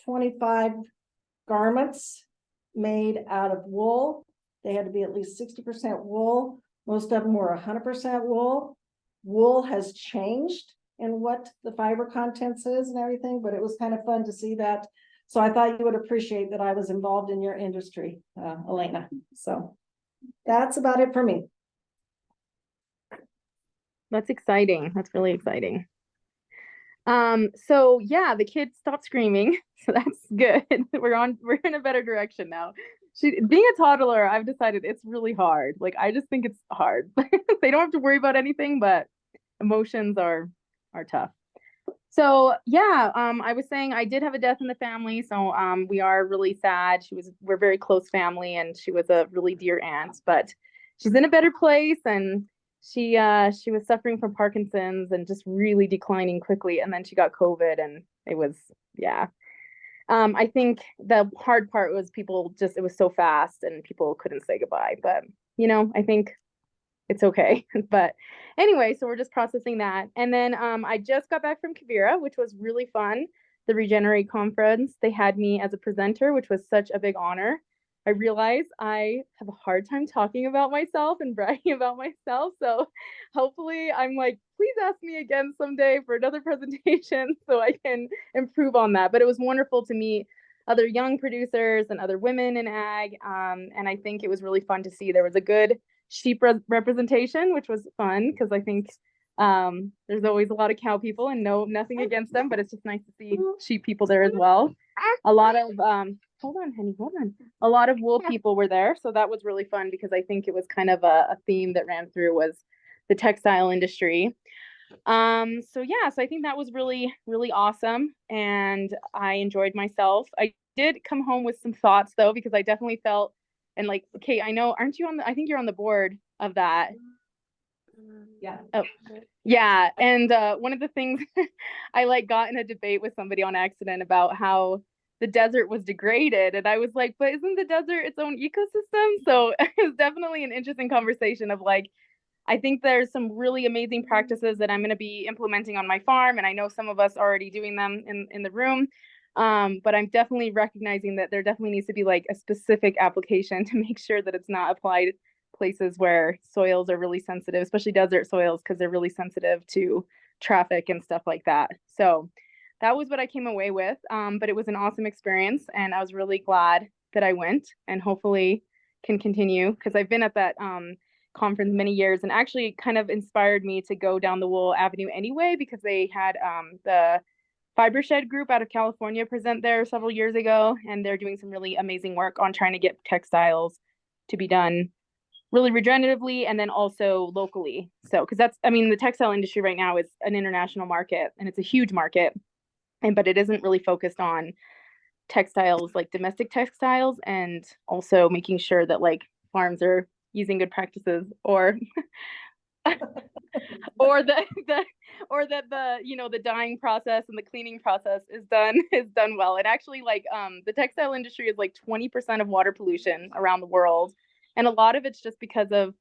25 garments made out of wool. They had to be at least 60% wool. Most of them were 100% wool. Wool has changed in what the fiber contents is and everything, but it was kind of fun to see that. So I thought you would appreciate that I was involved in your industry, Elena. So that's about it for me. That's exciting. That's really exciting. So yeah, the kids stopped screaming, so that's good. We're in a better direction now. Being a toddler, I've decided it's really hard. Like, I just think it's hard. They don't have to worry about anything, but emotions are tough. So yeah, I was saying I did have a death in the family, so we are really sad. We're very close family, and she was a really dear aunt, but she's in a better place, and she was suffering from Parkinson's and just really declining quickly, and then she got COVID, and it was, yeah. I think the hard part was it was so fast and people couldn't say goodbye, but I think it's okay. But anyway, so we're just processing that. And then I just got back from Quivira, which was really fun. The Regenerate conference, they had me as a presenter, which was such a big honor. I realized I have a hard time talking about myself and bragging about myself. So hopefully I'm like, please ask me again someday for another presentation so I can improve on that. But it was wonderful to meet other young producers and other women in ag. And I think it was really fun to see there was a good sheep representation, which was fun because I think there's always a lot of cow people, and nothing against them, but it's just nice to see sheep people there as well. A lot of hold on, honey, hold on. A lot of wool people were there, so that was really fun because I think it was kind of a theme that ran through was the textile industry. So yeah, so I think that was really, really awesome, and I enjoyed myself. I did come home with some thoughts though, because I definitely felt, and like, Kate, I know, aren't you I think you're on the board of that. Yeah. Oh, yeah. And one of the things I got in a debate with somebody on accident about how the desert was degraded. And I was like, but isn't the desert its own ecosystem? So it was definitely an interesting conversation of I think there's some really amazing practices that I'm going to be implementing on my farm. And I know some of us are already doing them in the room. But I'm definitely recognizing that there definitely needs to be a specific application to make sure that it's not applied places where soils are really sensitive, especially desert soils, because they're really sensitive to traffic and stuff like that. So that was what I came away with. But it was an awesome experience, and I was really glad that I went, and hopefully can continue, because I've been at that conference many years, and actually kind of inspired me to go down the Wool Avenue anyway, because they had the Fibershed group out of California present there several years ago, and they're doing some really amazing work on trying to get textiles to be done really regeneratively and then also locally. So, because the textile industry right now is an international market, and it's a huge market, but it isn't really focused on textiles, like domestic textiles, and also making sure that farms are using good practices, or or that the dyeing process and the cleaning process is done well. And actually, the textile industry is 20% of water pollution around the world, and a lot of it's just because of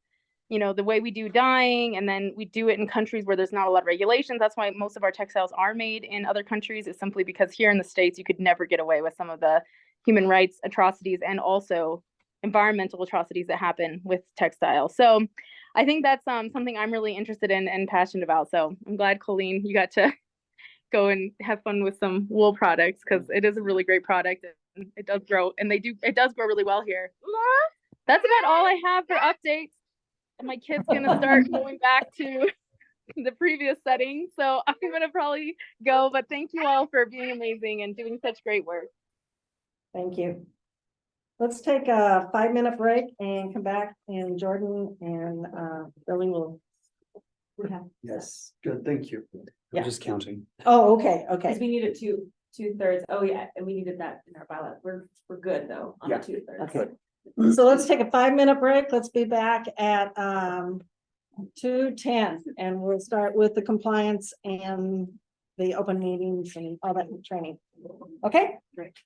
the way we do dyeing, and then we do it in countries where there's not a lot of regulations. That's why most of our textiles are made in other countries, is simply because here in the States you could never get away with some of the human rights atrocities and also environmental atrocities that happen with textiles. So I think that's something I'm really interested in and passionate about. So I'm glad, Colleen, you got to go and have fun with some wool products because it is a really great product and it does grow and it does grow really well here. That's about all I have for updates. And my kid's gonna start going back to the previous setting. So I'm gonna probably go, but thank you all for being amazing and doing such great work. Thank you. Let's take a 5-minute break and come back, and Jordan and Billy will. Yes, good, thank you. Yeah. I'm just counting. Oh, okay, Because okay. we needed two-thirds. Oh, yeah, and we needed that in our ballot. We're good though on the Yeah. 2/3. Okay. So let's take a 5-minute break. Let's be back at 2:10, and we'll start with the compliance and the open meetings and all that training. Okay? Great.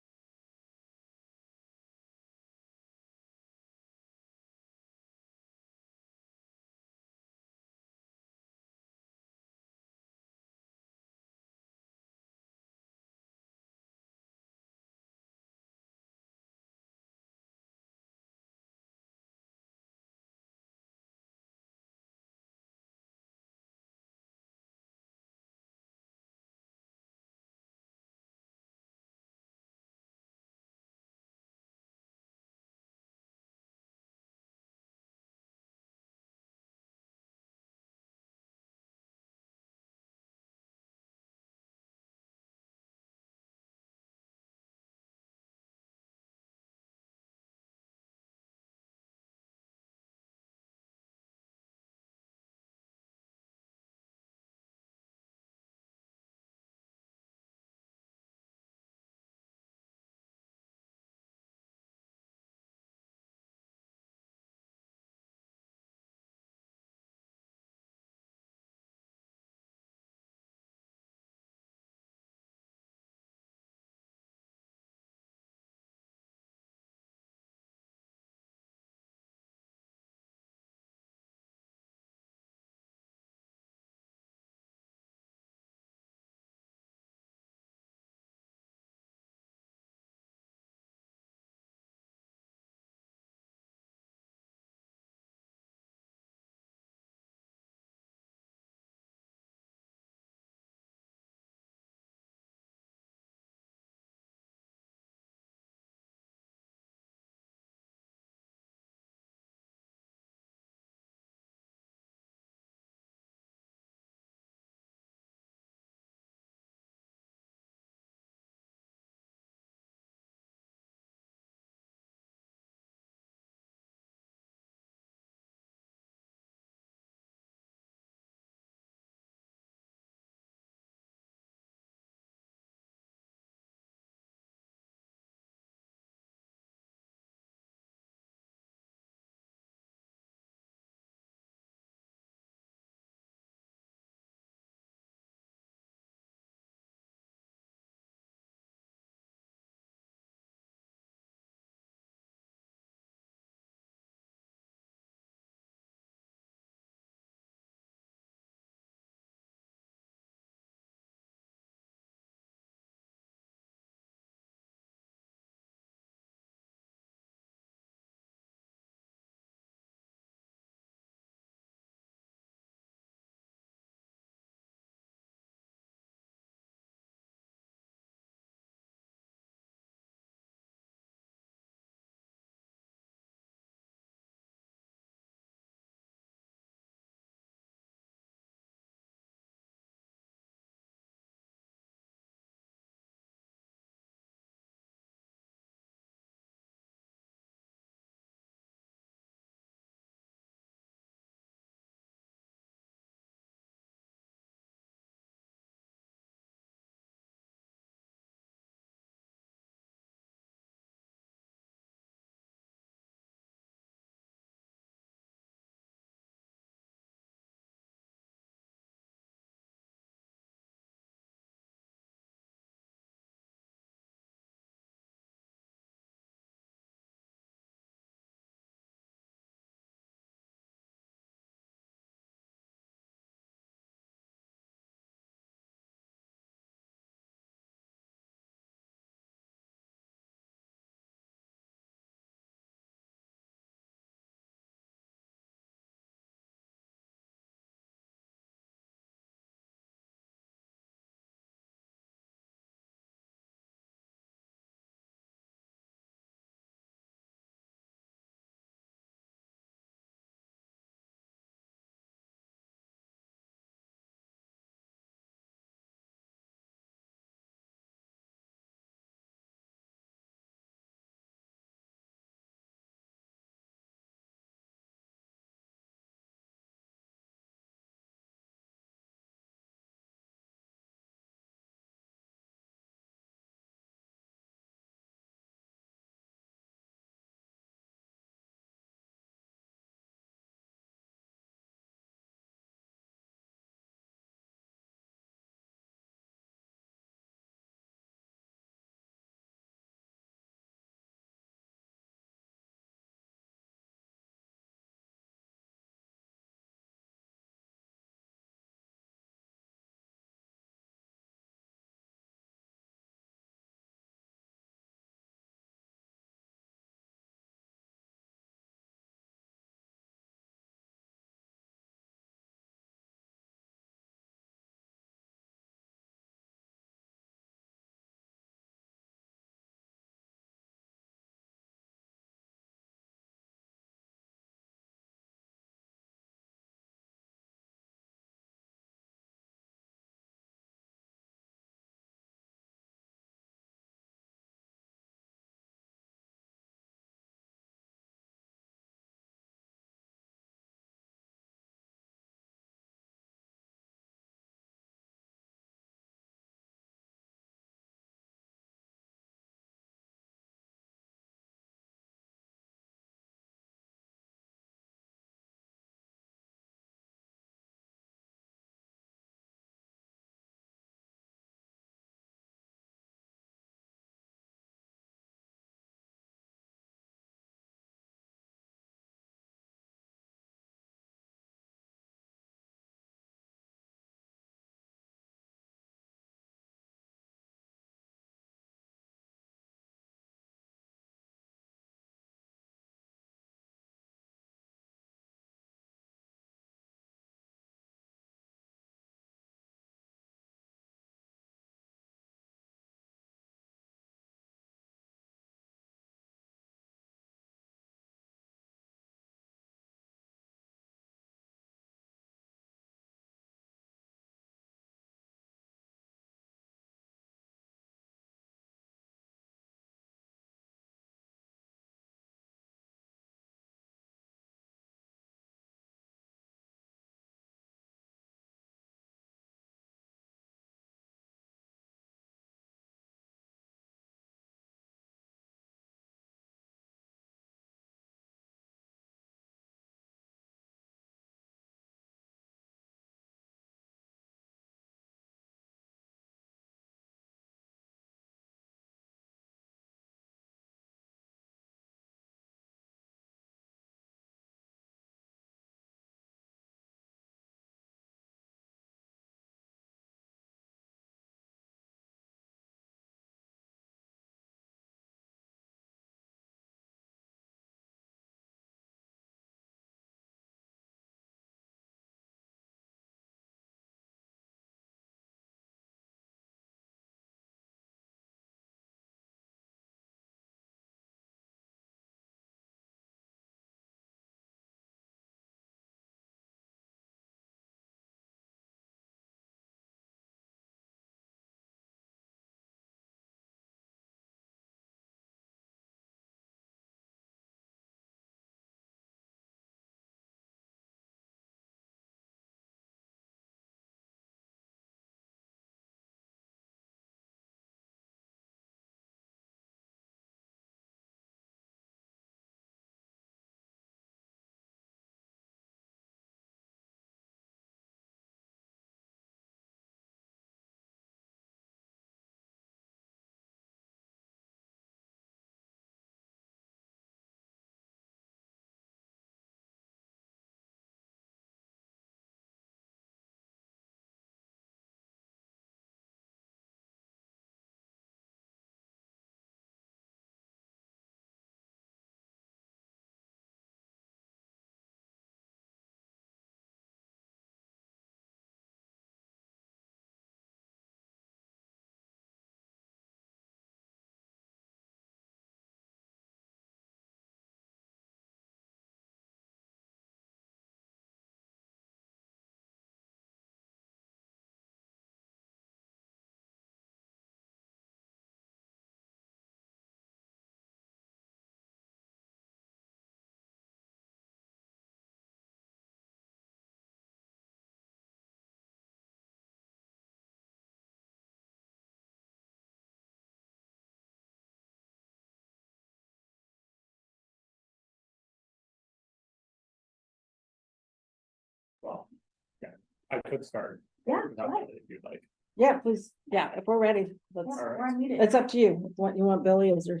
I could start. Yeah, without go ahead. it if you'd like. Yeah, please, yeah, if we're ready, let's, Yeah, we're on meeting. it's up to you. What you want, Billy, as your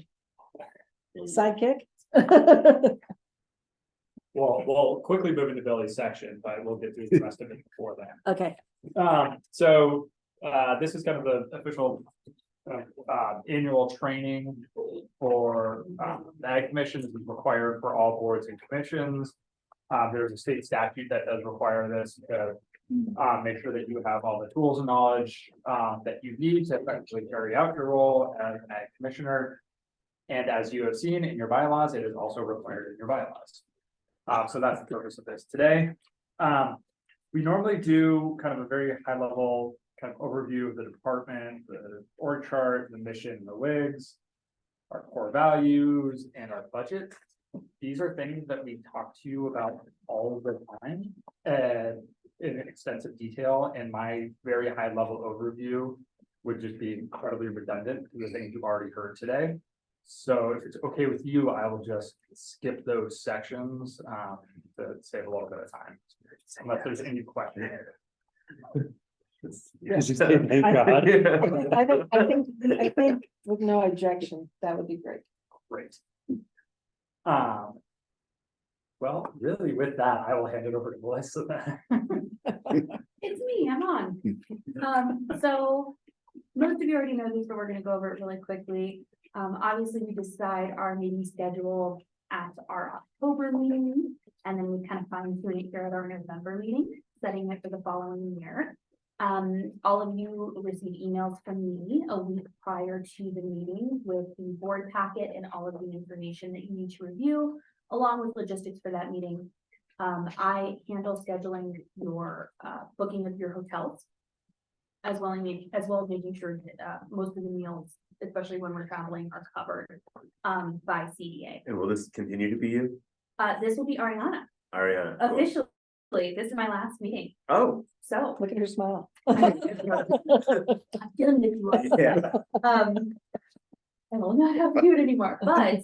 sidekick? Well, we'll quickly move into Billy's section, but we'll get through the rest of it before that. Okay, So, this is kind of the official annual training for the Ag Commission is required for all boards and commissions. There's a state statute that does require this to make sure that you have all the tools and knowledge that you need to effectively carry out your role as an Ag Commissioner. And as you have seen in your bylaws, it is also required in your bylaws. So that's the purpose of this today. We normally do kind of a very high level kind of overview of the department, the org chart, the mission, the WIGs, our core values, and our budget. These are things that we talk to you about all the time in extensive detail, and my very high level overview would just be incredibly redundant to the things you've already heard today. So if it's okay with you, I will just skip those sections to save a little bit of time, unless there's any questions. I think with no objection, that would be great. Great. Well, really with that, I will hand it over to Melissa then. It's me, I'm on. So most of you already know these, but we're gonna go over it really quickly. Obviously, we decide our meeting schedule at our October meeting, and then we kind of fine tune it here at our November meeting, setting it for the following year. All of you receive emails from me a week prior to the meeting with the board packet and all of the information that you need to review, along with logistics for that meeting. I handle scheduling your booking of your hotels, as well as making sure that most of the meals, especially when we're traveling, are covered by CDA. And will this continue to be you? This will be Ariana. Ariana. Cool. Officially, this is my last meeting. Oh. So Look at her smile. I'm feeling it. Yeah. I will not have to do it anymore, but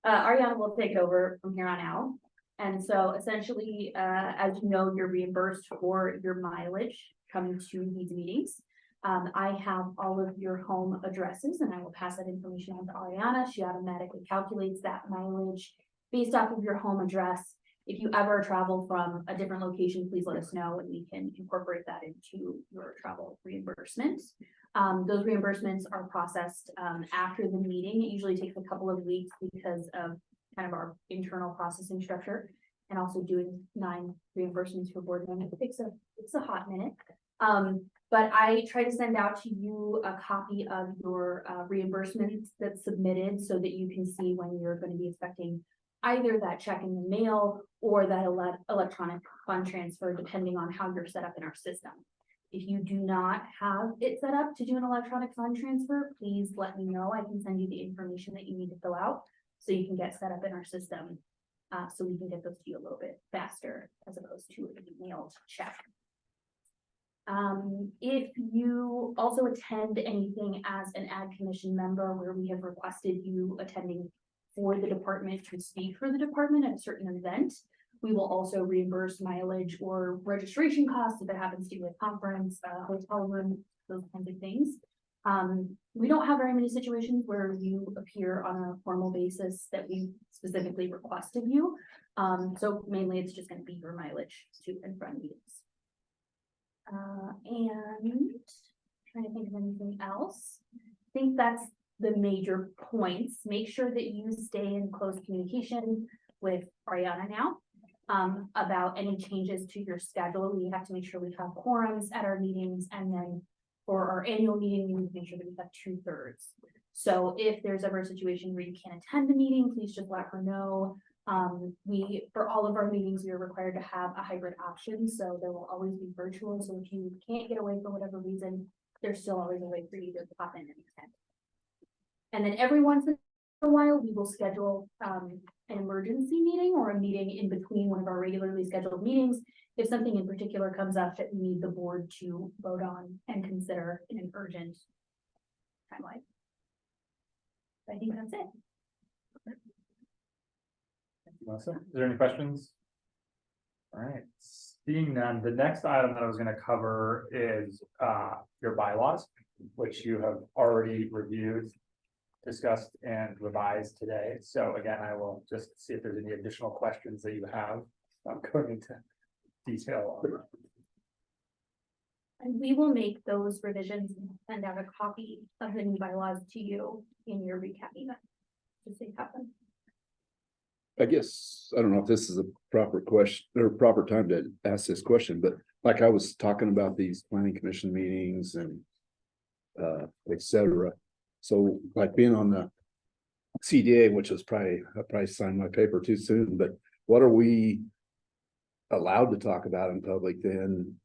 Ariana will take over from here on out. And so essentially, as you know, you're reimbursed for your mileage coming to these meetings. I have all of your home addresses, and I will pass that information on to Ariana. She automatically calculates that mileage based off of your home address. If you ever travel from a different location, please let us know and we can incorporate that into your travel reimbursements. Those reimbursements are processed after the meeting. It usually takes a couple of weeks because of kind of our internal processing structure, and also doing 9 reimbursements for board members. It's a hot minute. But I try to send out to you a copy of your reimbursements that's submitted so that you can see when you're going to be expecting either that check in the mail or that electronic fund transfer, depending on how you're set up in our system. If you do not have it set up to do an electronic fund transfer, please let me know. I can send you the information that you need to fill out so you can get set up in our system. So we can get those to you a little bit faster as opposed to an emailed check. If you also attend anything as an Ag Commission member where we have requested you attending for the department to speak for the department at a certain event, we will also reimburse mileage or registration costs if it happens to be a conference, hotel room, those kinds of things. We don't have very many situations where you appear on a formal basis that we specifically request of you. So mainly it's just going to be your mileage to and from meetings. And trying to think of anything else. I think that's the major points. Make sure that you stay in close communication with Ariana now about any changes to your schedule. We have to make sure we have quorums at our meetings, and then for our annual meeting, we need to make sure that we have 2/3. So if there's ever a situation where you can't attend the meeting, please just let her know. For all of our meetings, we are required to have a hybrid option, so there will always be virtual. So if you can't get away for whatever reason, there's still always a way for you to pop in and attend. And then every once in a while, we will schedule an emergency meeting or a meeting in between one of our regularly scheduled meetings if something in particular comes up that we need the board to vote on and consider in an urgent timeline. I think that's it. Melissa, is there any questions? All right, Seeing none, the next item that I was gonna cover is your bylaws, which you have already reviewed, discussed and revised today. So again, I will just see if there's any additional questions that you have. I'm going into detail on. And we will make those revisions and send out a copy of the new bylaws to you in your recap email. Just so you have them. I guess, I don't know if this is a proper question or proper time to ask this question, but like I was talking about these planning commission meetings and et cetera. So like being on the CDA, which was I probably signed my paper too soon, but what are we allowed to talk about in public then?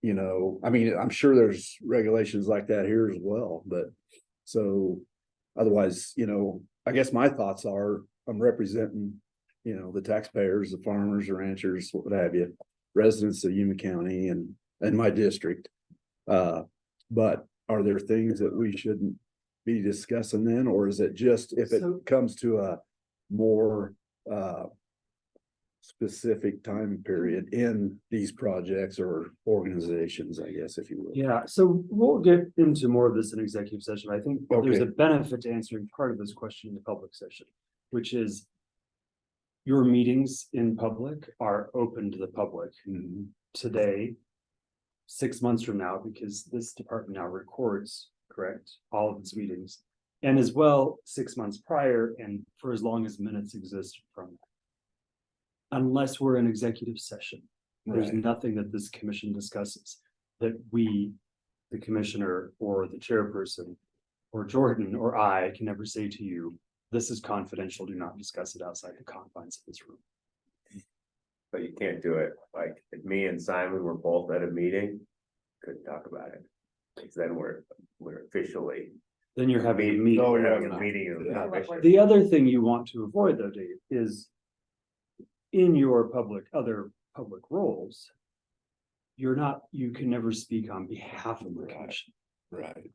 You know, I mean, I'm sure there's regulations like that here as well, but so otherwise, you know, I guess my thoughts are I'm representing, you know, the taxpayers, the farmers, the ranchers, what have you, residents of Yuma County and my district. But are there things that we shouldn't be discussing then, or is it just if it comes to a more specific time period in these projects or organizations, I guess, if you will? Yeah, so we'll get into more of this in executive session. I think there's Okay. a benefit to answering part of this question in the public session, which is your meetings in public are open to the public today, 6 months from now, because this department now records, correct, all of its meetings. And as well, 6 months prior, and for as long as minutes exist from that. Unless we're in executive session, there's Right. nothing that this commission discusses that we, the commissioner or the chairperson, or Jordan or I can ever say to you, this is confidential, do not discuss it outside the confines of this room. But you can't do it, like, if me and Simon were both at a meeting, couldn't talk about it. Because then we're officially. Then you're having a meeting. meeting. We're having a meeting of the commission. The other thing you want to avoid though, Dave, is in your other public roles, you can never speak on behalf of the commission. Right.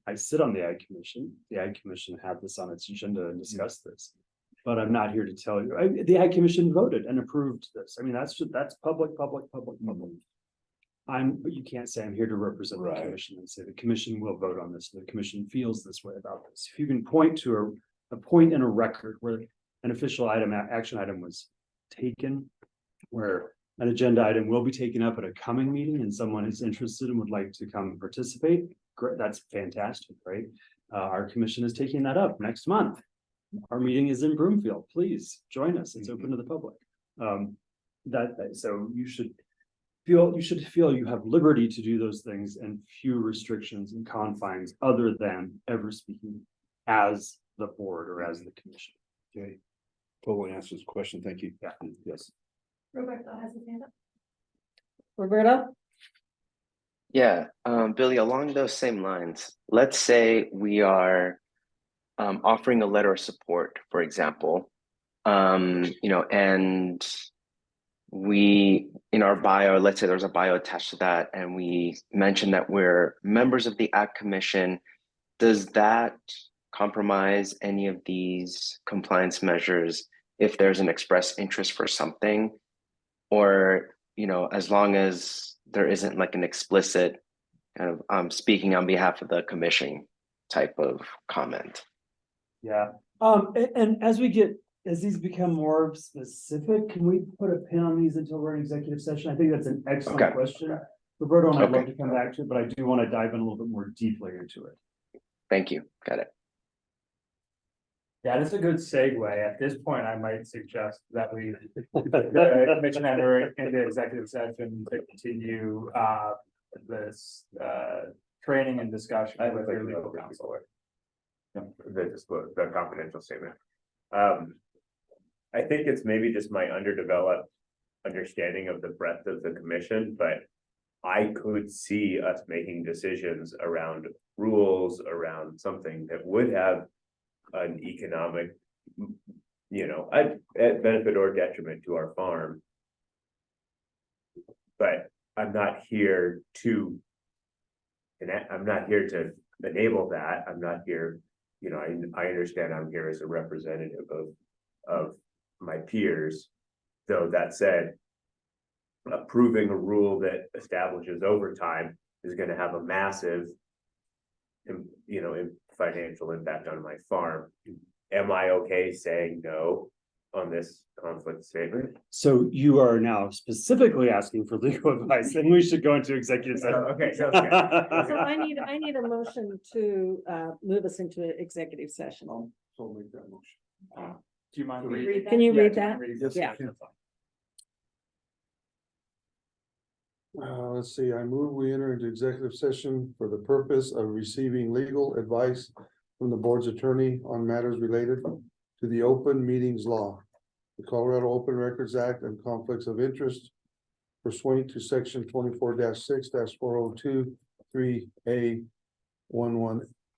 I sit on the Ag Commission. The Ag Commission had this on its agenda and discussed this. But I'm not here to tell you, the Ag Commission voted and approved this. I mean, that's public. But you can't say I'm here to represent the commission and say the commission will vote on this. The commission feels this way about this. If you can point to a point in a record where an official action item was taken, where an agenda item will be taken up at a coming meeting and someone is interested and would like to come participate, great, that's fantastic, right? Our commission is taking that up next month. Our meeting is in Broomfield. Please join us. It's open to the public. So you should feel you have liberty to do those things and few restrictions and confines other than ever speaking as the board or as the commission. Okay. Totally answers the question. Thank you. Yeah. Yes. Roberto has his hand up. Roberta? Yeah, Billy, along those same lines, let's say we are offering a letter of support, for example, you know, and we, in our bio, let's say there's a bio attached to that, and we mention that we're members of the Ag Commission. Does that compromise any of these compliance measures if there's an express interest for something? Or, you know, as long as there isn't like an explicit kind of speaking on behalf of the commission type of comment. Yeah, and as these become more specific, can we put a pin on these until we're in executive session? I think that's an excellent question. Roberto and I'd love to come back to it, but I do want to dive in a little bit more deeply into it. Thank you. Got it. Yeah, that's a good segue. At this point, I might suggest that we the commission enter into executive session to continue this training and discussion with your legal counsel. The confidential statement. I think it's maybe just my underdeveloped understanding of the breadth of the commission, but I could see us making decisions around rules, around something that would have an economic, you know, at benefit or detriment to our farm. But I'm not here to, and I'm not here to enable that. I'm not here, you know, I understand I'm here as a representative of my peers. Though that said, approving a rule that establishes overtime is gonna have a massive financial impact on my farm. Am I okay saying no on this conflict statement? So you are now specifically asking for legal advice, and we should go into executive session. Okay, sounds good. So I need a motion to move us into executive session. So make that motion. Do you mind? read that? Can you Yeah, read do you that? mind reading Yes, this? I can. Let's see, I move we enter into executive session for the purpose of receiving legal advice from the board's attorney on matters related to the open meetings law, the Colorado Open Records Act, and conflicts of interest pursuant to section 24-6-4023A11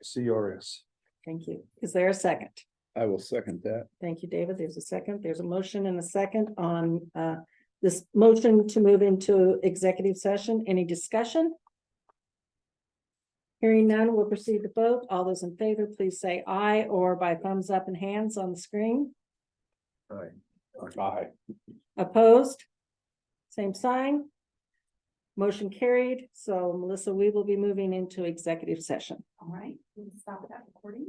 CRS. Thank you. Is there a second? I will second that. Thank you, David. There's a second. There's a motion and a second on this motion to move into executive session. Any discussion? Hearing none, we'll proceed to vote. All those in favor, please say aye, or by thumbs up and hands on the screen. Aye. Opposed? Same sign. Motion carried. So Melissa, we will be moving into executive session. All right, we'll stop that recording.